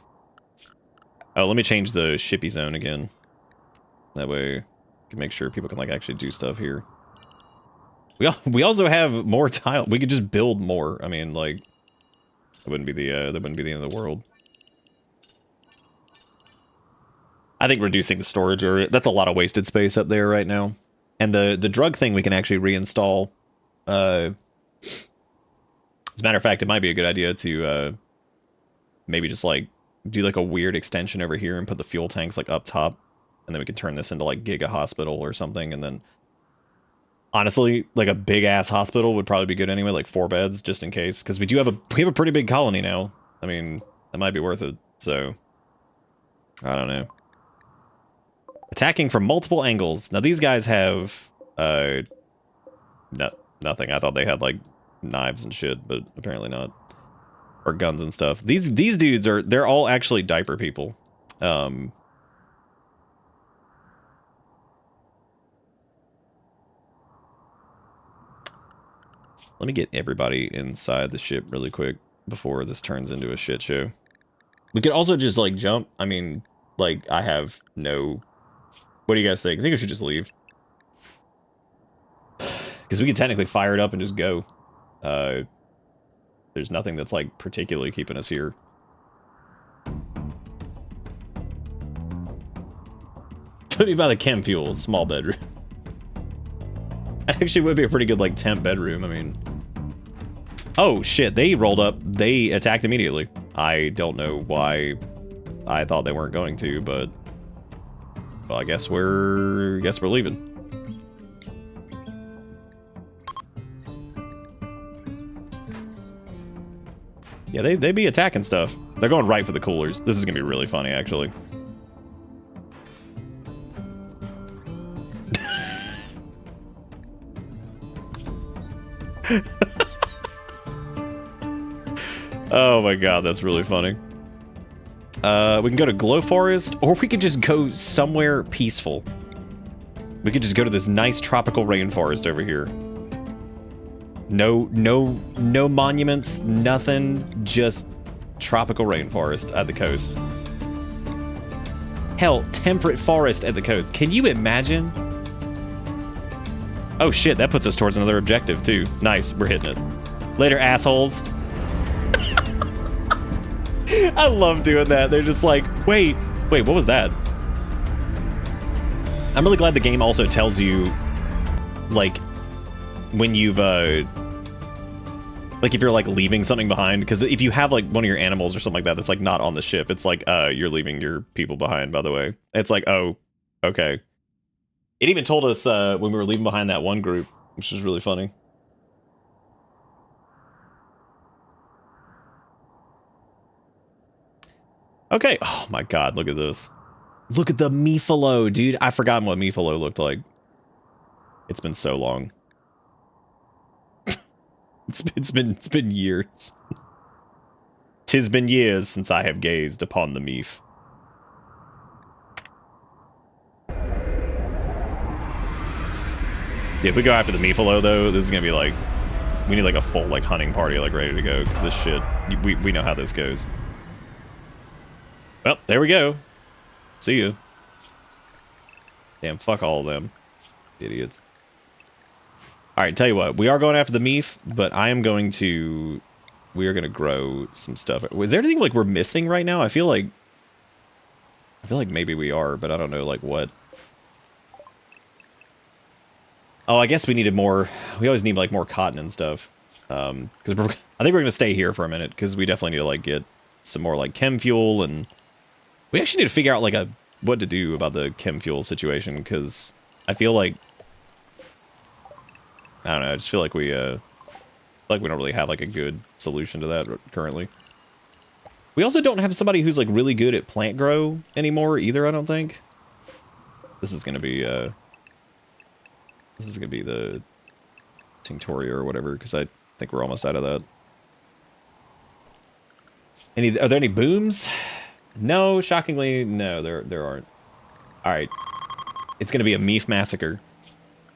Oh, let me change the shippy zone again. That way, I can make sure people can, like, actually do stuff here. We also have more tile. We could just build more. I mean, like, that wouldn't be the end of the world. I think reducing the storage area, that's a lot of wasted space up there right now. And the drug thing we can actually reinstall. As a matter of fact, it might be a good idea to maybe just like do like a weird extension over here and put the fuel tanks like up top, and then we can turn this into like Giga Hospital or something. And then honestly, like a big ass hospital would probably be good anyway, like 4 beds just in case, because we have a pretty big colony now. I mean, that might be worth it. So I don't know. Attacking from multiple angles. Now these guys have nothing. I thought they had like knives and shit, but apparently not. Or guns and stuff. These dudes they're all actually diaper people. Let me get everybody inside the ship really quick before this turns into a shit show. We could also just like jump. I mean, like I have no. What do you guys think? I think we should just leave. Because we could technically fire it up and just go. There's nothing that's, like, particularly keeping us here. Put me by the chem fuel, small bedroom. Actually would be a pretty good, like, temp bedroom, I mean. Oh, shit, they rolled up. They attacked immediately. I don't know why I thought they weren't going to, but... Well, I guess we're leaving. Yeah, they be attacking stuff. They're going right for the coolers. This is gonna be really funny, actually. Oh my god, that's really funny. We can go to Glow Forest, or we could just go somewhere peaceful. We could just go to this nice tropical rainforest over here. No monuments, nothing, just tropical rainforest at the coast. Hell, temperate forest at the coast. Can you imagine? Oh shit, that puts us towards another objective too. Nice, we're hitting it. Later, assholes. I love doing that. They're just like, wait, what was that? I'm really glad the game also tells you, like, when you've, like, if you're, like, leaving something behind, because if you have, like, one of your animals or something like that that's, like, not on the ship, it's like, you're leaving your people behind, by the way. It's like, oh, okay. It even told us, when we were leaving behind that one group, which was really funny. Okay. Oh, my God, look at this. Look at the Meefalo, dude. I've forgotten what Meefalo looked like. It's been so long. It's been years. 'Tis been years since I have gazed upon the Meef. If we go after the Meefalo, though, this is gonna be like, we need like a full like hunting party like ready to go, because this shit, we know how this goes. Well, there we go. See you. Damn, fuck all of them. Idiots. Alright, tell you what, we are going after the Meef, but I am going to... We are going to grow some stuff. Is there anything, like, we're missing right now? I feel like maybe we are, but I don't know, like, what. Oh, I guess we needed more... We always need, like, more cotton and stuff. Because I think we're going to stay here for a minute, because we definitely need to, like, get some more, like, chem fuel, and... We actually need to figure out, like, what to do about the chem fuel situation, because I feel like... I don't know, I just feel like we don't really have, like, a good solution to that currently. We also don't have somebody who's, like, really good at plant grow anymore either, I don't think. This is gonna be the Tinctoria or whatever, because I think we're almost out of that. Are there any booms? No, shockingly, no, there aren't. Alright. It's gonna be a Meef massacre.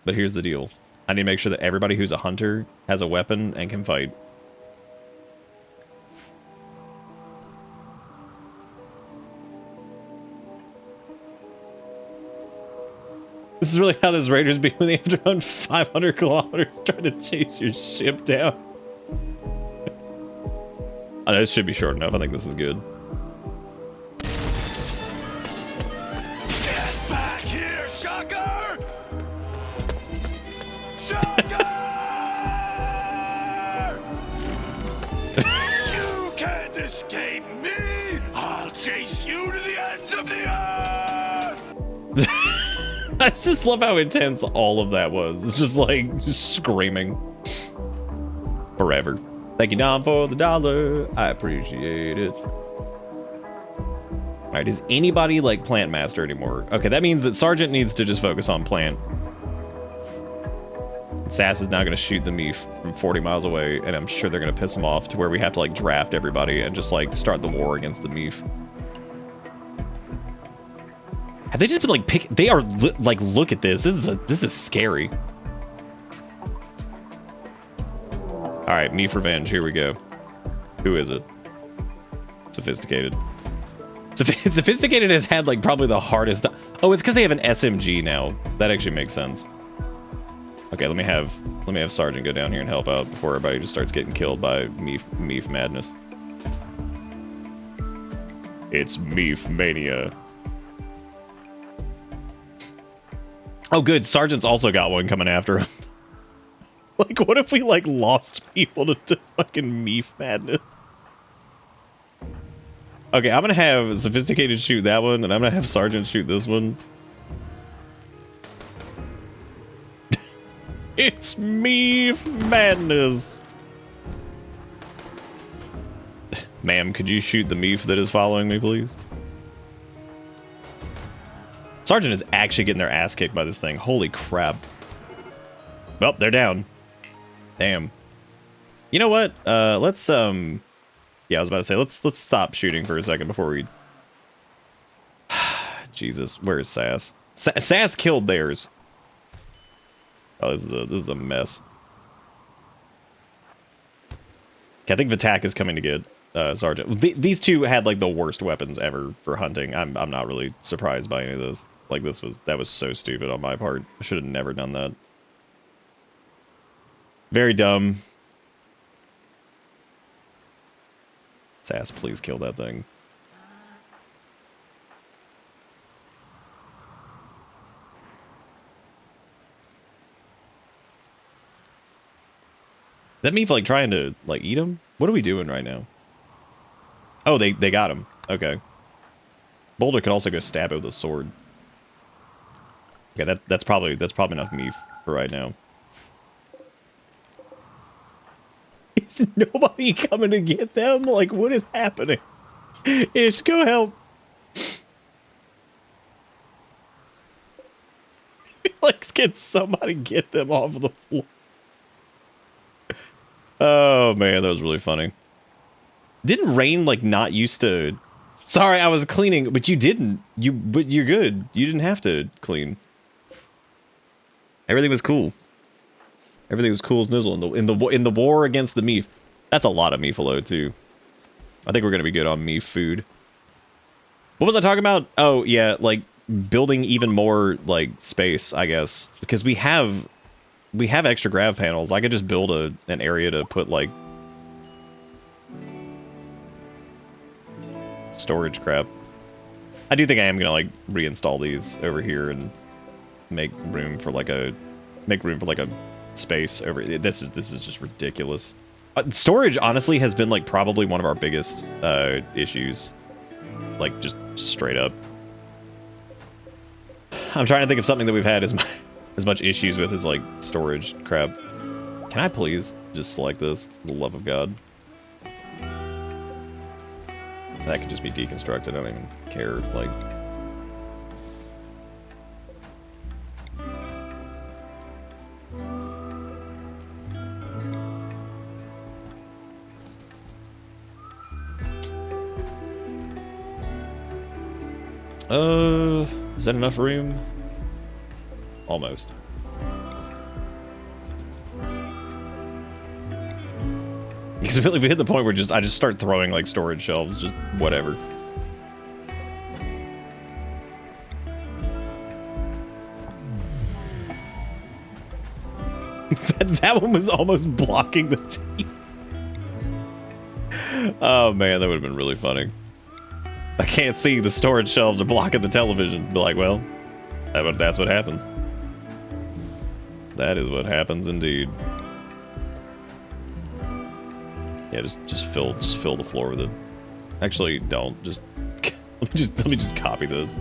But here's the deal. I need to make sure that everybody who's a hunter has a weapon and can fight. This is really how those raiders be when they have to run 500 kilometers trying to chase your ship down. I know this should be short enough. I think this is good. Get back here, Shocker! Shocker! You can't escape me! I'll chase you to the ends of the earth! I just love how intense all of that was. It's just like just screaming forever. Thank you, Dom, for the $1. I appreciate it. All right, is anybody like Plant Master anymore? Okay, that means that Sergeant needs to just focus on Plant. Sass is now going to shoot the Meef from 40 miles away, and I'm sure they're going to piss him off to where we have to like draft everybody and just like start the war against the Meef. Have they just been like pick? They are like, look at this. This is scary. All right, Meef Revenge. Here we go. Who is it? Sophisticated. Sophisticated has had like probably the hardest. Oh, it's because they have an SMG now. That actually makes sense. Okay, let me have Sergeant go down here and help out before everybody just starts getting killed by Meef madness. It's Meef mania. Oh, good. Sergeant's also got one coming after him. Like, what if we, like, lost people to fucking Meef madness? Okay, I'm gonna have Sophisticated shoot that one, and I'm gonna have Sergeant shoot this one. It's Meef madness! Ma'am, could you shoot the Meef that is following me, please? Sergeant is actually getting their ass kicked by this thing. Holy crap. Well, they're down. Damn. You know what? Let's yeah, I was about to say let's stop shooting for a second before we Jesus, where is Sass? Sass killed theirs. Oh, this is a mess. Okay, I think Vitak is coming to get Sergeant. These two had like the worst weapons ever for hunting. I'm not really surprised by any of those. Like that was so stupid on my part. I should have never done that. Very dumb. Sass, please kill that thing. That means like trying to like eat him? What are we doing right now? Oh, they got him. Okay. Boulder could also go stab it with a sword. Okay, that's probably enough Meef for right now. Is nobody coming to get them? Like, what is happening? Ish, go help. Like, can somebody get them off of the floor? Oh man, that was really funny. Didn't Rain like not used to? Sorry, I was cleaning, but you didn't. But you're good. You didn't have to clean. Everything was cool. Everything was cool as nizzle in the war against the Meef. That's a lot of Meefalo too. I think we're gonna be good on Meef food. What was I talking about? Oh yeah, like building even more like space, I guess, because we have extra grav panels. I could just build an area to put like storage crap. I do think I am gonna like reinstall these over here and make room for like a space over. This is just ridiculous. Storage honestly has been like probably one of our biggest issues, like just straight up. I'm trying to think of something that we've had as much issues with as like storage crap. Can I please just select this? For the love of God. That could just be deconstructed. I don't even care. Like, is that enough room? Almost. Because if we hit the point where I just start throwing like storage shelves, just whatever. that one was almost blocking the TV. Oh man, that would have been really funny. I can't see, the storage shelves are blocking the television. Be like, well, that's what happens. That is what happens indeed. Yeah, just fill the floor with it. Actually, don't. Let me just copy this.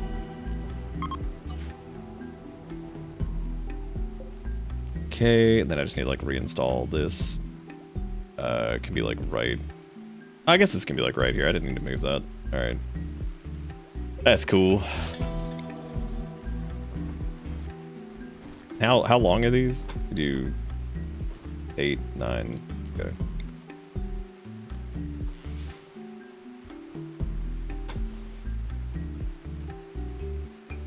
Okay, and then I just need to like reinstall this. It can be like right. I guess this can be like right here. I didn't need to move that. All right. That's cool. How long are these? You do 8, 9. Okay.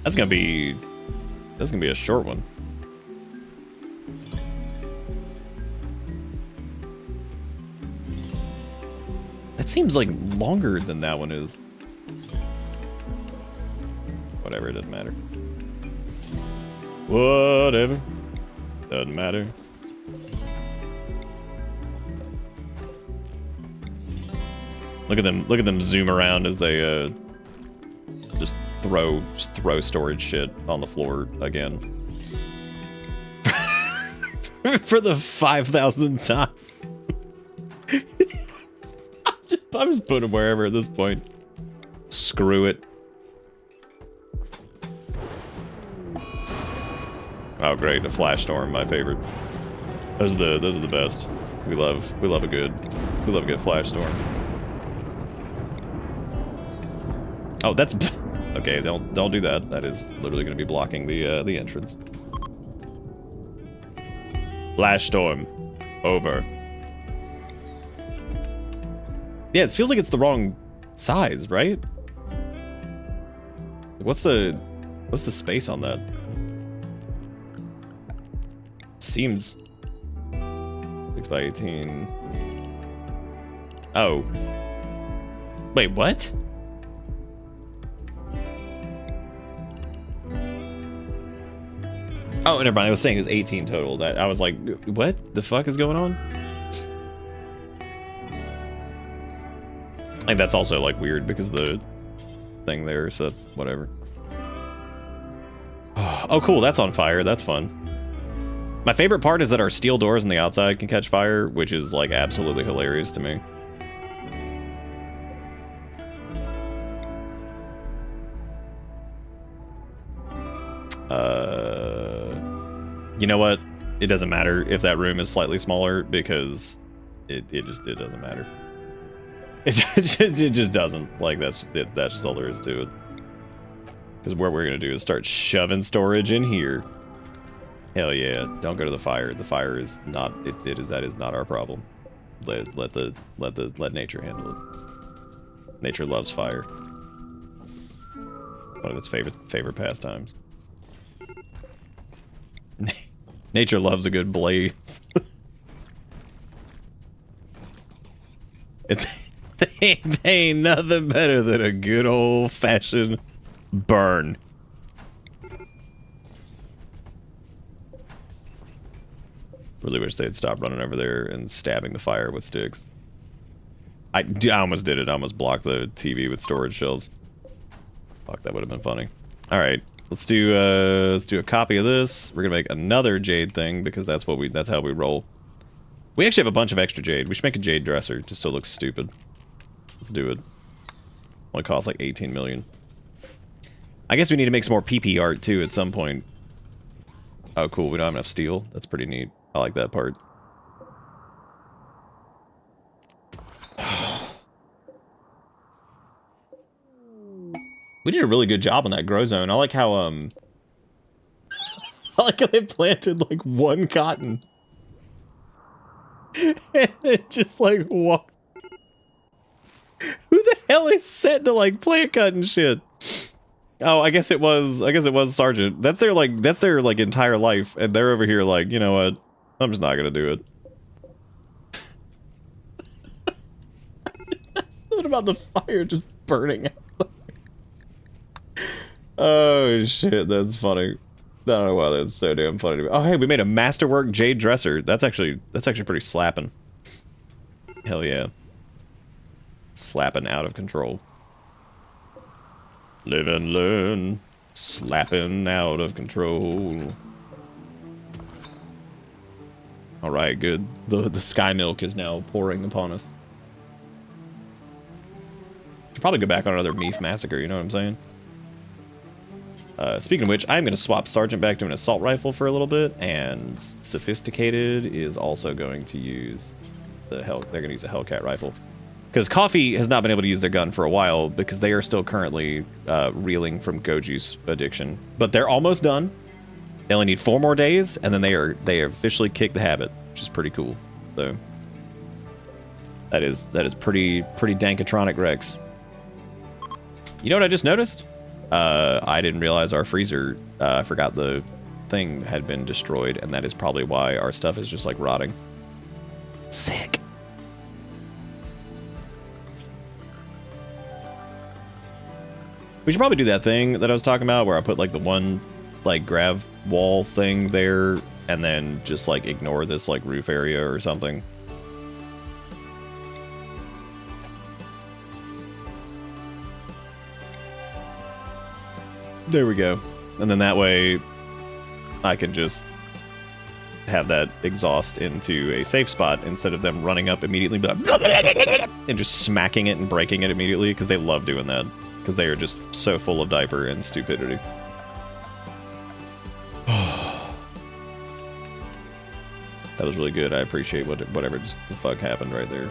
That's gonna be a short one. That seems like longer than that one is. Whatever, it doesn't matter. Whatever. Doesn't matter. Look at them zoom around as they just throw storage shit on the floor again. For the 5,000th time. I'm just putting them wherever at this point. Screw it. Oh great, a flash storm, my favorite. Those are the best. We love a good flash storm. Oh, that's okay. Don't do that. That is literally going to be blocking the entrance. Flash storm, over. Yeah, it feels like it's the wrong size, right? What's the space on that? Seems 6 by 18. Oh. Wait, what? Oh, never mind. I was saying it's 18 total. That I was like, what the fuck is going on? I think that's also like weird because the thing there, so that's whatever. Oh, cool. That's on fire. That's fun. My favorite part is that our steel doors on the outside can catch fire, which is like absolutely hilarious to me. You know what? It doesn't matter if that room is slightly smaller because it doesn't matter. It just doesn't. Like that's just all there is to it. Because what we're gonna do is start shoving storage in here. Hell yeah! Don't go to the fire. The fire is not. That is not our problem. Let nature handle it. Nature loves fire. One of its favorite pastimes. Nature loves a good blaze. They ain't nothing better than a good old-fashioned burn. Really wish they'd stop running over there and stabbing the fire with sticks. I almost did it. I almost blocked the TV with storage shelves. Fuck, that would have been funny. All right, let's do a copy of this. We're gonna make another jade thing because that's how we roll. We actually have a bunch of extra jade. We should make a jade dresser just so it looks stupid. Let's do it. Only costs like 18 million. I guess we need to make some more PP art too at some point. Oh cool, we don't have enough steel. That's pretty neat. I like that part. We did a really good job on that grow zone. I like how I like how they planted like one cotton. And it just like walked. Who the hell is set to like plant cotton shit? Oh, I guess it was Sergeant. That's their like entire life, and they're over here like, you know what? I'm just not gonna do it. Something about the fire just burning out. Oh shit, that's funny. I don't know why that's so damn funny to me. Oh hey, we made a masterwork jade dresser. That's actually pretty slapping. Hell yeah. Slapping out of control. Live and learn. Slapping out of control. Alright, good. The sky milk is now pouring upon us. Should probably go back on another Meef Massacre, you know what I'm saying? Speaking of which, I'm going to swap Sergeant back to an assault rifle for a little bit, and Sophisticated is also going to use they're going to use a Hellcat rifle. Because Coffee has not been able to use their gun for a while because they are still currently reeling from Goju's addiction. But they're almost done. They only need 4 more days, and then they are officially kicked the habit, which is pretty cool. So that is pretty dankatronic, Rex. You know what I just noticed? I didn't realize our freezer. I forgot the thing had been destroyed, and that is probably why our stuff is just like rotting. Sick. We should probably do that thing that I was talking about where I put like the one like grav wall thing there and then just like ignore this like roof area or something. There we go. And then that way I can just have that exhaust into a safe spot instead of them running up immediately and just smacking it and breaking it immediately, because they love doing that. Because they are just so full of diaper and stupidity. That was really good. I appreciate whatever just the fuck happened right there.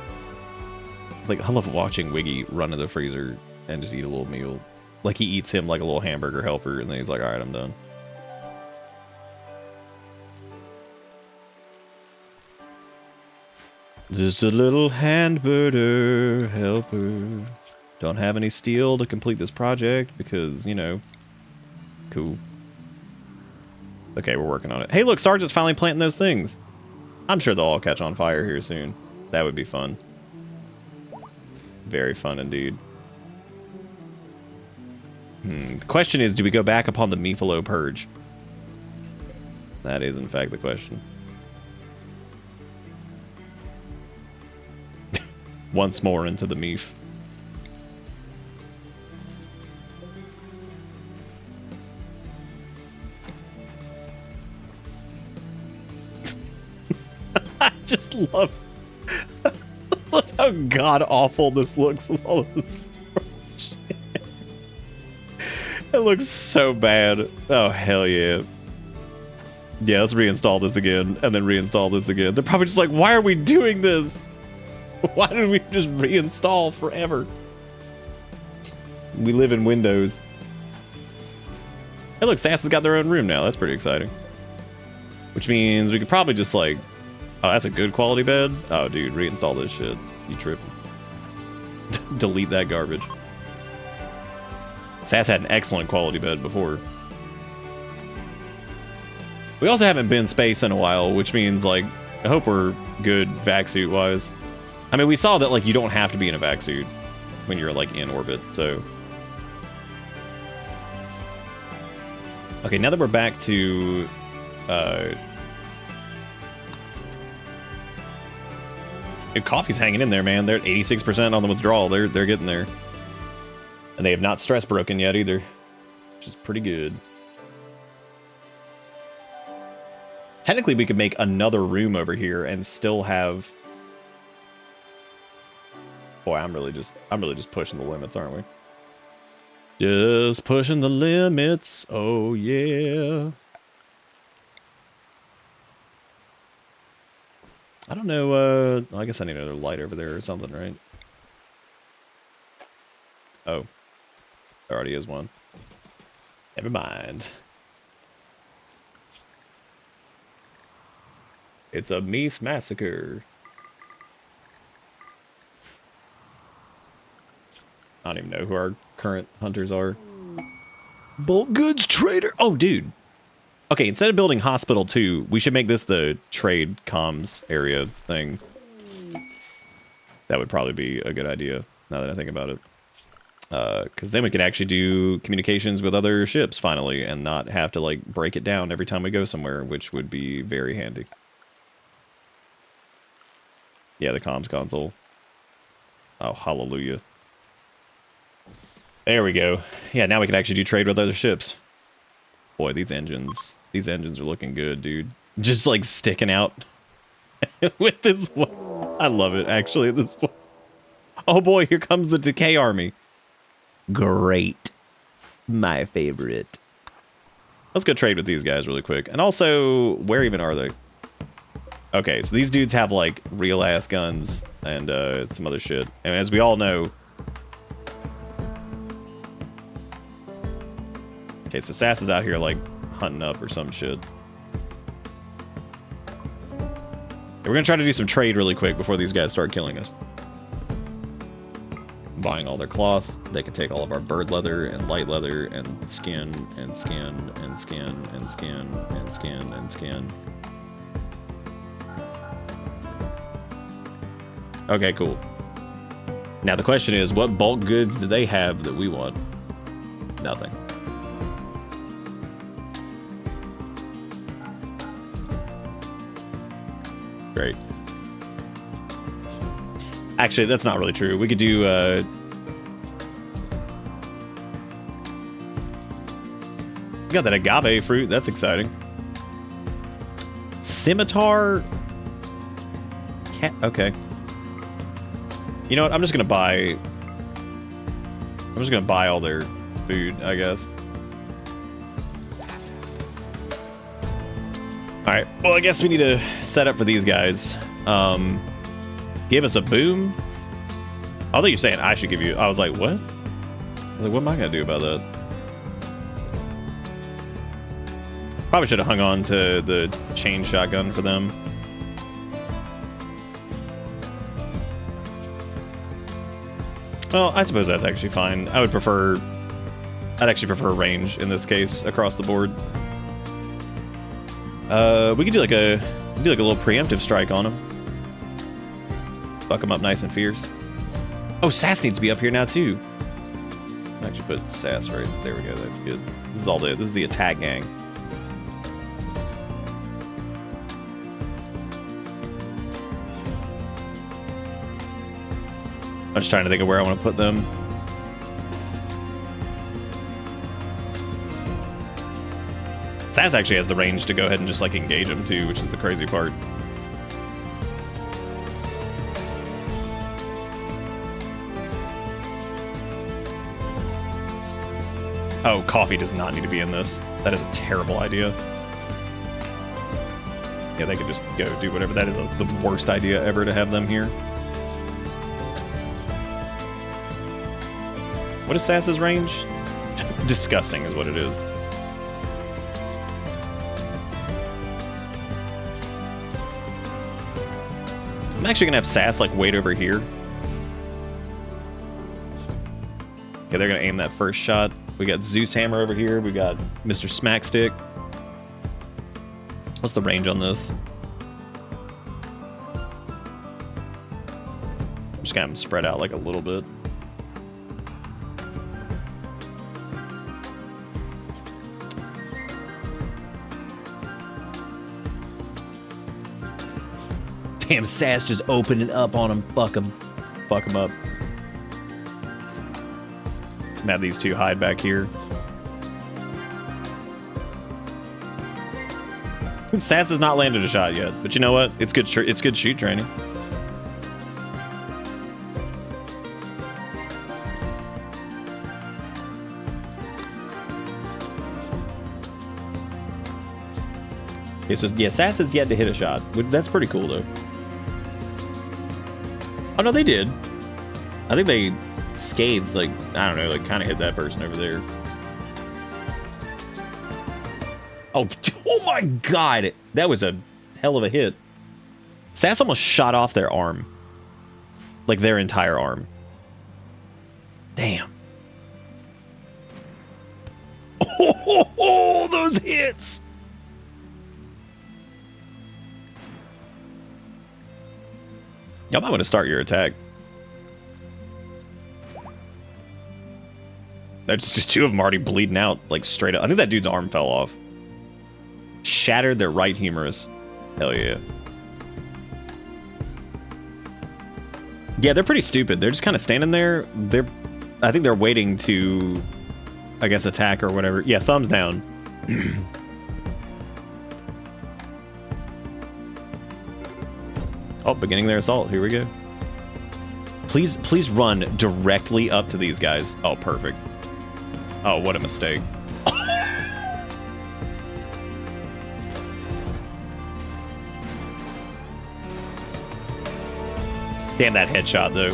Like, I love watching Wiggy run to the freezer and just eat a little meal. Like, he eats him like a little hamburger helper, and then he's like, alright, I'm done. Just a little hamburger helper. Don't have any steel to complete this project because, you know, cool. Okay, we're working on it. Hey, look, Sergeant's finally planting those things. I'm sure they'll all catch on fire here soon. That would be fun. Very fun indeed. The question is, do we go back upon the Meefalo Purge? That is, in fact, the question. Once more into the Meef. I just love how god-awful this looks with all of this storage. It looks so bad. Oh, hell yeah. Yeah, let's reinstall this again, and then reinstall this again. They're probably just like, why are we doing this? Why did we just reinstall forever? We live in Windows. Hey look, Sass has got their own room now. That's pretty exciting. Which means we could probably just like... Oh, that's a good quality bed? Oh, dude, reinstall this shit. You tripping. Delete that garbage. Sass had an excellent quality bed before. We also haven't been space in a while, which means, like, I hope we're good vac suit-wise. I mean, we saw that, like, you don't have to be in a vac suit when you're, like, in orbit, so... Okay, now that we're back to... Coffee's hanging in there, man. They're at 86% on the withdrawal. They're getting there. And they have not stress broken yet either, which is pretty good. Technically, we could make another room over here and still have... Boy, I'm really just pushing the limits, aren't we? Just pushing the limits. Oh, yeah. I don't know, I guess I need another light over there or something, right? Oh. There already is one. Never mind. It's a Meef Massacre. I don't even know who our current hunters are. Bulk goods trader. Oh, dude. Okay, instead of building Hospital 2, we should make this the trade comms area thing. That would probably be a good idea. Now that I think about it. Because then we could actually do communications with other ships, finally, and not have to, like, break it down every time we go somewhere, which would be very handy. Yeah, the comms console. Oh, hallelujah. There we go. Yeah, now we can actually do trade with other ships. Boy, these engines are looking good, dude. Just, like, sticking out with this one. I love it, actually, at this point. Oh, boy, here comes the Decay Army. Great. My favorite. Let's go trade with these guys really quick. And also, where even are they? Okay, so these dudes have, like, real-ass guns and some other shit. And as we all know... Okay, so Sass is out here, like, hunting up or some shit. We're gonna try to do some trade really quick before these guys start killing us. Buying all their cloth. They can take all of our bird leather and light leather and skin and skin and skin and skin and skin and skin. Okay, cool. Now the question is, what bulk goods do they have that we want? Nothing. Great. Actually, that's not really true. We could do, we got that agave fruit. That's exciting. Scimitar. Cat. Okay. You know what? I'm just gonna buy all their food, I guess. All right. Well, I guess we need to set up for these guys. Give us a boom. I thought you were saying I should give you. I was like, what? I was like, what am I gonna do about that? Probably should have hung on to the chain shotgun for them. Well, I suppose that's actually fine. I'd actually prefer range in this case across the board. We could do like a little preemptive strike on them. Fuck them up nice and fierce. Oh, Sass needs to be up here now too. I'll actually put Sass right there. We go. That's good. This is the attack gang. I'm just trying to think of where I want to put them. Sass actually has the range to go ahead and just like engage them too, which is the crazy part. Oh, coffee does not need to be in this. That is a terrible idea. Yeah, they could just go do whatever. That is the worst idea ever to have them here. What is Sass's range? Disgusting is what it is. I'm actually gonna have Sass like wait over here. Okay, they're gonna aim that first shot. We got Zeus Hammer over here. We got Mr. Smackstick. What's the range on this? I'm just gonna have them spread out like a little bit. Damn, Sass just opening up on him. Fuck him. Fuck them up. Have these two hide back here. Sass has not landed a shot yet, but you know what? It's good. It's good shoot training. Okay, so yeah, Sass has yet to hit a shot. That's pretty cool though. Oh no, they did. I think they scathed, like, I don't know, like kind of hit that person over there. Oh, oh my god, that was a hell of a hit. Sass almost shot off their arm. Like their entire arm. Damn. Oh, those hits. Y'all might want to start your attack. That's just two of them already bleeding out, like, straight up. I think that dude's arm fell off. Shattered their right humerus. Hell yeah. Yeah, they're pretty stupid. They're just kind of standing there. I think they're waiting to, I guess, attack or whatever. Yeah, thumbs down. Oh, beginning their assault. Here we go. Please run directly up to these guys. Oh, perfect. Oh, what a mistake. Damn that headshot, though.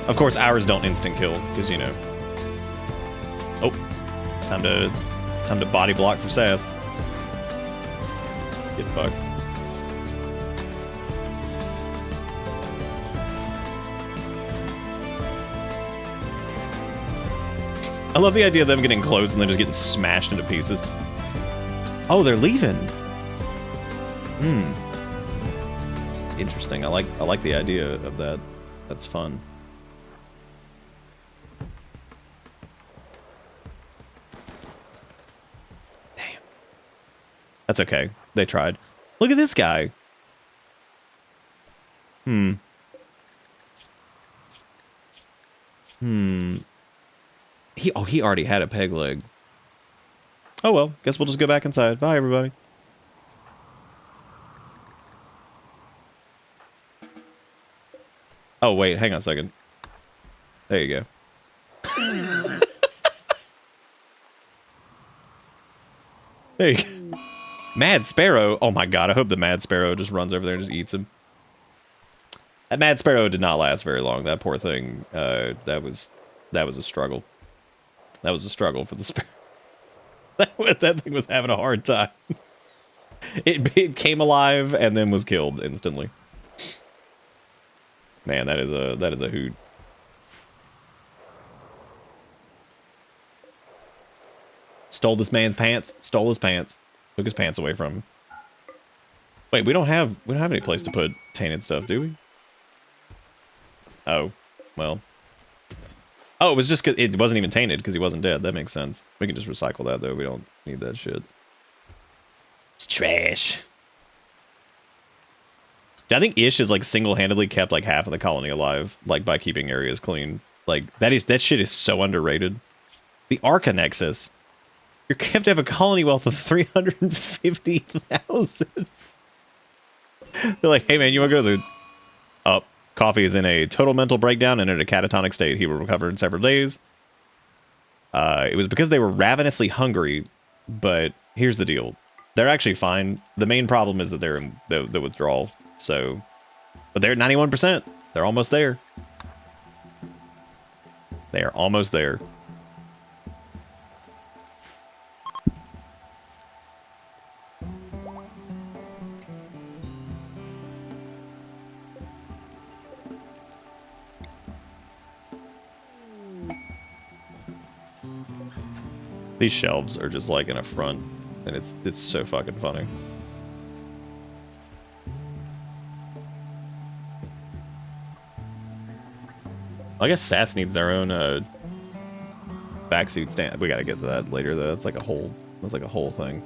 Of course, ours don't instant kill, because, you know. Oh, time to body block for Sass. Get fucked. I love the idea of them getting close and then just getting smashed into pieces. Oh, they're leaving. It's interesting. I like the idea of that. That's fun. Damn. That's okay. They tried. Look at this guy. He already had a peg leg. Oh well, guess we'll just go back inside. Bye, everybody. Oh wait, hang on a second. There you go. There you go. Mad Sparrow. Oh my god, I hope the Mad Sparrow just runs over there and just eats him. That Mad Sparrow did not last very long. That poor thing. That was a struggle. That was a struggle for the Sparrow. That thing was having a hard time. It came alive and then was killed instantly. Man, that is a hoot. Stole this man's pants. Stole his pants. Took his pants away from him. Wait, we don't have any place to put tainted stuff, do we? Oh, well. Oh, it was just 'cause it wasn't even tainted because he wasn't dead. That makes sense. We can just recycle that though. We don't need that shit. It's trash. I think Ish is like single-handedly kept like half of the colony alive, like by keeping areas clean. Like that shit is so underrated. The Arca Nexus. You're kept to have a colony wealth of 350,000. They're like, hey man, you want to go to the... Oh, Coffee is in a total mental breakdown and in a catatonic state. He will recover in several days. It was because they were ravenously hungry, but here's the deal. They're actually fine. The main problem is that they're in the withdrawal. So, but they're at 91%. They're almost there. They are almost there. These shelves are just like in a front, and it's so fucking funny. I guess Sass needs their own backsuit stand. We gotta get to that later though. That's like a whole thing.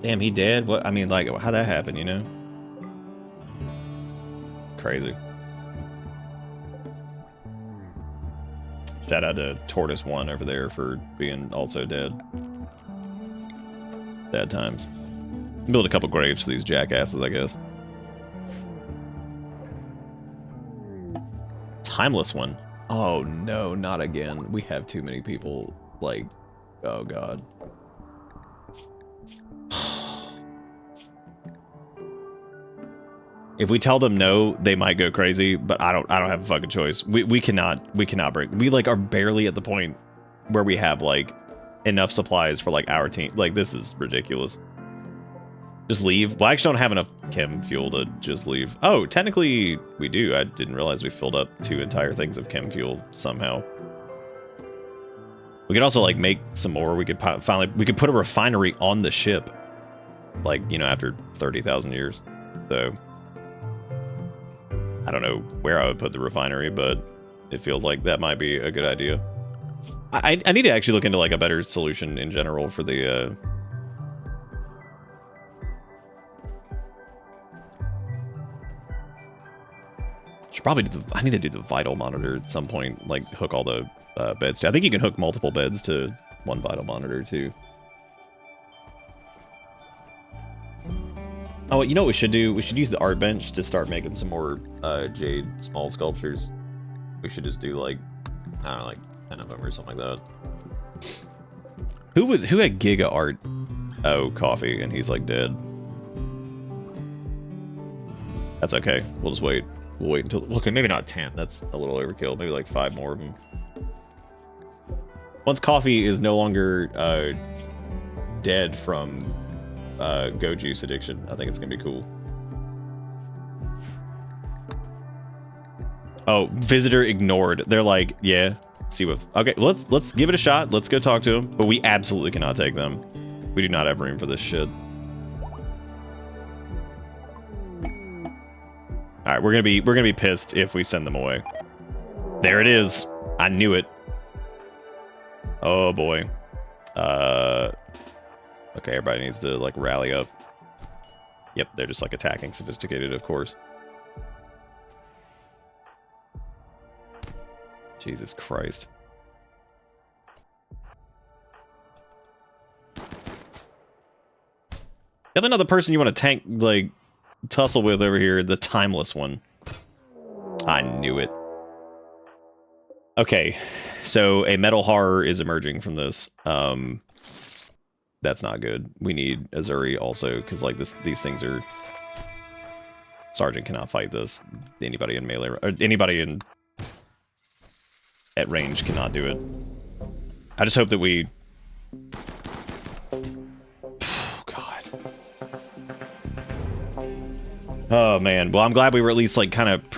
Damn, he dead? What? I mean, like, how'd that happen, you know? Crazy. Shout out to Tortoise1 over there for being also dead. Bad times. Build a couple graves for these jackasses, I guess. Timeless one. Oh no, not again. We have too many people. Like, oh god. If we tell them no, they might go crazy, but I don't have a fucking choice. We cannot break. We like are barely at the point where we have like enough supplies for like our team. Like this is ridiculous. Just leave. Well, I actually don't have enough chem fuel to just leave. Oh, technically we do. I didn't realize we filled up 2 entire things of chem fuel somehow. We could also like make some more. We could put a refinery on the ship. like, you know, after 30,000 years. So I don't know where I would put the refinery, but it feels like that might be a good idea. I need to actually look into like a better solution in general for the should probably do I need to do the vital monitor at some point, like hook all the beds to. I think you can hook multiple beds to one vital monitor too. Oh, you know what we should do? We should use the art bench to start making some more jade small sculptures. We should just do like, I don't know, like 10 of them or something like that. Who had Giga Art? Oh, Coffee, and he's like dead. That's okay. We'll just wait. We'll wait until, okay, maybe not 10. That's a little overkill. Maybe like 5 more of them. Once Coffee is no longer dead from Go Juice addiction, I think it's gonna be cool. Oh, visitor ignored. They're like, yeah, see what. Okay, let's give it a shot. Let's go talk to them. But we absolutely cannot take them. We do not have room for this shit. All right, we're gonna be pissed if we send them away. There it is. I knew it. Oh boy. Okay, everybody needs to like rally up. Yep, they're just like attacking Sophisticated, of course. Jesus Christ. Got another person you want to tank, like, tussle with over here, the Timeless one. I knew it. Okay, so a metal horror is emerging from this. That's not good. We need Azuri also, because like these things are... Sergeant cannot fight this. Anybody in melee, or anybody in at range cannot do it. I just hope that we... Oh, God. Oh, man. Well, I'm glad we were at least, like, kind of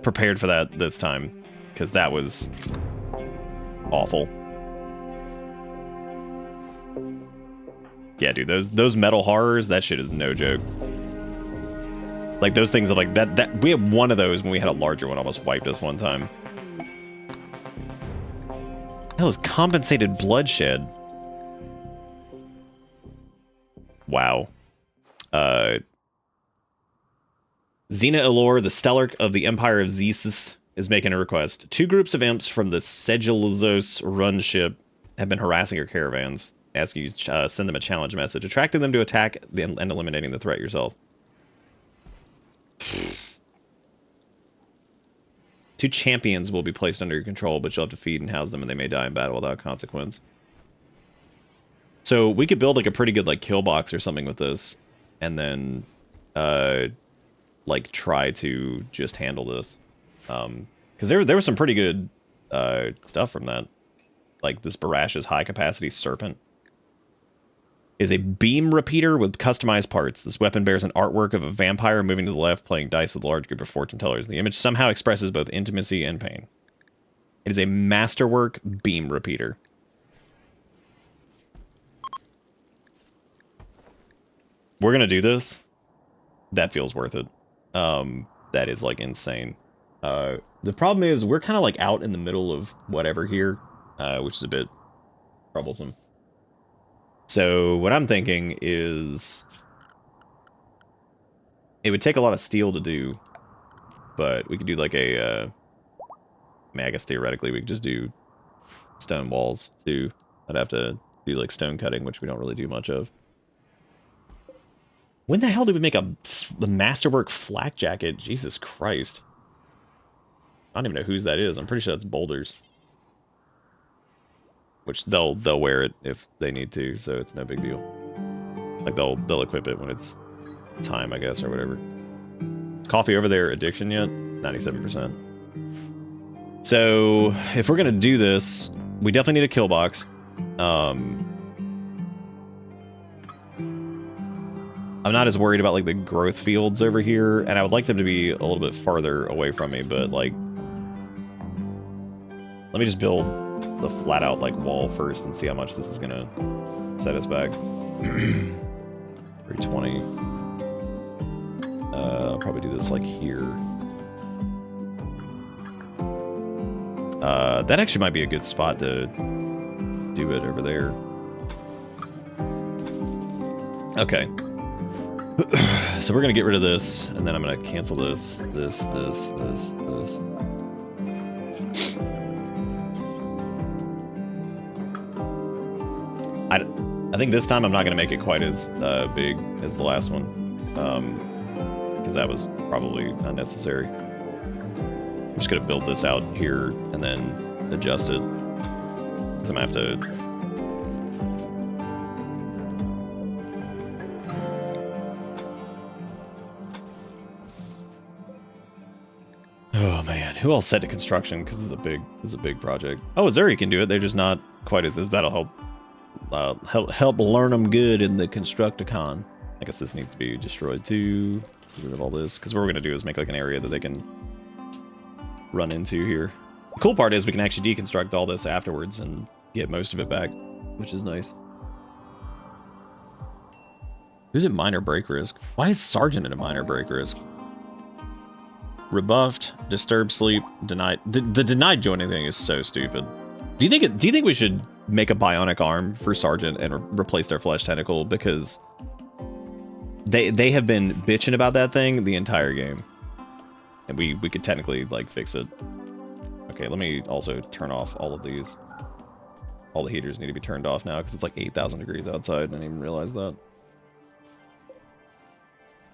prepared for that this time. Because that was... awful. Yeah, dude, those metal horrors, that shit is no joke. Like, those things are like... that we had one of those when we had a larger one almost wiped us one time. That was compensated bloodshed. Wow. Xena Elor, the Stellarch of the Empire of Zeus, is making a request. 2 groups of imps from the Segilzos run ship have been harassing your caravans. Ask you to send them a challenge message, attracting them to attack and eliminating the threat yourself. 2 champions will be placed under your control, but you'll have to feed and house them, and they may die in battle without consequence. So we could build like a pretty good like kill box or something with this, and then like try to just handle this. Because there was some pretty good stuff from that. Like this Barash's high capacity serpent is a beam repeater with customized parts. This weapon bears an artwork of a vampire moving to the left, playing dice with a large group of fortune tellers. The image somehow expresses both intimacy and pain. It is a masterwork beam repeater. We're gonna do this. That feels worth it. That is like insane. The problem is we're kind of like out in the middle of whatever here, which is a bit troublesome. So what I'm thinking is it would take a lot of steel to do, but we could do like a, I mean, I guess theoretically we could just do stone walls too. I'd have to do like stone cutting, which we don't really do much of. When the hell did we make the masterwork flak jacket? Jesus Christ. I don't even know whose that is. I'm pretty sure that's Boulder's. Which they'll wear it if they need to, so it's no big deal. Like they'll equip it when it's time, I guess, or whatever. Coffee over there, addiction yet? 97%. So if we're gonna do this, we definitely need a kill box. I'm not as worried about like the growth fields over here, and I would like them to be a little bit farther away from me, but like, let me just build the flat out like wall first and see how much this is gonna set us back. 320. I'll probably do this like here. That actually might be a good spot to do it over there. Okay. So we're gonna get rid of this, and then I'm gonna cancel this. I think this time I'm not gonna make it quite as big as the last one, because that was probably unnecessary. I'm just gonna build this out here and then adjust it, because I'm gonna have to. Oh man, who else set to construction? Because this is a big project. Oh, Azuri can do it. They're just not quite as. That'll help learn them good in the Constructicon. I guess this needs to be destroyed too. Get rid of all this, because what we're gonna do is make like an area that they can run into here. The cool part is we can actually deconstruct all this afterwards and get most of it back, which is nice. Who's at minor break risk? Why is Sergeant at a minor break risk? Rebuffed, disturbed sleep, denied. The denied joining thing is so stupid. Do you think we should make a bionic arm for Sergeant and replace their flesh tentacle, because they have been bitching about that thing the entire game, and we could technically like fix it. Okay, let me also turn off all of these. All the heaters need to be turned off now because it's like 8,000 degrees outside. I didn't even realize that.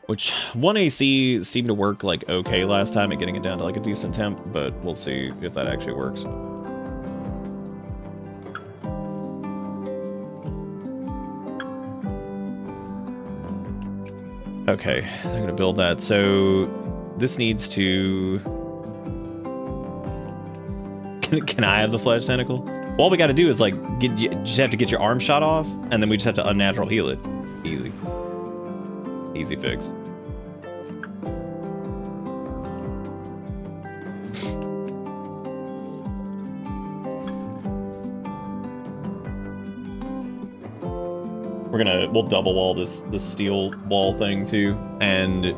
Which 1 AC seemed to work like okay last time at getting it down to like a decent temp, but we'll see if that actually works. Okay, they're gonna build that. So this needs to. Can I have the flesh tentacle? All we got to do is like just have to get your arm shot off, and then we just have to unnatural heal it. Easy. Easy fix. We'll double wall this steel wall thing too, and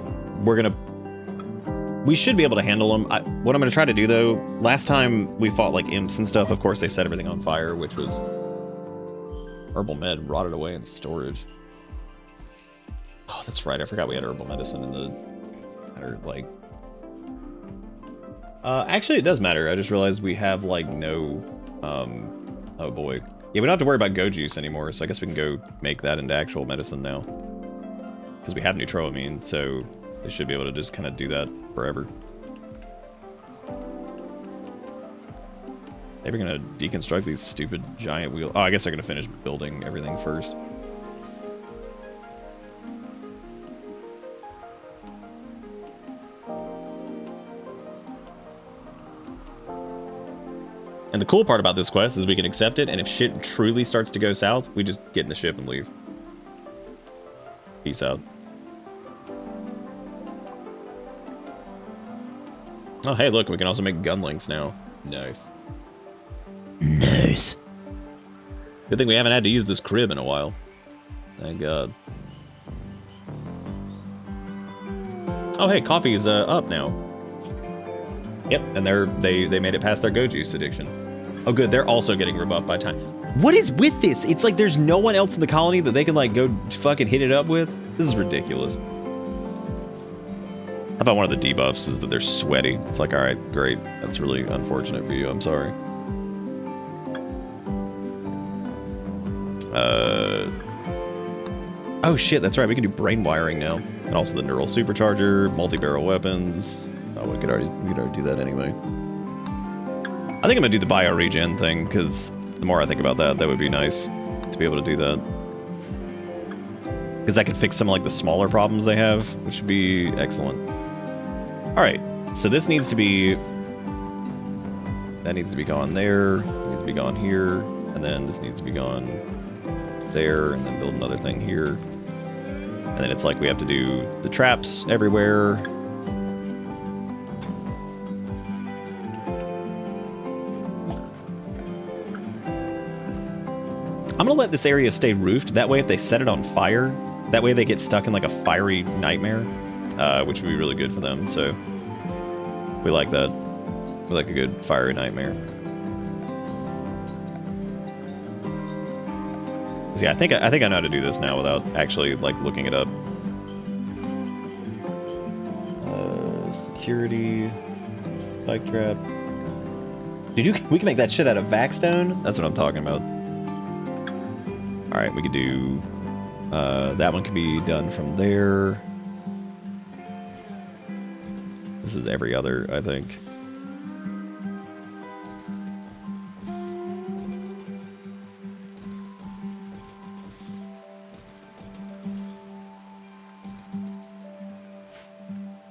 we should be able to handle them. What I'm gonna try to do though, last time we fought like imps and stuff, of course they set everything on fire, which was herbal med rotted away in storage. Oh, that's right. I forgot we had herbal medicine in the like. Actually, it does matter. I just realized we have like no. Oh boy. Yeah, we don't have to worry about go juice anymore, so I guess we can go make that into actual medicine now. Because we have neutroamine, so they should be able to just kind of do that forever. They were gonna deconstruct these stupid giant wheels. Oh, I guess they're gonna finish building everything first. And the cool part about this quest is we can accept it, and if shit truly starts to go south, we just get in the ship and leave. Peace out. Oh, hey, look, we can also make gun links now. Nice. Nice. Good thing we haven't had to use this crib in a while. Thank God. Oh, hey, coffee's up now. Yep, and they made it past their go juice addiction. Oh, good, they're also getting rebuffed by time. What is with this? It's like there's no one else in the colony that they can like go fucking hit it up with. This is ridiculous. I thought one of the debuffs is that they're sweaty. It's like, all right, great. That's really unfortunate for you. I'm sorry. Oh shit, that's right. We can do brain wiring now, and also the neural supercharger, multi-barrel weapons. Oh, we could already do that anyway. I think I'm gonna do the bio-regen thing, because the more I think about that, that would be nice to be able to do that. Because that could fix some of like the smaller problems they have, which would be excellent. Alright, so this needs to be... That needs to be gone there, it needs to be gone here, and then this needs to be gone there, and then build another thing here. And then it's like we have to do the traps everywhere. I'm gonna let this area stay roofed. That way, if they set it on fire, That way they get stuck in like a fiery nightmare, which would be really good for them. So we like that. We like a good fiery nightmare. Yeah, I think I know how to do this now without actually like looking it up. Security, spike trap. Dude, we can make that shit out of Vaxstone? That's what I'm talking about. All right, we could do. That one can be done from there. This is every other, I think.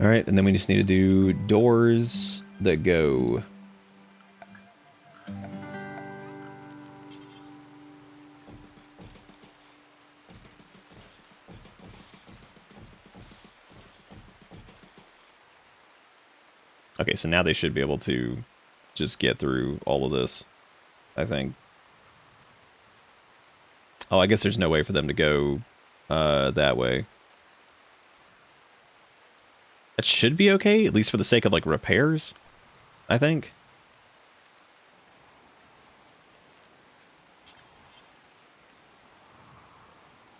All right, and then we just need to do doors that go. Okay, so now they should be able to just get through all of this, I think. Oh, I guess there's no way for them to go that way. That should be okay, at least for the sake of, like, repairs, I think.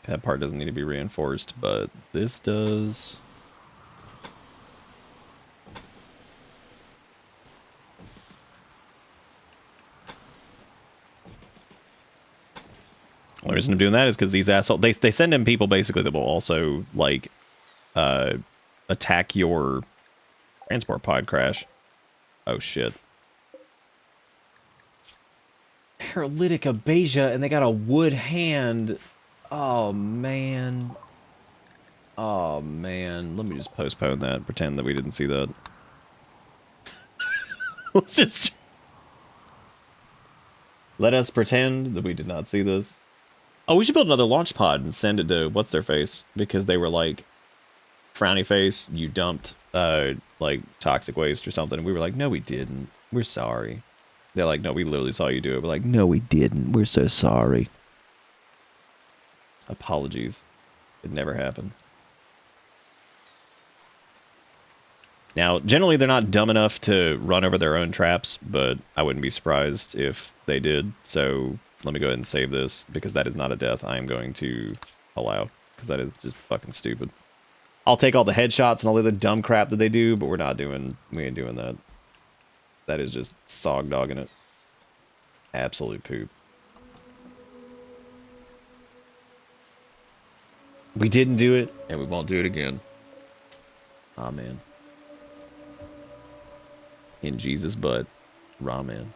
That part doesn't need to be reinforced, but this does. The only reason I'm doing that is because these assholes, they send in people basically that will also, like, attack your transport pod crash. Oh, shit. Paralytic Abasia, and they got a wood hand. Oh, man. Oh, man. Let me just postpone that. Pretend that we didn't see that. Let's just... Let us pretend that we did not see this. Oh, we should build another launch pod and send it to what's-their-face. Because they were like, frowny face, you dumped, like, toxic waste or something. And we were like, no, we didn't. We're sorry. They're like, no, we literally saw you do it. We're like, no, we didn't. We're so sorry. Apologies. It never happened. Now, generally, they're not dumb enough to run over their own traps, but I wouldn't be surprised if they did. So let me go ahead and save this, because that is not a death I am going to allow, because that is just fucking stupid. I'll take all the headshots and all the other dumb crap that they do, but we ain't doing that. That is just sog dogging it. Absolute poop. We didn't do it, and we won't do it again. Amen. In Jesus' butt. Ramen.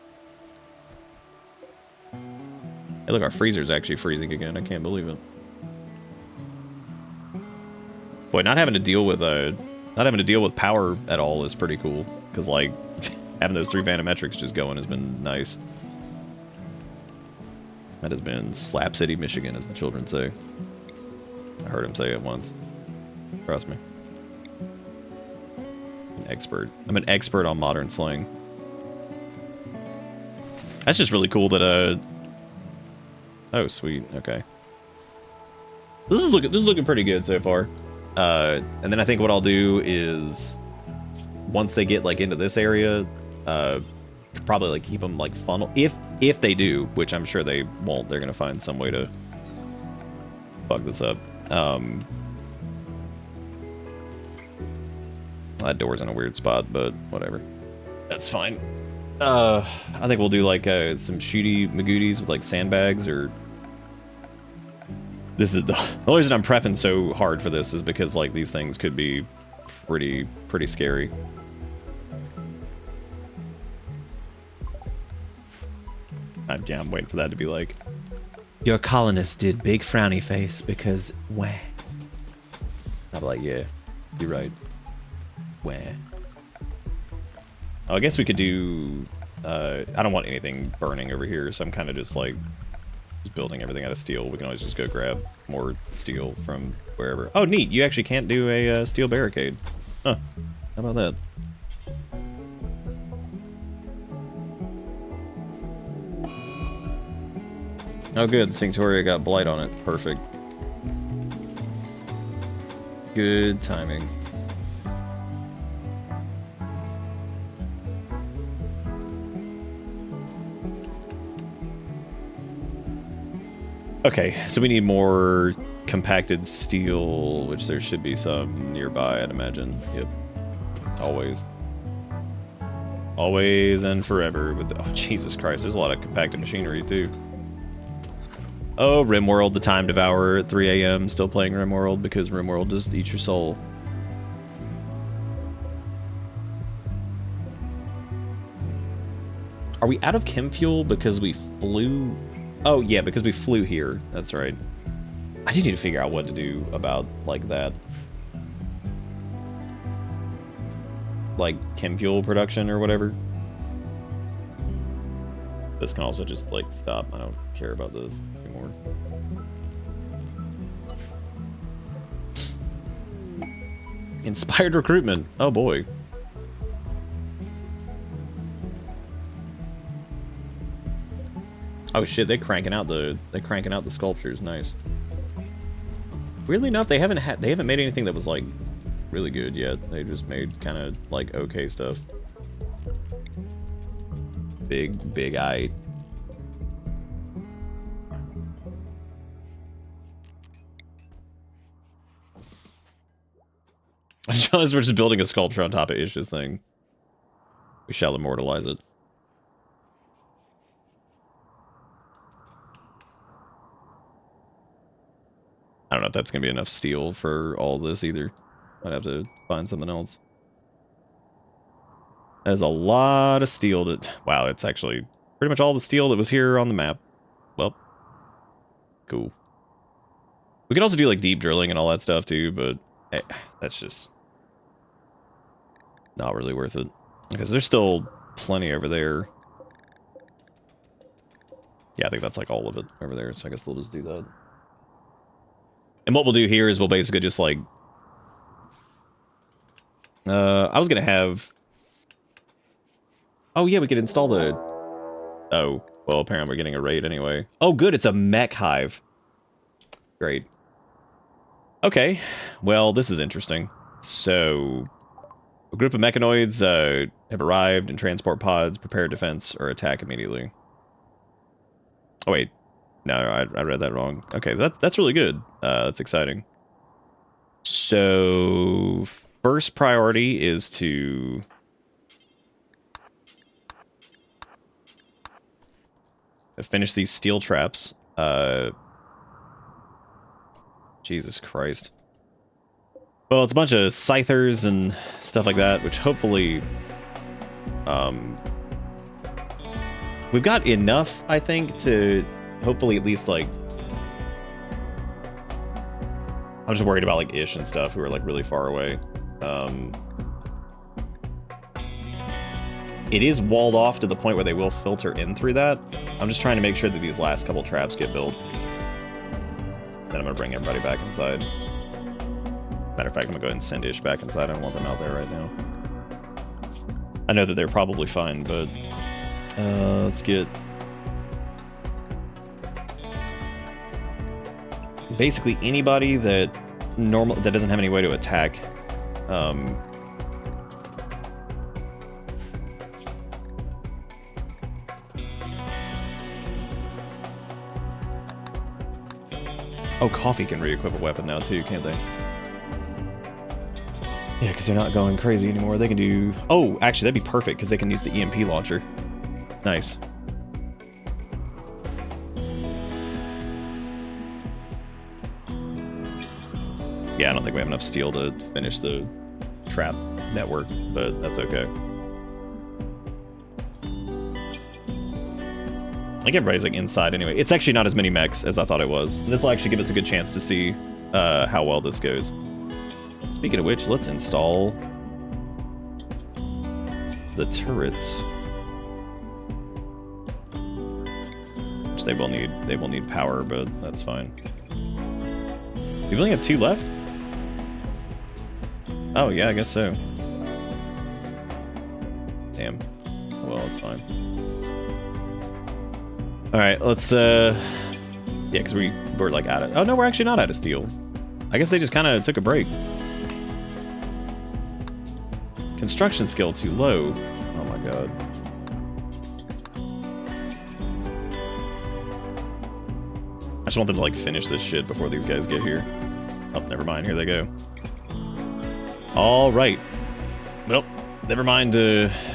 Hey, look, our freezer's actually freezing again. I can't believe it. Boy, not having to deal with power at all is pretty cool. Because, like, having those 3 Vanometrics just going has been nice. That has been Slap City, Michigan, as the children say. I heard him say it once. Trust me. An expert. I'm an expert on modern slang. That's just really cool that, oh, sweet. Okay. This is looking pretty good so far. And then I think what I'll do is, once they get, like, into this area, probably, like, keep them, like, funnel. If they do, which I'm sure they won't, they're gonna find some way to fuck this up. That door's in a weird spot, but whatever. That's fine. I think we'll do, like, some shooty magooties with, like, sandbags, or... This is the only reason I'm prepping so hard for this is because, like, these things could be pretty scary. I'm waiting for that to be like, your colonists did big frowny face because wah. I'll be like, yeah, you're right. Wah. Oh, I guess we could do, I don't want anything burning over here, so I'm kind of just like, building everything out of steel. We can always just go grab more steel from wherever. Oh, neat. You actually can't do a steel barricade. Huh. How about that? Oh, good. The Tinctoria got blight on it. Perfect. good timing. Okay, so we need more compacted steel, which there should be some nearby, I'd imagine. Yep. Always. Always and forever. With oh, Jesus Christ, there's a lot of compacted machinery, too. Oh, Rimworld, the Time Devourer at 3 a.m. Still playing Rimworld because Rimworld just eats your soul. Are we out of chem fuel because we flew? Oh, yeah, because we flew here. That's right. I do need to figure out what to do about, like, that. Like, chem fuel production or whatever. This can also just, like, stop. I don't care about this anymore. Inspired recruitment. Oh, boy. Oh shit, they're cranking out the sculptures. Nice. Weirdly enough, they haven't made anything that was like really good yet. They just made kind of like okay stuff. Big eye. We're just building a sculpture on top of Ish's thing. We shall immortalize it. I don't know if that's going to be enough steel for all this either. I'd have to find something else. That is a lot of steel that... Wow, it's actually pretty much all the steel that was here on the map. Well, cool. We could also do like deep drilling and all that stuff too, but that's just not really worth it. Because there's still plenty over there. Yeah, I think that's like all of it over there, so I guess they'll just do that. And what we'll do here is we'll basically just like... I was gonna have... Oh yeah, we could install the... Oh, well apparently we're getting a raid anyway. Oh good, it's a mech hive. Great. Okay, well this is interesting. So, a group of mechanoids have arrived in transport pods, prepare defense, or attack immediately. Oh wait. No, I read that wrong. Okay, that's really good. That's exciting. So, first priority is to... finish these steel traps. Jesus Christ. Well, it's a bunch of scythers and stuff like that, which hopefully... we've got enough, I think, to... Hopefully at least, like... I'm just worried about, like, Ish and stuff, who are, like, really far away. It is walled off to the point where they will filter in through that. I'm just trying to make sure that these last couple traps get built. Then I'm gonna bring everybody back inside. Matter of fact, I'm gonna go ahead and send Ish back inside. I don't want them out there right now. I know that they're probably fine, but... let's get... basically anybody that that doesn't have any way to attack. Oh, coffee can re-equip a weapon now too, can't they? Yeah, because they're not going crazy anymore. They can do... Oh, actually, that'd be perfect, because they can use the EMP launcher. Nice. Yeah, I don't think we have enough steel to finish the trap network, but that's okay. I think everybody's like inside anyway. It's actually not as many mechs as I thought it was. This will actually give us a good chance to see how well this goes. Speaking of which, let's install the turrets. Which they will need power, but that's fine. We only have 2 left? Oh, yeah, I guess so. Damn. Well, it's fine. Alright, let's, yeah, because we're, like, out of... Oh, no, we're actually not out of steel. I guess they just kind of took a break. Construction skill too low. Oh my god. I just want them to like finish this shit before these guys get here. Oh, never mind. Here they go. All right. Well, never mind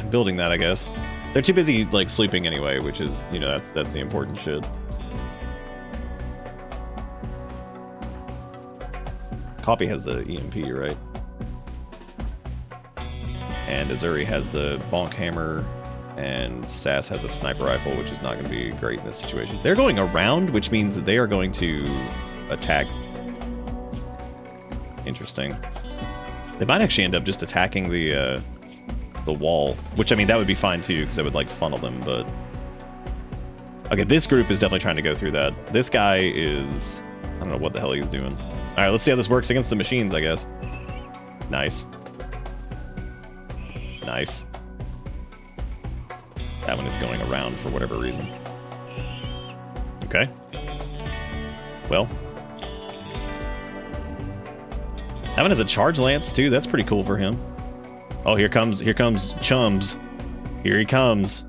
building that, I guess. They're too busy like sleeping anyway, which is, you know, that's the important shit. Coffee has the EMP, right? And Azuri has the bonk hammer, and Sass has a sniper rifle, which is not going to be great in this situation. They're going around, which means that they are going to attack. Interesting. They might actually end up just attacking the wall, which, I mean, that would be fine too, because that would like funnel them, but... Okay, this group is definitely trying to go through that. This guy is... I don't know what the hell he's doing. Alright, let's see how this works against the machines, I guess. Nice. Nice. That one is going around for whatever reason. Okay. Well. That one has a charge lance too. That's pretty cool for him. Oh, here comes Chums. Here he comes.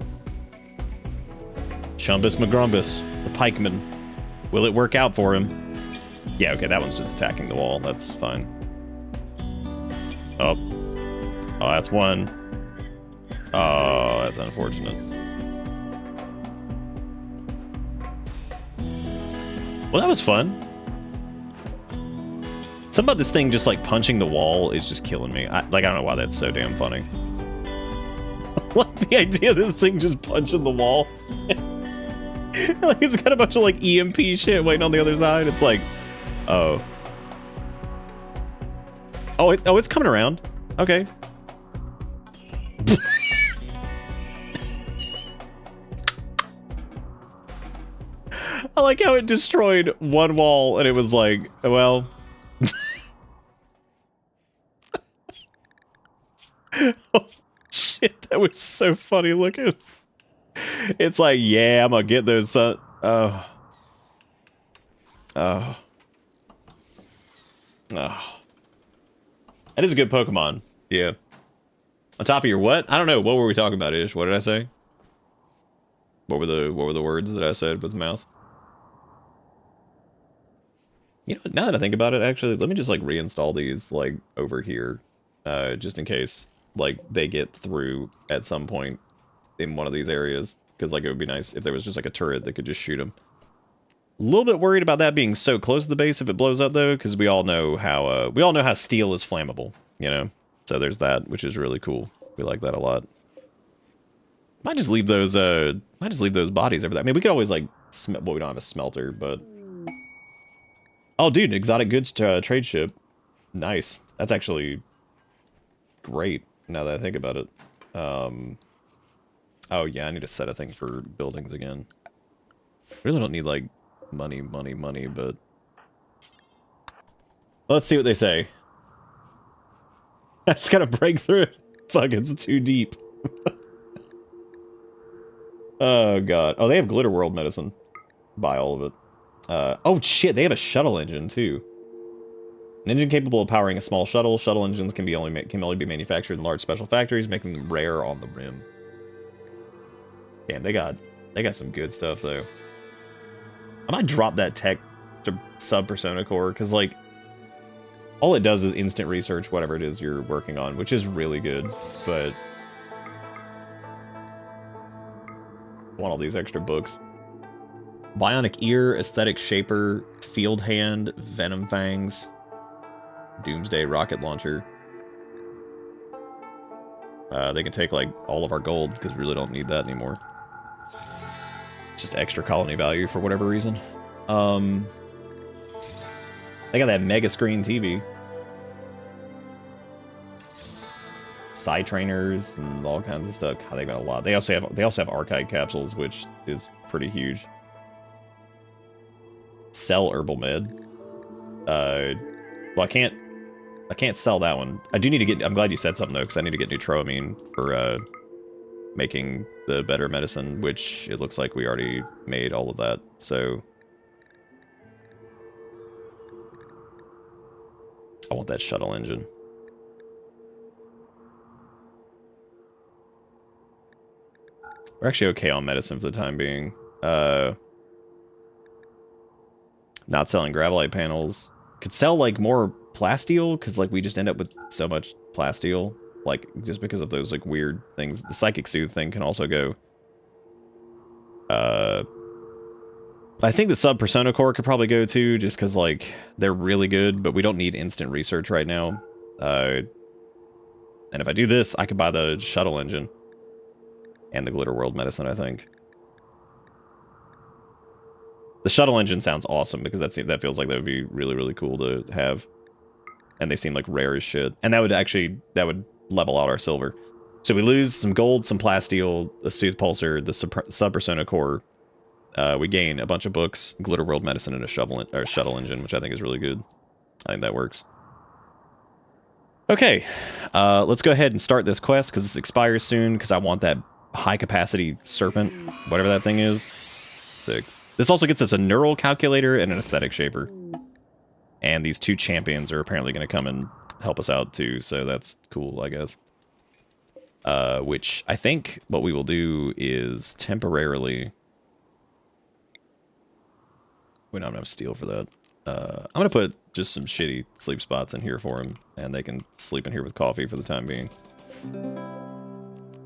Chumbus McGrumbus, the pikeman. Will it work out for him? Yeah, okay, that one's just attacking the wall. That's fine. Oh. Oh, that's one. Oh, that's unfortunate. Well, that was fun. Something about this thing just like punching the wall is just killing me. I don't know why that's so damn funny. Like the idea of this thing just punching the wall. Like it's got a bunch of like EMP shit waiting on the other side. It's like, oh. Oh, it's coming around. Okay. I like how it destroyed one wall and it was like, well... Oh, shit, that was so funny looking. It's like, yeah, I'm gonna get those... Oh. Oh. Oh. That is a good Pokemon. Yeah. On top of your what? I don't know. What were we talking about, Ish? What did I say? What were the words that I said with the mouth? You know, now that I think about it, actually, let me just like reinstall these like over here, just in case like they get through at some point in one of these areas. Because like it would be nice if there was just like a turret that could just shoot them. A little bit worried about that being so close to the base if it blows up though, because we all know how steel is flammable, you know. So there's that, which is really cool. We like that a lot. Might just leave those bodies over there. I mean, we could always like well, we don't have a smelter, but. Oh, dude, an exotic goods trade ship. Nice. That's actually great, now that I think about it. Oh, yeah, I need to set a thing for buildings again. Really don't need, like, money, but... Let's see what they say. I just gotta break through it. Fuck, it's too deep. Oh, God. Oh, they have Glitter World medicine. Buy all of it. Oh shit, they have a shuttle engine too. An engine capable of powering a small shuttle. Shuttle engines can only be manufactured in large special factories, making them rare on the rim. Damn, they got some good stuff though. I might drop that tech to sub Persona Core because like all it does is instant research whatever it is you're working on, which is really good. But I want all these extra books. Bionic Ear, Aesthetic Shaper, Field Hand, Venom Fangs, Doomsday Rocket Launcher. They can take, like, all of our gold, because we really don't need that anymore. Just extra colony value for whatever reason. They got that mega screen TV. Side trainers and all kinds of stuff. God, they got a lot. They also have archive capsules, which is pretty huge. Sell herbal med. Well, I can't sell that one. I do need to get. I'm glad you said something though, because I need to get Neutroamine for making the better medicine, which it looks like we already made all of that. So I want that shuttle engine. We're actually okay on medicine for the time being. Not selling gravelite panels. Could sell like more plasteel, because like we just end up with so much plasteel. Like just because of those like weird things. The psychic soothe thing can also go. I think the sub persona core could probably go too, just because like they're really good, but we don't need instant research right now. And if I do this, I could buy the shuttle engine and the glitter world medicine, I think. The shuttle engine sounds awesome because that feels like that would be really, really cool to have. And they seem like rare as shit. And that would level out our silver. So we lose some gold, some plasteel, a Soothe Pulsar, the Sub-Persona Core. We gain a bunch of books, Glitter World Medicine, and a shuttle engine, which I think is really good. I think that works. Okay, let's go ahead and start this quest because this expires soon because I want that high-capacity serpent, whatever that thing is. Sick. This also gets us a neural calculator and an aesthetic shaper. And these two champions are apparently going to come and help us out too, so that's cool, I guess. Which I think what we will do is temporarily... We don't have enough steel for that. I'm going to put just some shitty sleep spots in here for him, and they can sleep in here with coffee for the time being.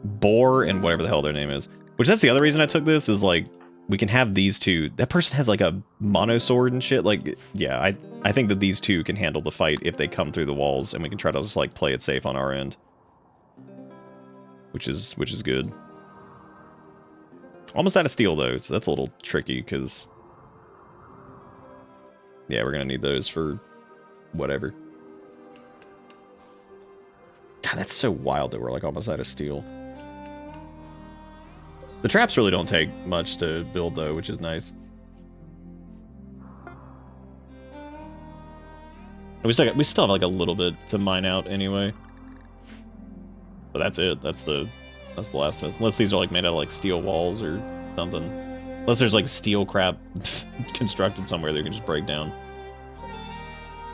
Boar and whatever the hell their name is. Which that's the other reason I took this, is like, we can have these two. That person has like a mono sword and shit. Like, yeah, I think that these two can handle the fight if they come through the walls, and we can try to just like play it safe on our end. Which is good. Almost out of steel though, so that's a little tricky because... Yeah, we're gonna need those for whatever. God, that's so wild that we're like almost out of steel. The traps really don't take much to build though, which is nice. We still have like a little bit to mine out anyway. But that's it. That's the last of it. Unless these are like made out of like steel walls or something. Unless there's like steel crap constructed somewhere that you can just break down.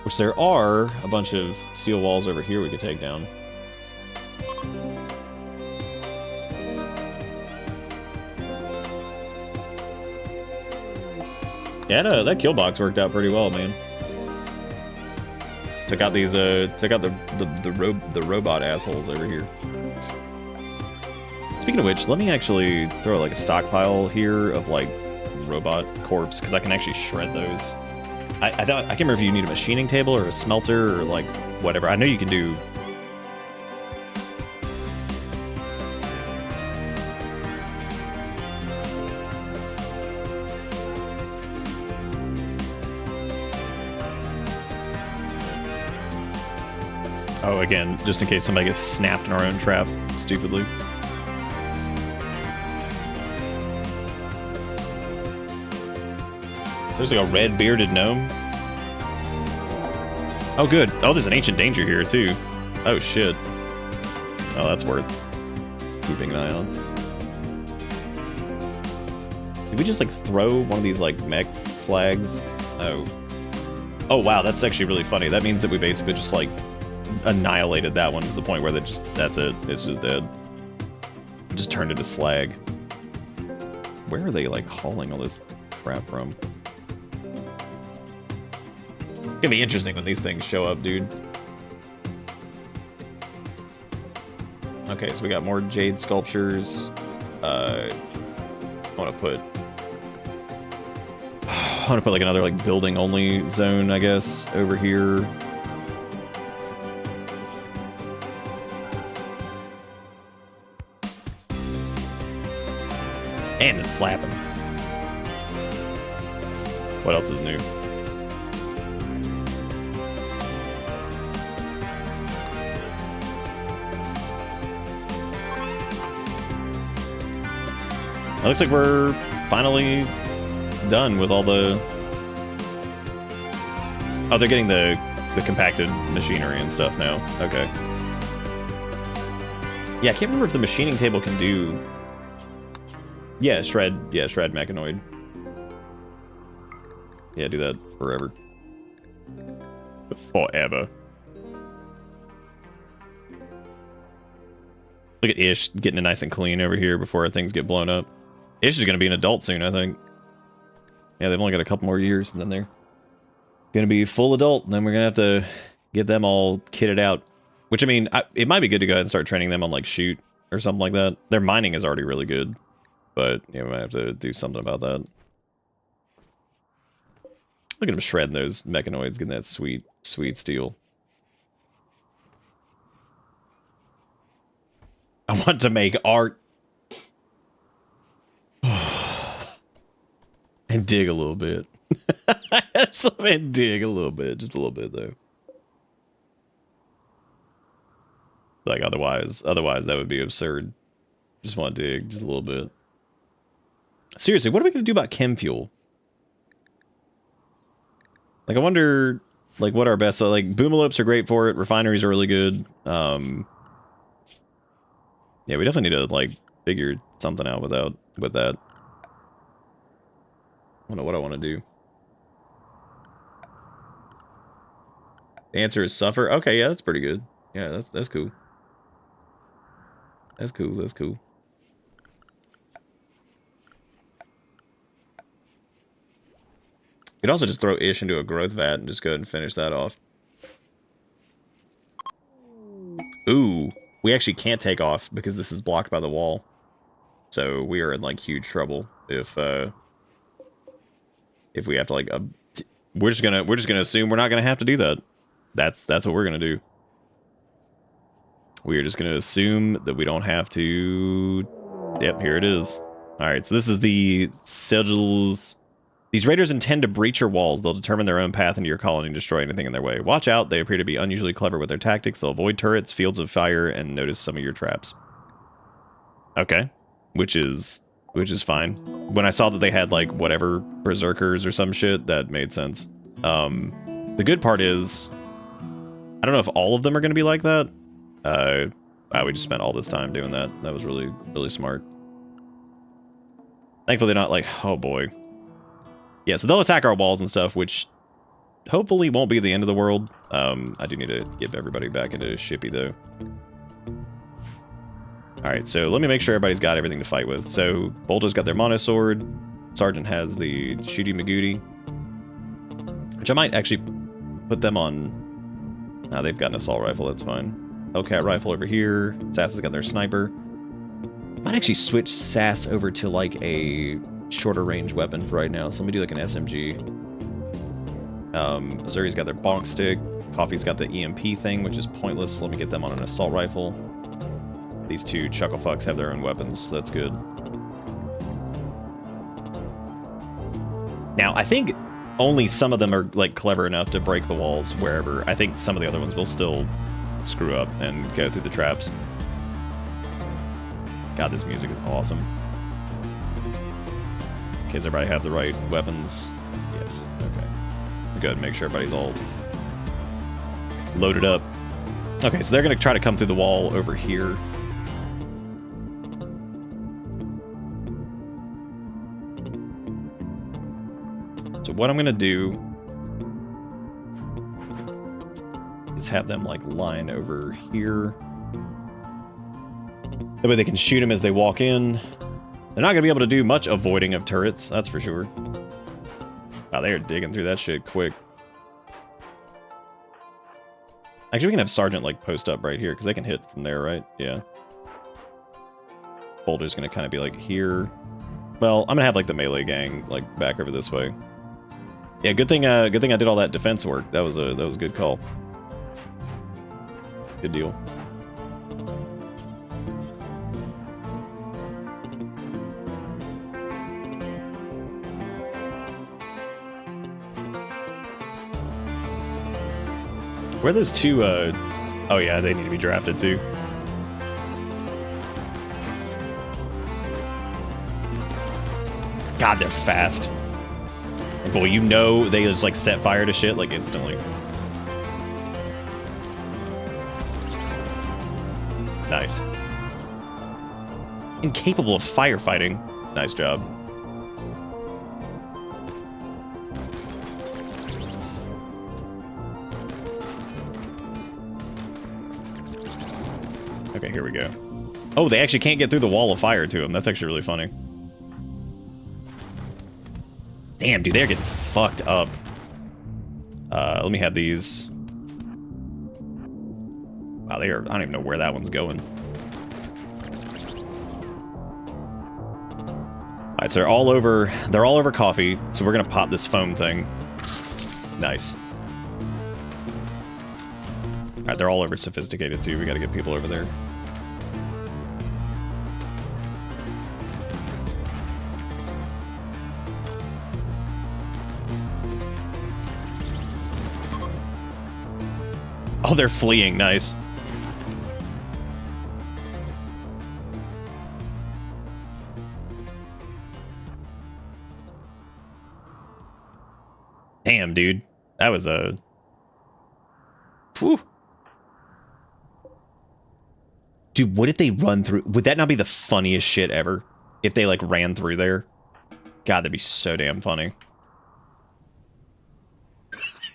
Which there are a bunch of steel walls over here we could take down. Yeah, no, that kill box worked out pretty well, man. Took out these the robot assholes over here. Speaking of which, let me actually throw like a stockpile here of like robot corpse, because I can actually shred those. I can't remember if you need a machining table or a smelter or like whatever. I know you can do. Oh, again, just in case somebody gets snapped in our own trap, stupidly. There's like a red bearded gnome. Oh, good. Oh, there's an ancient danger here, too. Oh, shit. Oh, that's worth keeping an eye on. Did we just, like, throw one of these, like, mech slags? Oh. Oh, wow, that's actually really funny. That means that we basically just, like, annihilated that one to the point where that's it. It's just dead. It just turned into slag. Where are they, like, hauling all this crap from? It's gonna be interesting when these things show up, dude. Okay, so we got more jade sculptures. I want to put like another like building only zone, I guess, over here. And it's slapping. What else is new? It looks like we're finally done with all the... Oh, they're getting the compacted machinery and stuff now. Okay. Yeah, I can't remember if the machining table can do... Yeah, shred mechanoid. Yeah, do that forever. Forever. Look at Ish getting it nice and clean over here before things get blown up. Ish is going to be an adult soon, I think. Yeah, they've only got a couple more years, and then they're going to be full adult, and then we're going to have to get them all kitted out. Which, I mean, it might be good to go ahead and start training them on, like, shoot or something like that. Their mining is already really good, but, yeah, we might have to do something about that. Look at them shredding those mechanoids, getting that sweet, sweet steel. I want to make art. And dig a little bit. And dig a little bit. Just a little bit, though. Like, otherwise that would be absurd. Just want to dig just a little bit. Seriously, what are we going to do about chem fuel? Like, I wonder, like, what our best... So, like, boomalopes are great for it. Refineries are really good. Yeah, we definitely need to, like, figure something out with that. I don't know what I want to do. The answer is suffer. Okay, yeah, that's pretty good. Yeah, that's cool. That's cool. That's cool. You could also just throw Ish into a growth vat and just go ahead and finish that off. Ooh, we actually can't take off because this is blocked by the wall. So we are in like huge trouble if we have to like we're just gonna assume we're not gonna have to do that. That's what we're gonna do. We are just gonna assume that we don't have to. Yep, here it is. All right, so this is the sigils. These raiders intend to breach your walls. They'll determine their own path into your colony and destroy anything in their way. Watch out, they appear to be unusually clever with their tactics. They'll avoid turrets, fields of fire, and notice some of your traps. Okay, which is fine. When I saw that they had like whatever berserkers or some shit, that made sense. The good part is, I don't know if all of them are going to be like that. We just spent all this time doing that. That was really, really smart. Thankfully not like, oh boy. Yeah, so they'll attack our walls and stuff, which hopefully won't be the end of the world. I do need to get everybody back into Shippy, though. Alright, so let me make sure everybody's got everything to fight with. So, Bolter's got their mono sword. Sergeant has the Shooty Magooty. Which I might actually put them on... Nah, they've got an assault rifle, that's fine. Hellcat rifle over here. Sass has got their sniper. Might actually switch Sass over to, like, a shorter range weapon for right now. So let me do, like, an SMG. Missouri's got their bonk stick. Coffee's got the EMP thing, which is pointless. Let me get them on an assault rifle. These two chucklefucks have their own weapons, so that's good. Now, I think only some of them are, like, clever enough to break the walls wherever. I think some of the other ones will still screw up and go through the traps. God, this music is awesome. Okay, does everybody have the right weapons? Yes, okay. Good, make sure everybody's all loaded up. Okay, so they're going to try to come through the wall over here. So what I'm going to do is have them, like, line over here. That way they can shoot them as they walk in. They're not going to be able to do much avoiding of turrets, that's for sure. Wow, they are digging through that shit quick. Actually, we can have Sergeant, like, post up right here, because they can hit from there, right? Yeah. Boulder's going to kind of be, like, here. Well, I'm going to have, like, the melee gang, like, back over this way. Yeah, good thing I did all that defense work. That was a good call. Good deal. Where are those two, oh yeah, they need to be drafted too. God, they're fast. Boy, you know they just, like, set fire to shit, like, instantly. Nice. Incapable of firefighting. Nice job. Okay, here we go. Oh, they actually can't get through the wall of fire to him. That's actually really funny. Damn, dude, they're getting fucked up. Let me have these. Wow, they are. I don't even know where that one's going. All right, so they're all over. They're all over coffee. So we're gonna pop this foam thing. Nice. All right, they're all over sophisticated too. We got to get people over there. Oh, they're fleeing. Nice. Damn, dude. That was a... Whew. Dude, what if they run through... Would that not be the funniest shit ever? If they, like, ran through there? God, that'd be so damn funny.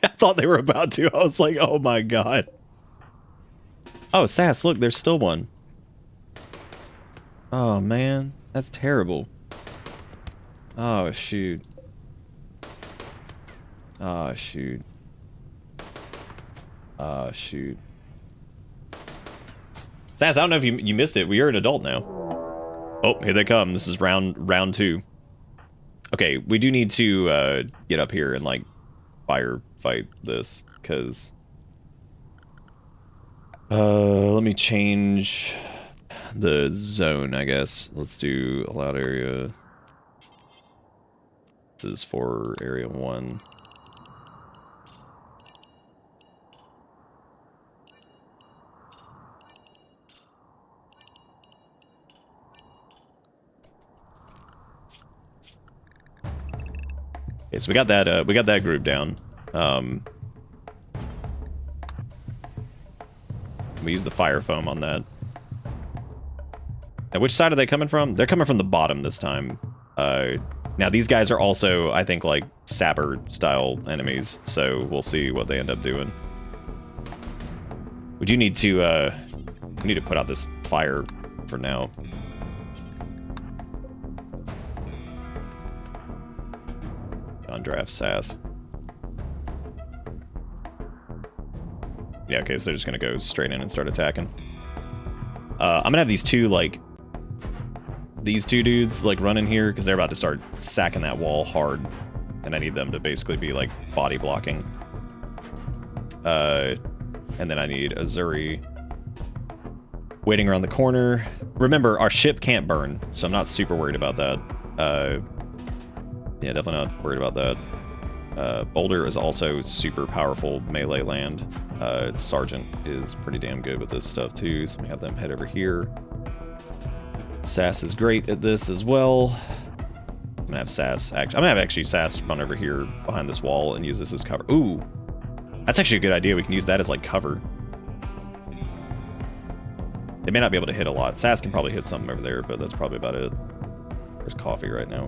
I thought they were about to. I was like, oh my god. Oh, Sass, look, there's still one. Oh, man. That's terrible. Oh, shoot. Oh, shoot. Oh, shoot. Sass, I don't know if you missed it. We are an adult now. Oh, here they come. This is round 2. Okay, we do need to get up here and, like, fight this, because... let me change the zone, I guess. Let's do allowed area. This is for area 1. Okay, so we got that group down. We use the fire foam on that. Now, which side are they coming from? They're coming from the bottom this time. Now, these guys are also, I think, like, sapper-style enemies, so we'll see what they end up doing. We do need to, put out this fire for now. Undraft Sass. Yeah, okay, so they're just gonna go straight in and start attacking. I'm gonna have these two dudes, like, run in here, because they're about to start sacking that wall hard. And I need them to basically be, like, body blocking. And then I need Azuri waiting around the corner. Remember, our ship can't burn, so I'm not super worried about that. Yeah, definitely not worried about that. Boulder is also super powerful melee land. Sergeant is pretty damn good with this stuff too, so we have them head over here. Sass is great at this as well. I'm gonna have Sass actually Sass run over here behind this wall and use this as cover. Ooh, that's actually a good idea. We can use that as like cover. They may not be able to hit a lot. Sass can probably hit something over there, but that's probably about it. There's Coffee right now.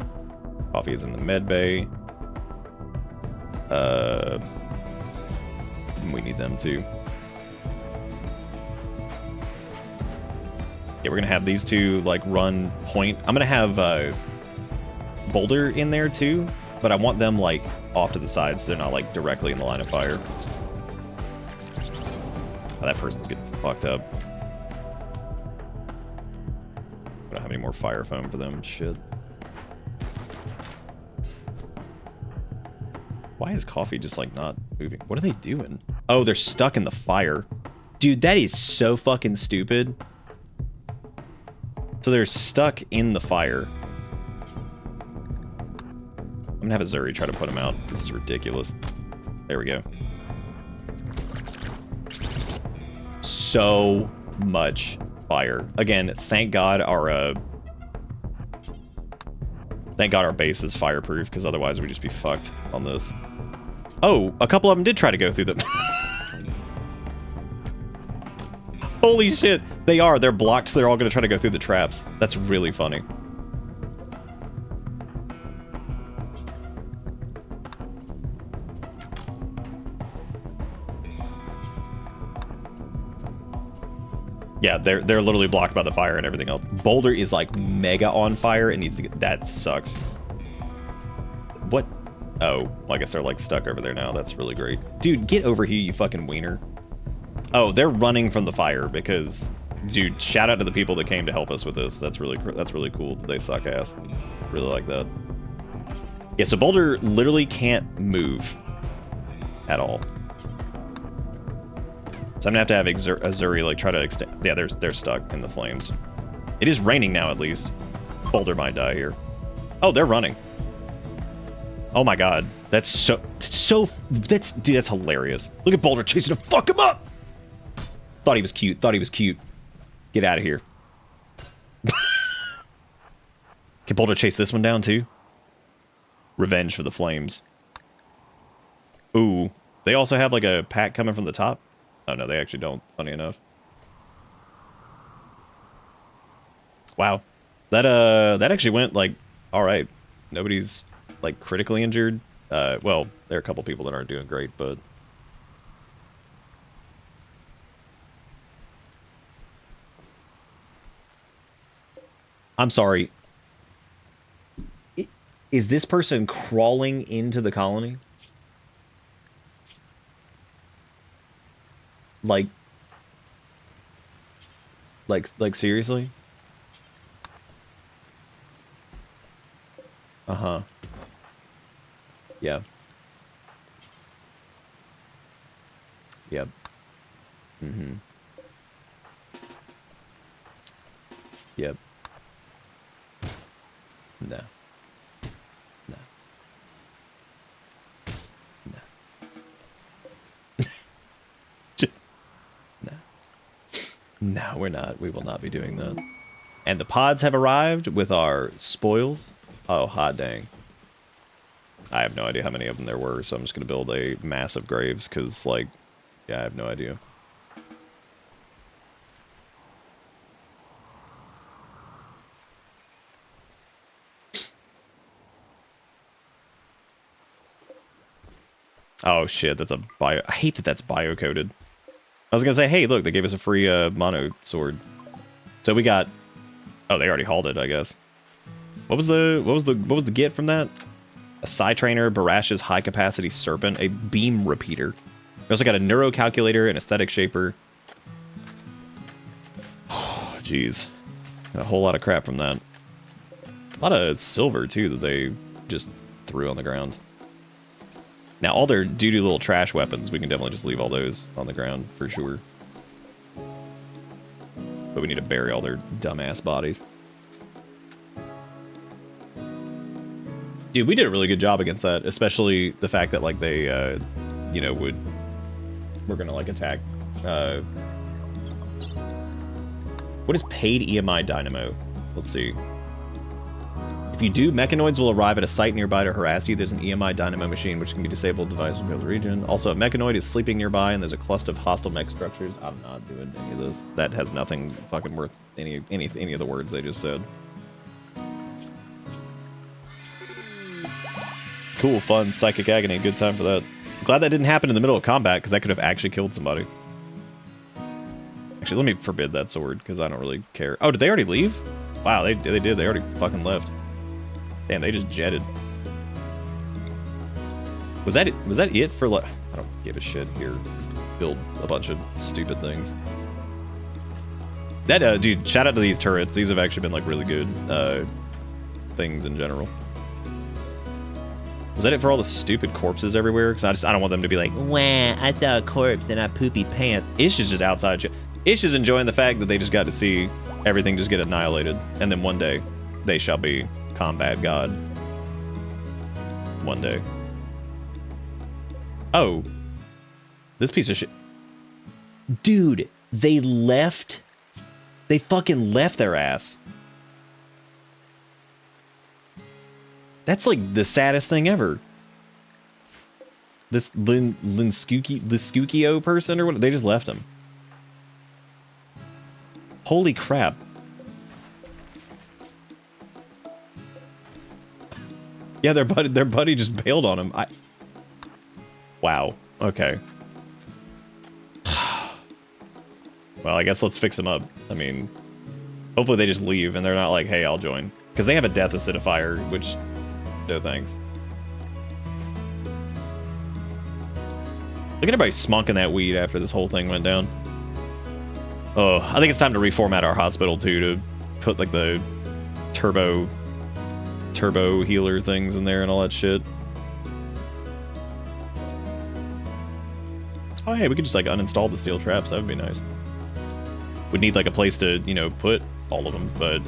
Coffee is in the med bay. We need them too. Yeah, we're gonna have these two like run point. I'm gonna have Boulder in there too, but I want them like off to the side so they're not like directly in the line of fire. Oh, that person's getting fucked up. I don't have any more fire foam for them. Shit. Why is Coffee just like not moving? What are they doing? Oh, they're stuck in the fire. Dude, that is so fucking stupid. So they're stuck in the fire. I'm gonna have Azuri try to put them out. This is ridiculous. There we go. So much fire. Again, thank God our base is fireproof, because otherwise we'd just be fucked on this. Oh, a couple of them did try to go through the... Holy shit! They're blocked, so they're all gonna try to go through the traps. That's really funny. Yeah, they're literally blocked by the fire and everything else. Boulder is like mega on fire and needs to get... That sucks. What? Oh, well, I guess they're like stuck over there now. That's really great. Dude, get over here, you fucking wiener. Oh, they're running from the fire because... Dude, shout out to the people that came to help us with this. That's really cool that they suck ass. Really like that. Yeah, so Boulder literally can't move at all. So I'm gonna have to have Azuri like try to extend. Yeah, they're stuck in the flames. It is raining now at least. Boulder might die here. Oh, they're running. Oh my god, that's dude, that's hilarious. Look at Boulder chasing to fuck him up. Thought he was cute. Get out of here. Can Boulder chase this one down too? Revenge for the flames. Ooh, they also have like a pack coming from the top. Oh no, they actually don't, funny enough. Wow. That actually went like alright. Nobody's like critically injured. Well, there are a couple people that aren't doing great, but I'm sorry. Is this person crawling into the colony? Like seriously? Uh-huh. Yeah. Yep. Mm-hmm. Yep. No. No. No. Just... No. No, we're not. We will not be doing that. And the pods have arrived with our spoils. Oh, hot dang. I have no idea how many of them there were, so I'm just going to build a massive graves, because, like, yeah, I have no idea. Oh shit, that's a bio... I hate that that's bio-coded. I was gonna say, hey, look, they gave us a free mono sword. So we got... Oh, they already hauled it, I guess. What was the get from that? A Psy Trainer, Barash's High Capacity Serpent, a Beam Repeater. We also got a Neuro Calculator, an Aesthetic Shaper. Oh, jeez. A whole lot of crap from that. A lot of silver, too, that they just threw on the ground. Now, all their doo-doo little trash weapons, we can definitely just leave all those on the ground, for sure. But we need to bury all their dumbass bodies. Dude, we did a really good job against that, especially the fact that, like, they, you know, we're gonna, like, attack, what is paid EMI Dynamo? Let's see. If you do, mechanoids will arrive at a site nearby to harass you. There's an EMI Dynamo machine, which can be disabled device in the region. Also, a mechanoid is sleeping nearby, and there's a cluster of hostile mech structures. I'm not doing any of this. That has nothing fucking worth any of the words they just said. Cool, fun, psychic agony, good time for that. Glad that didn't happen in the middle of combat, because that could have actually killed somebody. Actually, let me forbid that sword, because I don't really care. Oh, did they already leave? Wow, they did. They already fucking left. Damn, they just jetted. Was that it? Was that it for, like... I don't give a shit here. Just build a bunch of stupid things. That, dude, shout out to these turrets. These have actually been, like, really good, things in general. Was that it for all the stupid corpses everywhere? Because I don't want them to be like, wah, I saw a corpse and I poopy pants. Ish is just outside. Ish is enjoying the fact that they just got to see everything just get annihilated. And then one day, they shall be combat god. One day. Oh. This piece of shit. Dude, they left. They fucking left their ass. That's like the saddest thing ever. This Linskukio person or what? They just left him. Holy crap. Yeah, their buddy just bailed on him. Wow. Okay. Well, I guess let's fix them up. I mean, hopefully they just leave and they're not like, hey, I'll join. Because they have a death acidifier, which, no thanks. Look at everybody smonking that weed after this whole thing went down. Oh, I think it's time to reformat our hospital, too, to put, like, the turbo healer things in there and all that shit. Oh, hey, we could just, like, uninstall the steel traps. That would be nice. We'd need, like, a place to, you know, put all of them, but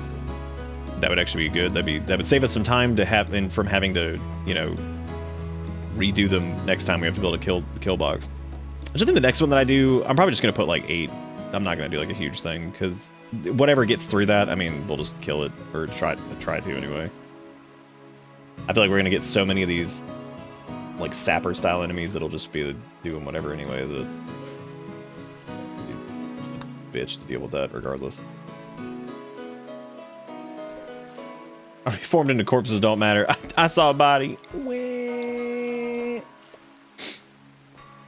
that would actually be good. That would save us some time to have, and from having to, you know, redo them next time we have to build a kill box. I think the next one that I do, I'm probably just going to put, like, 8. I'm not going to do, like, a huge thing, because whatever gets through that, I mean, we'll just kill it, or try to anyway. I feel like we're going to get so many of these, like, sapper-style enemies that'll just be doing whatever anyway. The bitch to deal with that regardless. Reformed into corpses don't matter. I saw a body.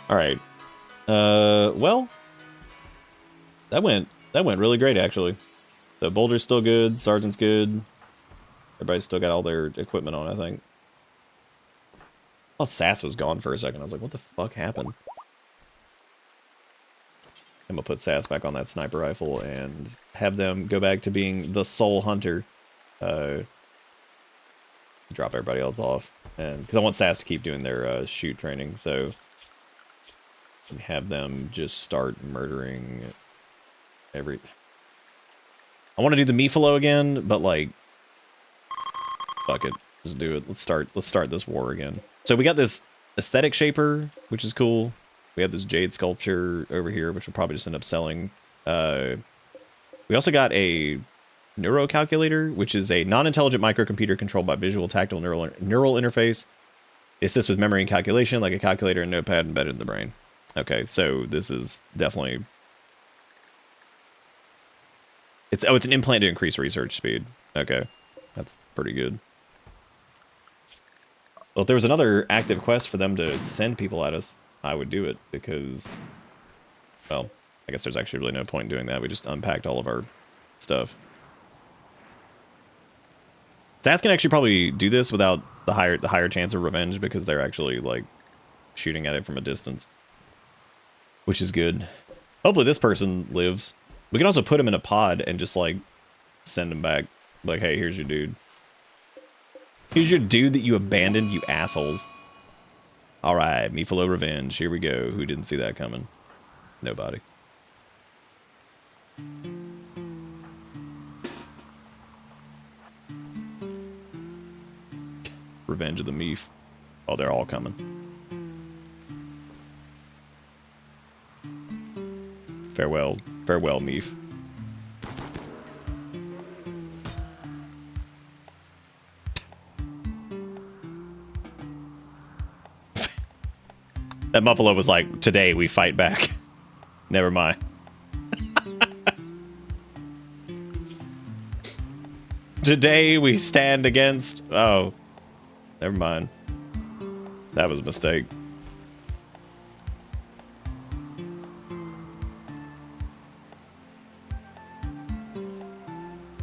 Alright. Well, that went really great, actually. The boulder's still good, sergeant's good. Everybody's still got all their equipment on, I think. Oh, Sass was gone for a second. I was like, what the fuck happened? I'm gonna put Sass back on that sniper rifle and have them go back to being the sole hunter. Drop everybody else off. And because I want Sass to keep doing their shoot training, so have them just start murdering every... I want to do the Mifalo again, but like, fuck it, just do it. Let's start this war again. So we got this aesthetic shaper, which is cool. We have this jade sculpture over here, which we'll probably just end up selling. We also got a neurocalculator, which is a non-intelligent microcomputer controlled by visual tactile neural interface. It assists with memory and calculation, like a calculator and notepad embedded in the brain. Okay, so this is definitely... It's an implant to increase research speed. Okay, that's pretty good. Well, if there was another active quest for them to send people at us, I would do it, because... Well, I guess there's actually really no point in doing that. We just unpacked all of our stuff. Sass can actually probably do this without the higher chance of revenge, because they're actually, like, shooting at it from a distance. Which is good. Hopefully this person lives. We can also put him in a pod and just, like, send him back. Like, hey, here's your dude. Here's your dude that you abandoned, you assholes. Alright, Mifalo revenge. Here we go. Who didn't see that coming? Nobody. Revenge of the Meef. Oh, they're all coming. Farewell. Farewell, Meef. That Muffalo was like, today we fight back. Never mind. Today we stand against... Oh. Never mind. That was a mistake.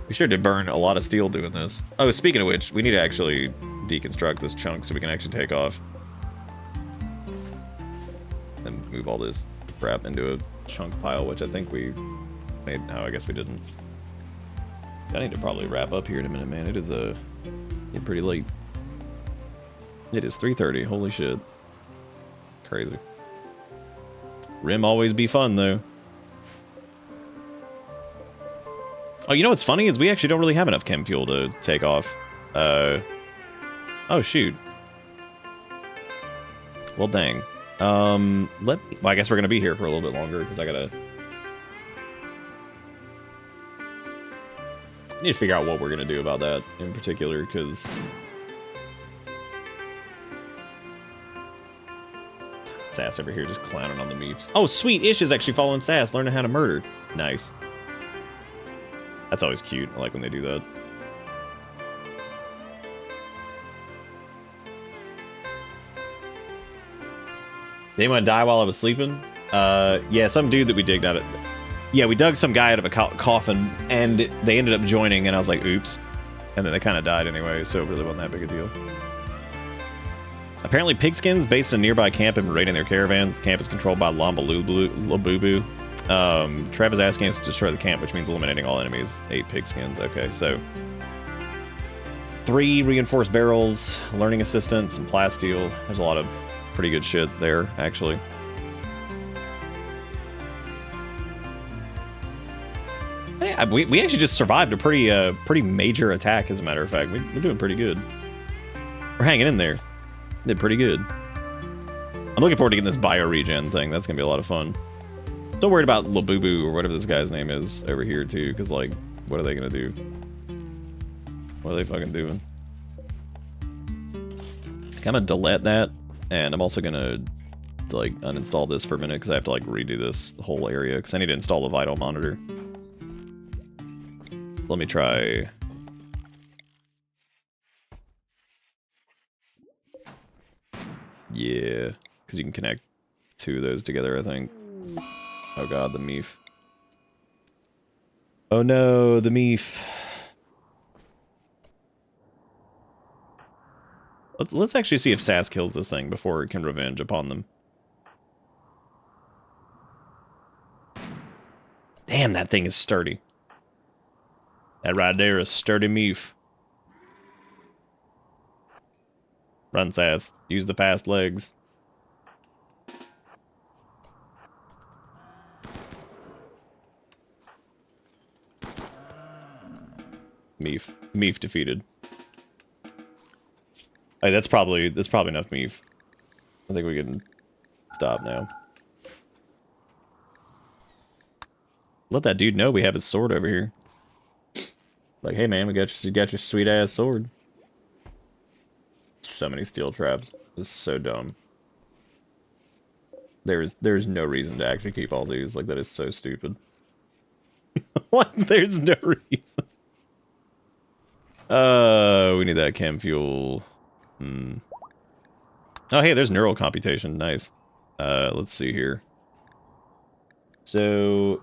We sure did burn a lot of steel doing this. Oh, speaking of which, we need to actually deconstruct this chunk so we can actually take off. And move all this crap into a chunk pile, which I think we made. No, I guess we didn't. I need to probably wrap up here in a minute, man. It is getting pretty late. It is 3:30. Holy shit. Crazy. Rim always be fun, though. Oh, you know what's funny is we actually don't really have enough chem fuel to take off. Oh, shoot. Well, dang. Well, I guess we're gonna be here for a little bit longer because I need to figure out what we're gonna do about that in particular, because Sass over here just clowning on the meeps. Oh, sweet! Ish is actually following Sass, learning how to murder. Nice. That's always cute. I like when they do that. Did anyone die while I was sleeping? Yeah, some dude that we digged out of... Yeah, we dug some guy out of a coffin, and they ended up joining, and I was like, oops. And then they kind of died anyway, so it really wasn't that big a deal. Apparently, pigskins based in a nearby camp have been raiding their caravans. The camp is controlled by Labubu. Trav is asking us to destroy the camp, which means eliminating all enemies. 8 pigskins. Okay, so 3 reinforced barrels, learning assistants, and plasteel. There's a lot of pretty good shit there, actually. Yeah, we actually just survived a pretty major attack, as a matter of fact. We're doing pretty good. We're hanging in there. Did pretty good. I'm looking forward to getting this bio-regen thing. That's going to be a lot of fun. Still worried about Labubu, or whatever this guy's name is, over here, too. Because, like, what are they going to do? What are they fucking doing? I'm going to delete that. And I'm also going to, like, uninstall this for a minute. Because I have to, like, redo this whole area. Because I need to install the vital monitor. Let me try... Yeah, because you can connect 2 of those together, I think. Oh god, the meef. Oh no, the meef. Let's actually see if Sass kills this thing before it can revenge upon them. Damn, that thing is sturdy. That right there is sturdy meef. Run, Sass. Use the fast legs. Meef. Meef defeated. Hey, that's probably enough meef. I think we can stop now. Let that dude know we have his sword over here. Like, hey man, we got your sweet ass sword. So many steel traps. This is so dumb. There's no reason to actually keep all these. Like, that is so stupid. Like, there's no reason. We need that chem fuel. Oh, hey, there's neural computation. Nice. Let's see here. So...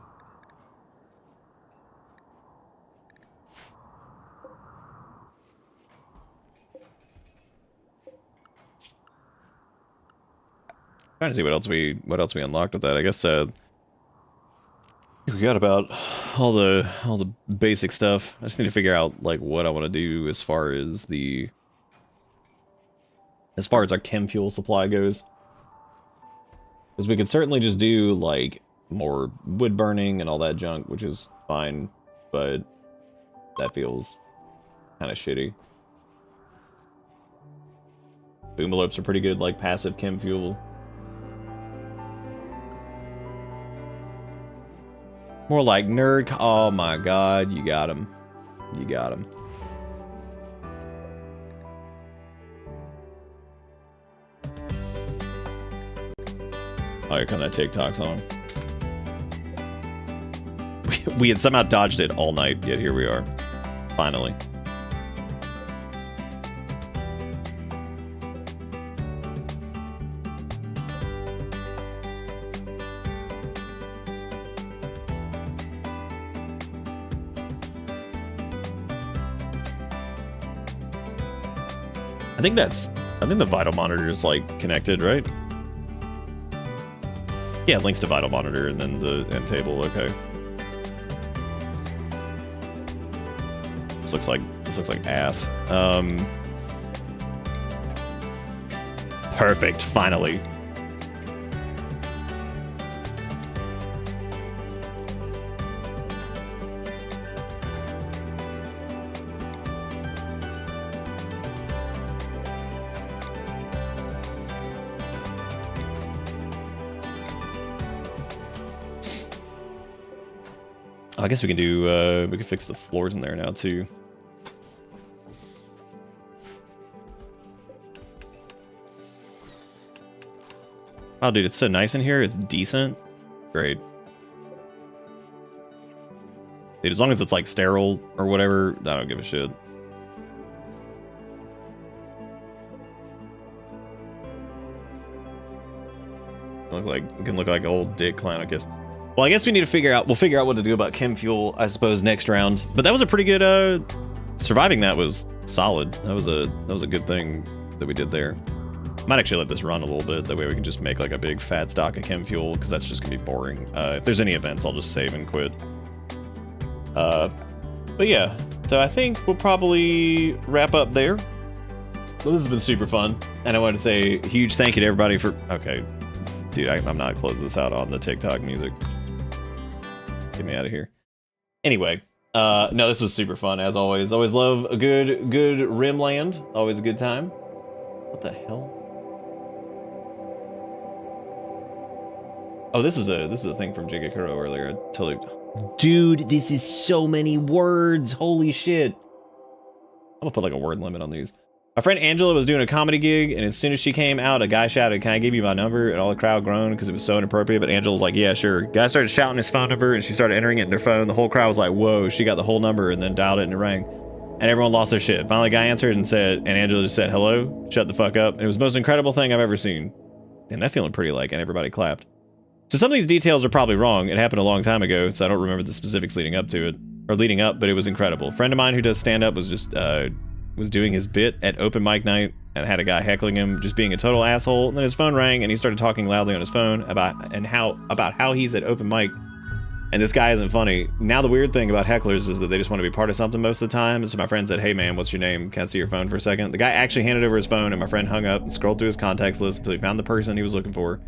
trying to see what else we unlocked with that. I guess we got about all the basic stuff. I just need to figure out like what I want to do as far as our chem fuel supply goes. Because we could certainly just do like more wood burning and all that junk, which is fine, but that feels kind of shitty. Boomalopes are pretty good, like passive chem fuel. More like nerd. Oh my god, you got him. You got him. Oh, here come that TikTok song. We had somehow dodged it all night, yet here we are. Finally. I think the vital monitor is like connected, right? Yeah, it links to vital monitor and then the end table. Okay. This looks like ass. Perfect. Finally. I guess we can do, we can fix the floors in there now, too. Oh, dude, it's so nice in here. It's decent. Great. Dude, as long as it's, like, sterile or whatever, I don't give a shit. It can look like old Dick Clown, I guess. Well, I guess we need to figure out, we'll figure out what to do about chem fuel, I suppose, next round. But that was a pretty good, surviving that was solid. That was a good thing that we did there. Might actually let this run a little bit. That way we can just make like a big fat stock of chem fuel, because that's just gonna be boring. If there's any events, I'll just save and quit. But yeah, so I think we'll probably wrap up there. Well, this has been super fun, and I want to say a huge thank you to everybody for... Okay, dude, I'm not closing this out on the TikTok music. Get me out of here. Anyway, no, this was super fun, as always. Always love a good Rimland. Always a good time. What the hell? Oh, this is a thing from Jigakuro earlier. I totally... Dude, this is so many words. Holy shit. I'm gonna put like a word limit on these. My friend Angela was doing a comedy gig, and as soon as she came out, a guy shouted, "Can I give you my number?" And all the crowd groaned because it was so inappropriate, but Angela was like, "Yeah, sure." Guy started shouting his phone number, and she started entering it in her phone. The whole crowd was like, "Whoa," she got the whole number and then dialed it and it rang. And everyone lost their shit. Finally, the guy answered and Angela just said, "Hello, shut the fuck up." And it was the most incredible thing I've ever seen. And that feeling pretty like, and everybody clapped. So some of these details are probably wrong. It happened a long time ago, so I don't remember the specifics leading up to it. Or leading up, but it was incredible. A friend of mine who does stand-up was just, was doing his bit at open mic night and had a guy heckling him, just being a total asshole. And then his phone rang and he started talking loudly on his phone about how he's at open mic and this guy isn't funny. Now the weird thing about hecklers is that they just want to be part of something most of the time. So my friend said, "Hey man, what's your name? Can I see your phone for a second?" The guy actually handed over his phone and my friend hung up and scrolled through his contacts list until he found the person he was looking for.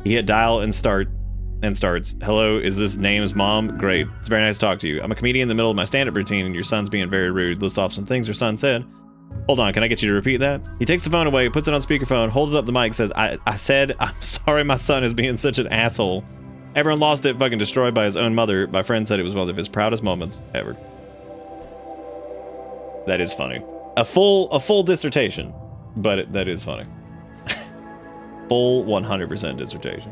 He hit dial and starts, "Hello, is this name's mom? Great. It's very nice to talk to you. I'm a comedian in the middle of my stand-up routine and your son's being very rude. Lists off some things her son said. Hold on, can I get you to repeat that?" He takes the phone away, puts it on speakerphone, holds it up the mic, says, I said, "I'm sorry my son is being such an asshole." Everyone lost it, fucking destroyed by his own mother. My friend said it was one of his proudest moments ever. That is funny. A full dissertation, but that is funny. Full 100% dissertation.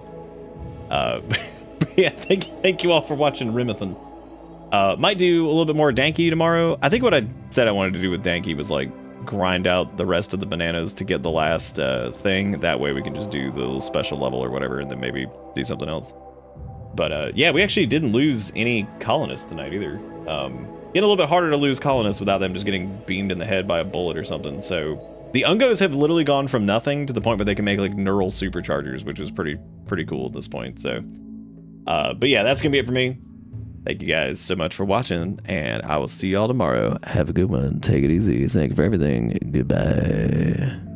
Yeah, thank you all for watching Rimathan. Might do a little bit more Danky tomorrow. I think what I said I wanted to do with Danky was like grind out the rest of the bananas to get the last thing. That way we can just do the little special level or whatever and then maybe do something else. But yeah, we actually didn't lose any colonists tonight either. Getting a little bit harder to lose colonists without them just getting beamed in the head by a bullet or something. So the Ungos have literally gone from nothing to the point where they can make like neural superchargers, which is pretty cool at this point. So, but yeah, that's gonna be it for me. Thank you guys so much for watching, and I will see y'all tomorrow. Have a good one. Take it easy. Thank you for everything. Goodbye.